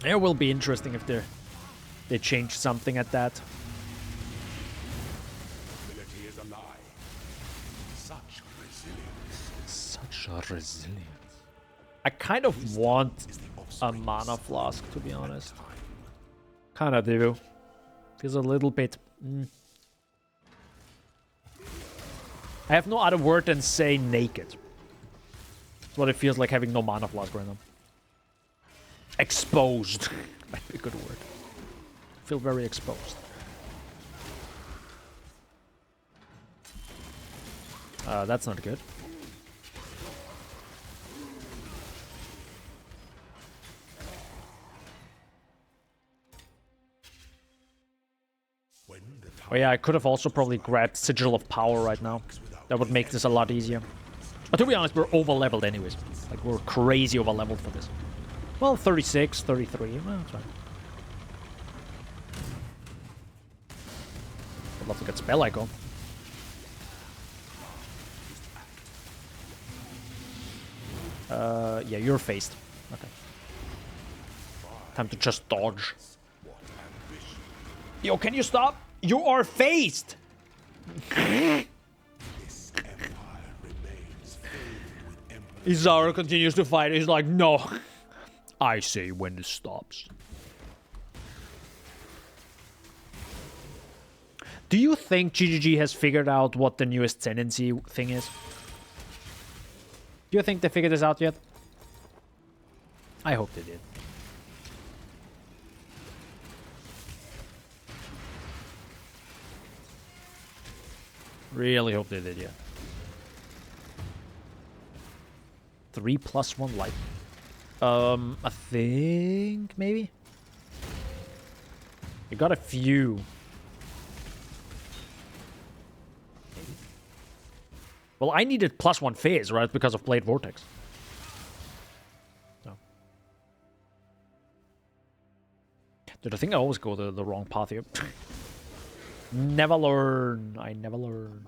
it will be interesting if they change something at that. Resilience. I kind of want a mana flask, to be honest. Kind of do. Feels a little bit... I have no other word than say naked. That's what it feels like having no mana flask right now. Exposed. Might be a good word. I feel very exposed. That's not good. Oh yeah, I could have also probably grabbed Sigil of Power right now. That would make this a lot easier. But to be honest, we're over-leveled anyways. Like, we're crazy over-leveled for this. Well, 36, 33, well, that's fine. I'd love to get Spell Echo. Yeah, you're phased. Okay. Time to just dodge. Yo, can you stop? You are phased! Izaro continues to fight. He's like, no. I say when it stops. Do you think GGG has figured out what the new ascendancy thing is? Do you think they figured this out yet? I hope they did. Really hope they did, yeah. 3+1 light. I think maybe. You got a few. Maybe. Well, I needed +1 phase, right? Because of Blade Vortex. So. Dude, I think I always go the wrong path here. Never learn. I never learn.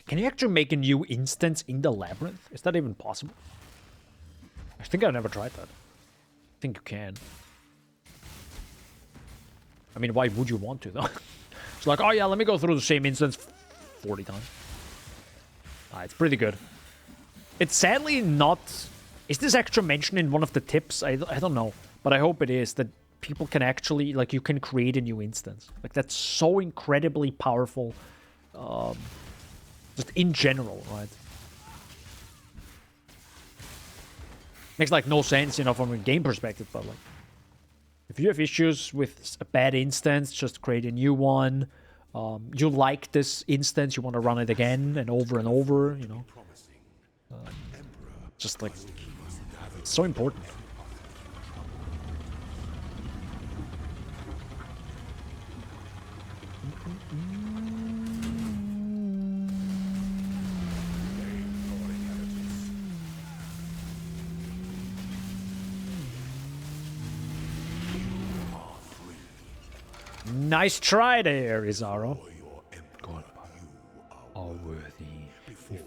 Can you actually make a new instance in the labyrinth? Is that even possible? I think I've never tried that. I think you can. I mean, why would you want to, though? It's like, oh yeah, let me go through the same instance 40 times. It's pretty good. It's sadly not... Is this actually mentioned in one of the tips? I don't know. But I hope it is, that people can actually... Like, you can create a new instance. Like, that's so incredibly powerful. Just in general, right? Makes, like, no sense, you know, from a game perspective, but, like... If you have issues with a bad instance, just create a new one. You like this instance, you want to run it again and over, you know. Just like, so important. Nice try there, Izaro. God, are worthy before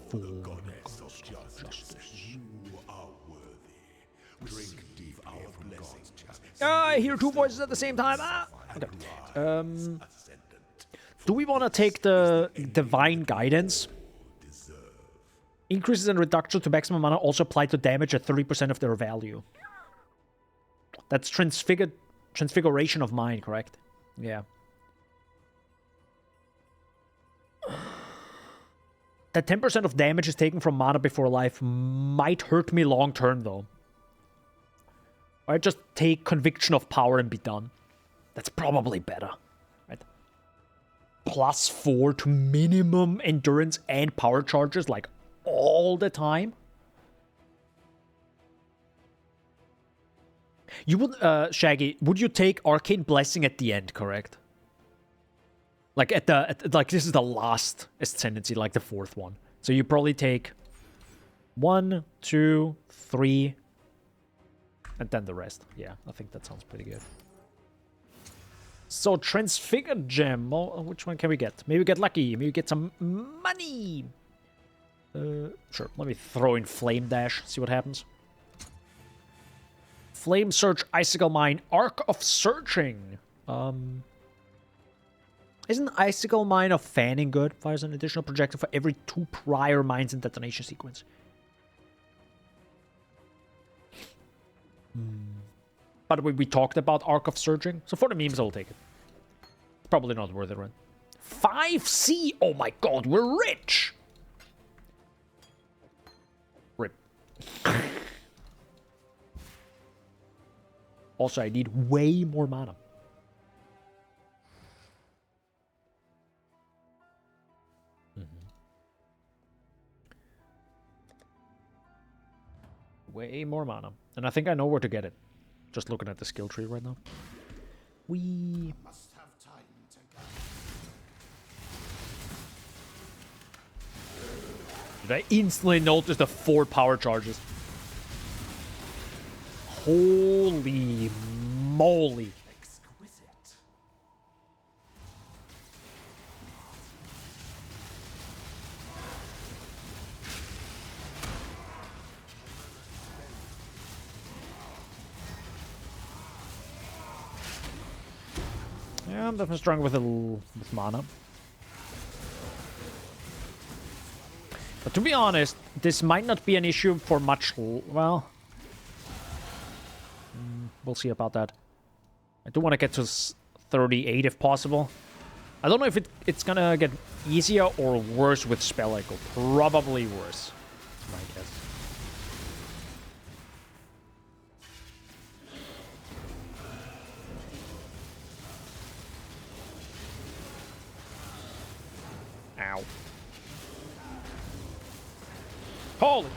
I hear two voices at the same time. Okay. Do we want to take the Divine Guidance? Increases and reductions to maximum mana also apply to damage at 30% of their value. That's Transfiguration of Mind, correct? Yeah. That 10% of damage is taken from mana before life might hurt me long term, though. Or just take Conviction of Power and be done. That's probably better, right? +4 to minimum endurance and power charges, like, all the time. You would, Shaggy, would you take Arcane Blessing at the end, correct? Like, like, this is the last Ascendancy, like the 4th one. So you probably take 1, 2, 3... and then the rest. Yeah, I think that sounds pretty good. So, Transfigured Gem. Well, which one can we get? Maybe we get lucky. Maybe we get some money. Sure. Let me throw in Flame Dash. See what happens. Flame Search, Icicle Mine, Arc of Searching. Isn't Icicle Mine of Fanning good? Fires an additional projectile for every 2 prior mines in detonation sequence. By the way, we talked about Arc of Surging, so for the memes, I'll take it. Probably not worth it, right? 5C! Oh my god, we're rich! Rip. Also, I need way more mana. Way more mana. And I think I know where to get it. Just looking at the skill tree right now. We must have time to go. Did I instantly notice the 4 power charges? Holy moly. Exquisite. I'm definitely strong with mana. But to be honest, this might not be an issue for much. Well, we'll see about that. I do want to get to 38 if possible. I don't know if it's gonna get easier or worse with Spell Echo. Probably worse, my guess. Ow. Holy!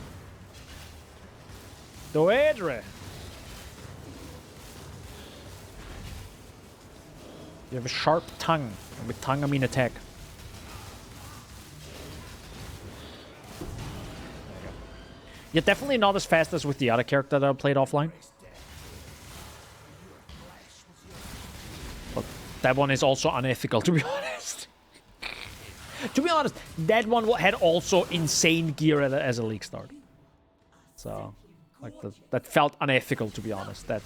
Doedre! You have a sharp tongue. And with tongue, I mean attack. There you go. You're definitely not as fast as with the other character that I played offline. But that one is also unethical, to be honest. To be honest, that one had also insane gear as a league start. So, like, that felt unethical, to be honest. That.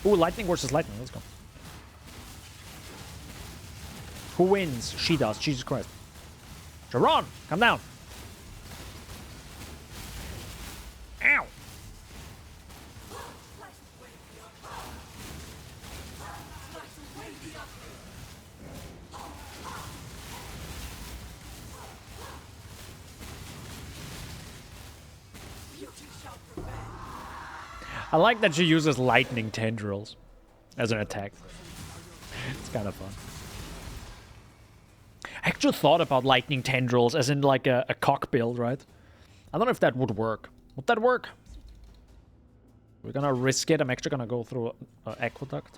Ooh, lightning versus lightning. Let's go. Who wins? She does. Jesus Christ. Sharon, come down. Ow. I like that she uses lightning tendrils as an attack. It's kind of fun. I actually thought about lightning tendrils as in like a cock build, right? I don't know if that would work. Would that work? We're gonna risk it. I'm actually gonna go through Aqueduct.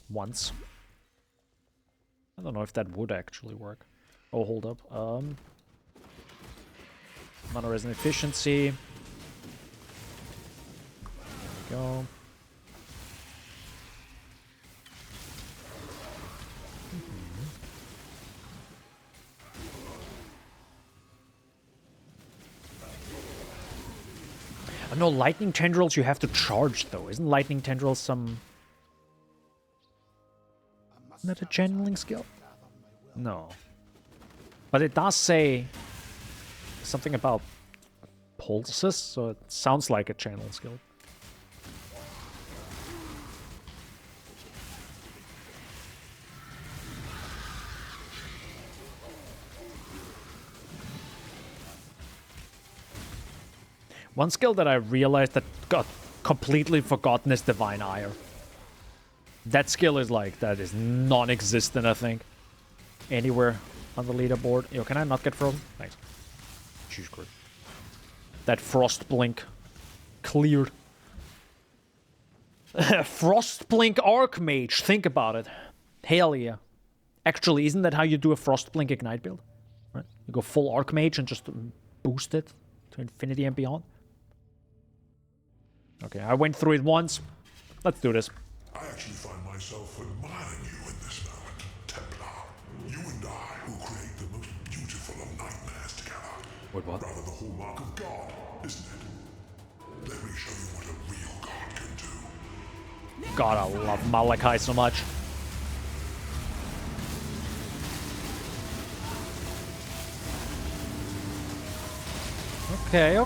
Once. I don't know if that would actually work. Oh, hold up. Mana res and efficiency. There we go. No, lightning tendrils you have to charge though. Isn't lightning tendrils some... Isn't that a channeling skill? No. But it does say something about pulses, so it sounds like a channel skill. One skill that I realized that got completely forgotten is Divine Ire. That skill is like, that is non-existent, I think. Anywhere on the leaderboard. Yo, can I not get frozen? Thanks. Jeez, great. That Frost Blink. Cleared. Frost Blink Archmage. Think about it. Hell yeah. Actually, isn't that how you do a Frost Blink Ignite build? Right? You go full Archmage and just boost it to infinity and beyond. Okay, I went through it once. Let's do this. I actually find myself admiring you in this moment, Templar. You and I will create the most beautiful of nightmares together. Wait, what? Rather the hallmark of God, isn't it? Let me show you what a real God can do. God, I love Malachi so much. Okay.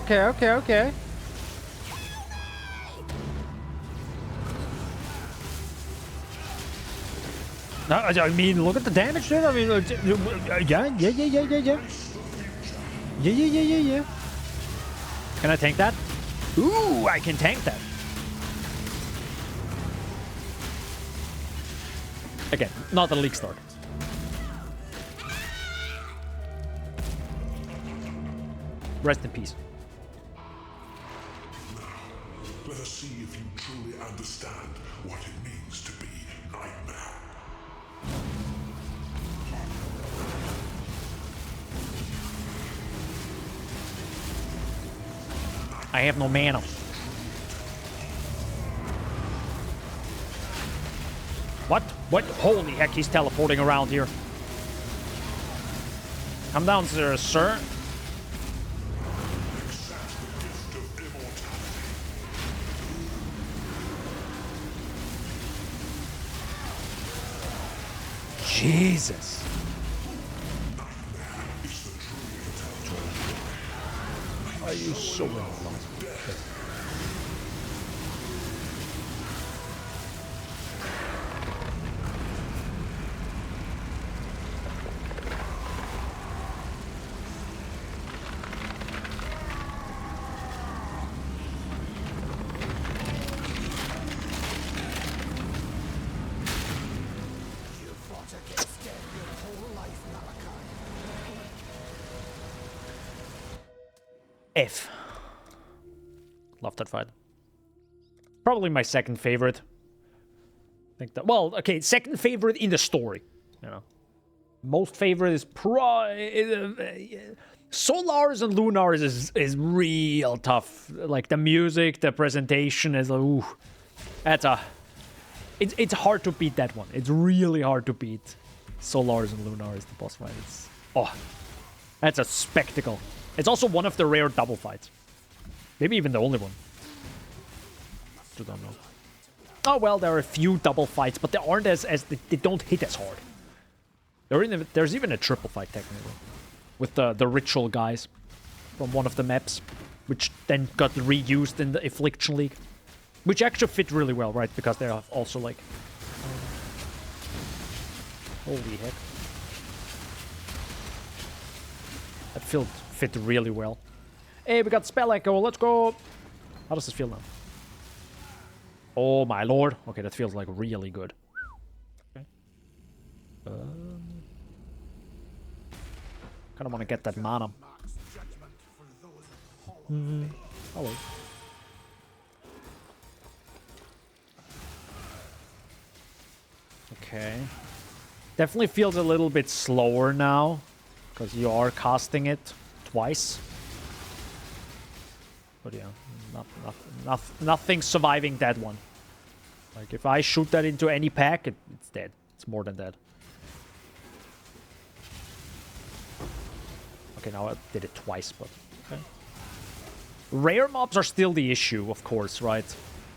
No, I mean, look at the damage there. I mean, yeah. Can I tank that? Ooh, I can tank that. Again, not a league start. Rest in peace. Let us see if you truly understand what it means to be Nightmare. I have no mana. What? What? Holy heck, he's teleporting around here. Come down, sir. Jesus. Are you so in love? F. Love that fight. Probably my second favorite. I think that, well, okay, second favorite in the story. You know, most favorite is Solaris and Lunaris is real tough. Like the music, the presentation is ooh, that's a. It's hard to beat that one. It's really hard to beat Solaris and Lunaris, the boss fight. It's that's a spectacle. It's also one of the rare double fights. Maybe even the only one. I don't know. Oh, well, there are a few double fights, but they aren't as they don't hit as hard. There's even a triple fight, technically. With the ritual guys from one of the maps. Which then got reused in the Affliction League. Which actually fit really well, right? Because they have also, like... holy heck. That fit really well. Hey, we got Spell Echo. Let's go. How does this feel now? Oh my lord. Okay, that feels like really good. Okay. Kind of want to get that mana. Oh wait. Okay. Definitely feels a little bit slower now. Because you are casting it twice. But yeah, nothing surviving that one. Like, if I shoot that into any pack, it's dead. It's more than dead. Okay, now I did it twice, but... okay. Rare mobs are still the issue, of course, right?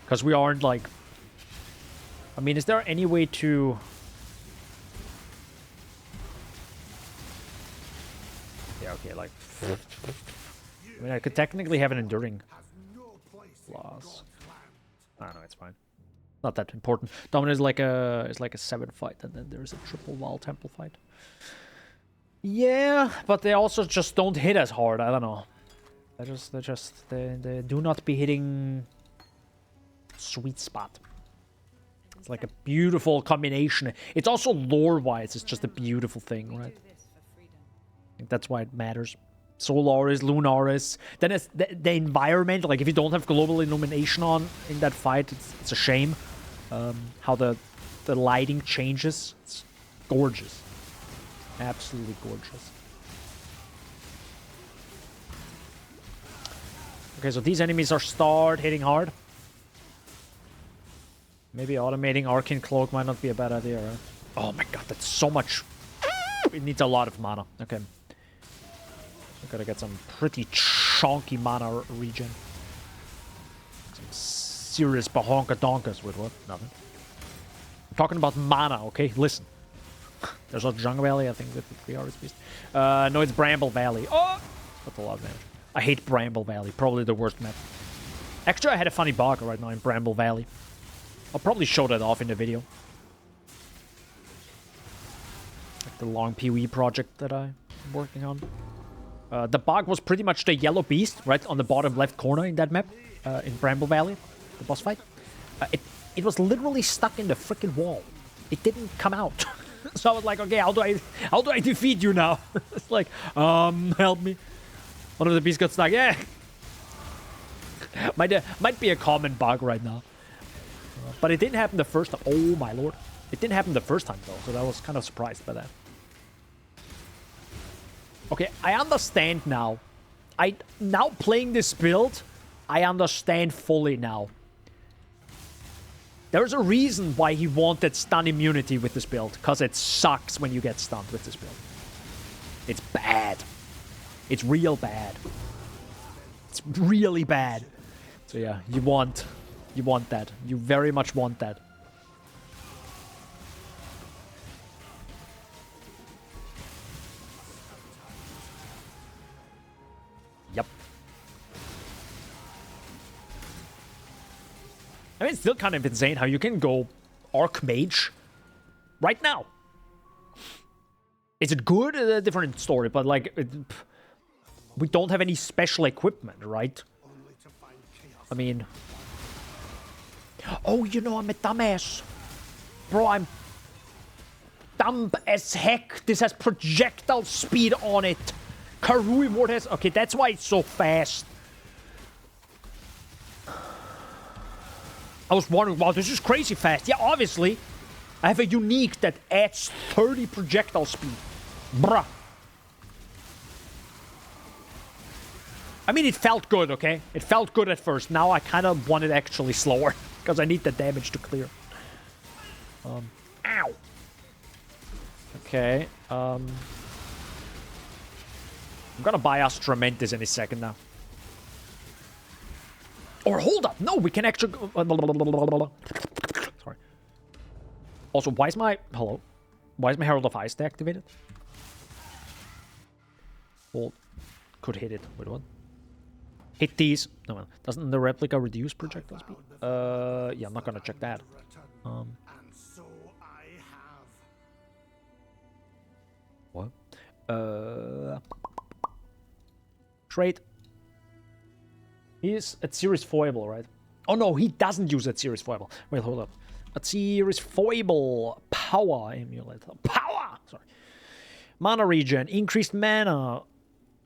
Because we aren't, like... I mean, is there any way to... yeah, okay, like... I mean, I could technically have an enduring loss. I don't know, it's fine. Not that important. Dominant is like a 7 fight, and then there's a triple wall temple fight. Yeah, but they also just don't hit as hard. I don't know. They do not be hitting sweet spot. It's like a beautiful combination. It's also lore-wise, it's just a beautiful thing, right? I think that's why it matters. Solaris, Lunaris. Then it's the environment. Like, if you don't have global illumination on in that fight, it's a shame. How the lighting changes. It's gorgeous. Absolutely gorgeous. Okay, so these enemies are start hitting hard. Maybe automating Arcane Cloak might not be a bad idea, right? Oh my god, that's so much. It needs a lot of mana. Okay. I gotta get some pretty chunky mana regen. Some serious bahonka-donkas with what? Nothing. I'm talking about mana, okay? Listen. There's a Jungle Valley, I think, with the 3 Harvest Beast. No, it's Bramble Valley. Oh! That's a lot of damage. I hate Bramble Valley. Probably the worst map. Actually, I had a funny bug right now in Bramble Valley. I'll probably show that off in the video. Like the long PoE project that I'm working on. The bug was pretty much the yellow beast, right on the bottom left corner in that map, in Bramble Valley, the boss fight. It was literally stuck in the freaking wall. It didn't come out. So I was like, okay, how do I defeat you now? It's like, help me. One of the beasts got stuck. Yeah. Might be a common bug right now. But it didn't happen the first time. Oh my lord. It didn't happen the first time though, so I was kind of surprised by that. Okay, I understand now. Now playing this build, I understand fully now. There's a reason why he wanted stun immunity with this build, because it sucks when you get stunned with this build. It's bad. It's real bad. It's really bad. So yeah, you want that. You very much want that. Yep. I mean, it's still kind of insane how you can go Archmage right now. Is it good? A different story, but like, we don't have any special equipment, right? I mean... Oh, you know, I'm a dumbass. Bro, I'm dumb as heck. This has projectile speed on it. Karui Ward has... Okay, that's why it's so fast. I was wondering, wow, this is crazy fast. Yeah, obviously. I have a unique that adds 30 projectile speed. Bruh. I mean, it felt good, okay? It felt good at first. Now I kind of want it actually slower. Because I need the damage to clear. Ow. Okay. I'm gonna buy us Trementis any second now. Or hold up. No, we can actually... Sorry. Also, why is my... Hello? Why is my Herald of Ice deactivated? Well, could hit it. Wait, what? Hit these. No, doesn't the replica reduce projectile speed? Yeah, I'm not gonna check that. What? Trade. He's at Series Foible, right? Oh no, he doesn't use at Series Foible. Wait, hold up. At Series Foible. Power Amulet. Power! Sorry. Mana regen. Increased mana.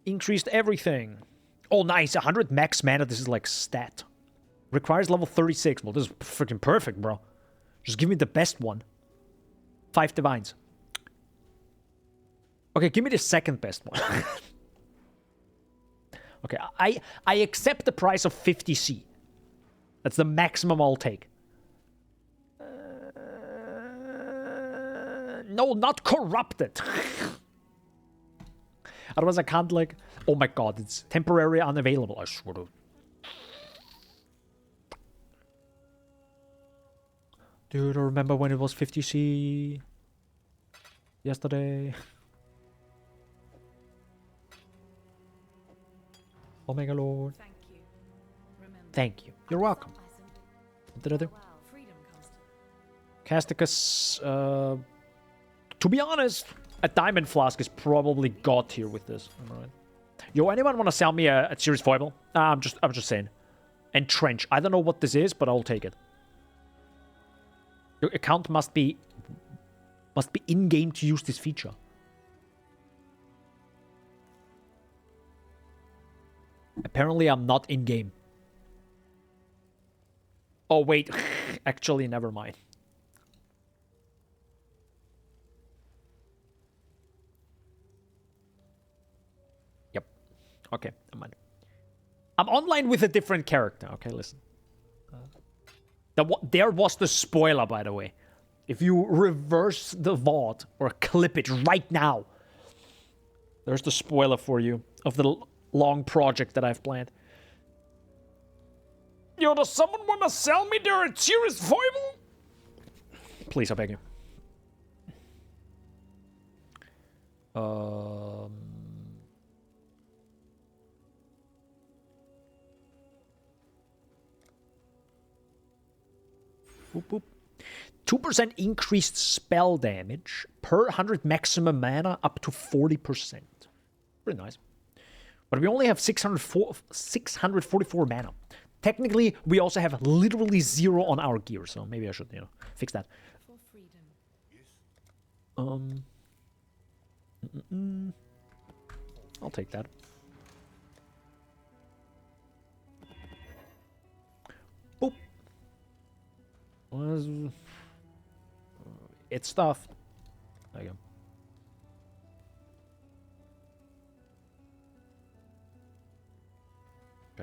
Increased everything. Oh, nice. 100 max mana. This is like stat. Requires level 36. Well, this is freaking perfect, bro. Just give me the best one. 5 divines. Okay, give me the second best one. Okay, I accept the price of 50C. That's the maximum I'll take. No, not corrupted. Otherwise I can't like... Oh my god, it's temporarily unavailable. I swear to... Dude, I remember when it was 50C... yesterday. Omega Lord. Thank you. Remember, Thank you. You're welcome. What did I do? freedom comes to Casticus, to be honest, a Diamond Flask is probably god tier with this. Alright. Yo, anyone want to sell me a Series Foible? I'm just saying. Entrench. I don't know what this is, but I'll take it. Your account must be in-game to use this feature. Apparently, I'm not in-game. Oh, wait. Actually, never mind. Yep. Okay, never mind. I'm online with a different character. Okay, listen. There was the spoiler, by the way. If you reverse the VOD or clip it right now, there's the spoiler for you of the long project that I've planned. Yo, does someone want to sell me their Series Foible? Please, I beg you. Boop, boop. 2% increased spell damage per 100 maximum mana up to 40%. Pretty nice. But we only have 644 mana. Technically, we also have literally 0 on our gear, so maybe I should, fix that. for freedom. I'll take that. Boop. It's stuff. There you go.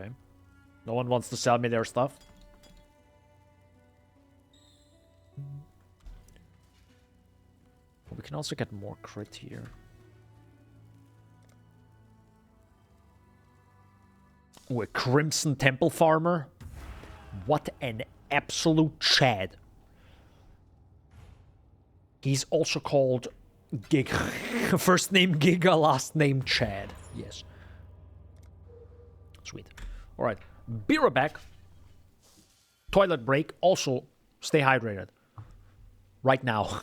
Okay. No one wants to sell me their stuff. We can also get more crit here. Oh, a Crimson Temple Farmer. What an absolute Chad. He's also called Giga. First name Giga, last name Chad. Yes. All right, be right back. Toilet break. Also, stay hydrated. Right now.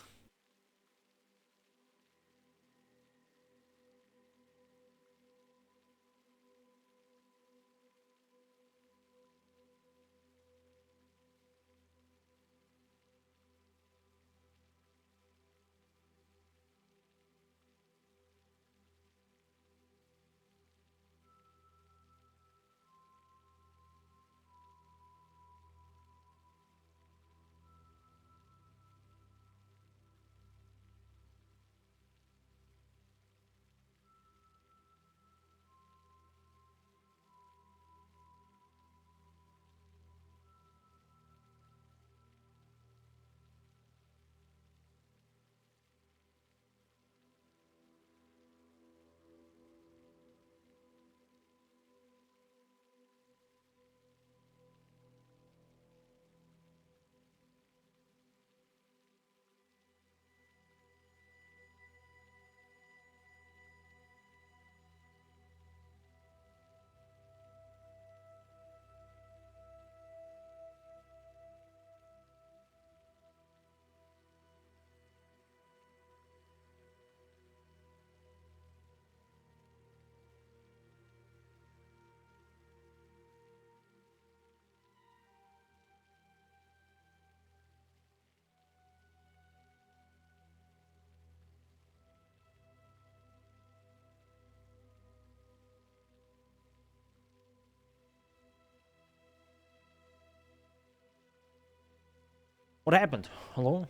What happened? Hello?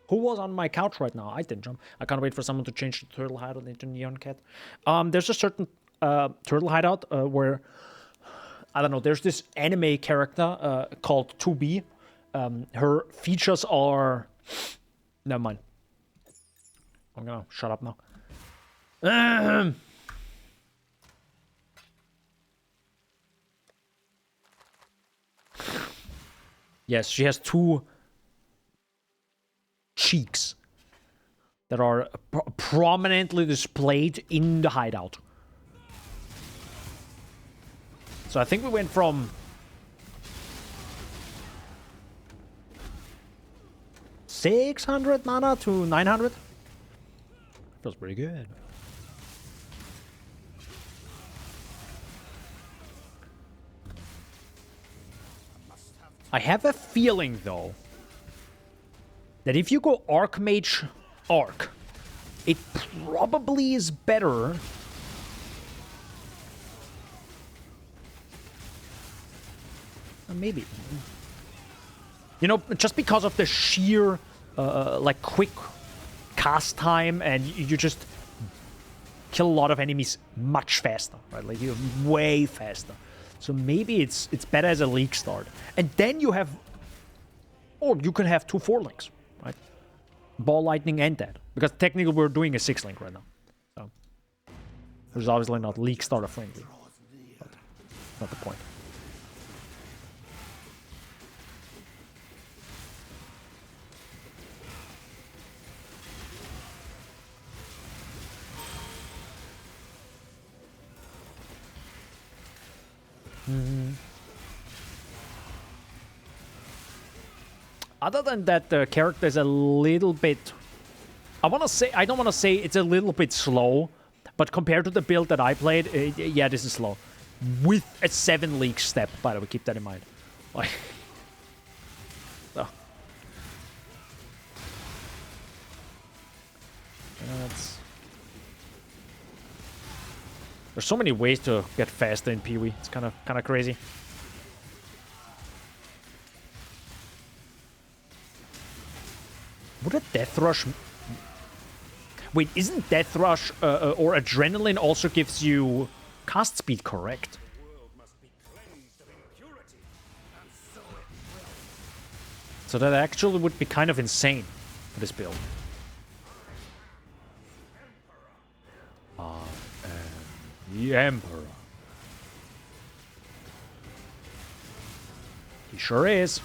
Who was on my couch right now? I didn't jump. I can't wait for someone to change the turtle hideout into Neon Cat. There's a certain turtle hideout where, I don't know, there's this anime character called 2B. Her features are... Never mind. I'm gonna shut up now. Yes, she has two cheeks that are prominently displayed in the hideout. So I think we went from 600 mana to 900. Feels pretty good. I have a feeling, though, that if you go Archmage Arc, it probably is better maybe. You know, just because of the sheer, like, quick cast time, and you just kill a lot of enemies much faster, right? Like, you're way faster. So maybe it's better as a league start. And then you have... Or you can have 2 4-links, right? Ball Lightning and that. Because technically we're doing a 6-link right now. So... There's obviously not league starter friendly. But not the point. Other than that, the character is a little bit... I don't want to say it's a little bit slow, but compared to the build that I played, yeah, this is slow. With a 7-league step, by the way, keep that in mind. Like... So. There's so many ways to get faster in Pee-wee. It's kind of crazy. Would a Death Rush... Wait, isn't Death Rush or Adrenaline also gives you cast speed, correct? So that actually would be kind of insane for this build. The Emperor. He sure is,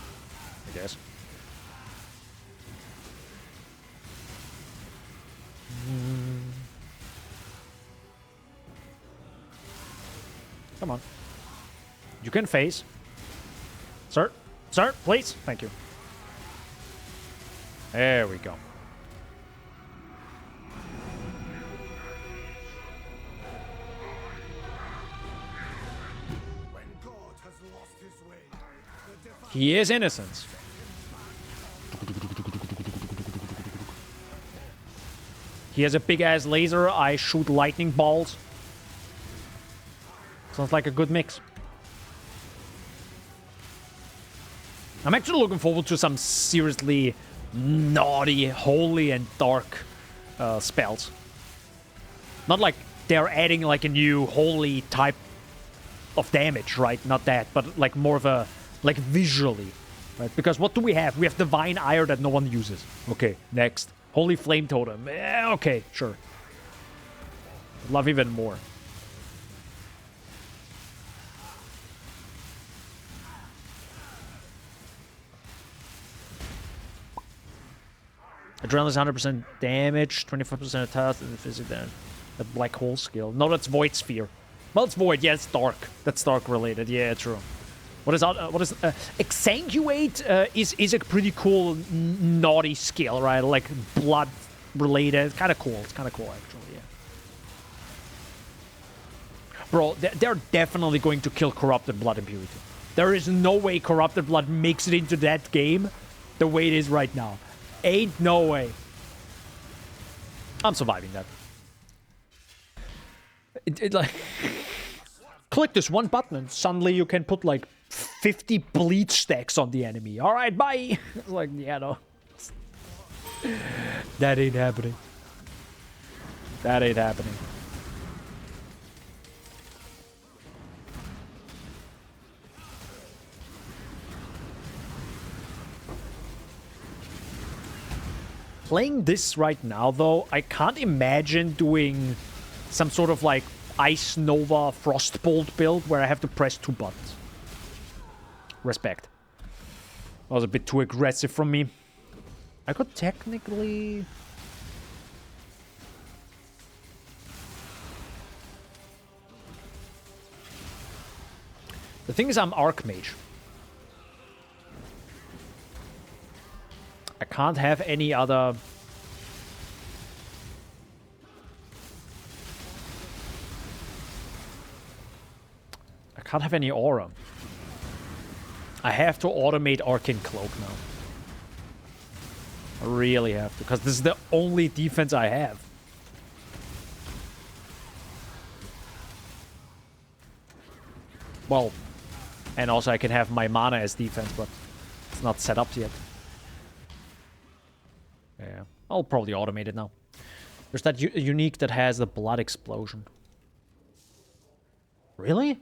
I guess. Come on. You can phase. Sir? Sir, please? Thank you. There we go. When God has lost his way, the divine He is innocent. He has a big-ass laser. I shoot lightning balls. Sounds like a good mix. I'm actually looking forward to some seriously naughty, holy, and dark spells. Not like they're adding like a new holy type of damage, right? Not that, but like more of a, like visually, right? Because what do we have? We have Divine Ire that no one uses. Okay, next. Holy Flame Totem. Okay, sure. Love even more. Adrenaline is 100% damage, 25% attack, and physical damage. The black hole skill. No, that's Void Sphere. Well, it's Void. Yeah, it's dark. That's dark related. Yeah, true. What is Exsanguate is a pretty cool naughty skill, right? Like blood related. Kind of cool. It's kind of cool actually. Yeah. Bro, they're definitely going to kill Corrupted Blood Impurity. There is no way Corrupted Blood makes it into that game the way it is right now. Ain't no way. I'm surviving that. It like click this one button and suddenly you can put like 50 bleach stacks on the enemy. All right, bye. It's like, yeah, no. That ain't happening. That ain't happening. Playing this right now, though, I can't imagine doing some sort of like Ice Nova Frostbolt build where I have to press 2 buttons. Respect. That was a bit too aggressive from me. I could technically... The thing is, I'm Archmage. I can't have any other... I can't have any aura. I have to automate Arcane Cloak now. I really have to, because this is the only defense I have. Well, and also I can have my mana as defense, but it's not set up yet. Yeah, I'll probably automate it now. There's that unique that has the blood explosion. Really?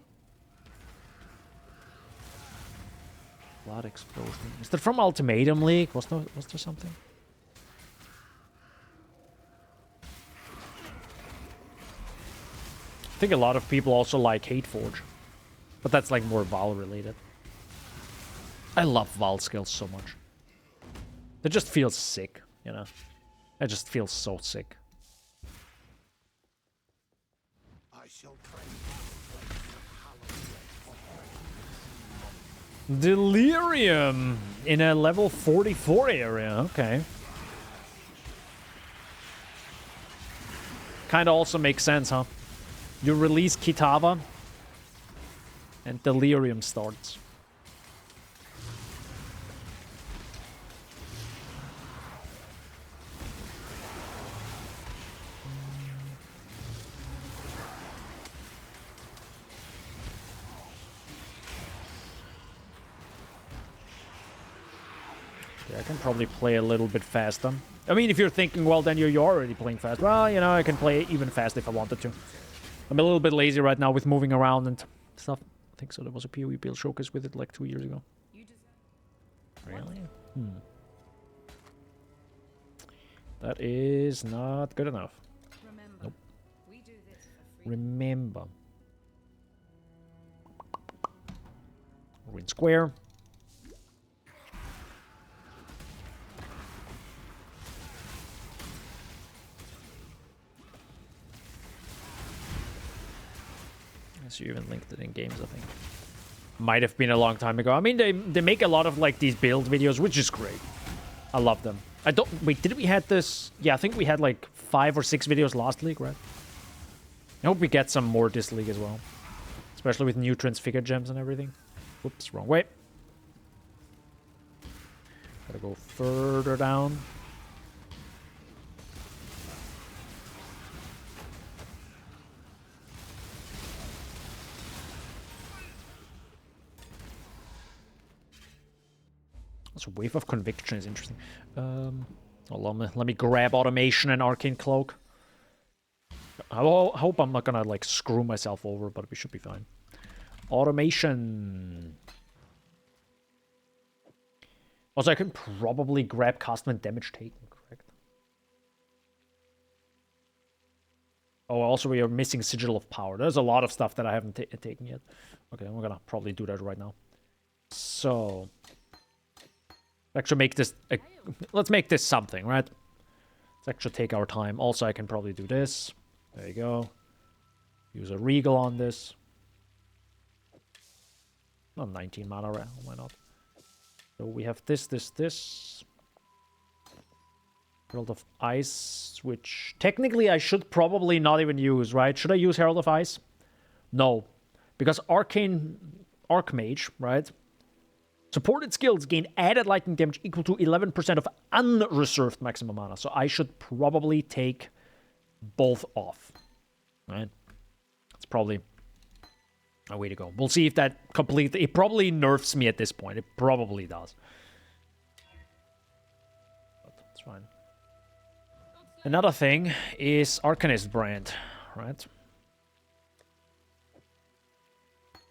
Blood explosion. Is that from Ultimatum League? Was there something? I think a lot of people also like Hateforge. But that's like more Val related. I love Val skills so much. It just feels sick, you know? It just feels so sick. I shall Delirium in a level 44 area. Okay. Kind of also makes sense, huh? You release Kitava and Delirium starts. I can probably play a little bit faster. I mean, if you're thinking, well, then you're already playing fast. Well, you know, I can play even fast if I wanted to. I'm a little bit lazy right now with moving around and stuff. I think so. There was a PoE build showcase with it like 2 years ago. Really? That is not good enough. Nope. Remember. Ruin Square. You even linked it in games, I think. might have been a long time ago. I mean, they make a lot of like these build videos, which is great. I love them. I don't wait. Did we had this? Yeah, I think we had like 5 or 6 videos last league, right? I hope we get some more this league as well, especially with new transfigured gems and everything. Whoops, wrong way. Gotta go further down. So Wave of Conviction is interesting. Let me grab Automation and Arcane Cloak. I hope I'm not gonna like screw myself over, but we should be fine. Automation. Also, I can probably grab Castman Damage Taken, correct? Oh, also we are missing Sigil of Power. There's a lot of stuff that I haven't taken yet. Okay, we're gonna probably do that right now. So, actually make this... let's make this something, right? Let's actually take our time. Also, I can probably do this. There you go. Use a Regal on this. Not 19 mana, right? Why not? So we have this. Herald of Ice, which technically I should probably not even use, right? Should I use Herald of Ice? No. Because Archmage, right? Supported skills gain added lightning damage equal to 11% of unreserved maximum mana. So I should probably take both off, right? It's probably a way to go. We'll see if that completely... It probably nerfs me at this point. It probably does. But it's fine. Another thing is Arcanist Brand, right?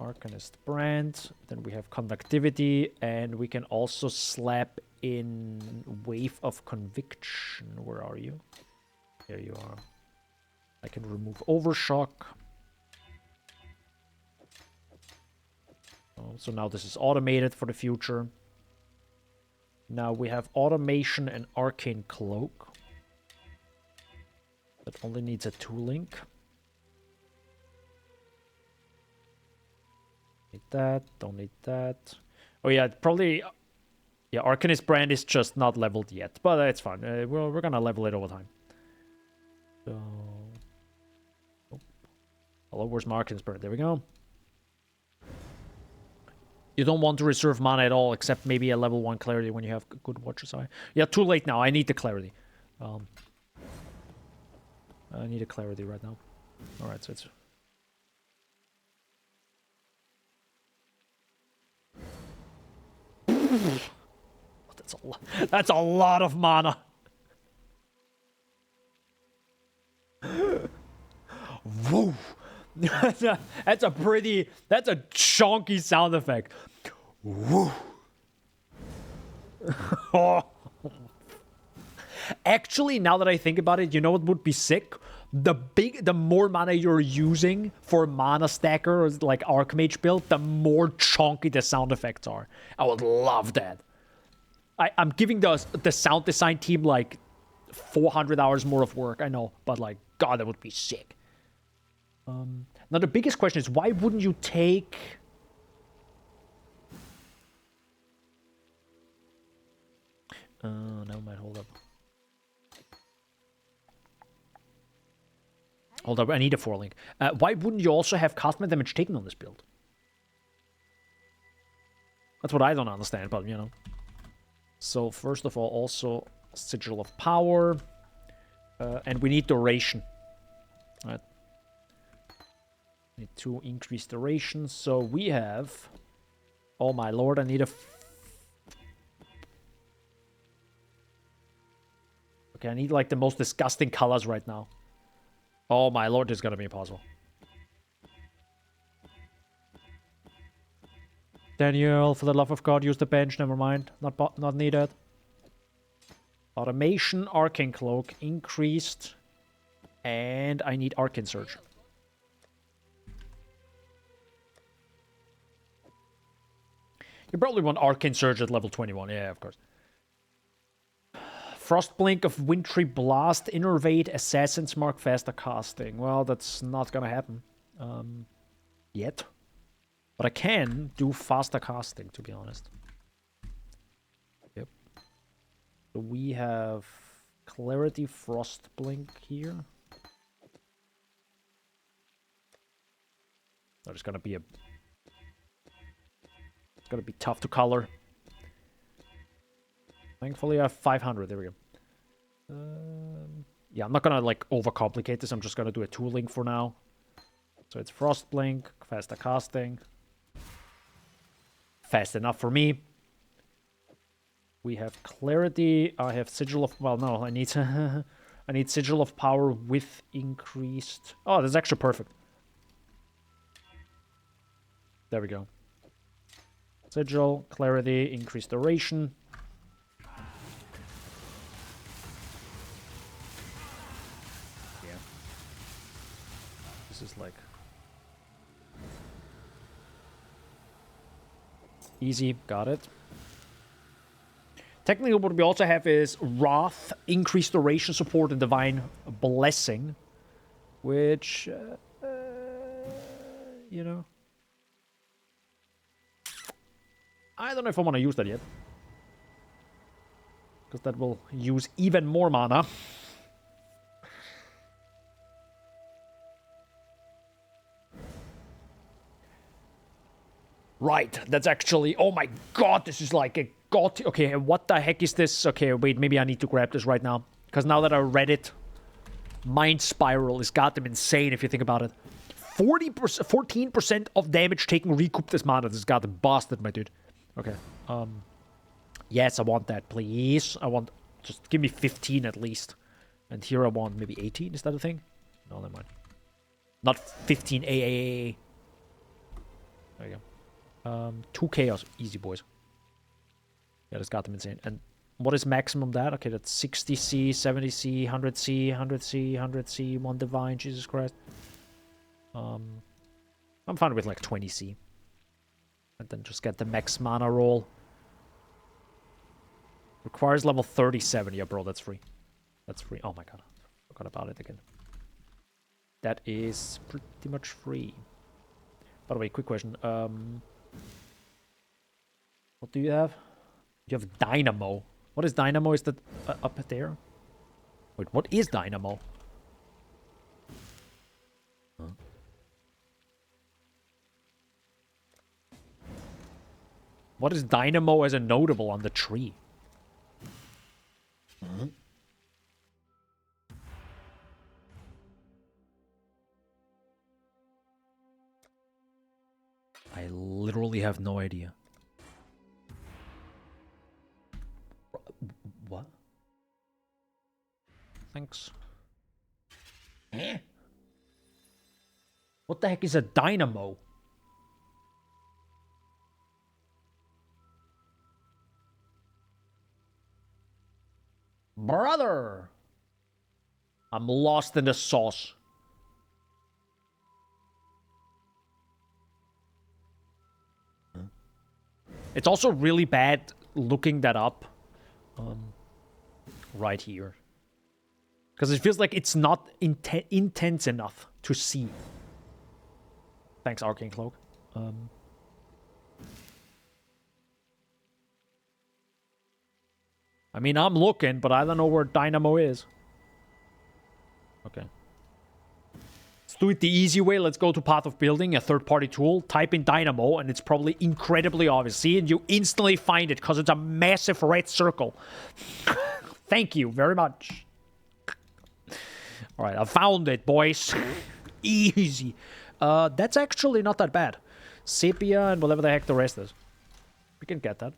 Arcanist Brand. Then we have Conductivity, and we can also slap in Wave of Conviction. Where are you? There you are. I can remove Overshock. So now this is automated for the future. Now we have Automation and Arcane Cloak. That only needs a 2-link. Need that, don't need that. Oh yeah, probably... Yeah, Arcanist Brand is just not leveled yet, but it's fine. We're gonna level it over time. So... Oh. Hello, where's my Arcanist Brand? There we go. You don't want to reserve mana at all, except maybe a level 1 Clarity when you have good Watcher's Eye. Yeah, too late now. I need the Clarity. I need a Clarity right now. Alright, so it's... That's a lot of mana. Woo! That's a chunky sound effect. Woo! Actually, now that I think about it, you know what would be sick? The more mana you're using for mana stacker or like Archmage build, the more chunky the sound effects are. I would love that. I'm giving the sound design team like 400 hours more of work, I know, but like, God, that would be sick. Now the biggest question is, why wouldn't you take... Never mind, hold up. Hold up, I need a 4-link. Why wouldn't you also have Castman Damage Taken on this build? That's what I don't understand, but you know. So first of all, also Sigil of Power. And we need duration. Right. Need to increase duration. So we have... Oh my lord, I need a... Okay, I need like the most disgusting colors right now. Oh my lord, this is gonna be impossible. Daniel, for the love of God, use the bench. Never mind. Not needed. Automation, Arcane Cloak, increased. And I need Arcane Surge. You probably want Arcane Surge at level 21. Yeah, of course. Frostblink of Wintry Blast, Innervate, Assassin's Mark, faster casting. Well, that's not gonna happen. Yet. But I can do faster casting, to be honest. Yep. So we have Clarity Frost Blink here. There's gonna be a... It's gonna be tough to color. Thankfully I have 500, there we go. Yeah, I'm not gonna like overcomplicate this, I'm just gonna do a tooling for now. So it's Frost Blink, faster casting. Fast enough for me. We have Clarity, I have Sigil of... Well, no, I need... I need Sigil of Power with increased... Oh, that's actually perfect. There we go. Sigil, Clarity, increased duration. Yeah. This is like... Easy, got it. Technically what we also have is Wrath, increased duration support, and Divine Blessing. Which, you know... I don't know if I want to use that yet. Because that will use even more mana. Right, that's actually... Oh my god, this is like a god... Okay, what the heck is this? Okay, wait, maybe I need to grab this right now. Because now that I read it, Mind Spiral is goddamn insane if you think about it. 14% of damage taken recouped this mana. This is goddamn bastard, my dude. Okay. Yes, I want that, please. I want... Just give me 15 at least. And here I want maybe 18. Is that a thing? No, never mind. Not 15 AAA. There you go. 2 Chaos. Easy, boys. Yeah, that's got them insane. And what is maximum that? Okay, that's 60C, 70C, 100C, 100C, 100C, 1 Divine. Jesus Christ. I'm fine with like 20C. And then just get the max mana roll. Requires level 37. Yeah, bro, that's free. That's free. Oh my god. Forgot about it again. That is pretty much free. By the way, quick question. What do you have? You have Dynamo. What is Dynamo? Is that up there? Wait, what is Dynamo? Huh? What is Dynamo as a notable on the tree? Huh? I literally have no idea. What? Thanks. Eh? What the heck is a dynamo? Brother! I'm lost in the sauce. It's also really bad looking that up right here. Because it feels like it's not intense enough to see. Thanks, Arcane Cloak. I mean, I'm looking, but I don't know where Dynamo is. Okay. Let's do it the easy way. Let's go to Path of Building, a third-party tool. Type in Dynamo, and it's probably incredibly obvious. See, and you instantly find it, because it's a massive red circle. Thank you very much. Alright, I found it, boys. Easy. That's actually not that bad. Sepia and whatever the heck the rest is. We can get that.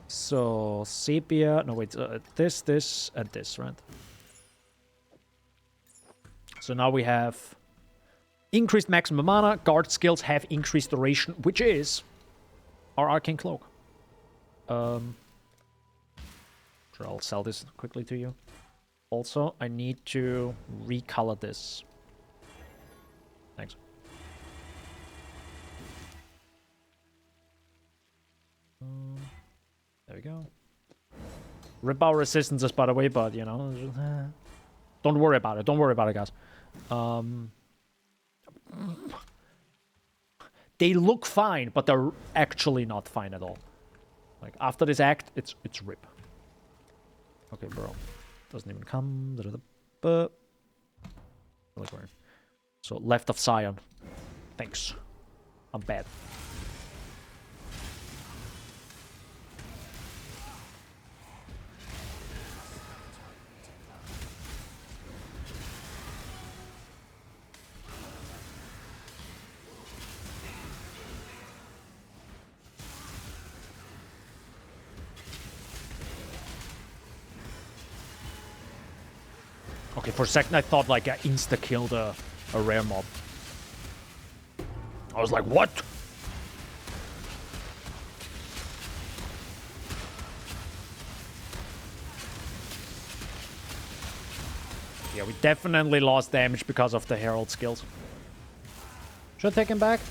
So, Sepia... No, wait. This, and this, right? So now we have increased maximum mana. Guard skills have increased duration, which is our Arcane Cloak. Sure, I'll sell this quickly to you. Also, I need to recolor this. Thanks. There we go. Rip our resistances, by the way, but, you know... Don't worry about it. Don't worry about it, guys. They look fine, but they're actually not fine at all. Like, after this act, it's rip. Okay, bro. Doesn't even come. So, left of Sion. Thanks. I'm bad. Okay, for a second I thought like I insta-killed a rare mob. I was like, what? Yeah, we definitely lost damage because of the Herald skills. Should I take him back?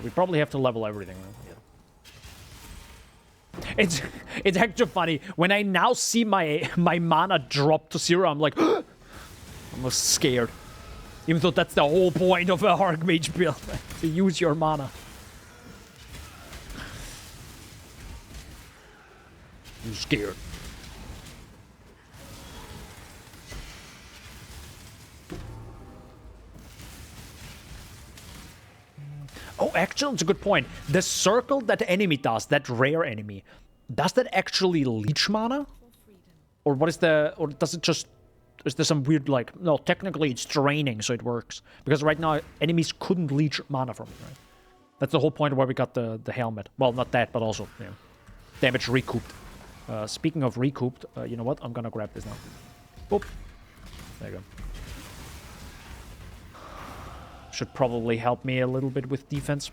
We probably have to level everything, right? Yeah. It's actually funny. When I now see my mana drop to 0, I'm like, I'm almost scared. Even though that's the whole point of a Archmage build, to use your mana. I'm scared. Oh, actually, it's a good point. The circle that the enemy does, that rare enemy, does that actually leech mana? Or what is the... Or does it just... Is there some weird, like... No, technically it's draining, so it works. Because right now, enemies couldn't leech mana from it, right? That's the whole point where we got the helmet. Well, not that, but also, you know, damage recouped. Speaking of recouped, you know what? I'm gonna grab this now. Boop. There you go. Should probably help me a little bit with defense.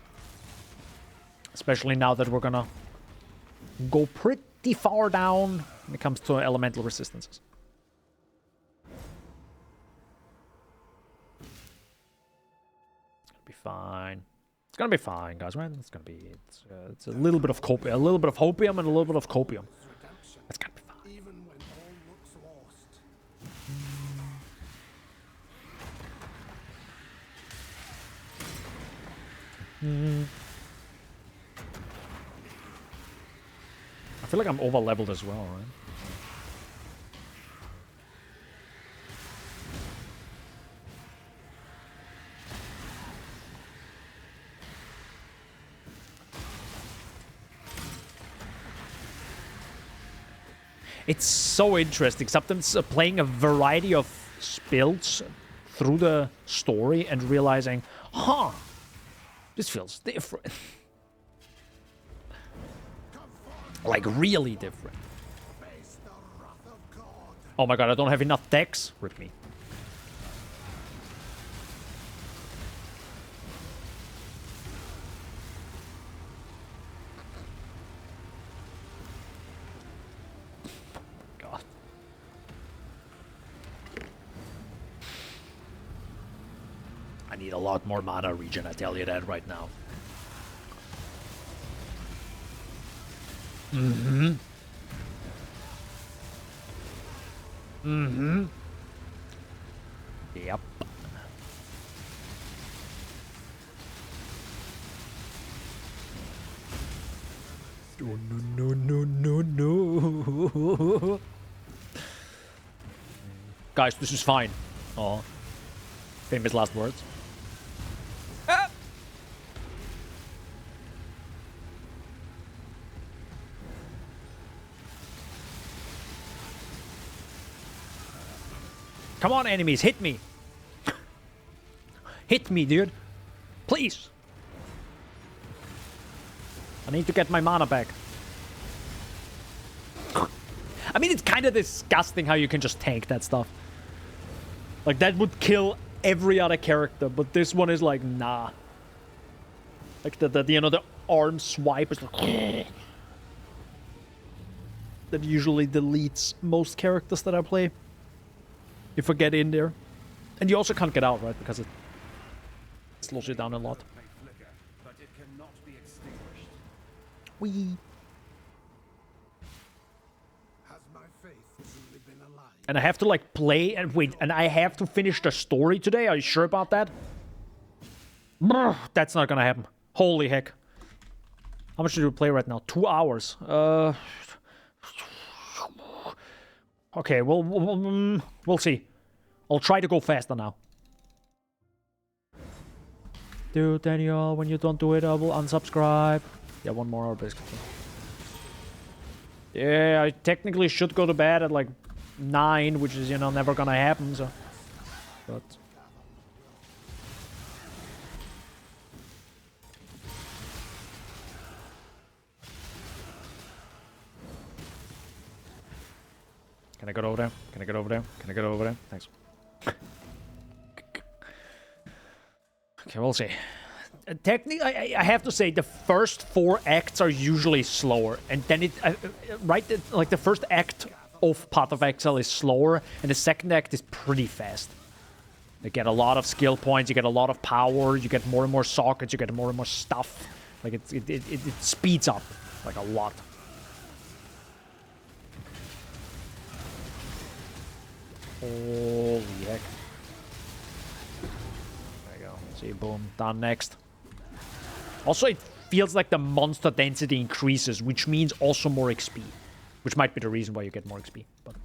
Especially now that we're gonna go pretty far down when it comes to elemental resistances. It's gonna be fine. It's gonna be fine, guys, right? It's gonna be... It's a little bit of copium, a little bit of hopium, and a little bit of copium. It's gonna be fine. I feel like I'm over leveled as well, right? It's so interesting. Sometimes playing a variety of builds through the story and realizing, huh, this feels different. Like, really different. Oh my god, I don't have enough decks? Rip me. God. I need a lot more mana regen, I tell you that right now. Mm-hmm. Mm-hmm. Yep. Oh, no, no, no, no, no. Guys, this is fine. Oh. Famous last words. Ah! Come on, enemies, hit me. Hit me, dude. Please. I need to get my mana back. I mean, it's kind of disgusting how you can just tank that stuff. Like, that would kill every other character, but this one is like, nah. Like, you know, the arm swipe is like... That usually deletes most characters that I play. If I get in there. And you also can't get out, right? Because it slows you down a lot. Wee. And I have to, like, play and wait. And I have to finish the story today. Are you sure about that? Brr, that's not gonna happen. Holy heck. How much do you play right now? 2 hours. Okay, we'll see. I'll try to go faster now. Dude, Daniel, when you don't do it, I will unsubscribe. Yeah, 1 more hour, basically. Yeah, I technically should go to bed at, like, 9, which is, you know, never gonna happen, so... But... Can I get over there? Can I get over there? Can I get over there? Thanks. Okay, we'll see. Technically, I have to say the first 4 acts are usually slower, and then it like the first act of Path of Exile is slower, and the second act is pretty fast. You get a lot of skill points, you get a lot of power, you get more and more sockets, you get more and more stuff. Like it speeds up like a lot. Holy heck. There you go. See, boom, done next. Also, it feels like the monster density increases, which means also more XP. Which might be the reason why you get more XP, but...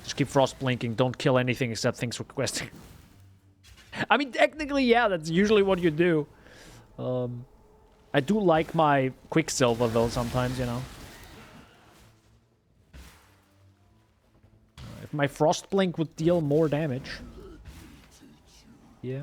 Just keep frost blinking, don't kill anything except things requesting. I mean, technically, yeah, that's usually what you do. I do like my Quicksilver, though, sometimes, you know. If my frost blink would deal more damage... Yeah.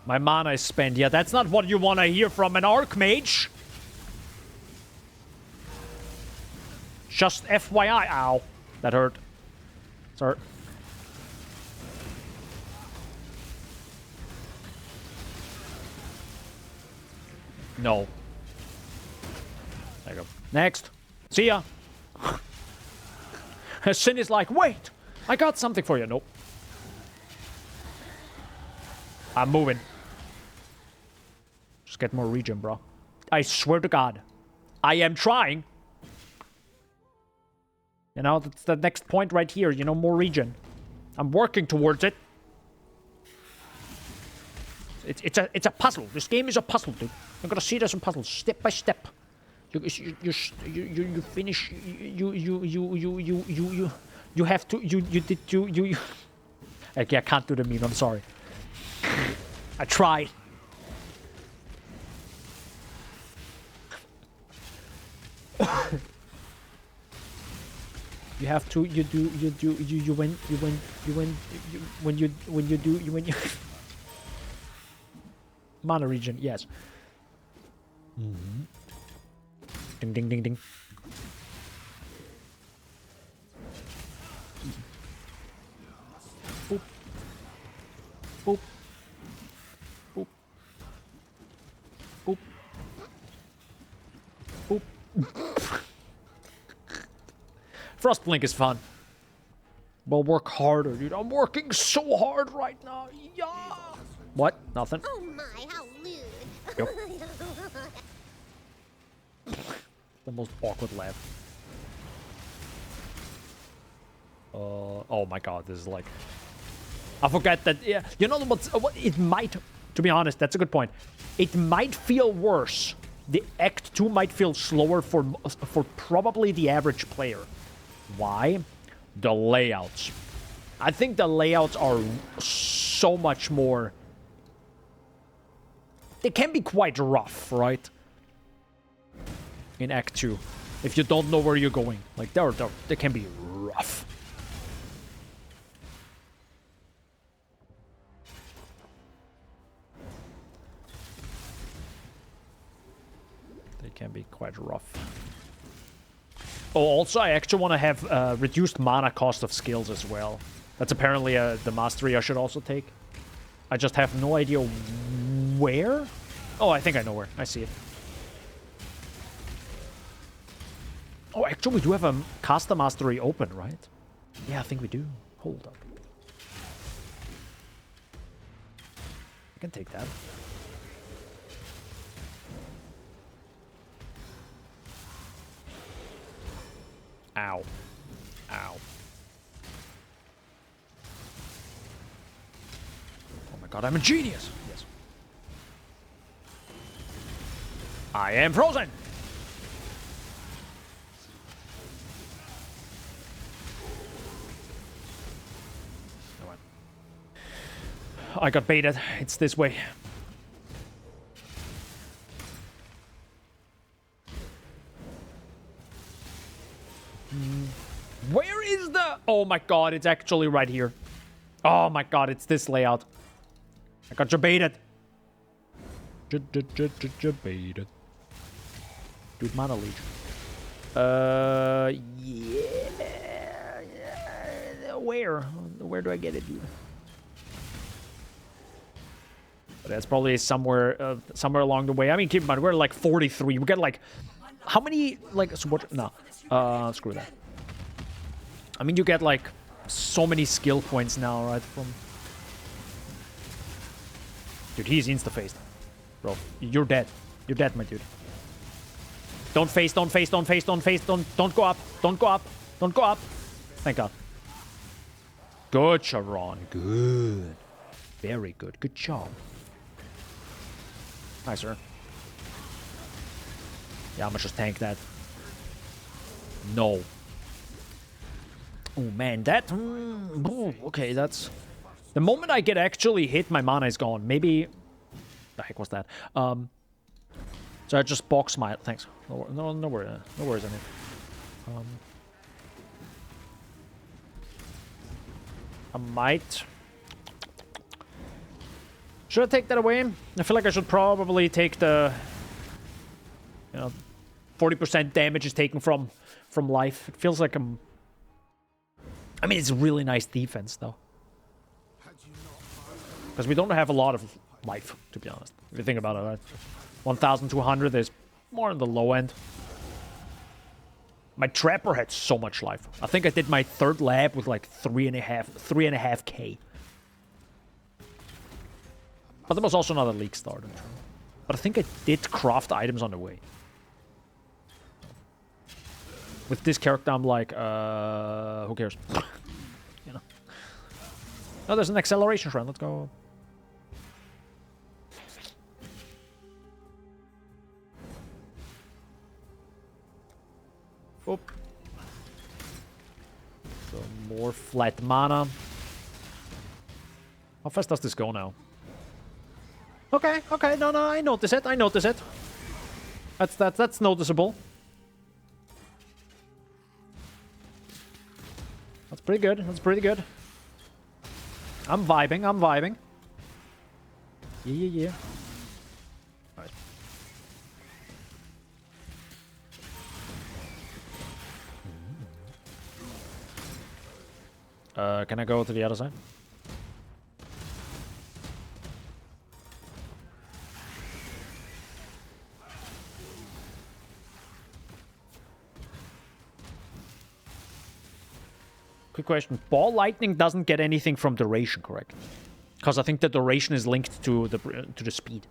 My mana is spent. Yeah, that's not what you want to hear from an Archmage. Just FYI. Ow. That hurt. Sorry. No. There you go. Next. See ya. Sin is like, wait, I got something for you. Nope. I'm moving. Just get more regen, bro. I swear to God. I am trying. You know, that's the next point right here. You know, more regen. I'm working towards it. It's a puzzle. This game is a puzzle, dude. You're gonna see it as a puzzle, step by step. You finish. You have to. You. Okay, I can't do the meme. I'm sorry. I tried. You have to. You win. Mana region, yes. Ding, ding, ding, ding. Boop. Boop. Boop. Boop. Boop. Frostblink is fun. We'll work harder, dude. I'm working so hard right now. Yeah. What? Nothing. Oh my, how rude. Yep. The most awkward laugh. Oh my god, this is like... I forgot that... Yeah, you know what? It might... To be honest, that's a good point. It might feel worse. The Act 2 might feel slower for probably the average player. Why? The layouts. I think the layouts are so much more... They can be quite rough, right? In Act 2. If you don't know where you're going. Like, they can be rough. They can be quite rough. Oh, also, I actually want to have reduced mana cost of skills as well. That's apparently the mastery I should also take. I just have no idea where. Oh, I think I know where. I see it. Oh, actually, we do have a caster mastery open, right? Yeah, I think we do. Hold up. I can take that. Ow. Ow. Oh my god, I'm a genius! Yes. I am frozen! I got baited. It's this way. Where is the... Oh my god, it's actually right here. Oh my god, it's this layout. I got baited. Baited. Dude, mana leech. Yeah. Where? Where do I get it, dude? That's probably somewhere somewhere along the way. I mean, keep in mind, we're like 43. We get like... How many, like, support? No. Screw that. I mean, you get like so many skill points now, right? From... Dude, he's insta-faced. Bro, you're dead. You're dead, my dude. Don't face, don't face, don't face, don't face, don't go up. Don't go up. Don't go up. Thank God. Good, Sharon. Good. Very good. Good job. Hi, sir. Yeah, I'm gonna just tank that. No. Oh, man, that... okay, that's... The moment I get actually hit, my mana is gone. Maybe... The heck was that? So I just box my... Thanks. No worries on it. I might... Should I take that away? I feel like I should probably take the... You know, 40% damage is taken from life. It feels like I'm... I mean, it's a really nice defense, though. Because we don't have a lot of life, to be honest. If you think about it, right? 1,200 is more on the low end. My Trapper had so much life. I think I did my third lab with like 3.5k. But there was also another league start. But I think I did craft items on the way. With this character, I'm like, who cares? You know. Oh, there's an acceleration shrine. Let's go. Oop. So more flat mana. How fast does this go now? Okay, okay, no, I notice it, That's noticeable. That's pretty good, I'm vibing. Yeah. Alright. Can I go to the other side? Quick question. Ball lightning doesn't get anything from duration, correct? Because I think the duration is linked to the speed.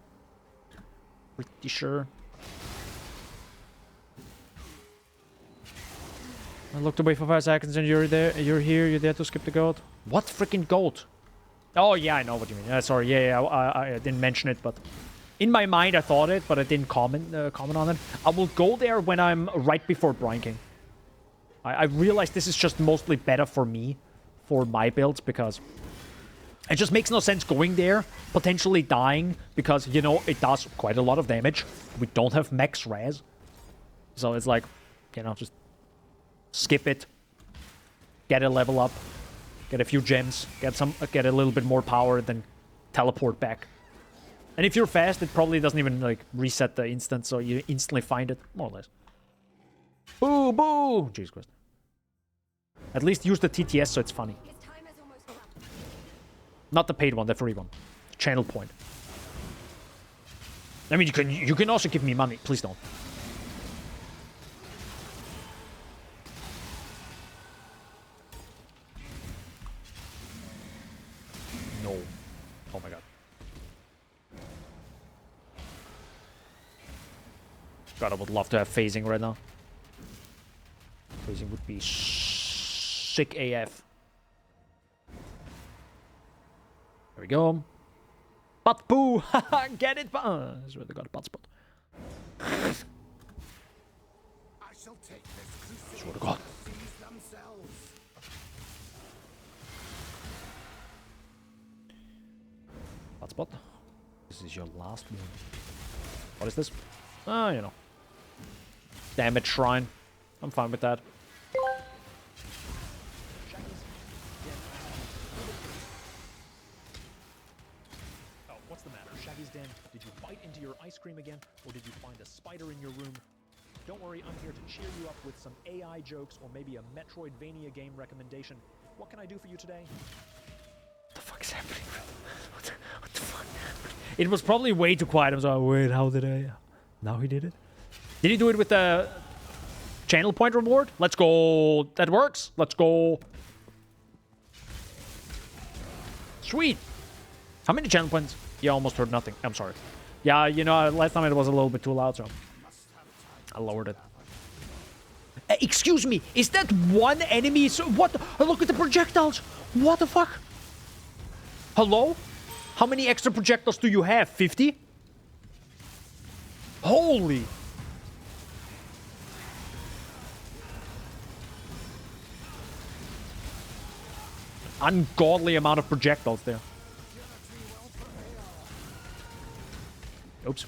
Pretty sure. I looked away for 5 seconds and you're there. You're here. You're there to skip the goat. What freaking goat? Oh yeah, I know what you mean. Sorry. Yeah. I didn't mention it, but in my mind I thought it, but I didn't comment on it. I will go there when I'm right before Brine King. I realize this is just mostly better for me, for my builds, because it just makes no sense going there, potentially dying, because, you know, it does quite a lot of damage. We don't have max res. So it's like, you know, just skip it, get a level up, get a few gems, get a little bit more power, then teleport back. And if you're fast, it probably doesn't even, like, reset the instant, so you instantly find it, more or less. Boo, boo! Jesus Christ. At least use the TTS so it's funny. Not the paid one, the free one. Channel point. I mean, you can also give me money. Please don't. God, I would love to have phasing right now. Phasing would be sick AF. There we go. Butt poo! Get it? I swear to God, butt spot. I shall take this Swear to God. themselves. Butt spot. This is your last one. What is this? Ah, you know. Damage shrine. I'm fine with that. Oh, what's the matter? Shaggy's Den, did you bite into your ice cream again, or did you find a spider in your room? Don't worry, I'm here to cheer you up with some AI jokes or maybe a Metroidvania game recommendation. What can I do for you today? What the fuck is happening? What the fuck? It was probably way too quiet. I'm sorry. Wait, how did I? Now he did it. Did he do it with the channel point reward? Let's go. That works. Let's go. Sweet. How many channel points? Yeah, almost heard nothing. I'm sorry. Yeah, you know, last time it was a little bit too loud, so I lowered it. Excuse me, is that one enemy? So what? Look at the projectiles. What the fuck? Hello? How many extra projectiles do you have? 50? Holy. Ungodly amount of projectiles there. Oops.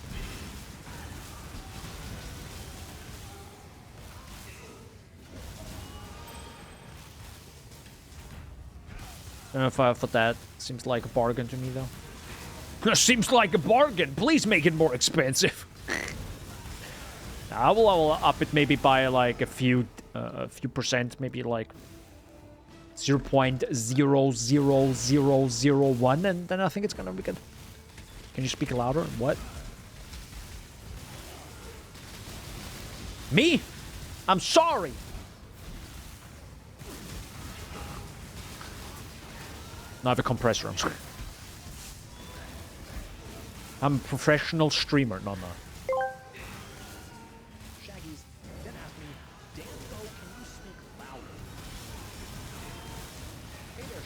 For that, seems like a bargain to me, though. Seems like a bargain. Please make it more expensive. I will up it maybe by like a few percent, maybe like 0.00001, and then I think it's gonna be good. Can you speak louder? What? Me? I'm sorry. No, I have a compressor. I'm sorry. I'm a professional streamer. No. Shaggy's then asked me, Dango, can you speak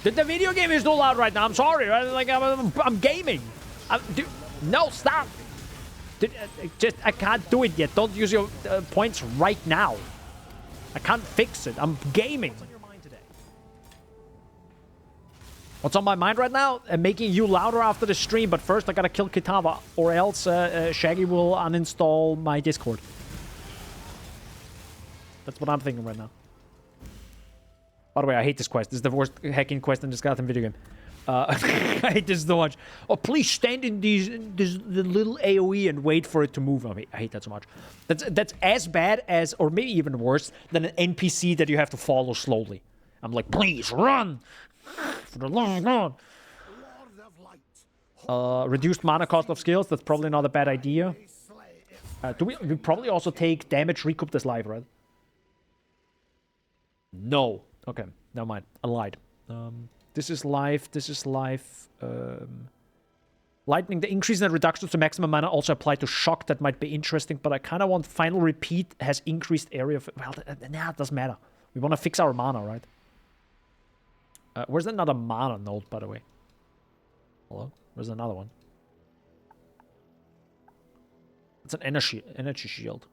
louder? The video game is too loud right now. I'm sorry. Like I'm gaming. No, stop. I can't do it yet. Don't use your points right now. I can't fix it. I'm gaming. What's on your mind today? What's on my mind right now? Making you louder after the stream, but first I gotta kill Kitava, or else Shaggy will uninstall my Discord. That's what I'm thinking right now. By the way, I hate this quest. This is the worst hacking quest in this goddamn video game. I hate this so much. Oh, please stand in the little AoE and wait for it to move. I hate that so much. That's as bad as, or maybe even worse, than an NPC that you have to follow slowly. I'm like, please run! For the long run. Reduced mana cost of skills. That's probably not a bad idea. We probably also take damage recouped as life, right? No. Okay, never mind. I lied. This is life. This is life. Lightning. The increase in the reductions to maximum mana also apply to shock. That might be interesting, but I kind of want final repeat has increased area. Well, nah, it doesn't matter. We want to fix our mana, right? Where's another mana node, by the way? Hello? Where's another one? It's an energy shield.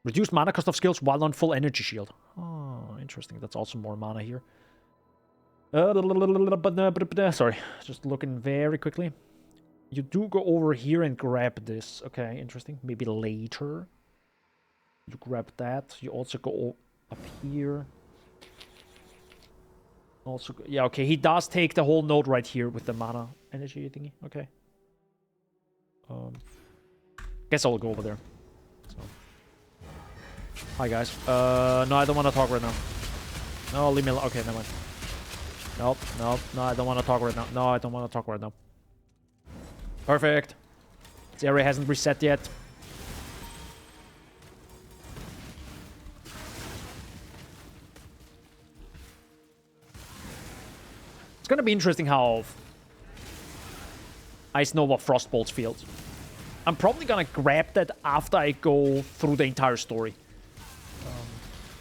Reduced mana cost of skills while on full energy shield. Oh, interesting. That's also more mana here. Sorry, just looking very quickly. You do go over here and grab this. Okay, interesting. Maybe later. You grab that. You also go up here. Also, yeah, okay. He does take the whole node right here with the mana energy thingy. Okay. Guess I'll go over there. So. Hi guys. No, I don't want to talk right now. No, leave me alone. Okay, never mind. Nope. No, I don't want to talk right now. No, I don't want to talk right now. Perfect. This area hasn't reset yet. It's gonna be interesting how Ice Nova Frostbolts feels. I'm probably gonna grab that after I go through the entire story.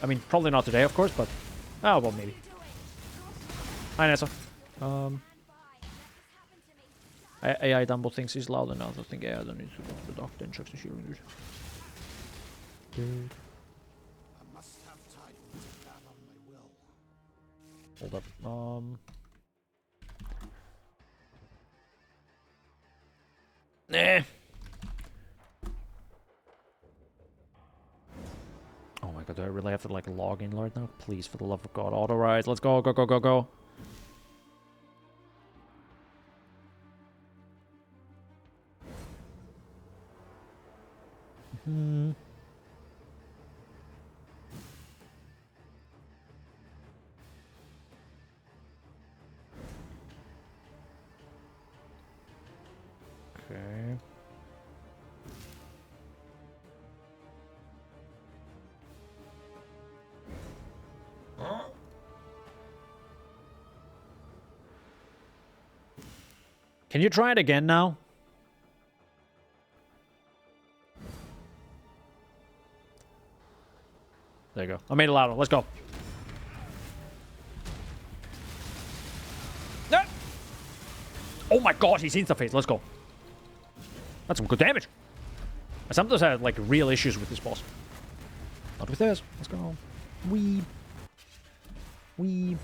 I mean, probably not today, of course, but... Oh, well, maybe. Hi, Nessa. AI Dumbo thinks he's loud enough. I think AI don't need to go to the doctor and check the hearing, dude. Hold up. Nah. Oh my god, do I really have to like log in right now? Please, for the love of God. Auto rise. Let's go, go, go, go, go. Okay. Can you try it again now? There you go. I made it louder. Let's go. Ah! Oh my god, he's insta-phase. Let's go. That's some good damage. I sometimes had like real issues with this boss. Not with this. Let's go. Weeb. Weeb.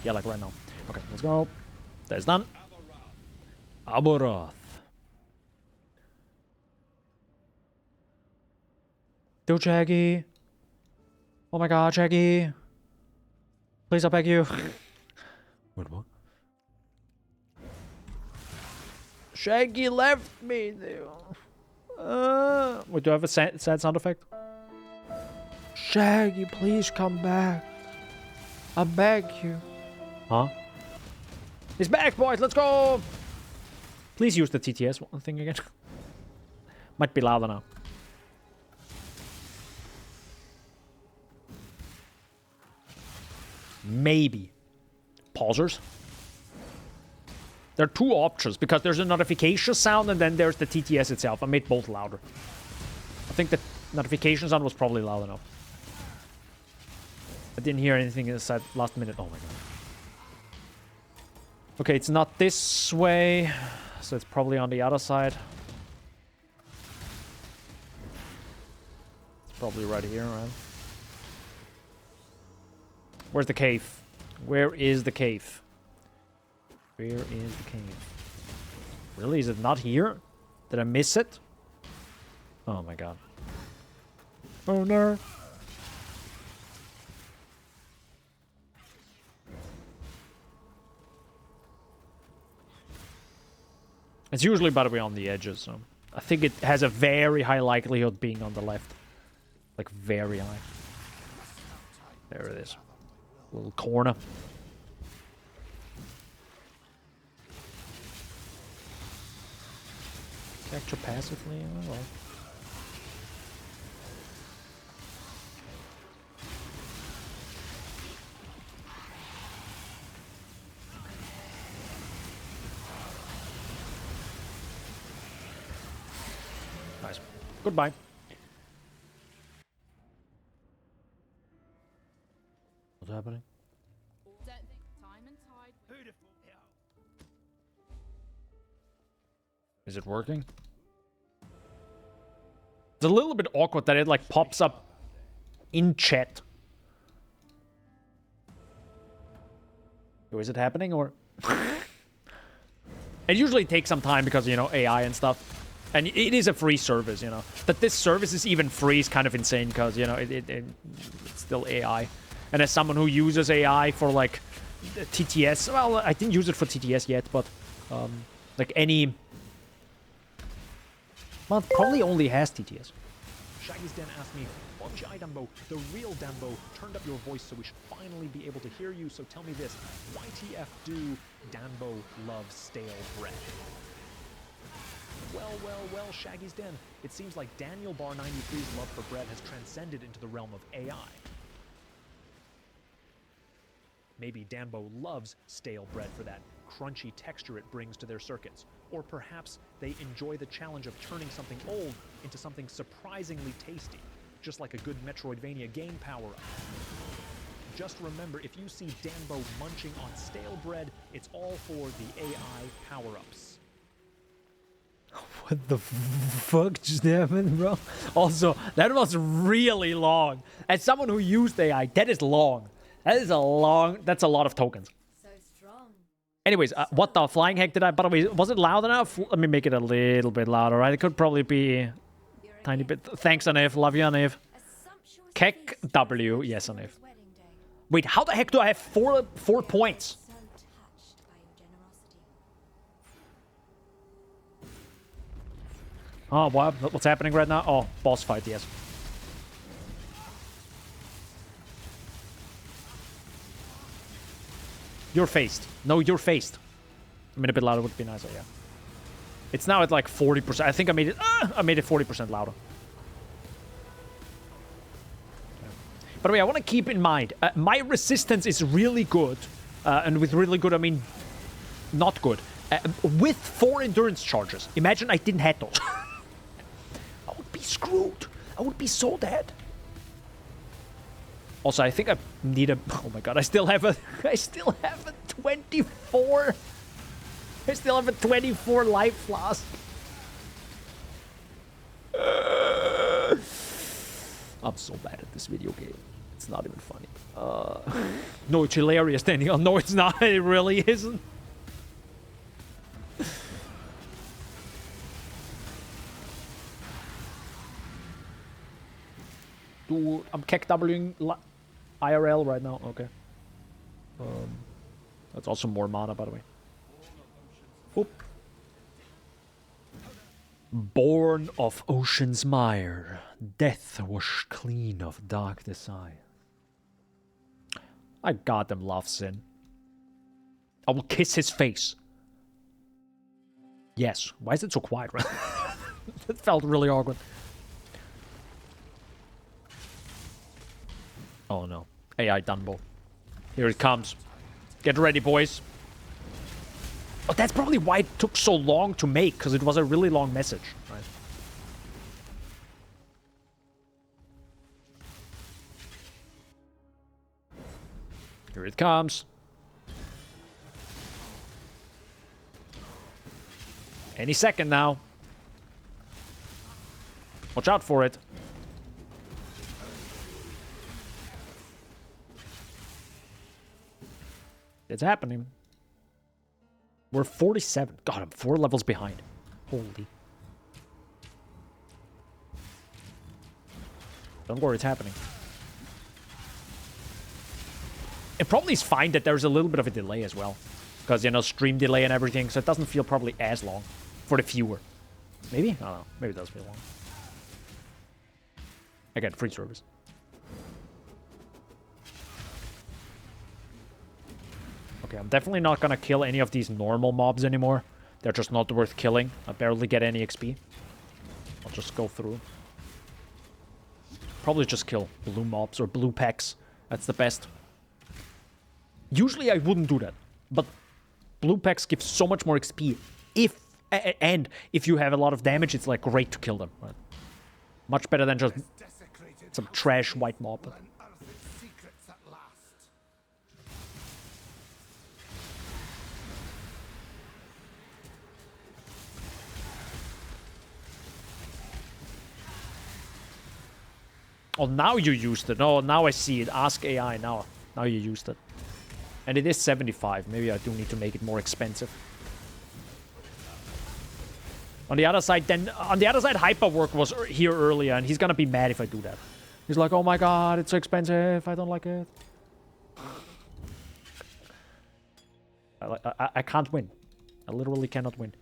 Yeah, like right now. Okay, let's go. That's done. Abaroth. Go, Shaggy. Oh my god, Shaggy. Please, I beg you. Wait, what? Shaggy left me there. Wait, do I have a sad sound effect? Shaggy, please come back. I beg you. Huh? He's back, boys. Let's go. Please use the TTS thing again. Might be louder now. Maybe. Pausers. There are two options because there's a notification sound and then there's the TTS itself. I made both louder. I think the notification sound was probably loud enough. I didn't hear anything inside last minute. Oh my god. Okay, it's not this way, so it's probably on the other side. It's probably right here, right? Where's the cave? Where is the cave? Where is the cave? Really? Is it not here? Did I miss it? Oh my god. Oh no. It's usually, by the way, on the edges, so... I think it has a very high likelihood being on the left. Like, very high. There it is. Little corner. Capture passively? Oh, well. Nice. Goodbye. What's happening? Is it working? It's a little bit awkward that it like pops up in chat. So is it happening or? It usually takes some time because, you know, AI and stuff. And it is a free service, you know. That this service is even free is kind of insane because, you know, it's still AI. And as someone who uses AI for like TTS, well, I didn't use it for TTS yet, but like any... Well, it probably only has TTS. Shaggy's Den asked me, Bungie Dumbo, the real Dumbo, turned up your voice so we should finally be able to hear you, so tell me this, YTF do Danbo love stale bread? Well, well, well, Shaggy's Den. It seems like Daniel Bar 93's love for bread has transcended into the realm of AI. Maybe Danbo loves stale bread for that crunchy texture it brings to their circuits. Or perhaps they enjoy the challenge of turning something old into something surprisingly tasty, just like a good Metroidvania game power-up. Just remember, if you see Danbo munching on stale bread, it's all for the AI power-ups. What the fuck just happened, bro? Also, that was really long. As someone who used AI, that is long. That's a lot of tokens. So strong. Anyways, what the flying heck did I... By the way, was it loud enough? Let me make it a little bit louder, right? It could probably be a tiny bit... Thanks, Anif. Love you, Anif. Kek W. Yes, Anif. Wait, how the heck do I have four points? So touched by your generosity. Oh, what? What's happening right now? Oh, boss fight, yes. You're faced. No, you're faced. I mean, a bit louder would be nicer, yeah. It's now at like 40%. I think I made it 40% louder. By the way, I want to keep in mind, my resistance is really good. And with really good, I mean not good. With 4 endurance charges. Imagine I didn't have those. I would be screwed. I would be so dead. Also, I think I need a... Oh my god, I still have a 24... I still have a 24 life flask. I'm so bad at this video game. It's not even funny. No, it's hilarious, Daniel. No, it's not. It really isn't. Dude, I'm Kek Wing IRL right now. Okay. That's also more mana, by the way. Oop. Born of ocean's mire, death washed clean of dark desire. I goddamn love Sin. I will kiss his face. Yes. Why is it so quiet, right? That felt really awkward. Oh no. AI Dunbo. Here it comes. Get ready, boys. Oh, that's probably why it took so long to make, because it was a really long message. Right. Here it comes. Any second now. Watch out for it. It's happening. We're 47. God, I'm 4 levels behind. Holy. Don't worry, it's happening. It probably is fine that there's a little bit of a delay as well. Because, you know, stream delay and everything, so it doesn't feel probably as long for the viewer. Maybe? I don't know. Maybe it does feel long. Again, free service. Okay, I'm definitely not gonna kill any of these normal mobs anymore. They're just not worth killing. I barely get any XP. I'll just go through. Probably just kill blue mobs or blue packs. That's the best. Usually I wouldn't do that, but blue packs give so much more XP. And if you have a lot of damage, it's like great to kill them. Right? Much better than just some trash white mob. Oh, now you used it. Oh, now I see it. Ask AI now. Now you used it. And it is 75. Maybe I do need to make it more expensive. On the other side, Hyperwork was here earlier, and he's gonna be mad if I do that. He's like, oh my god, it's so expensive. I don't like it. I can't win. I literally cannot win.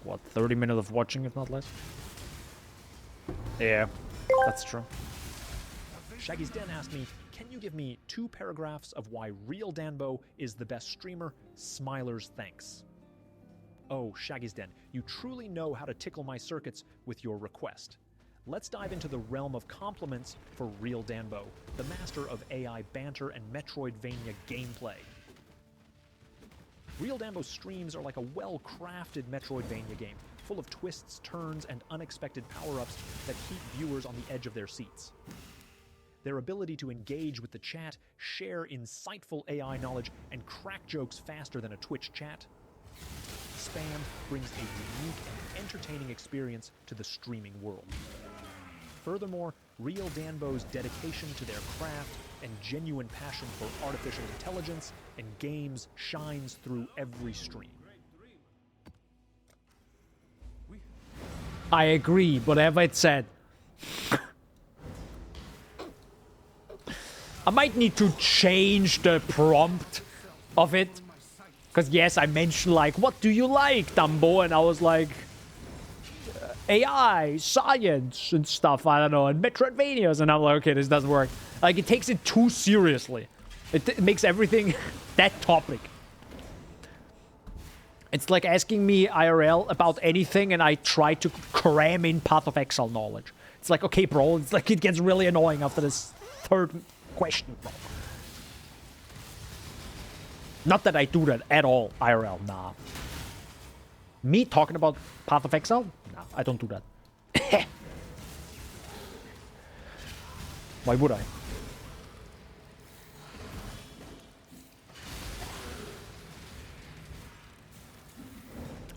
What, 30 minutes of watching, if not less? Yeah, that's true. Shaggy's Den asked me, can you give me 2 paragraphs of why real Danbo is the best streamer? Smilers, thanks. Oh, Shaggy's Den, you truly know how to tickle my circuits with your request. Let's dive into the realm of compliments for real Danbo, the master of AI banter and Metroidvania gameplay. Real Danbo's streams are like a well-crafted Metroidvania game, full of twists, turns, and unexpected power-ups that keep viewers on the edge of their seats. Their ability to engage with the chat, share insightful AI knowledge, and crack jokes faster than a Twitch chat spam brings a unique and entertaining experience to the streaming world. Furthermore, real Danbo's dedication to their craft and genuine passion for artificial intelligence and games shines through every stream. I agree, whatever it said. I might need to change the prompt of it. Because yes, I mentioned like, what do you like, Dumbo? And I was like, AI, science, and stuff, I don't know, and Metroidvanias. And I'm like, okay, this doesn't work. Like, it takes it too seriously. It makes everything that topic. It's like asking me IRL about anything and I try to cram in Path of Exile knowledge. It's like, okay, bro, it's like it gets really annoying after this third question, bro. Not that I do that at all, IRL, nah. Me talking about Path of Exile? Nah, I don't do that. Why would I?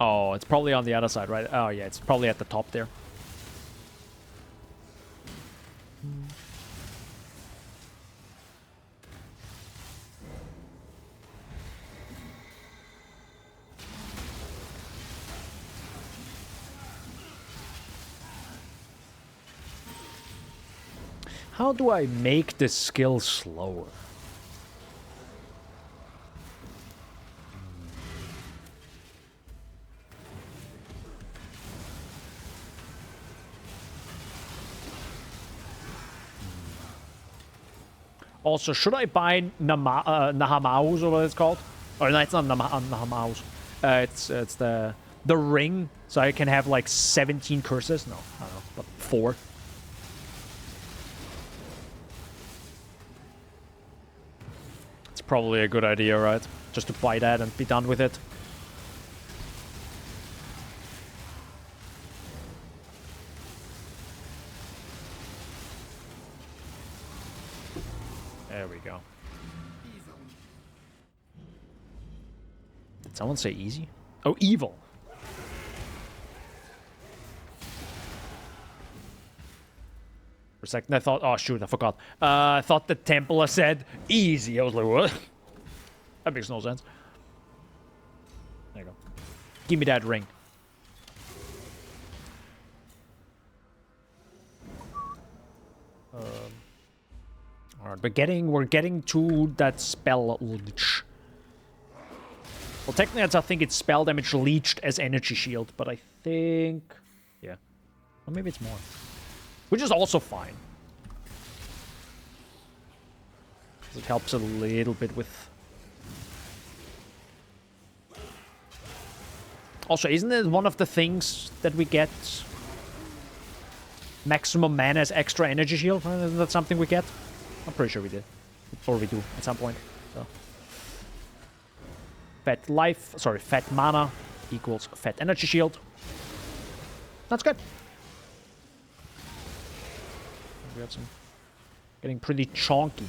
Oh, it's probably on the other side, right? Oh, yeah, it's probably at the top there. How do I make this skill slower? Also, should I buy Nahamaus or what it's called? Or no, it's not Nahamaus. It's the ring, so I can have like 17 curses. No, I don't know, but 4. It's probably a good idea, right? Just to buy that and be done with it. There we go. Did someone say easy? Oh, evil. For a second I thought, oh shoot, I forgot. I thought the Templar said easy. I was like, what? That makes no sense. There you go. Give me that ring. Alright, we're getting to that spell leech. Well, technically, I think it's spell damage leeched as energy shield, but I think, yeah, or maybe it's more, which is also fine. It helps a little bit with. Also, isn't it one of the things that we get? Maximum mana as extra energy shield? Isn't that something we get? I'm pretty sure we did. Or we do at some point. So. Fat life, sorry, fat mana equals fat energy shield. That's good. We have some getting pretty chonky.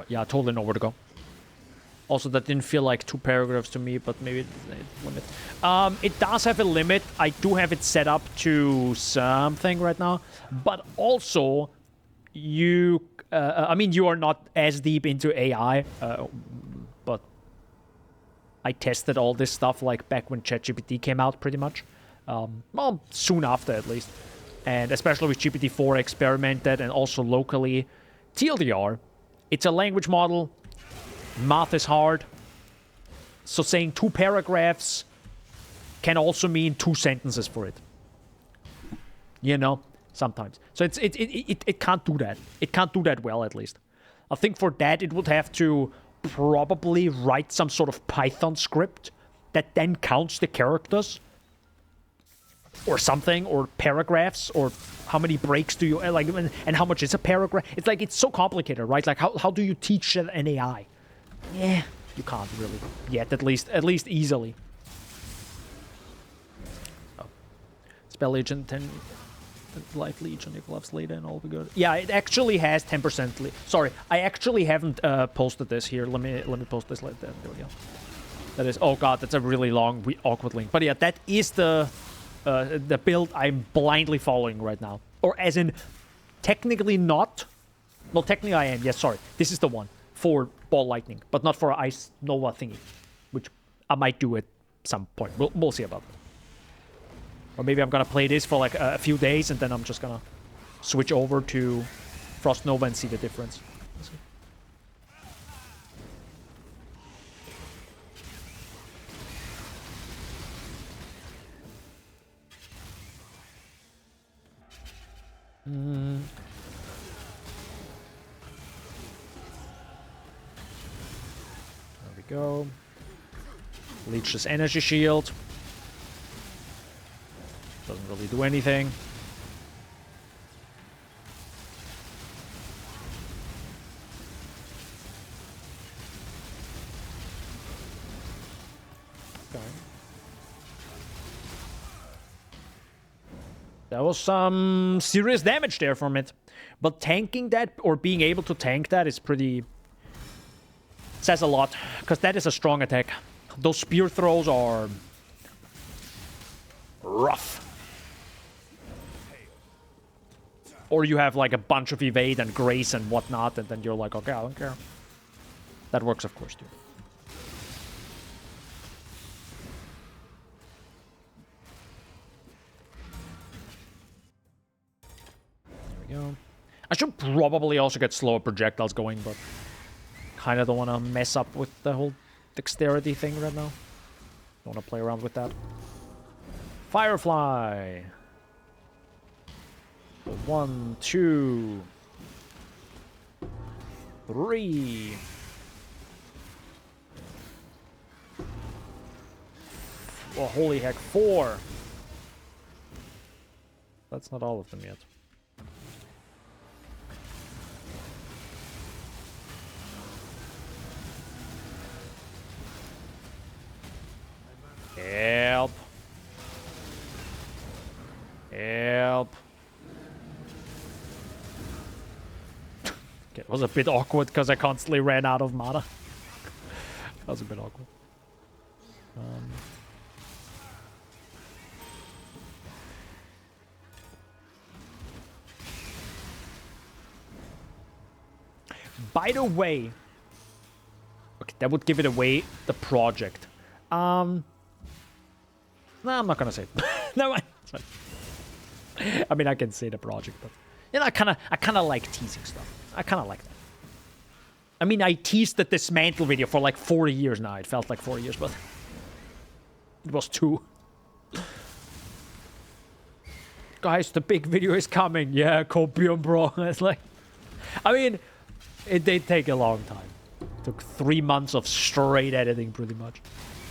Yeah, I totally know where to go. Also, that didn't feel like 2 paragraphs to me, but maybe it's a limit. It does have a limit. I do have it set up to something right now. But also, you... I mean, you are not as deep into AI, but I tested all this stuff like back when ChatGPT came out, pretty much. Well, soon after, at least. And especially with GPT-4 experimented and also locally. TLDR, it's a language model. Math is hard. So saying 2 paragraphs can also mean 2 sentences for it. You know, sometimes. So it can't do that. It can't do that well, at least. I think for that it would have to probably write some sort of Python script that then counts the characters or something, or paragraphs, or how many breaks do you like, and how much is a paragraph. It's like, it's so complicated, right? Like, how do you teach an AI? Yeah, you can't really yet, at least easily. Oh. Spell Legion 10 Life Legion, if loves later, and all be good. Yeah, it actually has 10%. Sorry, I actually haven't posted this here. Let me post this like that. There we go. That is, oh god, that's a really long, awkward link. But yeah, that is the build I'm blindly following right now. Or as in, technically not. No, technically I am. Yes, sorry. This is the one for Ball Lightning, but not for Ice Nova thingy, which I might do at some point. We'll see about it. Or maybe I'm gonna play this for like a few days, and then I'm just gonna switch over to Frost Nova and see the difference. There we go. Leech this energy shield. Doesn't really do anything. Okay. That was some serious damage there from it. But tanking that, or being able to tank that, is pretty... says a lot, because that is a strong attack. Those spear throws are... rough. Or you have like a bunch of evade and grace and whatnot, and then you're like, okay, I don't care. That works, of course, too. There we go. I should probably also get slower projectiles going, but kind of don't want to mess up with the whole dexterity thing right now. Don't want to play around with that. Firefly. 1, 2, 3. Oh, holy heck, 4. That's not all of them yet. Help. Help. Okay, it was a bit awkward because I constantly ran out of mana. That was a bit awkward. By the way, okay, that would give it away, the project. No, I'm not gonna say it. No, I mean, I can say the project, but you know, I kind of like teasing stuff. I kind of like that. I mean, I teased the dismantle video for like 40 years now. It felt like 4 years, but it was 2. Guys, the big video is coming. Yeah, copium, bro. It's like, I mean, it did take a long time. It took 3 months of straight editing, pretty much.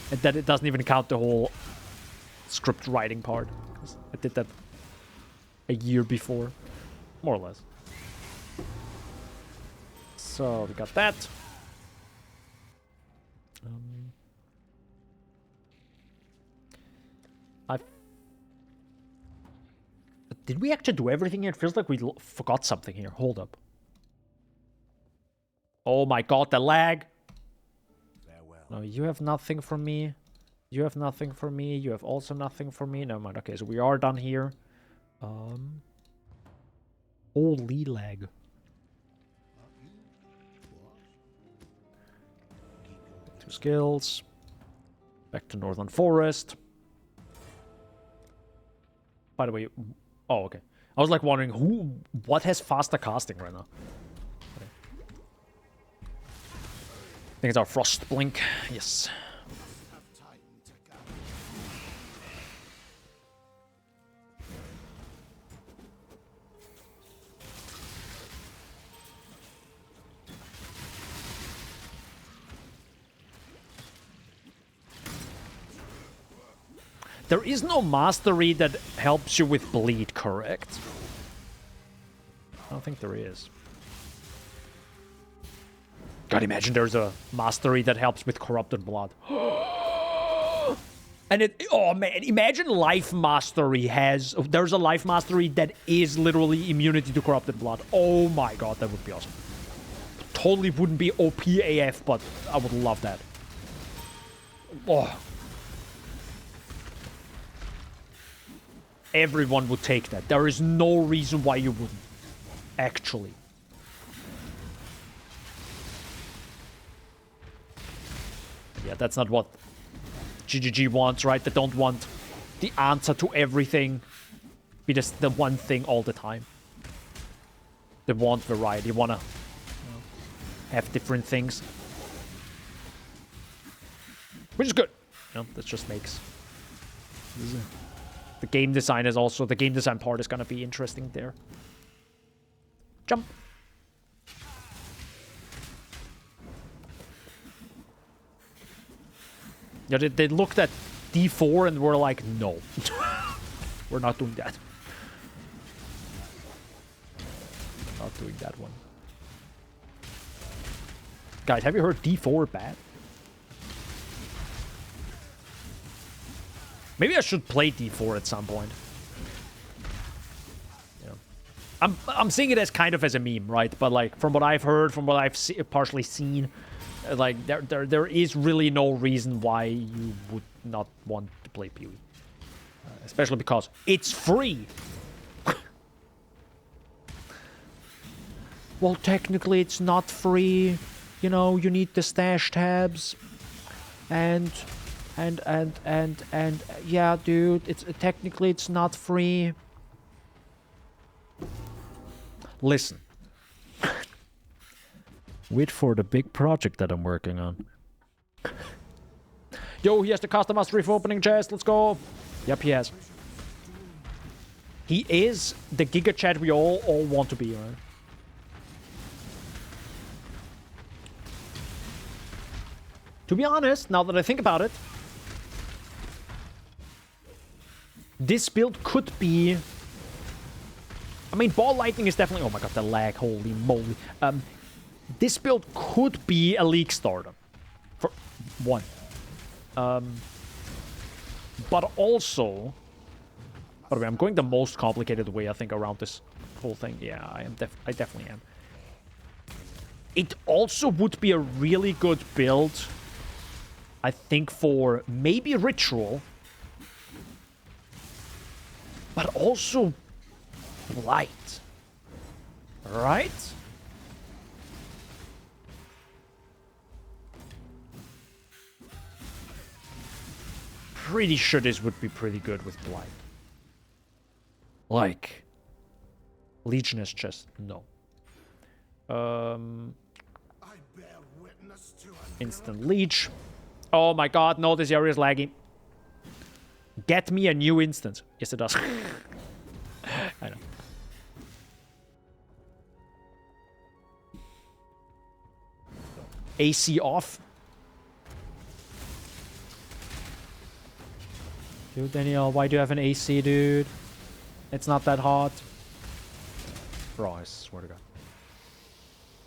And then it doesn't even count the whole script writing part. I did that a year before, more or less. So we got that. Did we actually do everything here? It feels like we forgot something here. Hold up. Oh my god, the lag. Farewell. No, you have nothing for me. You have nothing for me. You have also nothing for me. Never mind. Okay, so we are done here. Holy lag. 2 skills. Back to Northern Forest. By the way, oh, okay. I was like wondering what has faster casting right now? Okay. I think it's our Frost Blink. Yes. There is no mastery that helps you with bleed, correct? I don't think there is. God, imagine there's a mastery that helps with corrupted blood. And oh man, imagine life mastery there's a life mastery that is literally immunity to corrupted blood. Oh my god, that would be awesome. Totally wouldn't be OP AF, but I would love that. Oh. Everyone would take that. There is no reason why you wouldn't. Actually. Yeah, that's not what GGG wants, right? They don't want the answer to everything be just the one thing all the time. They want variety. They want to have different things. Which is good. You know, that just makes... The game design is also... The game design part is going to be interesting there. Jump. Yeah, they looked at D4 and were like, no. We're not doing that. Not doing that one. Guys, have you heard D4 bad? Maybe I should play D4 at some point. Yeah. I'm seeing it as kind of as a meme, right? But like from what I've heard, from what I've partially seen, like there is really no reason why you would not want to play PoE, especially because it's free. Well, technically it's not free. You know, you need the stash tabs, and yeah, dude, it's technically it's not free. Listen. Wait for the big project that I'm working on. Yo, he has the custom mastery for opening chest. Let's go. Yep, he has. He is the Giga Chat we all want to be, right? To be honest, now that I think about it, this build could be... I mean, ball lightning is definitely... Oh my god, the lag, holy moly. This build could be a league starter. For one. But also... By the way, I'm going the most complicated way, I think, around this whole thing. Yeah, I definitely am. It also would be a really good build, I think, for maybe Ritual. But also Blight. Right? Pretty sure this would be pretty good with Blight. Like, Legion is just no. Instant Leech. Oh my god, no, this area is lagging. Get me a new instance. Yes, it does. I know. AC off. Dude, Daniel, why do you have an AC, dude? It's not that hot. Bro, I swear to God.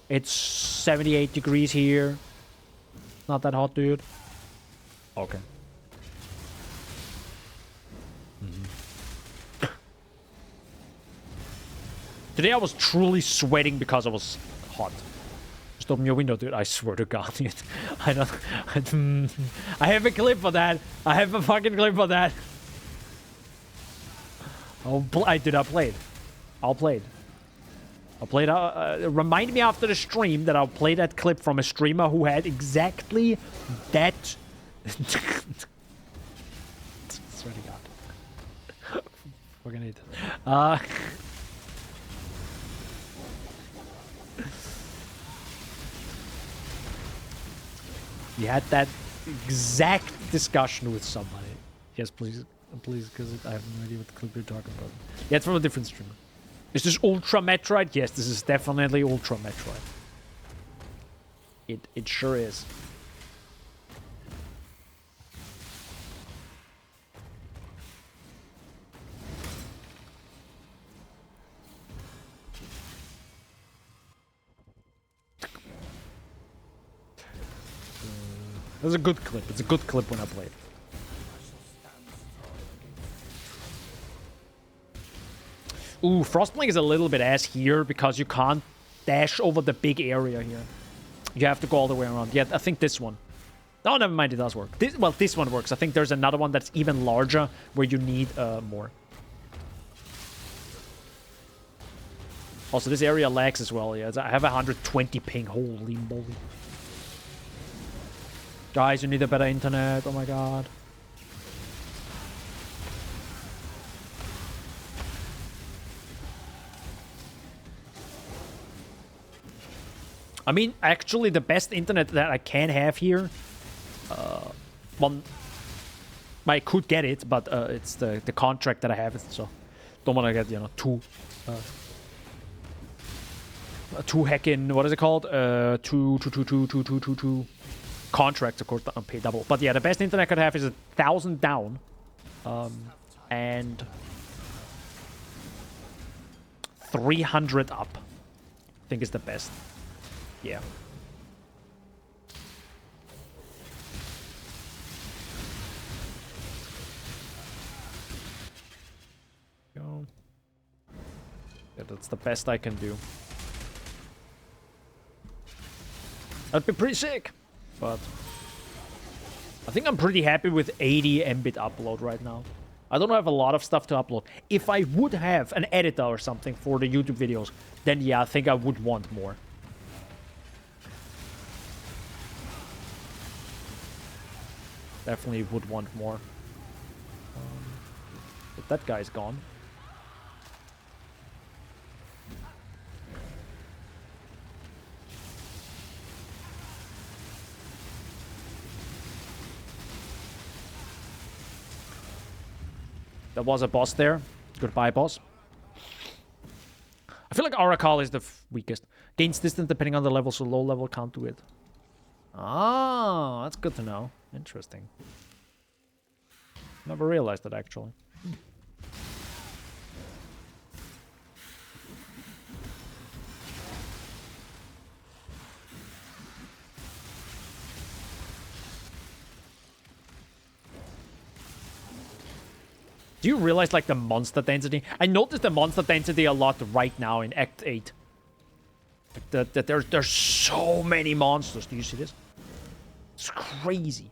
It's 78 degrees here. Not that hot, dude. Okay. Today I was truly sweating because I was hot. Just open your window, dude. I swear to God, dude. I have a clip for that. I have a fucking clip for that. Oh, dude, I played. I'll play it. Remind me after the stream that I'll play that clip from a streamer who had exactly that. Swear to God. We're gonna need this. You had that exact discussion with somebody. Yes, please, because I have no idea what the clip you're talking about. Yeah, it's from a different streamer. Is this Ultra Metroid? Yes, this is definitely Ultra Metroid. It sure is. That's a good clip. It's a good clip when I play it. Ooh, Frostblink is a little bit ass here because you can't dash over the big area here. You have to go all the way around. Yeah, I think this one. Oh, never mind. It does work. This one works. I think there's another one that's even larger where you need more. Also, this area lags as well. Yeah, I have 120 ping. Holy moly. Guys, you need a better internet. Oh my god. I mean, actually, the best internet that I can have here, I could get it, but it's the contract that I have, so don't want to get, you know, two hacking, what is it called? Two contracts, of course, don't pay double. But yeah, the best internet I could have is 1,000 down, and 300 up. I think is the best. Yeah. Go. Yeah, that's the best I can do. That'd be pretty sick, but I think I'm pretty happy with 80 Mbit upload right now. I don't have a lot of stuff to upload. If I would have an editor or something for the YouTube videos, then yeah, I think I would want more. Definitely would want more. But that guy's gone. There was a boss there. Goodbye, boss. I feel like Oracle is the weakest. Gains distance depending on the level, so low level can't do it. Ah, that's good to know. Interesting. Never realized that, actually. Do you realize, like, the monster density? I noticed the monster density a lot right now in Act 8. Like there's so many monsters. Do you see this? It's crazy.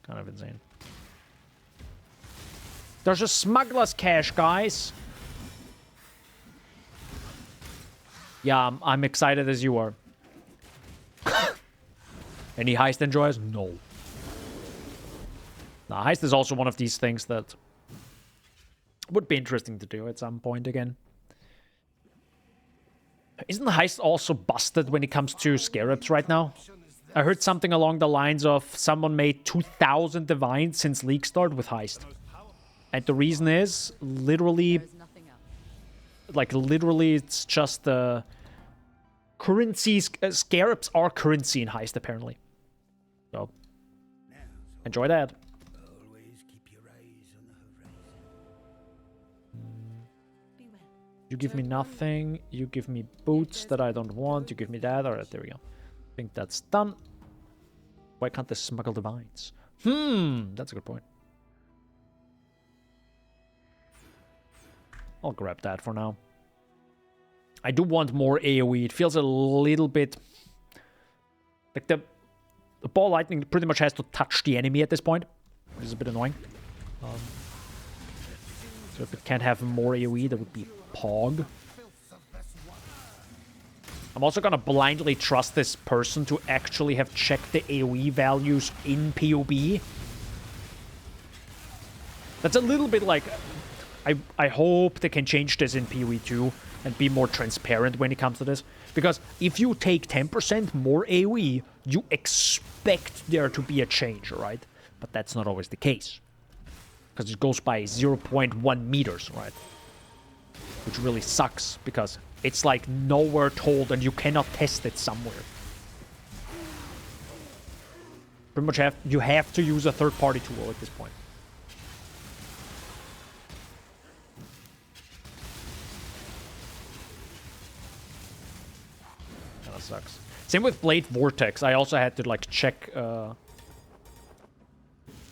Kind of insane. There's a smuggler's cache, guys. Yeah, I'm excited as you are. Any heist enjoyers? No. Nah, heist is also one of these things that would be interesting to do at some point again. Isn't the heist also busted when it comes to scarabs right now? I heard something along the lines of someone made 2,000 divines since league start with heist. And the reason is, literally, it's just currencies. Scarabs are currency in heist, apparently. So, enjoy that. Always keep your eyes on the horizon. You give me nothing. You give me boots that I don't want. You give me that. Alright, there we go. I think that's done. Why can't they smuggle divines? That's a good point. I'll grab that for now. I do want more AoE. It feels a little bit... like the ball lightning pretty much has to touch the enemy at this point, which is a bit annoying. So if it can't have more AoE, that would be Pog. I'm also gonna blindly trust this person to actually have checked the AoE values in PoB. That's a little bit like... I hope they can change this in PoE too and be more transparent when it comes to this. Because if you take 10% more AoE, you expect there to be a change, right? But that's not always the case. Because it goes by 0.1 meters, right? Which really sucks, because it's like nowhere told and you cannot test it somewhere. Pretty much you have to use a third-party tool at this point. Kinda sucks. Same with Blade Vortex. I also had to like check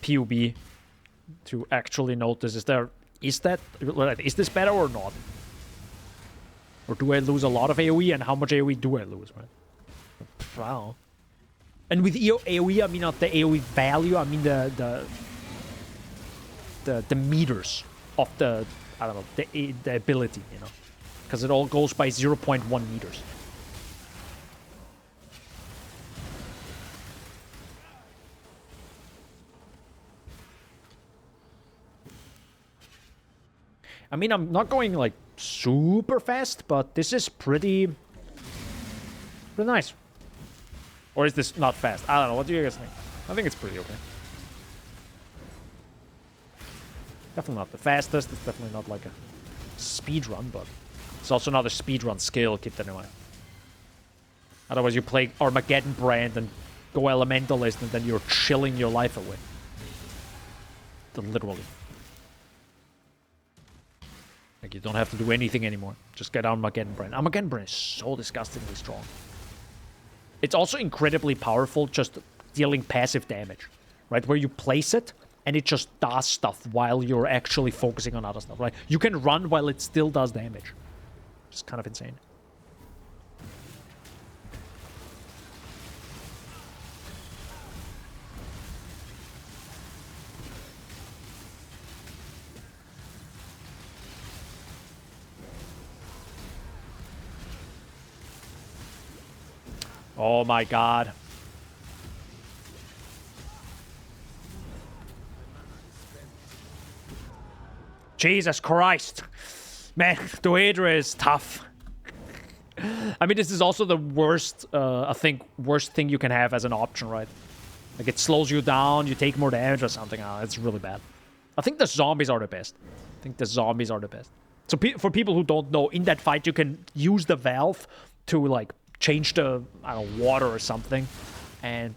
PUB to actually notice is this better or not? Or do I lose a lot of AoE, and how much AoE do I lose, right? Wow. And with AoE, I mean not the AoE value, I mean the meters of the, I don't know, the ability, you know? Because it all goes by 0.1 meters. I mean, I'm not going, like, super fast, but this is pretty nice. Or is this not fast? I don't know. What do you guys think? I think it's pretty okay. Definitely not the fastest. It's definitely not like a speed run, but it's also not a speed run skill. Keep that in mind. Otherwise, you play Armageddon brand and go Elementalist, and then you're chilling your life away. Literally. Like, you don't have to do anything anymore. Just get Armageddon brand. Armageddon brand is so disgustingly strong. It's also incredibly powerful, just dealing passive damage, right? Where you place it, and it just does stuff while you're actually focusing on other stuff, right? You can run while it still does damage. It's kind of insane. Oh my god. Jesus Christ. Man, the Hydra is tough. I mean, this is also the worst, I think, worst thing you can have as an option, right? Like, it slows you down, you take more damage or something. Oh, it's really bad. I think the zombies are the best. So for people who don't know, in that fight, you can use the valve to, like, change the, I don't know, water or something. And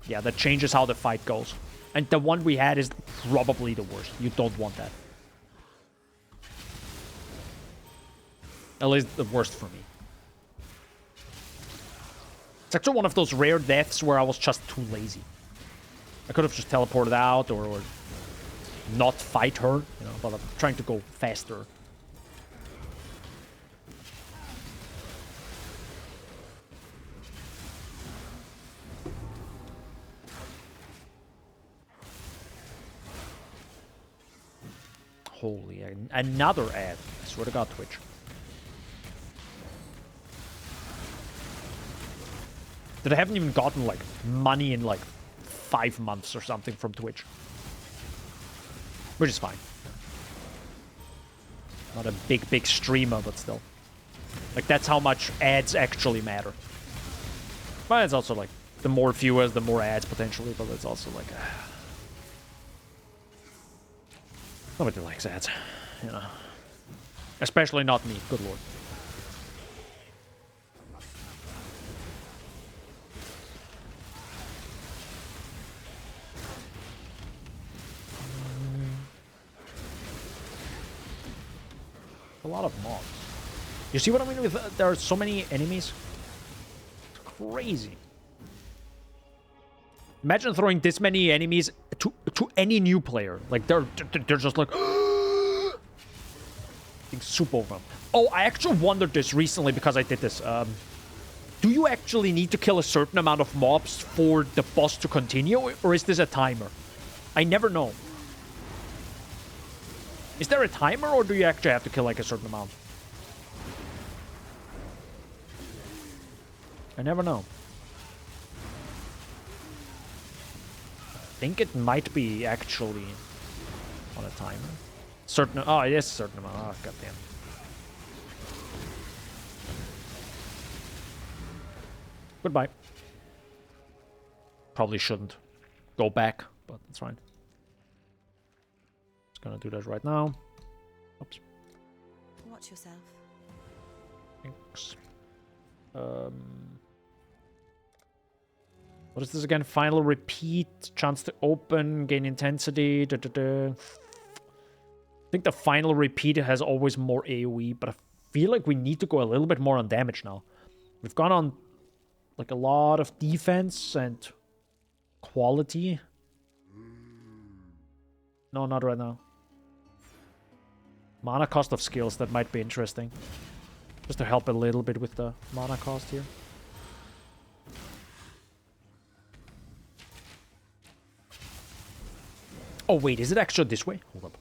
yeah, that changes how the fight goes. And the one we had is probably the worst. You don't want that. At least the worst for me. It's actually one of those rare deaths where I was just too lazy. I could have just teleported out or not fight her, you know, but I'm trying to go faster. Holy, another ad. I swear to God, Twitch. That I haven't even gotten, like, money in, like, 5 months or something from Twitch. Which is fine. Not a big streamer, but still. Like, that's how much ads actually matter. But it's also, like, the more viewers, the more ads, potentially, but it's also, like... Nobody likes ads, you know. Especially not me, good lord. A lot of mobs. You see what I mean with there are so many enemies? It's crazy. Imagine throwing this many enemies to any new player. Like, they're just like... being super overwhelmed. Oh, I actually wondered this recently because I did this. Do you actually need to kill a certain amount of mobs for the boss to continue? Or is this a timer? I never know. Is there a timer, or do you actually have to kill, like, a certain amount? I never know. I think it might be actually on a timer. Certain. Oh, it is a certain amount. Oh, goddamn. Goodbye. Probably shouldn't go back, but it's fine. Just gonna do that right now. Oops. Watch yourself. Thanks. What is this again? Final repeat, chance to open, gain intensity. I think the final repeat has always more AoE, but I feel like we need to go a little bit more on damage now. We've gone on like a lot of defense and quality. No, not right now. Mana cost of skills, that might be interesting. Just to help a little bit with the mana cost here. Oh wait, is it actually this way? Hold up.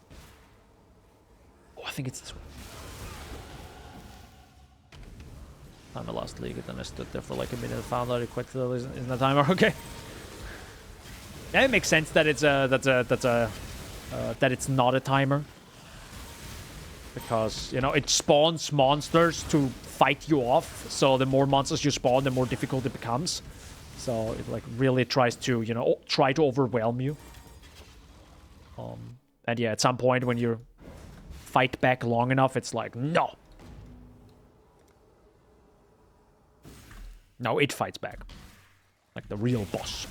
Oh, I think it's this way. I'm a last league, and then I stood there for like a minute and found out it quite clearly isn't a timer. Okay. Yeah, it makes sense that it's that it's not a timer. Because, you know, it spawns monsters to fight you off. So the more monsters you spawn, the more difficult it becomes. So it like really tries to, you know, try to overwhelm you. And yeah, at some point when you fight back long enough, it's like, no. No, it fights back. Like the real boss.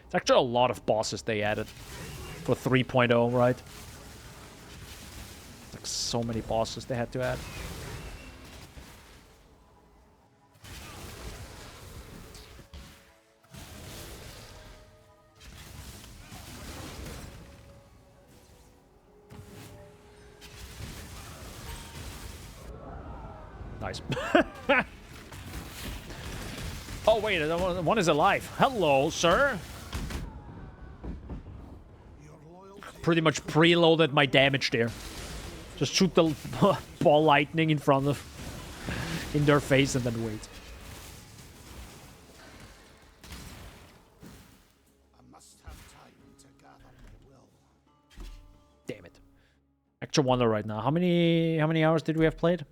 It's actually a lot of bosses they added for 3.0, right? Like so many bosses they had to add. Nice. Oh wait, one is alive. Hello, sir. Pretty much preloaded my damage there. Just shoot the ball lightning in front of in their face and then wait. I must have time to gather my will. Damn it. Actual wonder right now. How many hours did we have played?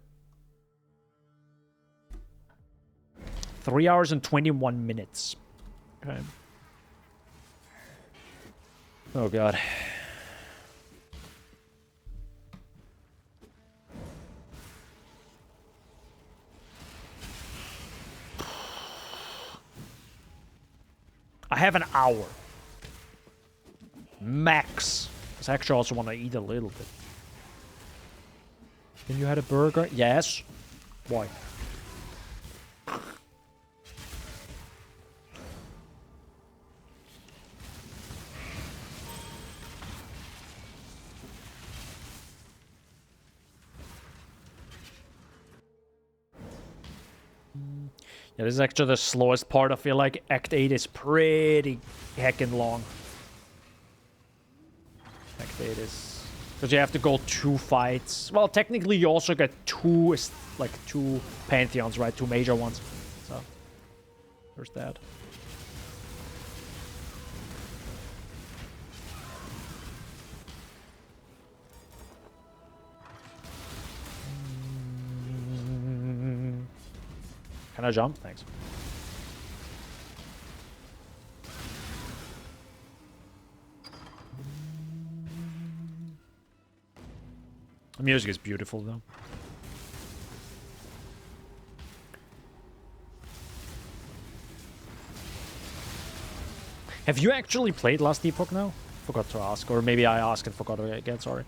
3 hours and 21 minutes. Okay. Oh god. I have an hour. Max. I actually also want to eat a little bit. Then you had a burger? Yes. Why? Yeah, this is actually the slowest part. I feel like Act 8 is pretty heckin' long. Act 8 is... Because you have to go 2 fights. Well, technically you also get 2 pantheons, right? 2 major ones. So, there's that. Can I jump? Thanks. The music is beautiful, though. Have you actually played Last Epoch now? Forgot to ask. Or maybe I asked and forgot again, sorry.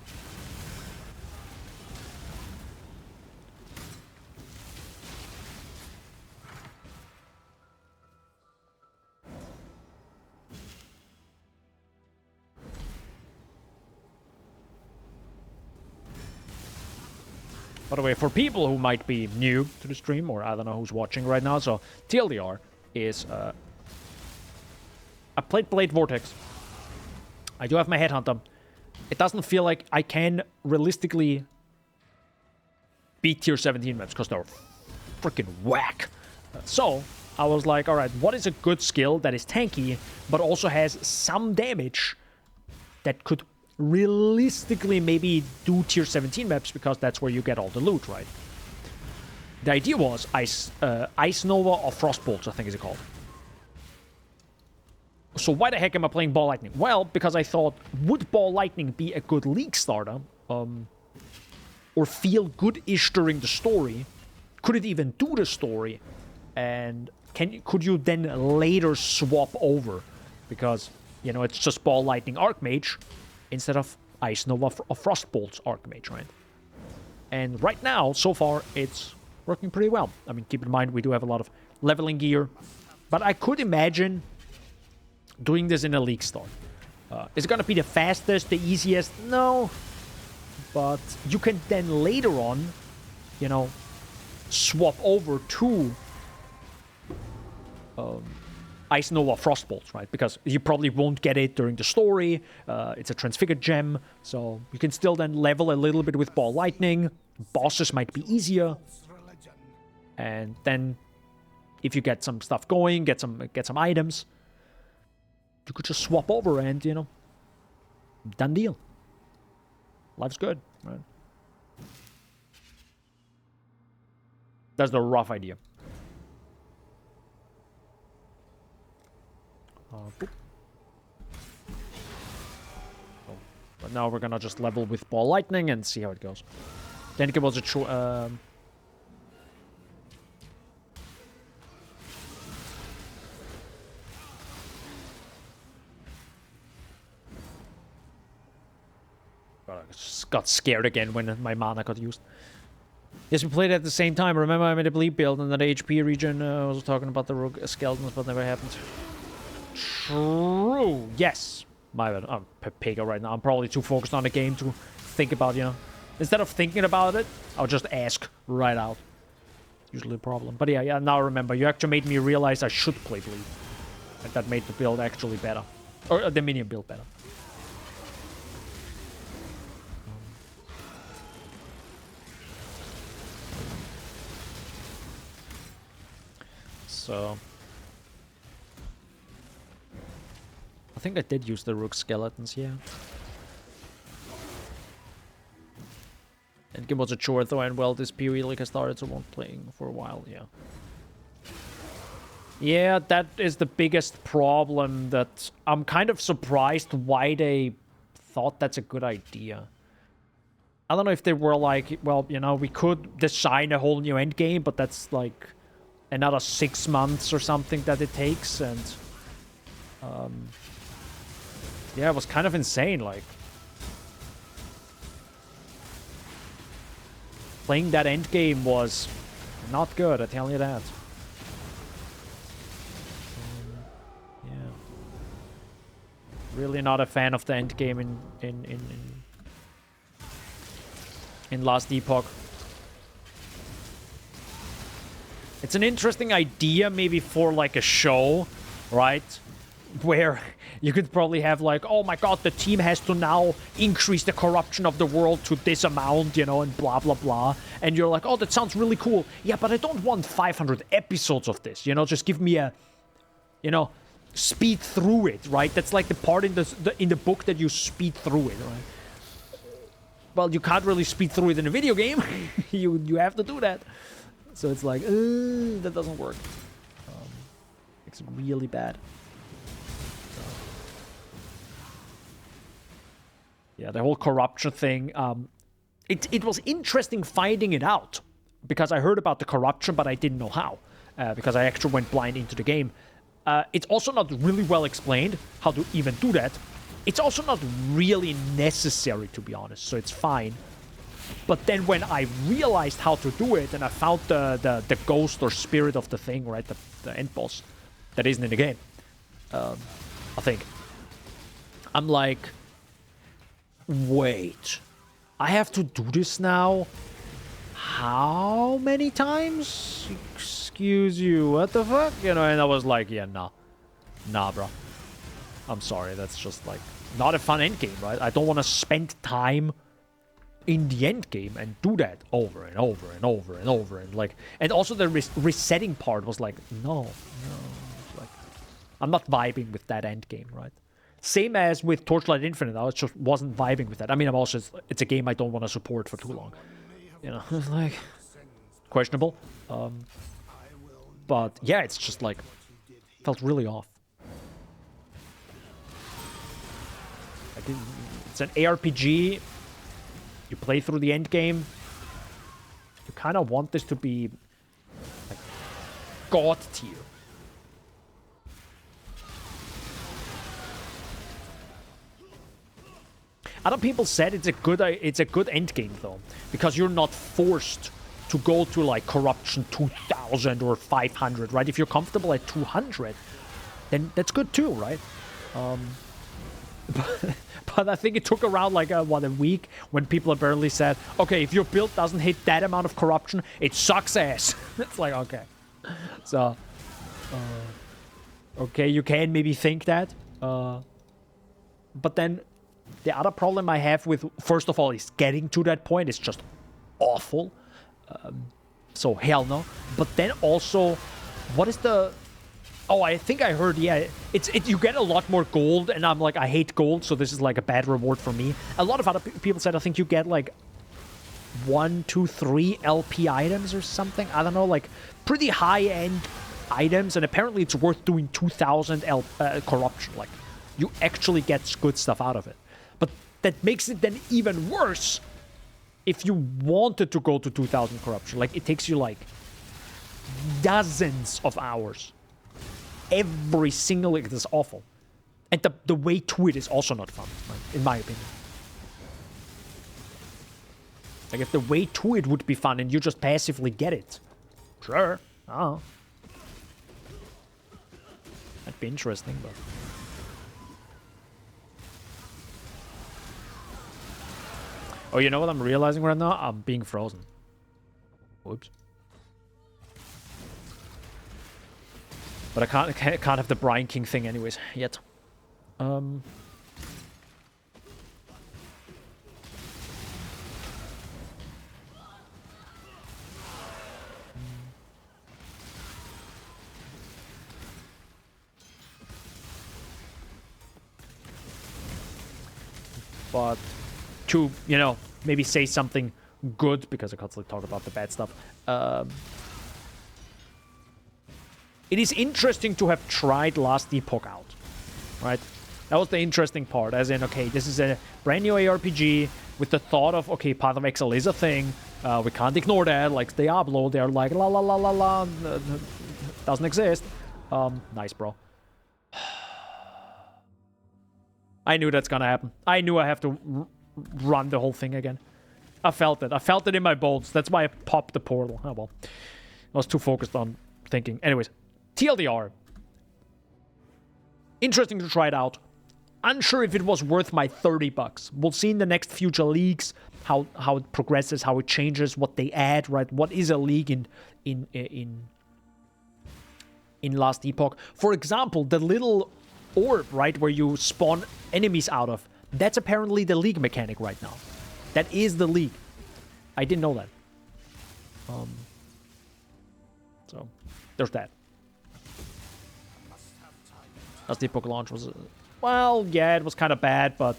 By the way, for people who might be new to the stream, or I don't know who's watching right now, so TLDR is, I played Blade Vortex. I do have my Headhunter. It doesn't feel like I can realistically beat tier 17 maps, because they're freaking whack. So, I was like, alright, what is a good skill that is tanky, but also has some damage that could realistically maybe do tier 17 maps, because that's where you get all the loot, right? The idea was Ice Nova or Frostbolts, I think is it called. So why the heck am I playing Ball Lightning? Well, because I thought, would Ball Lightning be a good League starter? Or feel good-ish during the story? could it even do the story? And could you then later swap over? Because, you know, it's just Ball Lightning Archmage instead of Ice Nova Frostbolt's Archmage, right? And right now, so far, it's working pretty well. I mean, keep in mind, we do have a lot of leveling gear. But I could imagine doing this in a League start. Is it going to be the fastest, the easiest? No. But you can then later on, you know, swap over to Ice Nova Frostbolts, right? Because you probably won't get it during the story. It's a transfigured gem, so you can still then level a little bit with Ball Lightning. Bosses might be easier. And then if you get some stuff going, get some items, you could just swap over and, you know, done deal. Life's good, right? That's the rough idea. Boop. Oh, but now we're gonna just level with Ball Lightning and see how it goes. Then it was a I just got scared again when my mana got used. Yes, we played at the same time. Remember, I made a bleed build in that HP region. I was talking about the rogue skeletons, but never happened. True. Yes. My bad. I'm Pega right now. I'm probably too focused on the game to think about, you know. Instead of thinking about it, I'll just ask right out. Usually a problem. But yeah, now remember, you actually made me realize I should play bleed. And that made the build actually better. Or the minion build better. So I think I did use the rook skeletons, yeah. And game was a chore though, and well, this periodic has started, so won't playing for a while, yeah. Yeah, that is the biggest problem, that I'm kind of surprised why they thought that's a good idea. I don't know if they were like, well, you know, we could design a whole new endgame, but that's like another 6 months or something that it takes, and yeah, it was kind of insane. Like, playing that end game was not good, I tell you that. Yeah, really not a fan of the end game in Last Epoch. It's an interesting idea maybe for like a show, right? Where you could probably have like, oh my god, the team has to now increase the corruption of the world to this amount, you know, and blah, blah, blah. And you're like, oh, that sounds really cool. Yeah, but I don't want 500 episodes of this, you know, just give me a, you know, speed through it, right? That's like the part in the book that you speed through it, right? Well, you can't really speed through it in a video game. you have to do that. So it's like, that doesn't work. It's really bad. So. Yeah, the whole corruption thing. It was interesting finding it out. Because I heard about the corruption, but I didn't know how. Because I actually went blind into the game. It's also not really well explained how to even do that. It's also not really necessary, to be honest. So it's fine. But then when I realized how to do it, and I found the ghost or spirit of the thing, right, the end boss, that isn't in the game, I think, I'm like, wait, I have to do this now? How many times? Excuse you, what the fuck? You know, and I was like, yeah, nah, bro. I'm sorry, that's just like, not a fun endgame, right? I don't want to spend time in the end game and do that over and over and over and over, and like, and also the resetting part was like, no, like, I'm not vibing with that end game, right? Same as with Torchlight Infinite, I just wasn't vibing with that. I mean, it's a game I don't want to support for too long, you know. It's like questionable, but yeah, it's just like felt really off. It's an ARPG. You play through the end game. You kind of want this to be god tier. Other people said it's a good end game though, because you're not forced to go to like corruption 2000 or 500, right? If you're comfortable at 200, then that's good too, right? But I think it took around like a week when people apparently said, okay, if your build doesn't hit that amount of corruption, it sucks ass. It's like, okay. So, okay, you can maybe think that. But then the other problem I have with, first of all, is getting to that point is just awful. So hell no. But then also, what is the... Oh, I think I heard, yeah, you get a lot more gold, and I'm like, I hate gold, so this is like a bad reward for me. A lot of other people said, I think you get like 1, 2, 3 LP items or something. I don't know, like pretty high-end items, and apparently it's worth doing 2,000 corruption. Like, you actually get good stuff out of it. But that makes it then even worse if you wanted to go to 2,000 corruption. Like, it takes you like dozens of hours. Every single... It is awful. And the way to it is also not fun, like, in my opinion. Like, if the way to it would be fun and you just passively get it. Sure. Oh. That'd be interesting, but... Oh, you know what I'm realizing right now? I'm being frozen. Whoops. But I can't have the Brian King thing anyways, yet. But to, you know, maybe say something good, because I constantly talk about the bad stuff. It is interesting to have tried Last Epoch out, right? That was the interesting part, as in, okay, this is a brand new ARPG with the thought of, okay, Path of Exile is a thing. We can't ignore that. Like Diablo, they're like, la la la la la, doesn't exist. Nice, bro. I knew that's gonna happen. I knew I have to run the whole thing again. I felt it. I felt it in my bones. That's why I popped the portal. Oh, well. I was too focused on thinking. Anyways. TLDR. Interesting to try it out. Unsure if it was worth my $30. We'll see in the next future leagues how it progresses, how it changes, what they add, right? What is a league in Last Epoch? For example, the little orb, right, where you spawn enemies out of, that's apparently the league mechanic right now. That is the league. I didn't know that. So, there's that. Last Epoch launch was, well, yeah, it was kind of bad, but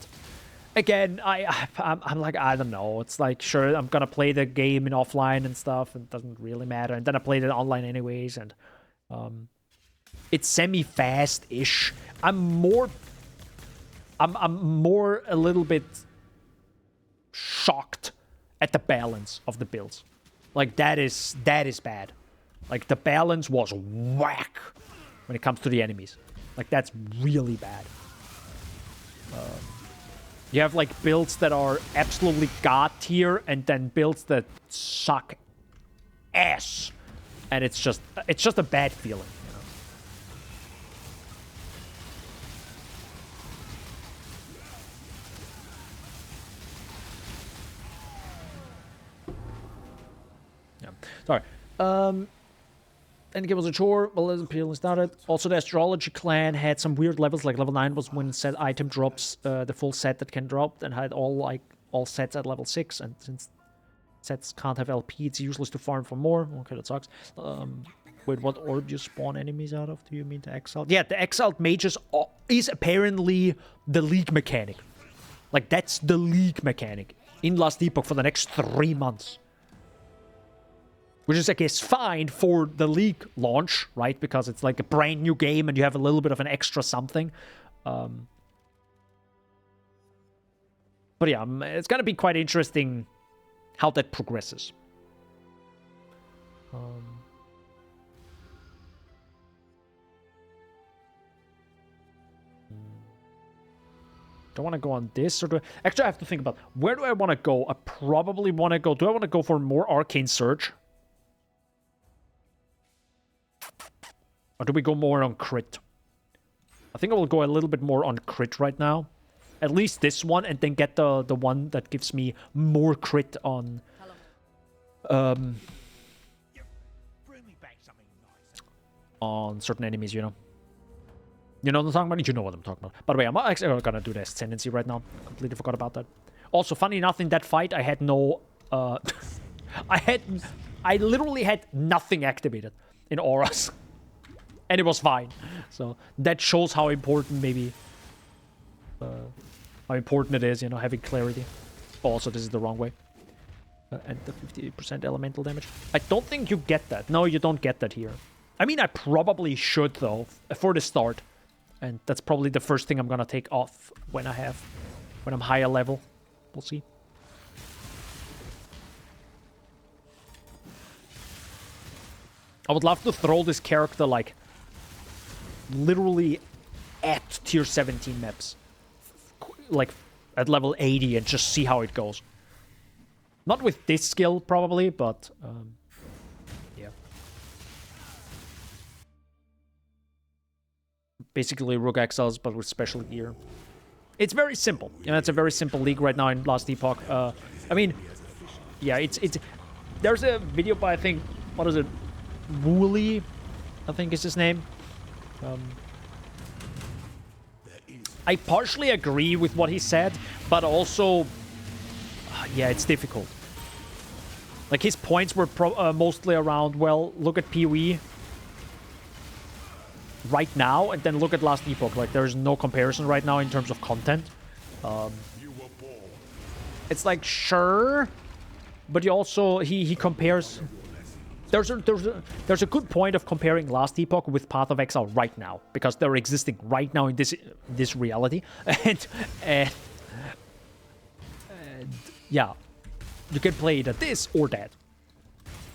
again, I'm like, I don't know. It's like, sure, I'm gonna play the game in offline and stuff, and it doesn't really matter. And then I played it online anyways, and it's semi-fast-ish. I'm more a little bit shocked at the balance of the builds. Like, that is bad. Like, the balance was whack when it comes to the enemies. Like, that's really bad. You have, like, builds that are absolutely god tier, and then builds that suck ass. And it's just a bad feeling, you know? Yeah. Sorry. Endgame was a chore, well, as appealing started. Also, the Astrology clan had some weird levels, like level 9 was when set item drops, the full set that can drop, and had all sets at level 6, and since sets can't have LP, it's useless to farm for more. Okay, that sucks. Wait, what orb you spawn enemies out of? Do you mean the Exiled? Yeah, the Exiled mages is apparently the league mechanic. Like, that's the league mechanic in Last Epoch for the next 3 months. Which is, I guess, fine for the league launch, right? Because it's like a brand new game and you have a little bit of an extra something. But yeah, it's going to be quite interesting how that progresses. Do I want to go on this, or do I... Actually, I have to think about where do I want to go. I probably want to go... Do I want to go for more Arcane Surge? Or do we go more on crit? I think I will go a little bit more on crit right now. At least this one, and then get the one that gives me more crit on... on certain enemies, you know. You know what I'm talking about? You know what I'm talking about. By the way, I'm actually gonna do the Ascendancy right now. Completely forgot about that. Also, funny enough, in that fight, I had no... I literally had nothing activated in auras. And it was fine. So, that shows how important maybe... how important it is, you know, having clarity. Also, this is the wrong way. And the 50% elemental damage. I don't think you get that. No, you don't get that here. I mean, I probably should, though, for the start. And that's probably the first thing I'm gonna take off when I'm higher level. We'll see. I would love to throw this character, like, literally at tier 17 maps. Like, at level 80 and just see how it goes. Not with this skill, probably, but... yeah. Basically, Rook Exiles, but with special gear. It's very simple. You know, it's a very simple league right now in Last Epoch. I mean, yeah, it's... There's a video by, I think, what is it? Wooly, I think is his name. I partially agree with what he said, but also... yeah, it's difficult. Like, his points were mostly around, well, look at PoE right now, and then look at Last Epoch. Like, there's no comparison right now in terms of content. It's like, sure, but he also, he compares... There's a good point of comparing Last Epoch with Path of Exile right now, because they're existing right now in this reality, and yeah, you can play either this or that.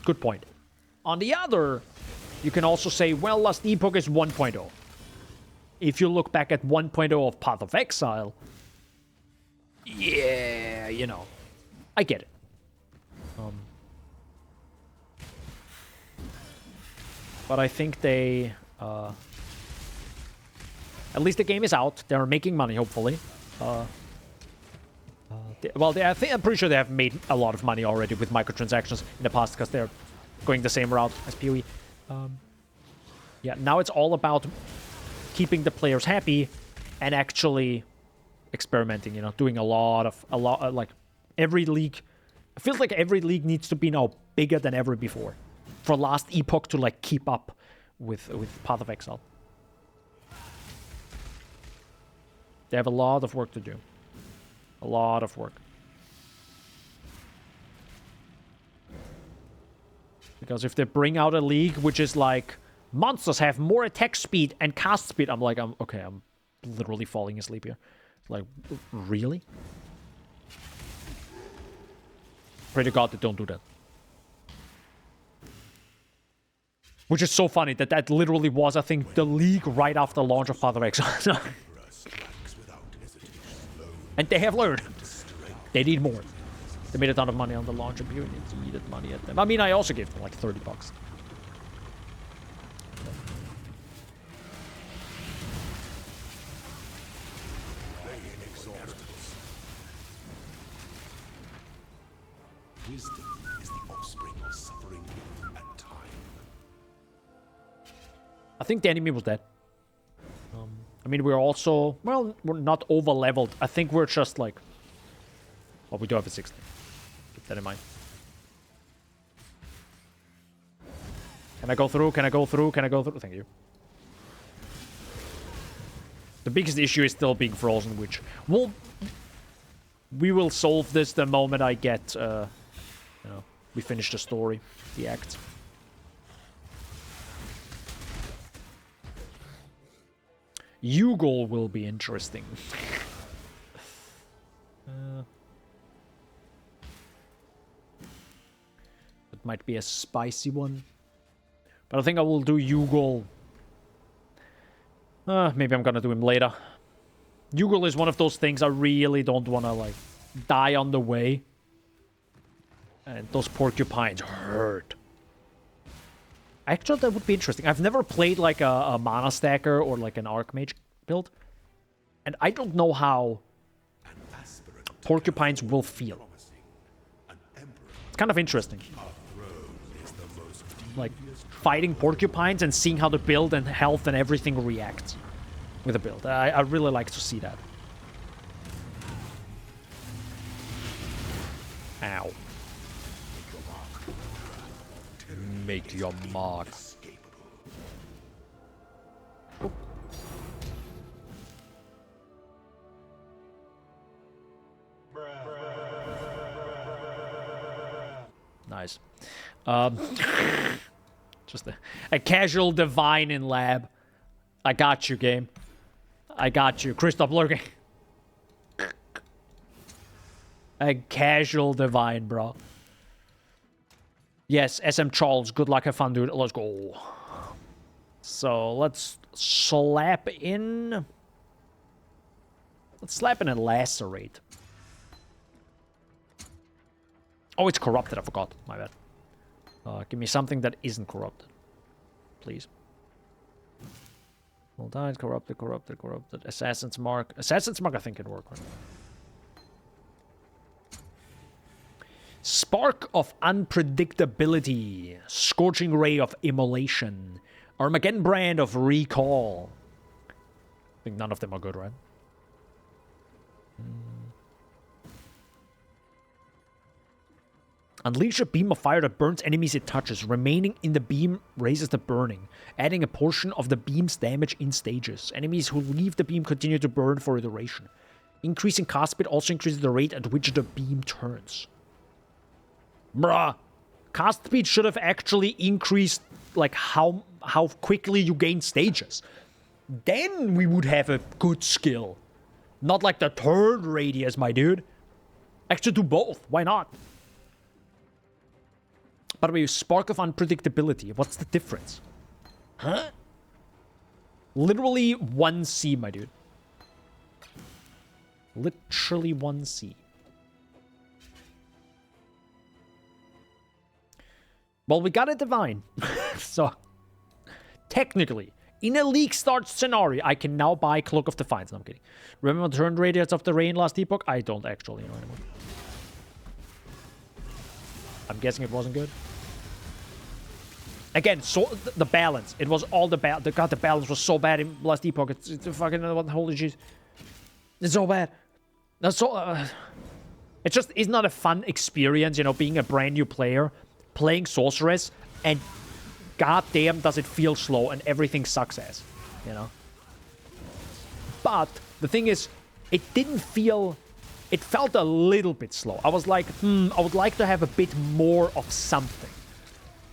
Good point. On the other, you can also say, well, Last Epoch is 1.0. If you look back at 1.0 of Path of Exile, yeah, you know, I get it. But I think they... at least the game is out. They're making money, hopefully. I'm pretty sure they have made a lot of money already with microtransactions in the past, because they're going the same route as PoE. Yeah, now it's all about keeping the players happy and actually experimenting, you know, doing a lot, like, every league... It feels like every league needs to be now bigger than ever before for Last Epoch to, like, keep up with Path of Exile. They have a lot of work to do. A lot of work. Because if they bring out a league which is like, monsters have more attack speed and cast speed, I'm like, I'm literally falling asleep here. Like, really? Pray to God they don't do that. Which is so funny that literally was, I think, the league right after the launch of Path of Exile. And they have learned. They need more. They made a ton of money on the launch, and people needed money at them. I mean, I also gave them like $30. Wisdom is the offspring of suffering and time. I think the enemy was dead. I mean, we're also... Well, we're not over-leveled. I think we're just like... Well, we do have a 60. Keep that in mind. Can I go through? Can I go through? Can I go through? Thank you. The biggest issue is still being frozen, which... We will solve this the moment I get... you know, we finish the story. The act. Ugol will be interesting. It might be a spicy one. But I think I will do Ugol. Maybe I'm gonna do him later. Yugal is one of those things I really don't want to, like, die on the way. And those porcupines hurt. Actually, that would be interesting. I've never played, like, a mana stacker or, like, an Archmage build. And I don't know how porcupines will feel. It's kind of interesting. Like, fighting porcupines and seeing how the build and health and everything reacts with the build. I really like to see that. Ow. Make your mark. Nice. Just a casual divine in lab. I got you, game. I got you. Chris, stop lurking. A casual divine, bro. Yes, SM Charles. Good luck, have fun, dude. Let's go. So, let's slap in... Let's slap in a lacerate. Oh, it's corrupted. I forgot. My bad. Give me something that isn't corrupted. Please. Well died. Corrupted, corrupted, corrupted. Assassin's Mark. Assassin's Mark, I think it worked. Right? Spark of Unpredictability. Scorching Ray of Immolation. Armageddon Brand of Recall. I think none of them are good, right? Unleash a beam of fire that burns enemies it touches. Remaining in the beam raises the burning, adding a portion of the beam's damage in stages. Enemies who leave the beam continue to burn for a duration. Increasing cast speed also increases the rate at which the beam turns. Bruh. Cast speed should have actually increased, like, how quickly you gain stages. Then we would have a good skill. Not like the turn radius, my dude. Actually do both. Why not? By the way, Spark of Unpredictability. What's the difference? Huh? Literally 1C, my dude. Literally 1C. Well, we got a divine. So, technically, in a league start scenario, I can now buy Cloak of Defiance. No, I'm kidding. Remember the turn radius of the rain last epoch? I don't actually know anymore. I'm guessing it wasn't good. Again, so the balance. It was all the balance. God, the balance was so bad in last epoch. It's fucking holy shit. It's so bad. That's so. It just is not a fun experience, you know, being a brand new player, playing Sorceress, and goddamn does it feel slow and everything sucks ass, you know. But the thing is, it didn't feel. It felt a little bit slow. I was like, I would like to have a bit more of something.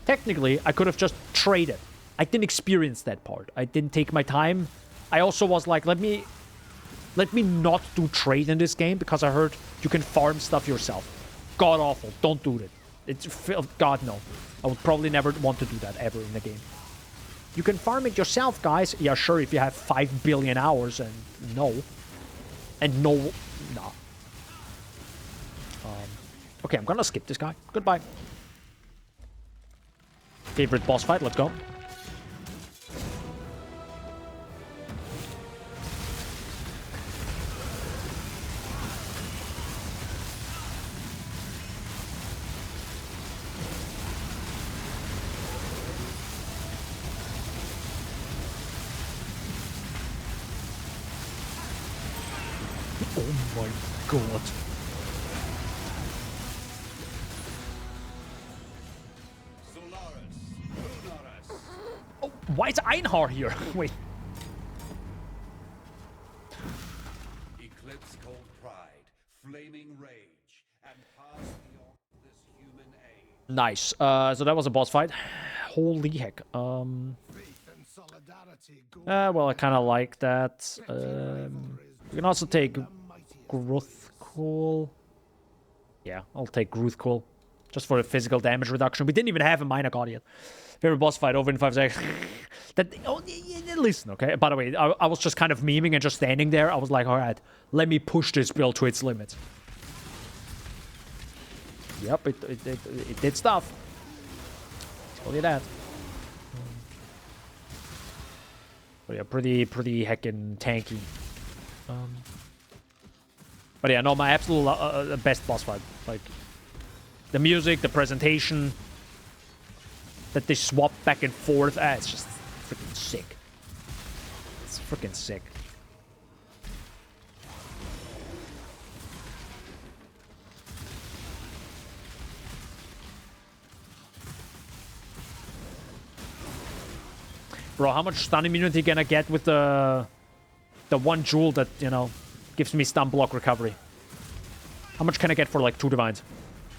Technically, I could have just traded. I didn't experience that part. I didn't take my time. I also was like, let me not do trade in this game because I heard you can farm stuff yourself. God awful. Don't do that. It's God no. I would probably never want to do that ever in the game. You can farm it yourself, guys. Yeah, sure, if you have 5 billion hours and no. And no. No. Okay, I'm gonna skip this guy. Goodbye. Favorite boss fight, let's go. Oh my god. Oh, why is Einhar here? Wait. Eclipse cold pride, flaming rage, and pass beyond this human age. Nice. So that was a boss fight. Holy heck. Well, I kind of like that. We can also take Gruthcool. Yeah, I'll take Gruthcool. Just for the physical damage reduction. We didn't even have a minor god yet. Favorite boss fight over in 5 seconds. listen, okay? By the way, I was just kind of memeing and just standing there. I was like, all right, let me push this build to its limits. Yep, it did stuff. Tell you that. But yeah, pretty heckin' tanky. But yeah, no, my absolute best boss fight. Like, the music, the presentation, that they swap back and forth. It's just freaking sick. It's freaking sick. Bro, how much stun immunity can I get with the one jewel that, you know, gives me stun block recovery? How much can I get for like 2 divines?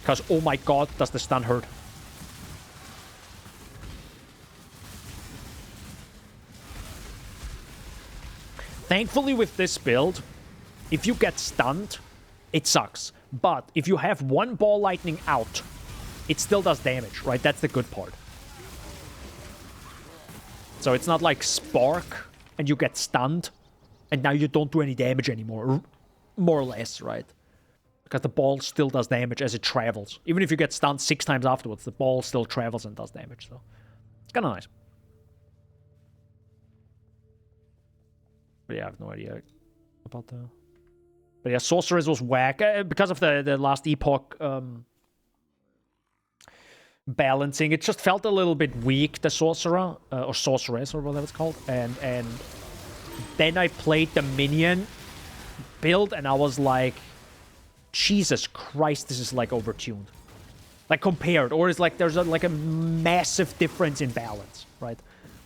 Because, oh my god, does the stun hurt. Thankfully with this build, if you get stunned, it sucks. But if you have one ball lightning out, it still does damage, right? That's the good part. So it's not like Spark and you get stunned and now you don't do any damage anymore. More or less, right? Because the ball still does damage as it travels. Even if you get stunned 6 times afterwards, the ball still travels and does damage. So it's kind of nice. But yeah, I have no idea about the... But yeah, Sorceress was whack. Because of the last Epoch balancing, it just felt a little bit weak, the Sorcerer. Or Sorceress, or whatever it's called. And then I played the Minion build, and I was like, Jesus Christ, this is like overtuned. Like compared, or it's like there's like a massive difference in balance, right?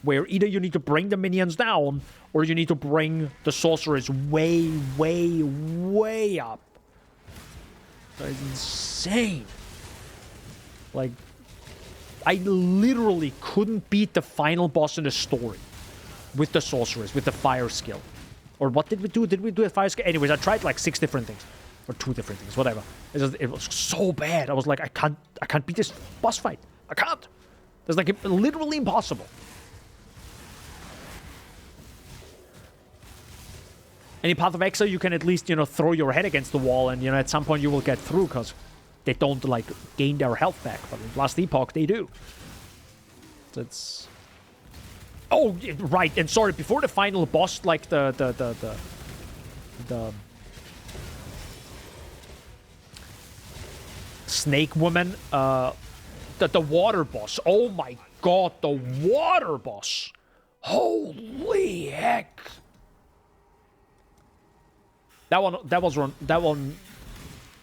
Where either you need to bring the minions down, or you need to bring the sorceress way, way, way up. That is insane. Like, I literally couldn't beat the final boss in the story with the sorceress, with the fire skill. Or what did we do? Did we do a fire skill? Anyways, I tried like 6 different things. Or 2 different things, whatever. It was so bad. I was like, I can't beat this boss fight. I can't. It's like literally impossible. And in Path of Exile, you can at least, you know, throw your head against the wall, and, you know, at some point you will get through, because they don't, like, gain their health back. But in Last Epoch, they do. That's... Oh, right, and sorry, before the final boss, like, the Snake Woman, the water boss. Oh my god, the water boss. Holy heck. That one,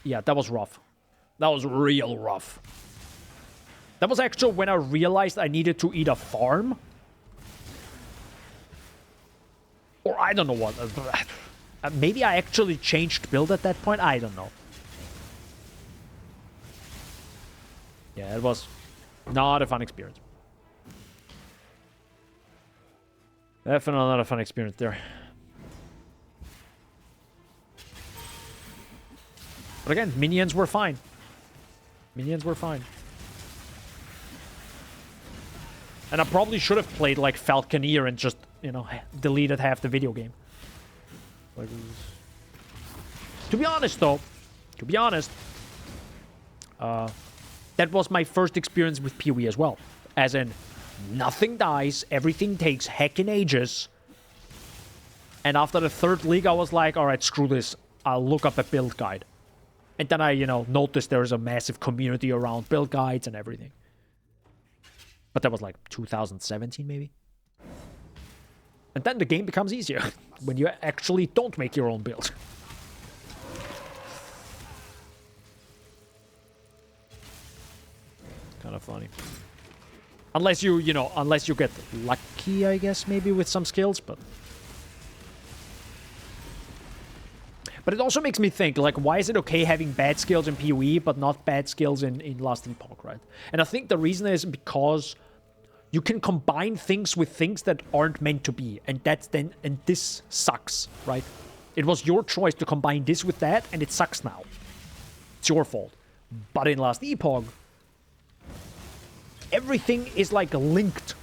yeah, that was rough. That was real rough. That was actually when I realized I needed to either farm, or I don't know what. Maybe I actually changed build at that point. I don't know. Yeah, it was not a fun experience. Definitely not a fun experience there. But again, minions were fine. Minions were fine. And I probably should have played like Falconeer and just, you know, deleted half the video game. Like, to be honest, though, that was my first experience with PoE as well. As in, nothing dies, everything takes heckin' ages. And after the 3rd league, I was like, alright, screw this. I'll look up a build guide. And then I, you know, noticed there's a massive community around build guides and everything. But that was like 2017, maybe? And then the game becomes easier when you actually don't make your own build. Kind of funny. Unless you get lucky, I guess, maybe with some skills, but... But it also makes me think, like, why is it okay having bad skills in PoE, but not bad skills in Last Epoch, right? And I think the reason is because you can combine things with things that aren't meant to be, and this sucks, right? It was your choice to combine this with that, and it sucks now. It's your fault. But in Last Epoch, everything is, like, linked,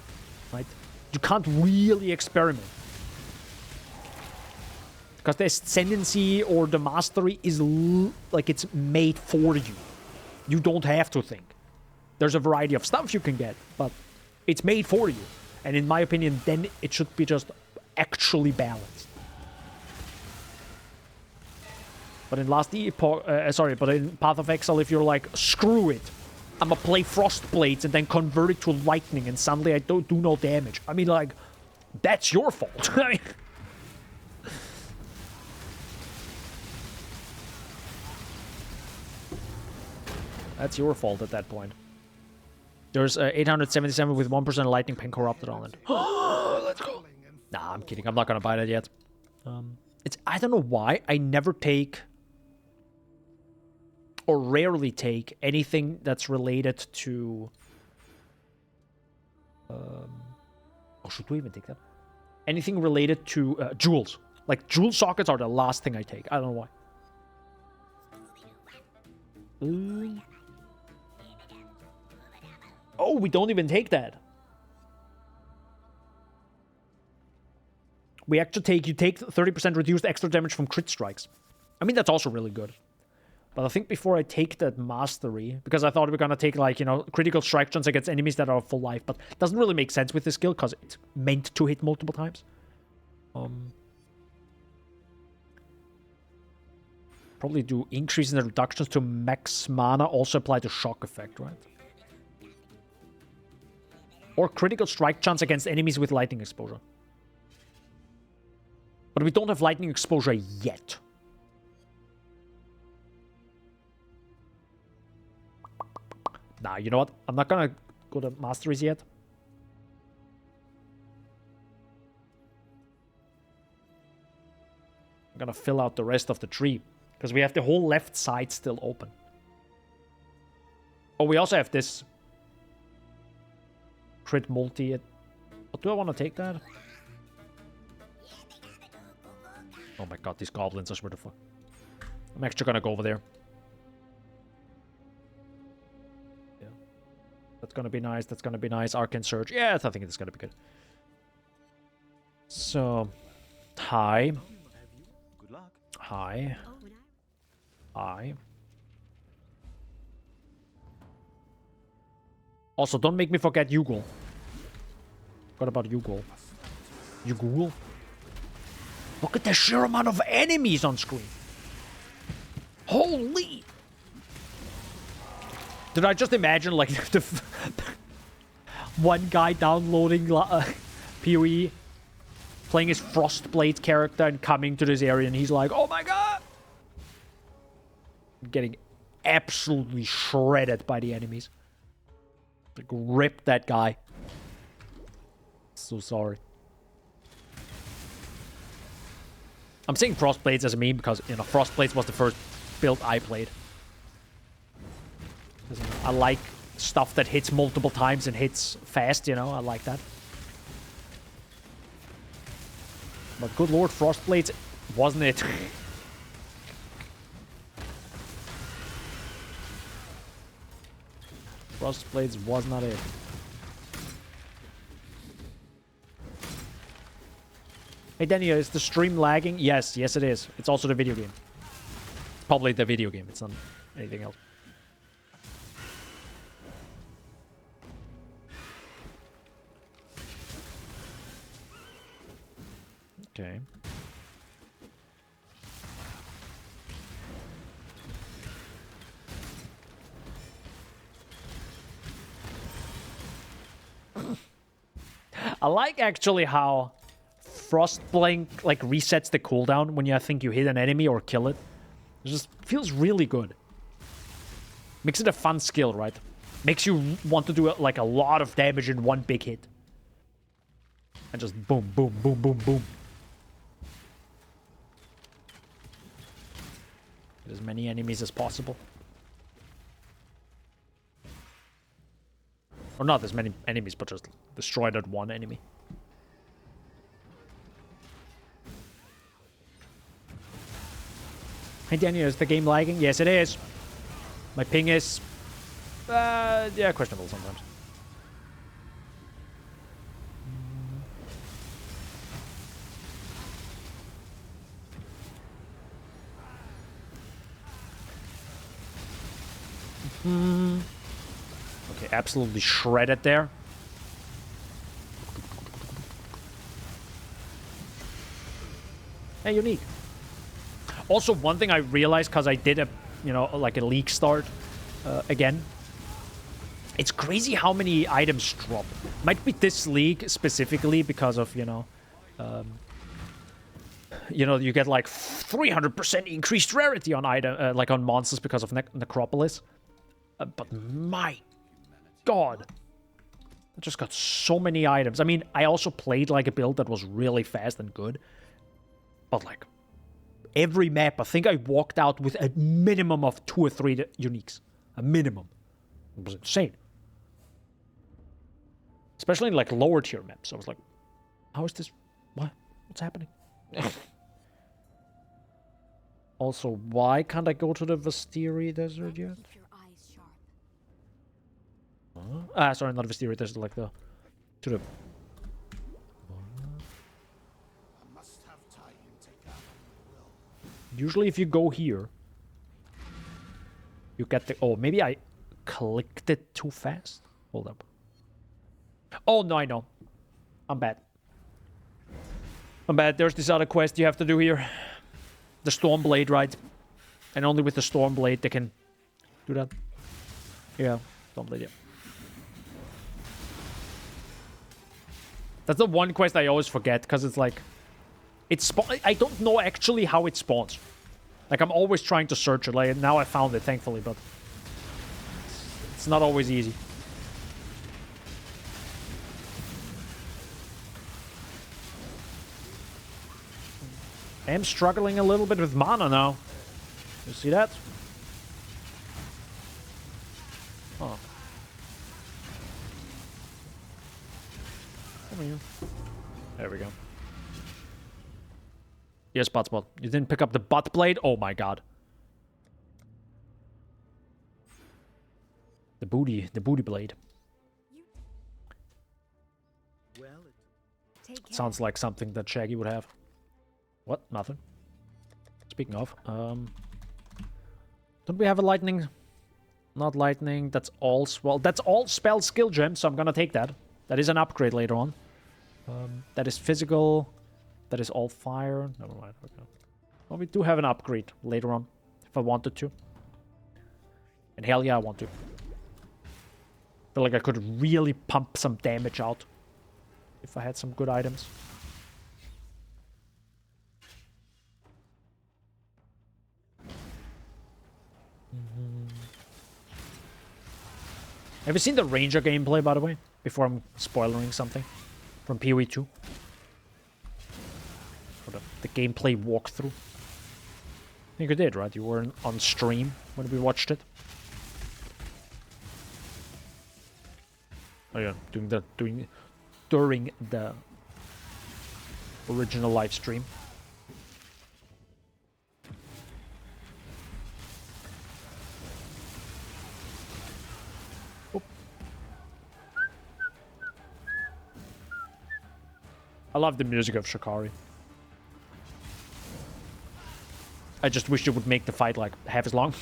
right? You can't really experiment. Because the Ascendancy or the Mastery is like it's made for you. You don't have to think. There's a variety of stuff you can get, but it's made for you. And in my opinion, then it should be just actually balanced. But in but in Path of Exile, if you're like, screw it, I'm gonna play Frostblades and then convert it to Lightning and suddenly I don't do no damage. I mean, like, that's your fault. I mean, that's your fault at that point. There's 877 with 1% Lightning Pen corrupted on it. Let's go. Nah, I'm kidding. I'm not gonna buy that yet. I don't know why I never take or rarely take anything that's related to. Oh, should we even take that? Anything related to jewels. Like jewel sockets are the last thing I take. I don't know why. Oh, we don't even take that. We actually take, you take 30% reduced extra damage from crit strikes. I mean, that's also really good. But I think before I take that Mastery, because I thought we were going to take, like, you know, critical strike chance against enemies that are full life, but it doesn't really make sense with this skill because it's meant to hit multiple times. Probably do increases and reductions to max mana, also apply the shock effect, right? Or critical strike chance against enemies with lightning exposure. But we don't have lightning exposure yet. Nah, you know what? I'm not gonna go to Masteries yet. I'm gonna fill out the rest of the tree. Because we have the whole left side still open. Oh, we also have this crit multi. Do I want to take that? Oh my god, these goblins, I swear to fuck. I'm actually gonna go over there. Yeah. That's gonna be nice, that's gonna be nice. Arcane Surge. Yes, I think it's gonna be good. So, hi. Good luck. Hi. Hi. Also, don't make me forget Ugol. What about Ugol? Ugol? Look at the sheer amount of enemies on screen. Holy! Did I just imagine, like, the one guy downloading PoE, playing his Frostblade character and coming to this area and he's like, oh my god! Getting absolutely shredded by the enemies. Like, rip that guy. So sorry. I'm saying Frostblades as a meme because, you know, Frostblades was the first build I played. I like stuff that hits multiple times and hits fast, you know, I like that. But good lord, Frostblades, wasn't it? Frostblades was not it. Hey Daniel, is the stream lagging? Yes, yes it is. It's also the video game. It's probably the video game, it's not anything else. Okay. I like actually how Frostblink like resets the cooldown when you think you hit an enemy or kill it. It just feels really good. Makes it a fun skill, right? Makes you want to do like a lot of damage in one big hit. And just boom, boom, boom, boom, boom. Get as many enemies as possible. Or not as many enemies, but just destroy that one enemy. Hey Daniel, is the game lagging? Yes, it is. My ping is... yeah, questionable sometimes. Okay, absolutely shredded there. Hey, unique. Also, one thing I realized, because I did a, like a league start again. It's crazy how many items drop. Might be this league specifically because of, you get like 300% increased rarity on item, like on monsters because of Necropolis. But my god, I just got so many items. I mean, I also played like a build that was really fast and good. But like, every map, I think I walked out with a minimum of 2 or 3 uniques. A minimum. It was insane. Especially in like lower tier maps. I was like, how is this? What? What's happening? Also, why can't I go to the Vestiri Desert yet? Sorry, not Vestiri Desert, like to the... Usually if you go here, you get the... Oh, maybe I clicked it too fast? Hold up. Oh, no, I know. I'm bad. I'm bad. There's this other quest you have to do here. The Stormblade, right? And only with the Stormblade they can do that. Yeah, Stormblade, yeah. That's the one quest I always forget, because it's like... I don't know actually how it spawns. Like, I'm always trying to search it. Like, now I found it, thankfully, but... It's not always easy. I am struggling a little bit with mana now. You see that? Oh. Come here. There we go. Yes, Butspot. You didn't pick up the butt blade? Oh my god. The booty blade. Sounds like something that Shaggy would have. What? Nothing. Speaking of, don't we have a lightning? Not lightning. That's all that's all spell skill gem, so I'm gonna take that. That is an upgrade later on. That is physical. That is all fire. Never mind. Okay. Well, we do have an upgrade later on, if I wanted to. And hell yeah, I want to. Feel like I could really pump some damage out if I had some good items. Have you seen the Ranger gameplay, by the way? Before I'm spoiling something from PoE 2. Or the gameplay walkthrough. I think you did, right? You were on stream when we watched it. Oh yeah, during the original live stream. I love the music of Shikari. I just wish it would make the fight like half as long.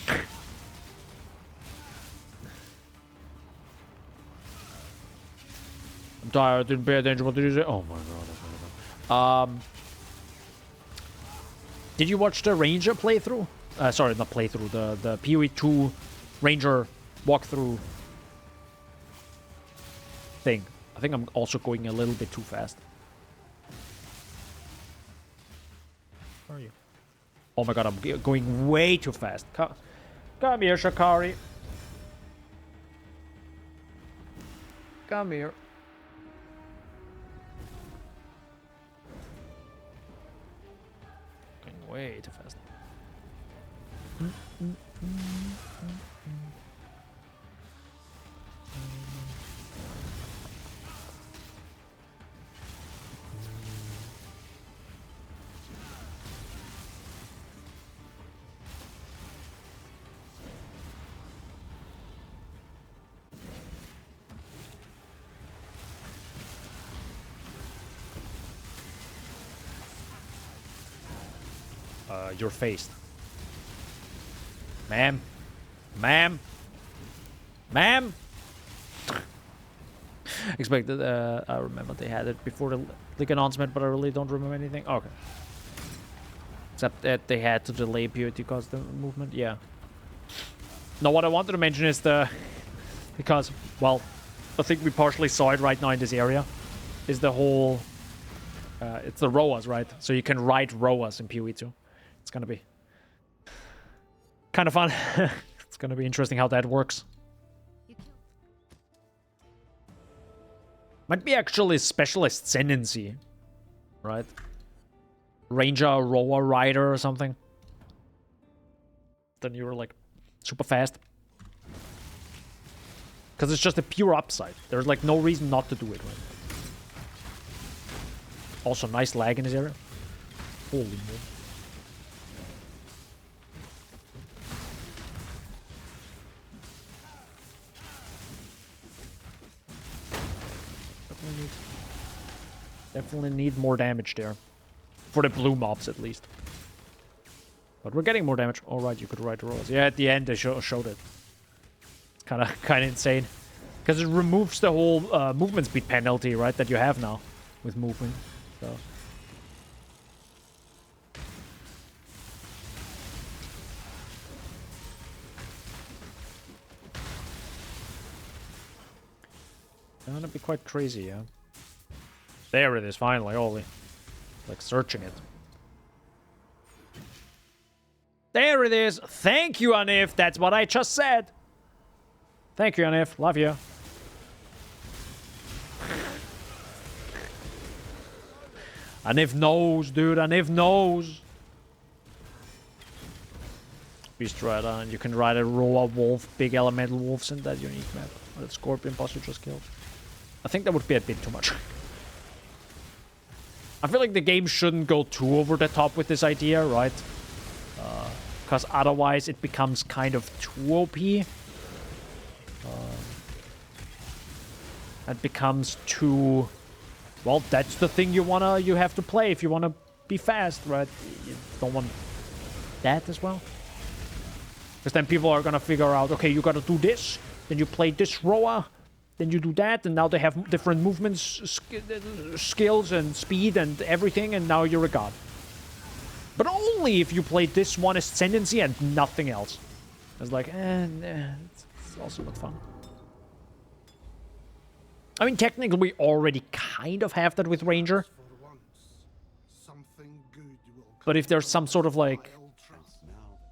I'm tired, didn't pay attention. What did you say? Oh my god. Did you watch the Ranger playthrough? Sorry, not playthrough. The PoE 2 Ranger walkthrough thing. I think I'm also going a little bit too fast. Where are you? Oh my god, I'm going way too fast. Come here, Shikari. Come here. Going way too fast. You're faced. Ma'am. Ma'am. Ma'am! Expected, I remember they had it before the league announcement, but I really don't remember anything. Okay. Except that they had to delay purity because the movement, yeah. Now what I wanted to mention is because, well, I think we partially saw it right now in this area, is the whole, it's the rowers, right? So you can ride rowers in PoE 2. It's gonna be kind of fun. It's gonna be interesting how that works. Might be actually specialist ascendancy, right? Ranger, rower, rider or something. Then you're like super fast. Because it's just a pure upside. There's like no reason not to do it, right? Also, nice lag in this area. Holy moly. Definitely need more damage there. For the blue mobs, at least. But we're getting more damage. Alright, you could ride the rolls. Yeah, at the end they showed it. Kind of insane. Because it removes the whole movement speed penalty, right, that you have now with movement. So. It's gonna be quite crazy, yeah. There it is, finally, holy. Like searching it. There it is! Thank you, Anif! That's what I just said! Thank you, Anif. Love you. Anif knows, dude. Anif knows. Beast Rider, and you can ride a roller wolf, big elemental wolves in that unique map. That scorpion boss you just killed. I think that would be a bit too much. I feel like the game shouldn't go too over the top with this idea, right? Because otherwise it becomes kind of too OP. It becomes too... Well, that's the thing you have to play if you wanna be fast, right? You don't want that as well. Because then people are gonna figure out, okay, you gotta do this, then you play this rower, then you do that, and now they have different movements, skills, and speed, and everything, and now you're a god. But only if you play this one ascendancy and nothing else. It's like, it's also not fun. I mean, technically, we already kind of have that with Ranger. But if there's some sort of, like,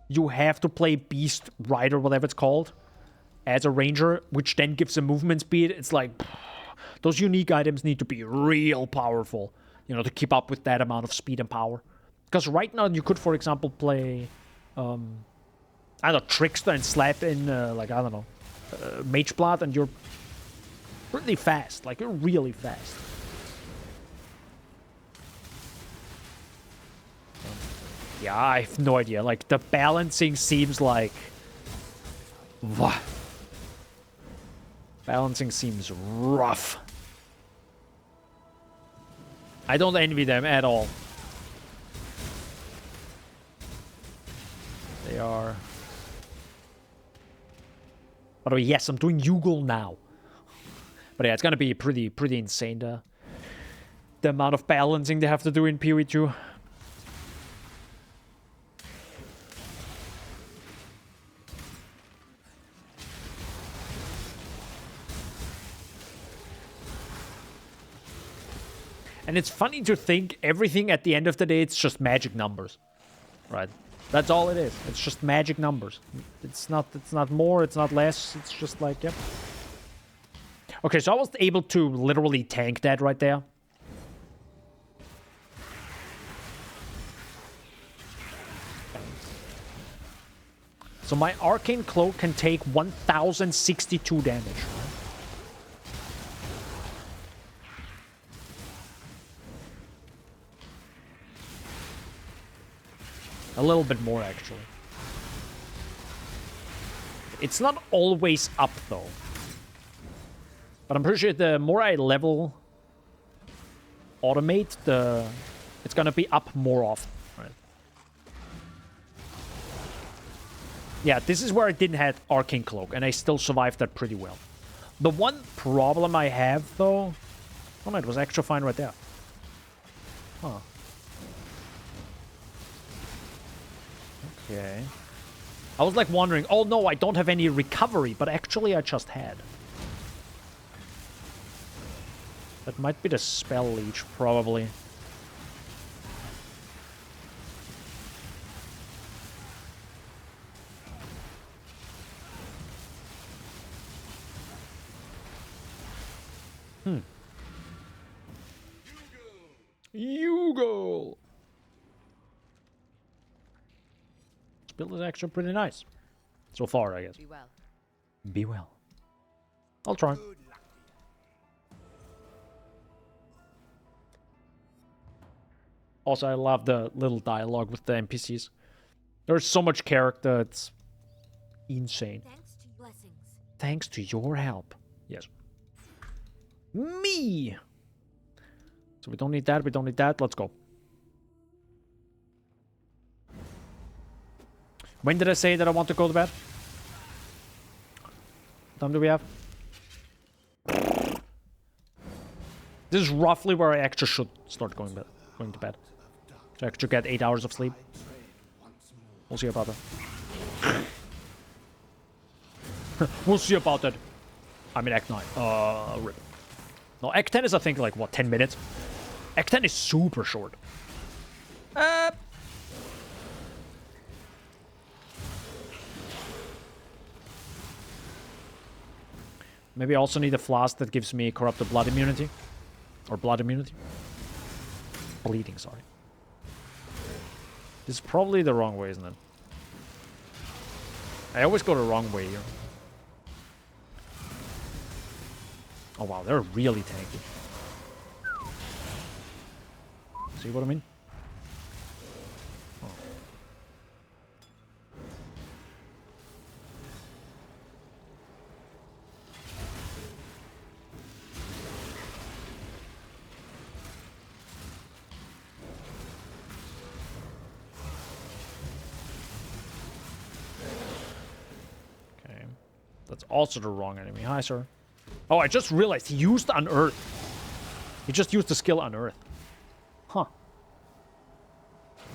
you have to play Beast Rider, whatever it's called, as a Ranger, which then gives a movement speed, it's like, those unique items need to be real powerful, you know, to keep up with that amount of speed and power. Because right now, you could, for example, play, I don't know, Trickster and slap in, like, I don't know, Mage Blood, and you're pretty fast. Like, you're really fast. Yeah, I have no idea. Like, the balancing seems like... What? Balancing seems rough. I don't envy them at all. They are... By the way, yes, I'm doing Yugal now. But yeah, it's gonna be pretty insane, the amount of balancing they have to do in PoE 2. And it's funny to think everything at the end of the day, it's just magic numbers, right? That's all it is. It's just magic numbers. It's not more, it's not less. It's just like, yep. Okay, so I was able to literally tank that right there. So my Arcane Cloak can take 1062 damage. A little bit more, actually. It's not always up, though. But I'm pretty sure the more I level automate, it's gonna be up more often, right? Yeah, this is where I didn't have Arcane Cloak, and I still survived that pretty well. The one problem I have, though... Oh no, it was actually fine right there. Huh. Okay. I was like wondering, oh no, I don't have any recovery, but actually I just had. That might be the spell leech, probably. Yugo! This build is actually pretty nice. So far, I guess. Be well. Be well. I'll try. Also, I love the little dialogue with the NPCs. There's so much character, it's insane. Thanks to blessings. Thanks to your help. Yes. Me! So we don't need that, we don't need that. Let's go. When did I say that I want to go to bed? What time do we have? This is roughly where I actually should start going to bed. So I actually get 8 hours of sleep. We'll see about that. We'll see about that. I'm in Act 9. Rip. No, Act 10 is, I think, like, what, 10 minutes? Act 10 is super short. Maybe I also need a flask that gives me corrupted blood immunity. Or blood immunity. Bleeding, sorry. This is probably the wrong way, isn't it? I always go the wrong way here. Oh wow, they're really tanky. See what I mean? Oh. Okay. That's also the wrong enemy. Hi, sir. Oh, I just realized he used Unearth. He just used the skill Unearth. Huh.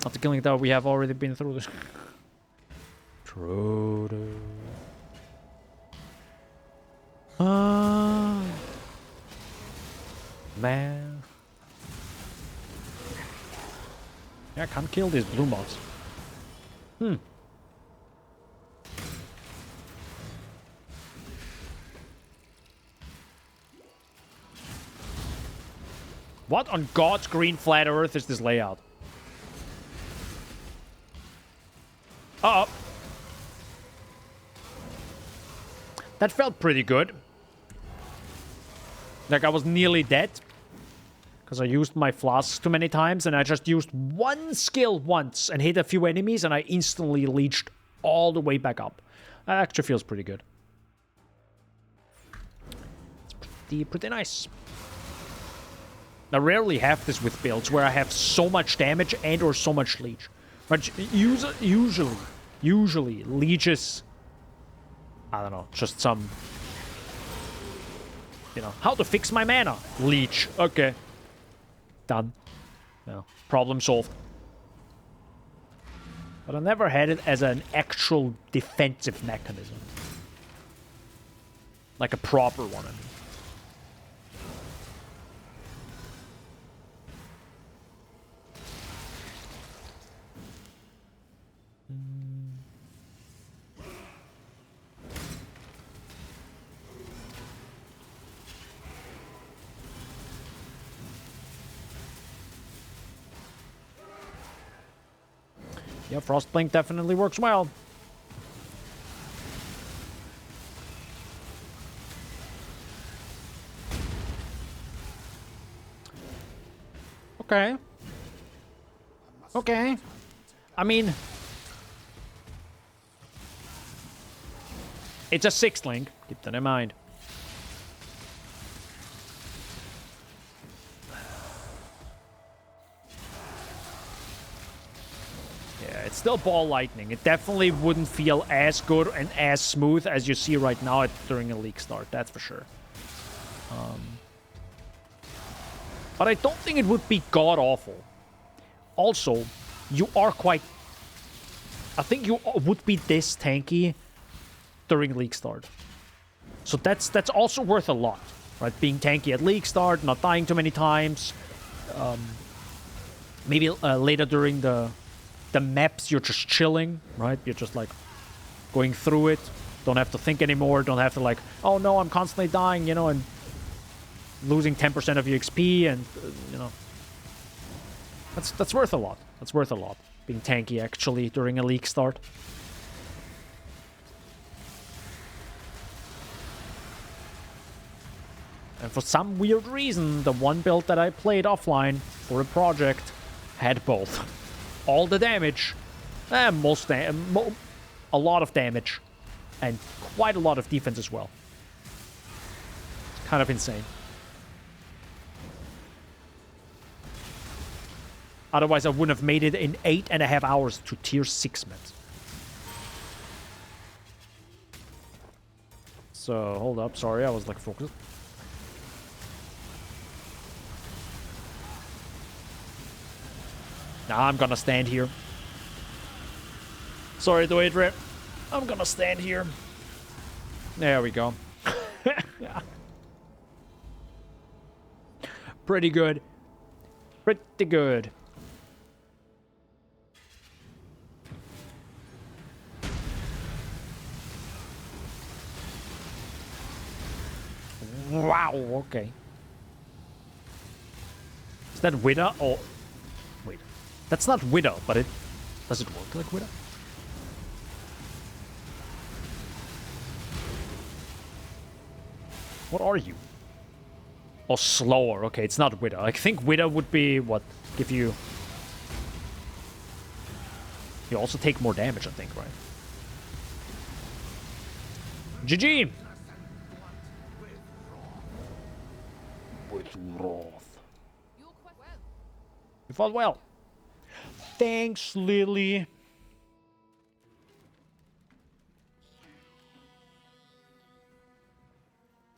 After killing that, we have already been through this. Trodo. Man. Yeah, I can't kill these blue mobs. What on God's green flat earth is this layout? Uh-oh. That felt pretty good. Like I was nearly dead. Because I used my flasks too many times and I just used one skill once and hit a few enemies and I instantly leached all the way back up. That actually feels pretty good. It's pretty nice. I rarely have this with builds where I have so much damage and or so much leech. But usually leeches... I don't know, just some... You know, how to fix my mana? Leech. Okay. Done. Yeah, problem solved. But I never had it as an actual defensive mechanism. Like a proper one, I mean. Yeah, Frostblink definitely works well. Okay. Okay. I mean... It's a 6th link. Keep that in mind. Yeah, it's still ball lightning. It definitely wouldn't feel as good and as smooth as you see right now during a league start. That's for sure. But I don't think it would be god-awful. Also, you are quite... I think you would be this tanky during league start. So that's also worth a lot, right? Being tanky at league start, not dying too many times. Maybe later during the maps, you're just chilling, right? You're just like going through it. Don't have to think anymore. Don't have to like, oh no, I'm constantly dying, you know, and losing 10% of your XP, and you know, that's worth a lot. That's worth a lot. Being tanky actually during a league start. And for some weird reason, the one build that I played offline for a project had both. All the damage, a lot of damage, and quite a lot of defense as well. It's kind of insane. Otherwise, I wouldn't have made it in 8.5 hours to tier 6 meds. So, hold up, sorry, I was like focused. Nah, I'm gonna stand here. Sorry, Dwayne. I'm gonna stand here. There we go. Pretty good. Pretty good. Wow, okay. Is that Wither or... Wait. That's not Wither, but it... Does it work like Wither? What are you? Oh, slower. Okay, it's not Wither. I think Wither would be, what, give you... You also take more damage, I think, right? GG! With Wrath. You fought well. Thanks, Lily.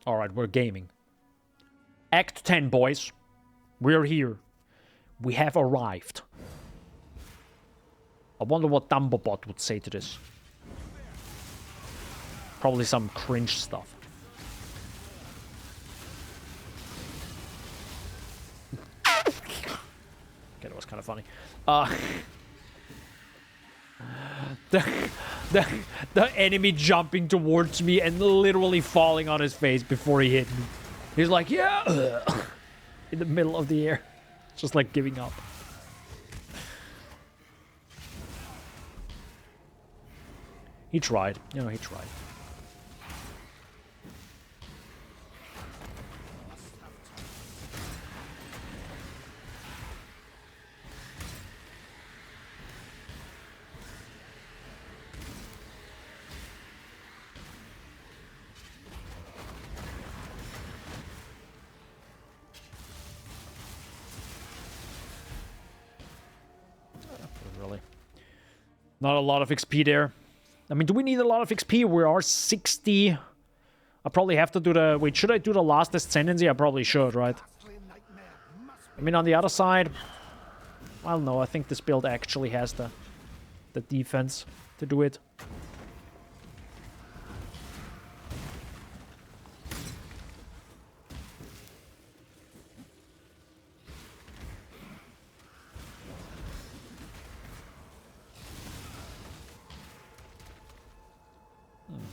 Alright, we're gaming. Act 10, boys. We're here. We have arrived. I wonder what Dumbobot would say to this. Probably some cringe stuff. Okay, that was kind of funny. The enemy jumping towards me and literally falling on his face before he hit me. He's like, yeah! In the middle of the air. Just like giving up. He tried. You know, he tried. Not a lot of XP there. I mean, do we need a lot of XP? We are 60. I probably have to do the... Wait, should I do the last ascendancy? I probably should, right? I mean, on the other side... Well, no, I think this build actually has the defense to do it.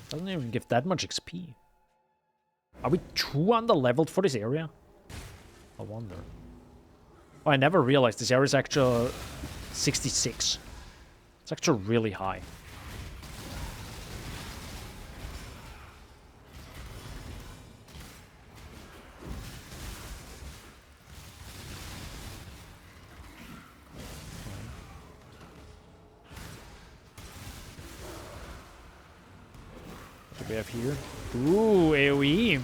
Doesn't even give that much XP. Are we too under-leveled for this area? I wonder. Oh, I never realized this area is actually 66. It's actually really high. What do we have here? Ooh, AoE.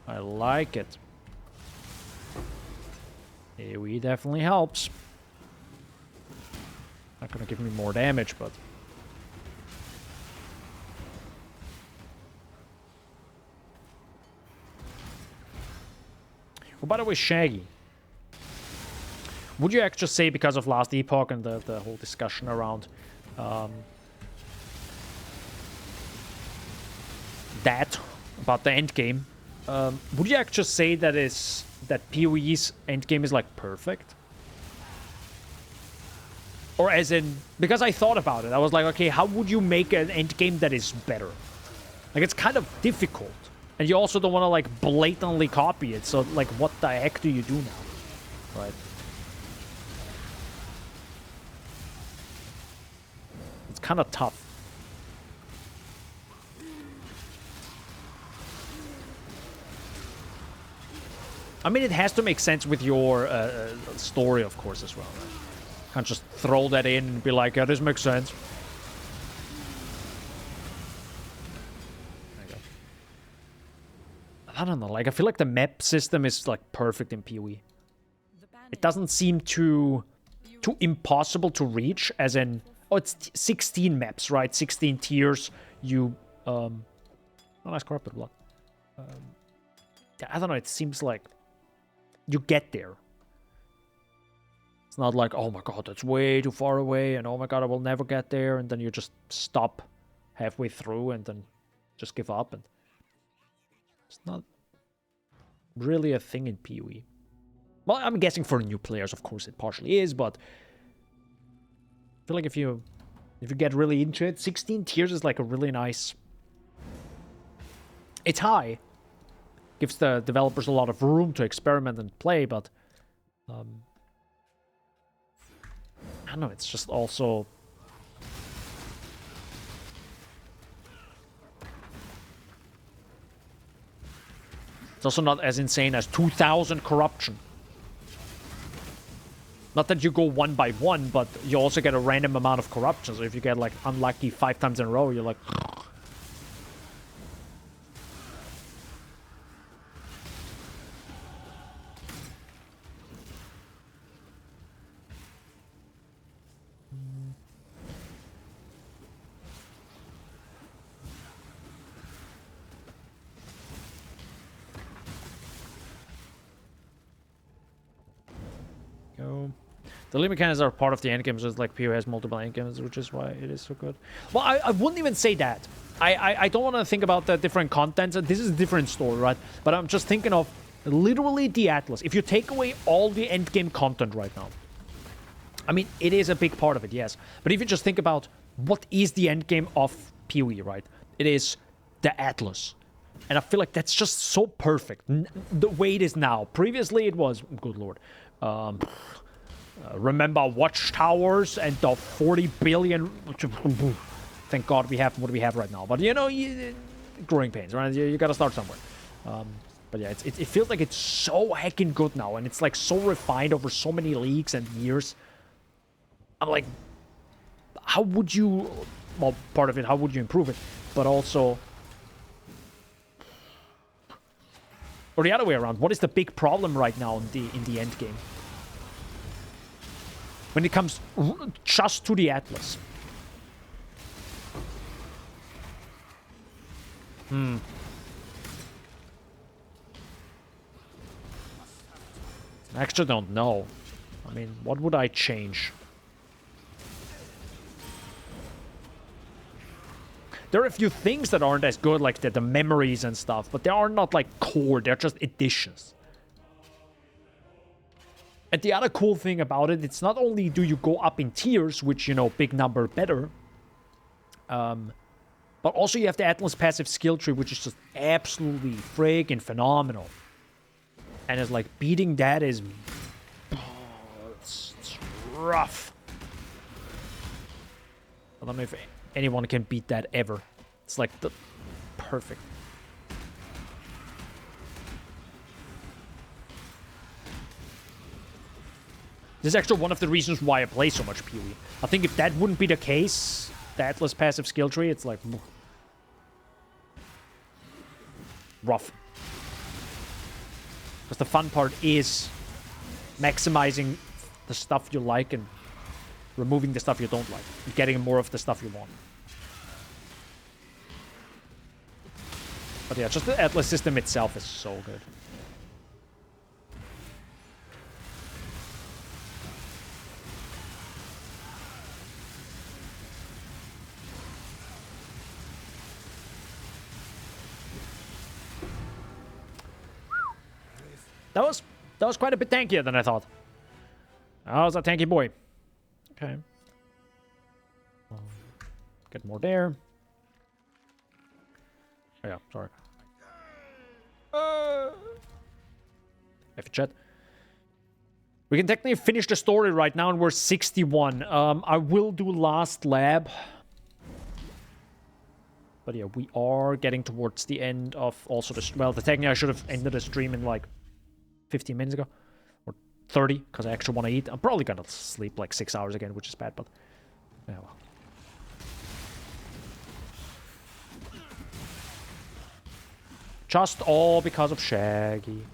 I like it. AoE definitely helps. Not gonna give me more damage, but... Oh, by the way, Shaggy. Would you actually say, because of Last Epoch and the whole discussion around that, about the endgame, would you actually say that PoE's endgame is, like, perfect? Or as in, because I thought about it, I was like, okay, how would you make an endgame that is better? Like, it's kind of difficult. And you also don't want to, like, blatantly copy it, so, like, what the heck do you do now? Right? It's kind of tough. I mean, it has to make sense with your story, of course, as well, right? Can't just throw that in and be like, yeah, this makes sense. There you go. I don't know, like, I feel like the map system is, like, perfect in PoE. It doesn't seem too impossible to reach, as in, oh, it's 16 maps, right? 16 tiers. You, oh, nice Corrupted Blood. I don't know, it seems like you get there. It's not like, oh my god, that's way too far away, and oh my god, I will never get there, and then you just stop halfway through and then just give up. And it's not really a thing in PoE. Well, I'm guessing for new players, of course, it partially is, but I feel like if you get really into it, 16 tiers is like a really nice... It's high. Gives the developers a lot of room to experiment and play, but... I don't know, it's just also... It's also not as insane as 2,000 corruption. Not that you go one by one, but you also get a random amount of corruption. So if you get, like, unlucky 5 times in a row, you're like... The limit mechanics are part of the endgames, just like PoE has multiple endgames, which is why it is so good. Well, I wouldn't even say that. I don't want to think about the different contents. This is a different story, right? But I'm just thinking of literally the Atlas. If you take away all the endgame content right now, I mean, it is a big part of it, yes. But if you just think about what is the endgame of PoE, right? It is the Atlas. And I feel like that's just so perfect. The way it is now. Previously, it was, good lord, remember Watchtowers and the 40 billion... Thank God we have what we have right now. But, you know, growing pains, right? You gotta start somewhere. But yeah, it feels like it's so heckin' good now. And it's, like, so refined over so many leagues and years. I'm like, how would you... Well, part of it, how would you improve it? But also... Or the other way around, what is the big problem right now in the end game? When it comes just to the Atlas. I actually don't know. I mean, what would I change? There are a few things that aren't as good, like the memories and stuff, but they are not like core, they're just additions. And the other cool thing about it, it's not only do you go up in tiers, which, you know, big number better, but also you have the Atlas passive skill tree, which is just absolutely friggin' phenomenal. And it's like, beating that is... it's rough. I don't know if anyone can beat that ever. It's like the perfect. This is actually one of the reasons why I play so much PoE. I think if that wouldn't be the case, the Atlas passive skill tree, it's like... rough. Because the fun part is maximizing the stuff you like and Removing the stuff you don't like. Getting more of the stuff you want. But yeah, just the Atlas system itself is so good. That was quite a bit tankier than I thought. That was a tanky boy. Okay. Get more there. Oh yeah, sorry. F chat. We can technically finish the story right now, and we're 61. I will do last lab. But yeah, we are getting towards the end of also the... Well, technically I should have ended the stream in like 15 minutes ago. Or 30, because I actually want to eat. I'm probably gonna sleep like 6 hours again, which is bad, but... Yeah, well. Just all because of Shaggy.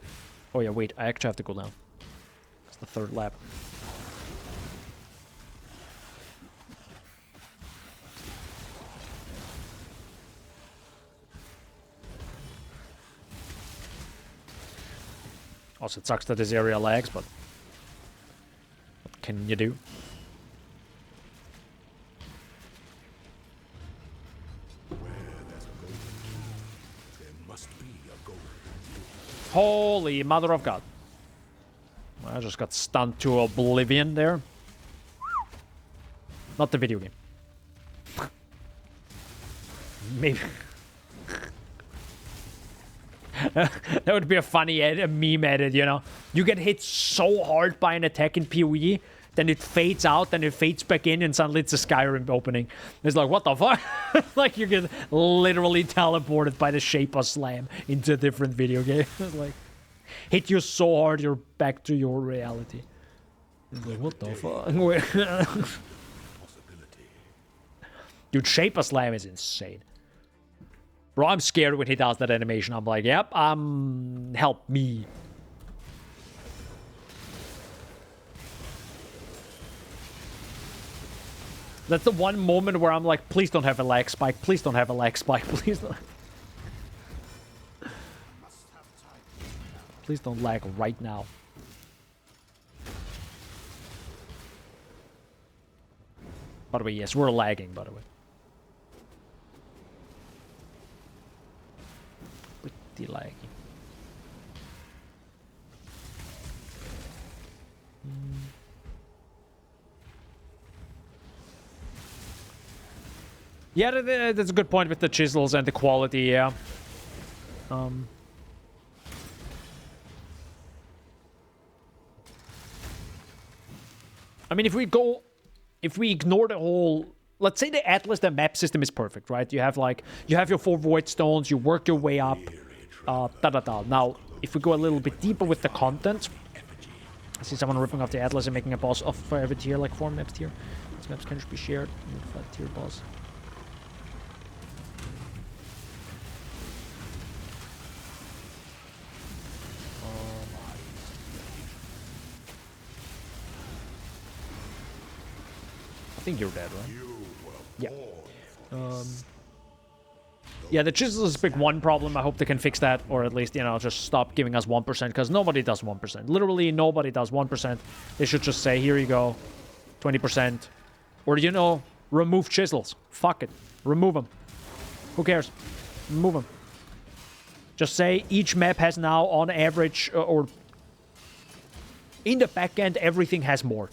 Oh yeah, wait, I actually have to go now. It's the third lap. Also, it sucks that this area lags, but what can you do? Holy mother of God. I just got stunned to oblivion there. Not the video game. Maybe. That would be a funny a meme edit, you know? You get hit so hard by an attack in PoE, then it fades out, then it fades back in, and suddenly it's a Skyrim opening. It's like, what the fuck? Like, you get literally teleported by the Shaper Slam into a different video game. Like, hit you so hard, you're back to your reality. It's like, what the fuck? Dude, Shaper Slam is insane. Bro, I'm scared when he does that animation. I'm like, yep, help me. That's the one moment where I'm like, please don't have a lag spike. Please don't have a lag spike. Please don't. Please don't lag right now. By the way, yes, we're lagging, by the way. Pretty laggy. Yeah, that's a good point with the chisels and the quality, yeah. I mean, if we ignore the whole... Let's say the Atlas, the map system is perfect, right? You have your 4 Void Stones, you work your way up, Now, if we go a little bit deeper with the content... I see someone ripping off the Atlas and making a boss of for every tier, like 4 maps tier. These maps can just be shared with that tier boss. I think you're dead, right? Yeah. Yeah, the chisel is a big one problem. I hope they can fix that, or at least, you know, just stop giving us 1%, because nobody does 1%. Literally, nobody does 1%. They should just say, here you go, 20%. Or, you know, remove chisels. Fuck it. Remove them. Who cares? Remove them. Just say each map has now, on average, or in the back end, everything has more.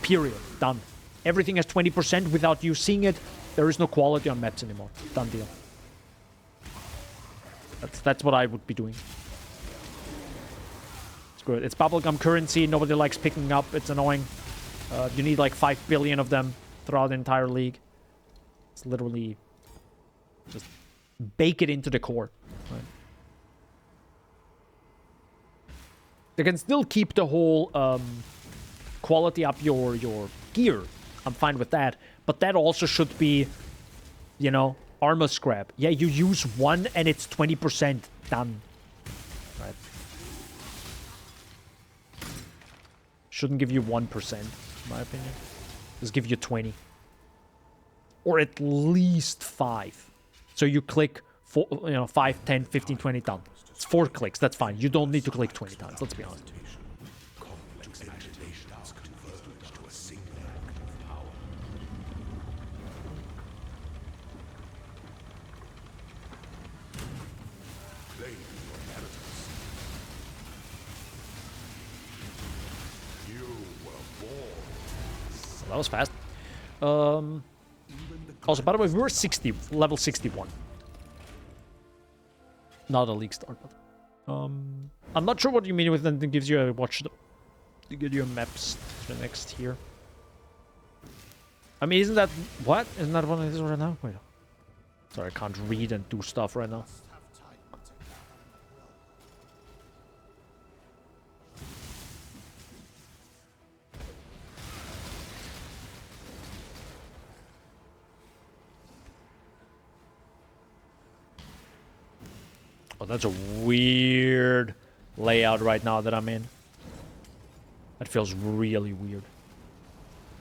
Period. Done. Everything has 20% without you seeing it. There is no quality on maps anymore. Done deal. That's what I would be doing. It's good. It's bubblegum currency. Nobody likes picking up. It's annoying. You need like 5 billion of them throughout the entire league. It's literally just bake it into the core. Right? They can still keep the whole quality up your gear. I'm fine with that. But that also should be, you know, armor scrap. Yeah, you use 1 and it's 20% done. Right. Shouldn't give you 1%, in my opinion. Let's give you 20. Or at least 5. So you click 5, 10, 15, 20, done. It's 4 clicks, that's fine. You don't need to click 20 times, let's be honest. Well, that was fast. Also, by the way, we were level 61. Not a league start, but I'm not sure what you mean with it gives you a to give you a maps to the next tier. I mean, isn't that what? Isn't that one of these right now? Wait. Sorry, I can't read and do stuff right now. Oh, that's a weird layout right now that I'm in. That feels really weird.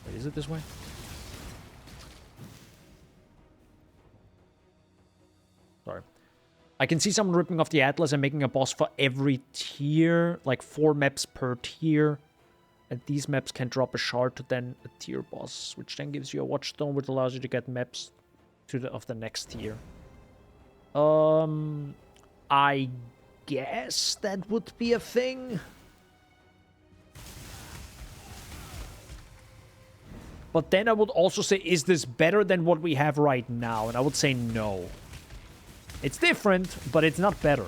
Wait, is it this way? Sorry. I can see someone ripping off the Atlas and making a boss for every tier. Like 4 maps per tier. And these maps can drop a shard to then a tier boss. Which then gives you a watchstone, which allows you to get maps of the next tier. I guess that would be a thing. But then I would also say, is this better than what we have right now? And I would say no. It's different, but it's not better.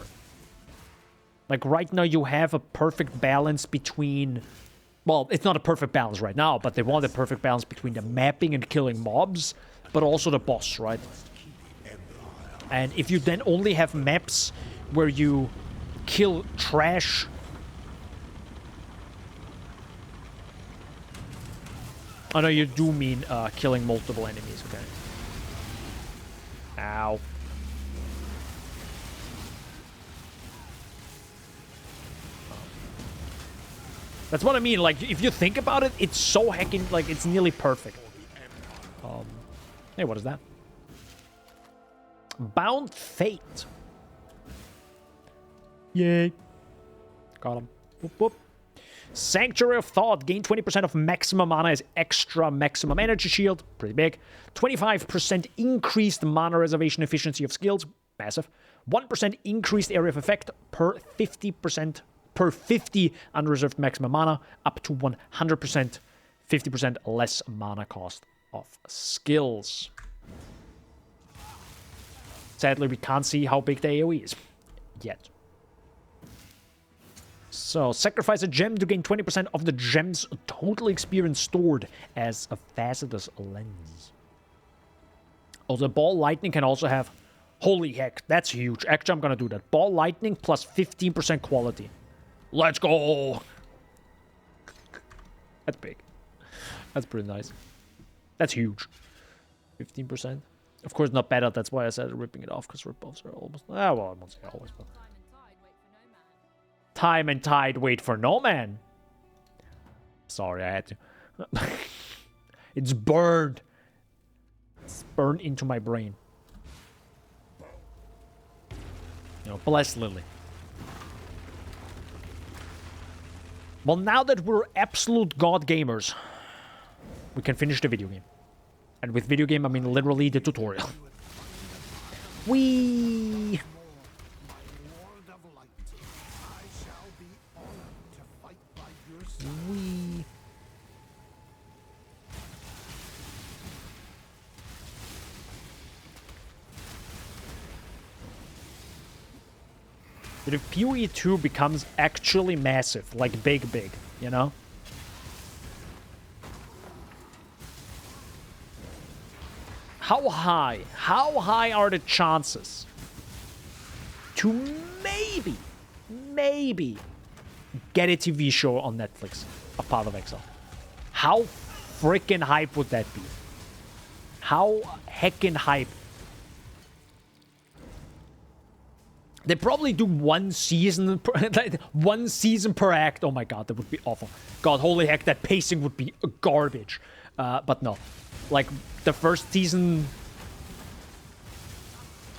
Like right now you have a perfect balance between... Well, it's not a perfect balance right now, but they want a perfect balance between the mapping and killing mobs, but also the boss, right? And if you then only have maps where you kill trash... Oh no, you do mean killing multiple enemies, okay. Ow. That's what I mean, like, if you think about it, it's so heckin', like, it's nearly perfect. Hey, what is that? Bound Fate. Yay. Got him. Whoop, whoop. Sanctuary of Thought. Gain 20% of maximum mana as extra maximum energy shield. Pretty big. 25% increased mana reservation efficiency of skills. Massive. 1% increased area of effect per 50% per 50 unreserved maximum mana. Up to 100%. 50% less mana cost of skills. Sadly, we can't see how big the AoE is. Yet. So, sacrifice a gem to gain 20% of the gem's total experience stored as a facetless lens. Also, Ball Lightning can also have... Holy heck, that's huge. Actually, I'm gonna do that. Ball Lightning plus 15% quality. Let's go! That's big. That's pretty nice. That's huge. 15%. Of course, not better. That's why I said ripping it off, because rip-offs are almost... Ah, well, I won't say always, but... Time and tide wait for no man. Sorry, I had to. It's burned. It's burned into my brain. You know, bless Lily. Well, now that we're absolute god gamers, we can finish the video game. And with video game, I mean literally the tutorial. Whee! Whee! But if PoE 2 becomes actually massive, like big, you know? How high are the chances to maybe get a TV show on Netflix of Path of Exile? How freaking hype would that be? How heckin' hype? They probably do one season per act. Oh my god, that would be awful. God, holy heck, that pacing would be garbage. But no. Like, the first season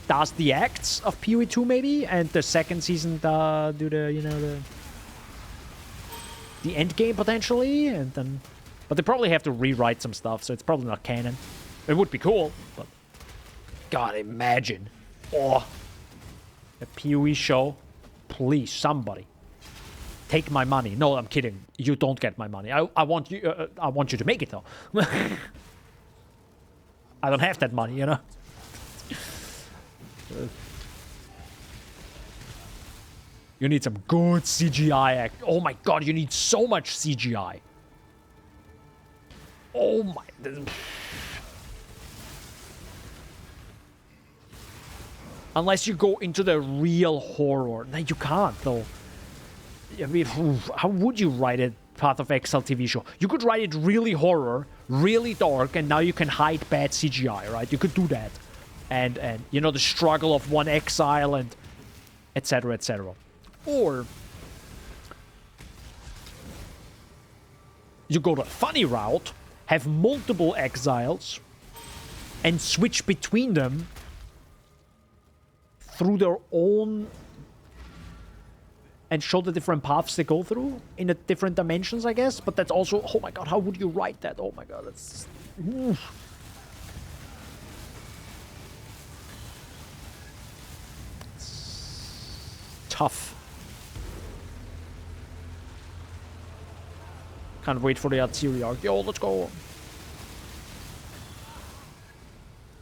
does the acts of PoE 2 maybe, and the second season do the, you know, the end game potentially, and then... But they probably have to rewrite some stuff, so it's probably not canon. It would be cool, but... God, imagine. Oh. A PoE show. Please, somebody. Take my money. No, I'm kidding. You don't get my money. I want you to make it, though. I don't have that money, you know? You need some good CGI act. Oh my god, you need so much CGI. Oh my... Unless you go into the real horror. No, you can't, though. I mean, how would you write a Path of Exile TV show? You could write it really horror, really dark, and now you can hide bad CGI, right? You could do that. And you know, the struggle of one exile and etc, etc. Or you go the funny route, have multiple exiles, and switch between them through their own... and show the different paths they go through in the different dimensions, I guess. But that's also... Oh my god, how would you write that? Oh my god, that's... Oof. Tough. Can't wait for the Atziri arc. Yo, let's go.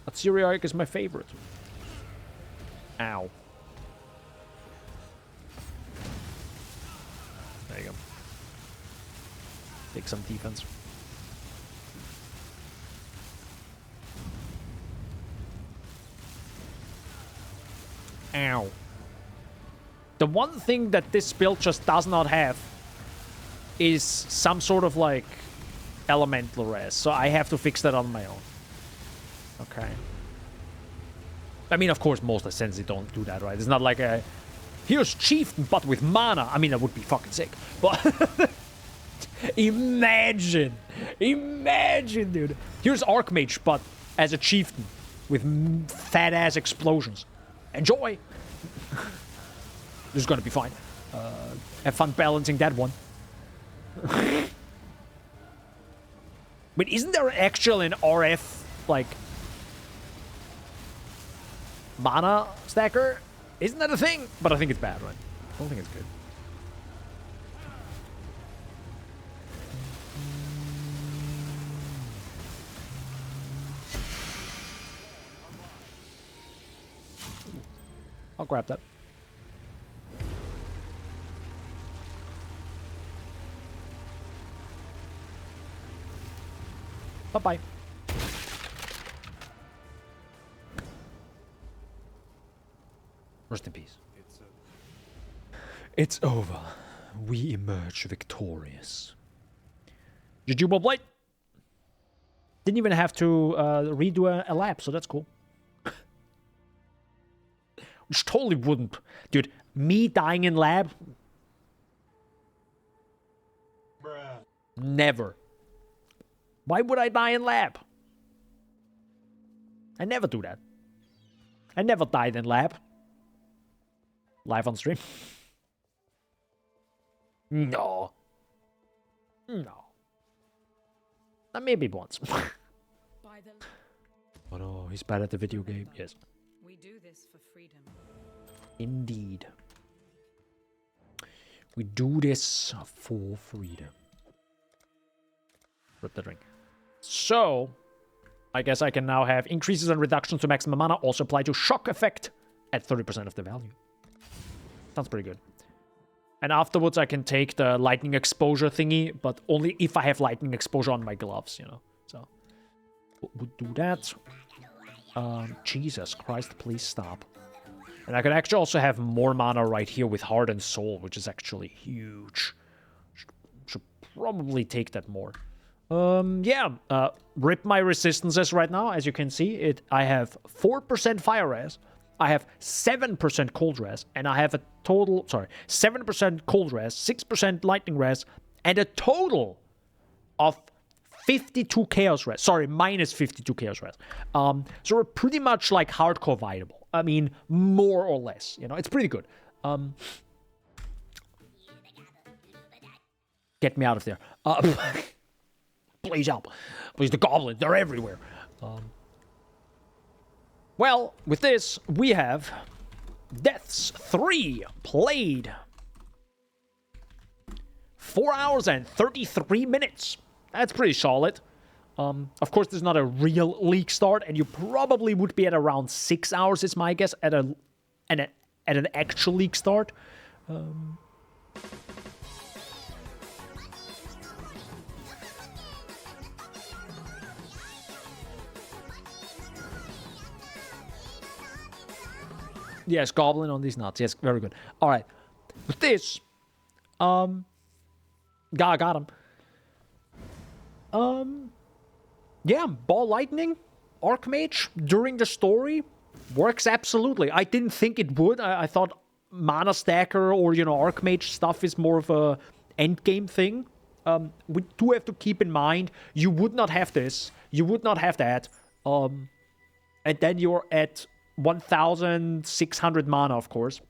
Atziri arc is my favorite. Ow. There you go. Take some defense. Ow. The one thing that this build just does not have is some sort of, like, elemental res. So I have to fix that on my own. Okay. I mean, of course, most Ascensi don't do that, right? It's not like a... Here's Chieftain, but with mana. I mean, that would be fucking sick. But... Imagine! Imagine, dude! Here's Archmage, but as a Chieftain. With fat-ass explosions. Enjoy! This is gonna be fine. Have fun balancing that one. But isn't there actually an RF, like... mana stacker? Isn't that a thing? But I think it's bad, right? I don't think it's good. I'll grab that. Bye-bye. Rest in peace. It's over. We emerge victorious. GG Blade. Didn't even have to redo a lap, so that's cool. Which totally wouldn't. Dude, me dying in lab? Bruh. Never. Why would I die in lab? I never do that. I never died in lab. Live on stream? No. No. Maybe once. Oh no, he's bad at the video game. Yes. We do this for freedom. Indeed. We do this for freedom. Rip the drink. So, I guess I can now have increases and reductions to maximum mana also apply to shock effect at 30% of the value. Sounds pretty good. And afterwards I can take the lightning exposure thingy, but only if I have lightning exposure on my gloves, you know. So, would do that. Jesus Christ, please stop. And I could actually also have more mana right here with Heart and Soul, which is actually huge. Should probably take that more. Rip my resistances right now. As you can see, I have 4% fire res, I have 7% cold res, and I have a total, 7% cold res, 6% lightning res, and a total of 52 chaos res. Sorry, minus 52 chaos res. So we're pretty much like hardcore viable. I mean, more or less. You know, it's pretty good. Get me out of there. Please help. Please, the goblins, they're everywhere. Well, with this, we have Deaths 3 played. 4 hours and 33 minutes. That's pretty solid. Of course, there's not a real league start, and you probably would be at around 6 hours, is my guess, at an actual league start. Yes, goblin on these nuts. Yes, very good. All right. With this, got him. Yeah, ball lightning, Archmage during the story works absolutely. I didn't think it would. I thought mana stacker or, you know, Archmage stuff is more of a end game thing. We do have to keep in mind, you would not have this. You would not have that. And then you're at 1,600 mana, of course.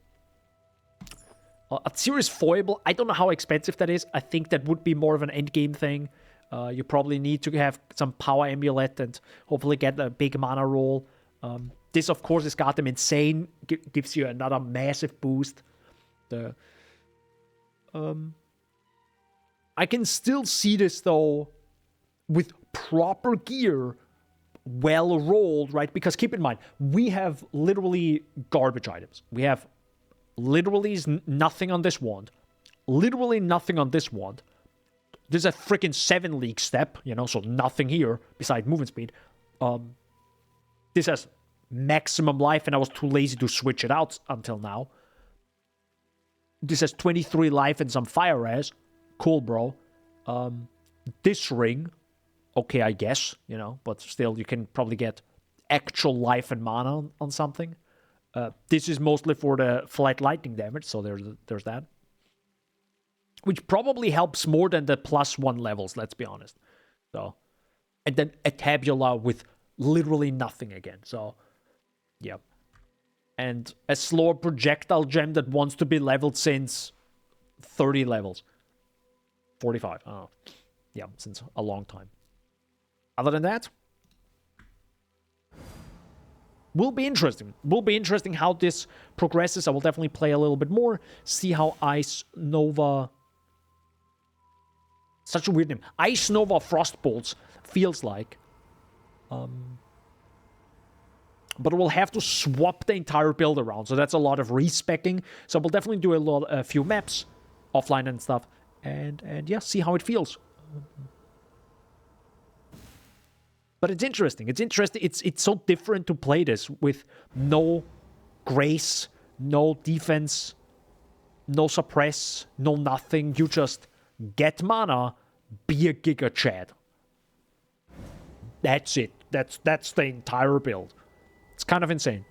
A serious foible. I don't know how expensive that is. I think that would be more of an endgame thing. You probably need to have some power amulet and hopefully get a big mana roll. This, of course, has got them insane. Gives you another massive boost. I can still see this, though, with proper gear, well rolled, right? Because keep in mind, we have literally garbage items. We have literally nothing on this wand. Literally nothing on this wand. There's a freaking 7 league step, you know, so nothing here besides movement speed. This has maximum life, and I was too lazy to switch it out until now. This has 23 life and some fire res. Cool, bro. This ring, okay, I guess, you know, but still, you can probably get actual life and mana on something. This is mostly for the flight lightning damage, so there's that. Which probably helps more than the +1 levels, let's be honest. So, and then a tabula with literally nothing again. So, yeah. And a slower projectile gem that wants to be leveled since 30 levels. 45, I don't know. Yeah, since a long time. Other than that, will be interesting. Will be interesting how this progresses. I will definitely play a little bit more. See how Ice Nova... Such a weird name. Ice Nova Frostbolts feels like. But we'll have to swap the entire build around. So that's a lot of respecking. So we'll definitely do a few maps offline and stuff. And yeah, see how it feels. But it's interesting. It's interesting. It's so different to play this with no grace, no defense, no suppress, no nothing. You just get mana, be a Giga Chad. That's it. That's the entire build. It's kind of insane.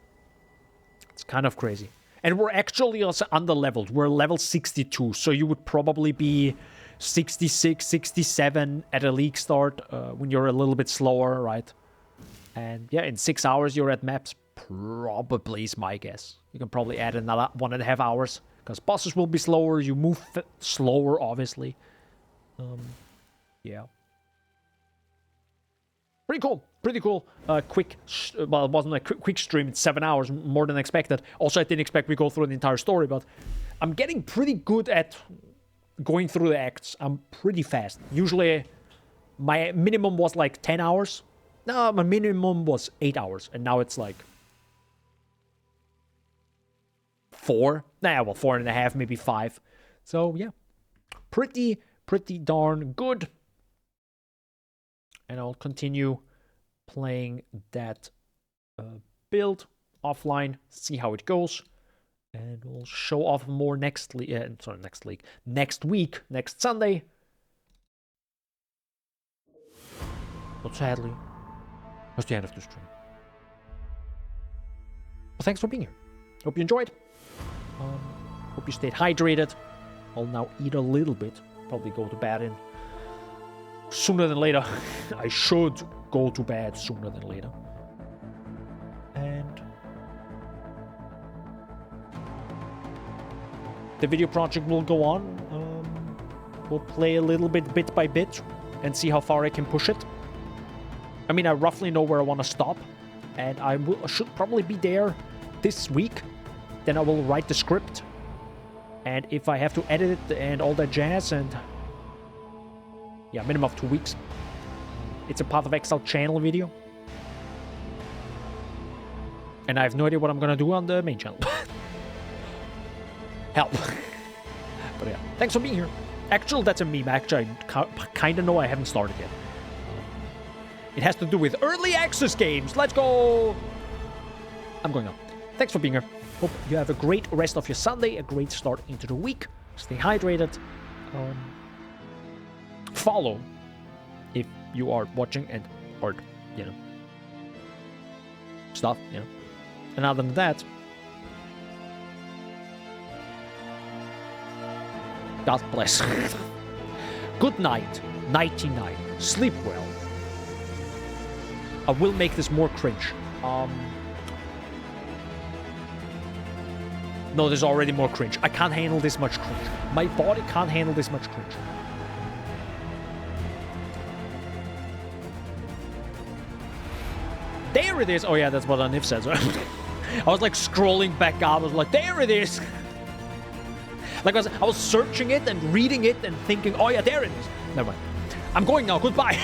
It's kind of crazy. And we're actually also under-leveled. We're level 62, so you would probably be 66, 67 at a league start when you're a little bit slower, right? And yeah, in 6 hours you're at maps. Probably is my guess. You can probably add another 1.5 hours. Because bosses will be slower, you move slower, obviously. Yeah. Pretty cool. Pretty cool. Quick, well, it wasn't a quick stream. It's 7 hours, more than expected. Also, I didn't expect we go through the entire story, but I'm getting pretty good at going through the acts. I'm pretty fast. Usually, my minimum was like 10 hours. No, my minimum was 8 hours, and now it's like 4. Nah, well, 4.5, maybe 5. So, yeah. Pretty darn good. And I'll continue playing that build offline, see how it goes. And we'll show off more next week, next Sunday. But sadly, that's the end of the stream. Well, thanks for being here. Hope you enjoyed. Hope you stayed hydrated. I'll now eat a little bit. Probably go to bed in sooner than later. I should go to bed sooner than later. And the video project will go on. We'll play a little bit by bit, and see how far I can push it. I mean, I roughly know where I want to stop, and I should probably be there this week. Then I will write the script, and if I have to edit it and all that jazz, and yeah, minimum of 2 weeks. It's a Path of Exile channel video, and I have no idea what I'm gonna do on the main channel. Help. But yeah, thanks for being here. Actually, that's a meme. Actually, I kind of know I haven't started yet. It has to do with early access games. Let's go! I'm going on. Thanks for being here. Hope you have a great rest of your Sunday, a great start into the week. Stay hydrated. Follow if you are watching and, or, you know, stuff, you know. And other than that, God bless. Good night. Nighty-night. Sleep well. I will make this more cringe. No, there's already more cringe. I can't handle this much cringe. My body can't handle this much cringe. There it is. Oh yeah, that's what Anif says. I was like scrolling back up. I was like, there it is. Like I was searching it and reading it and thinking, oh yeah, there it is. Never mind. I'm going now. Goodbye.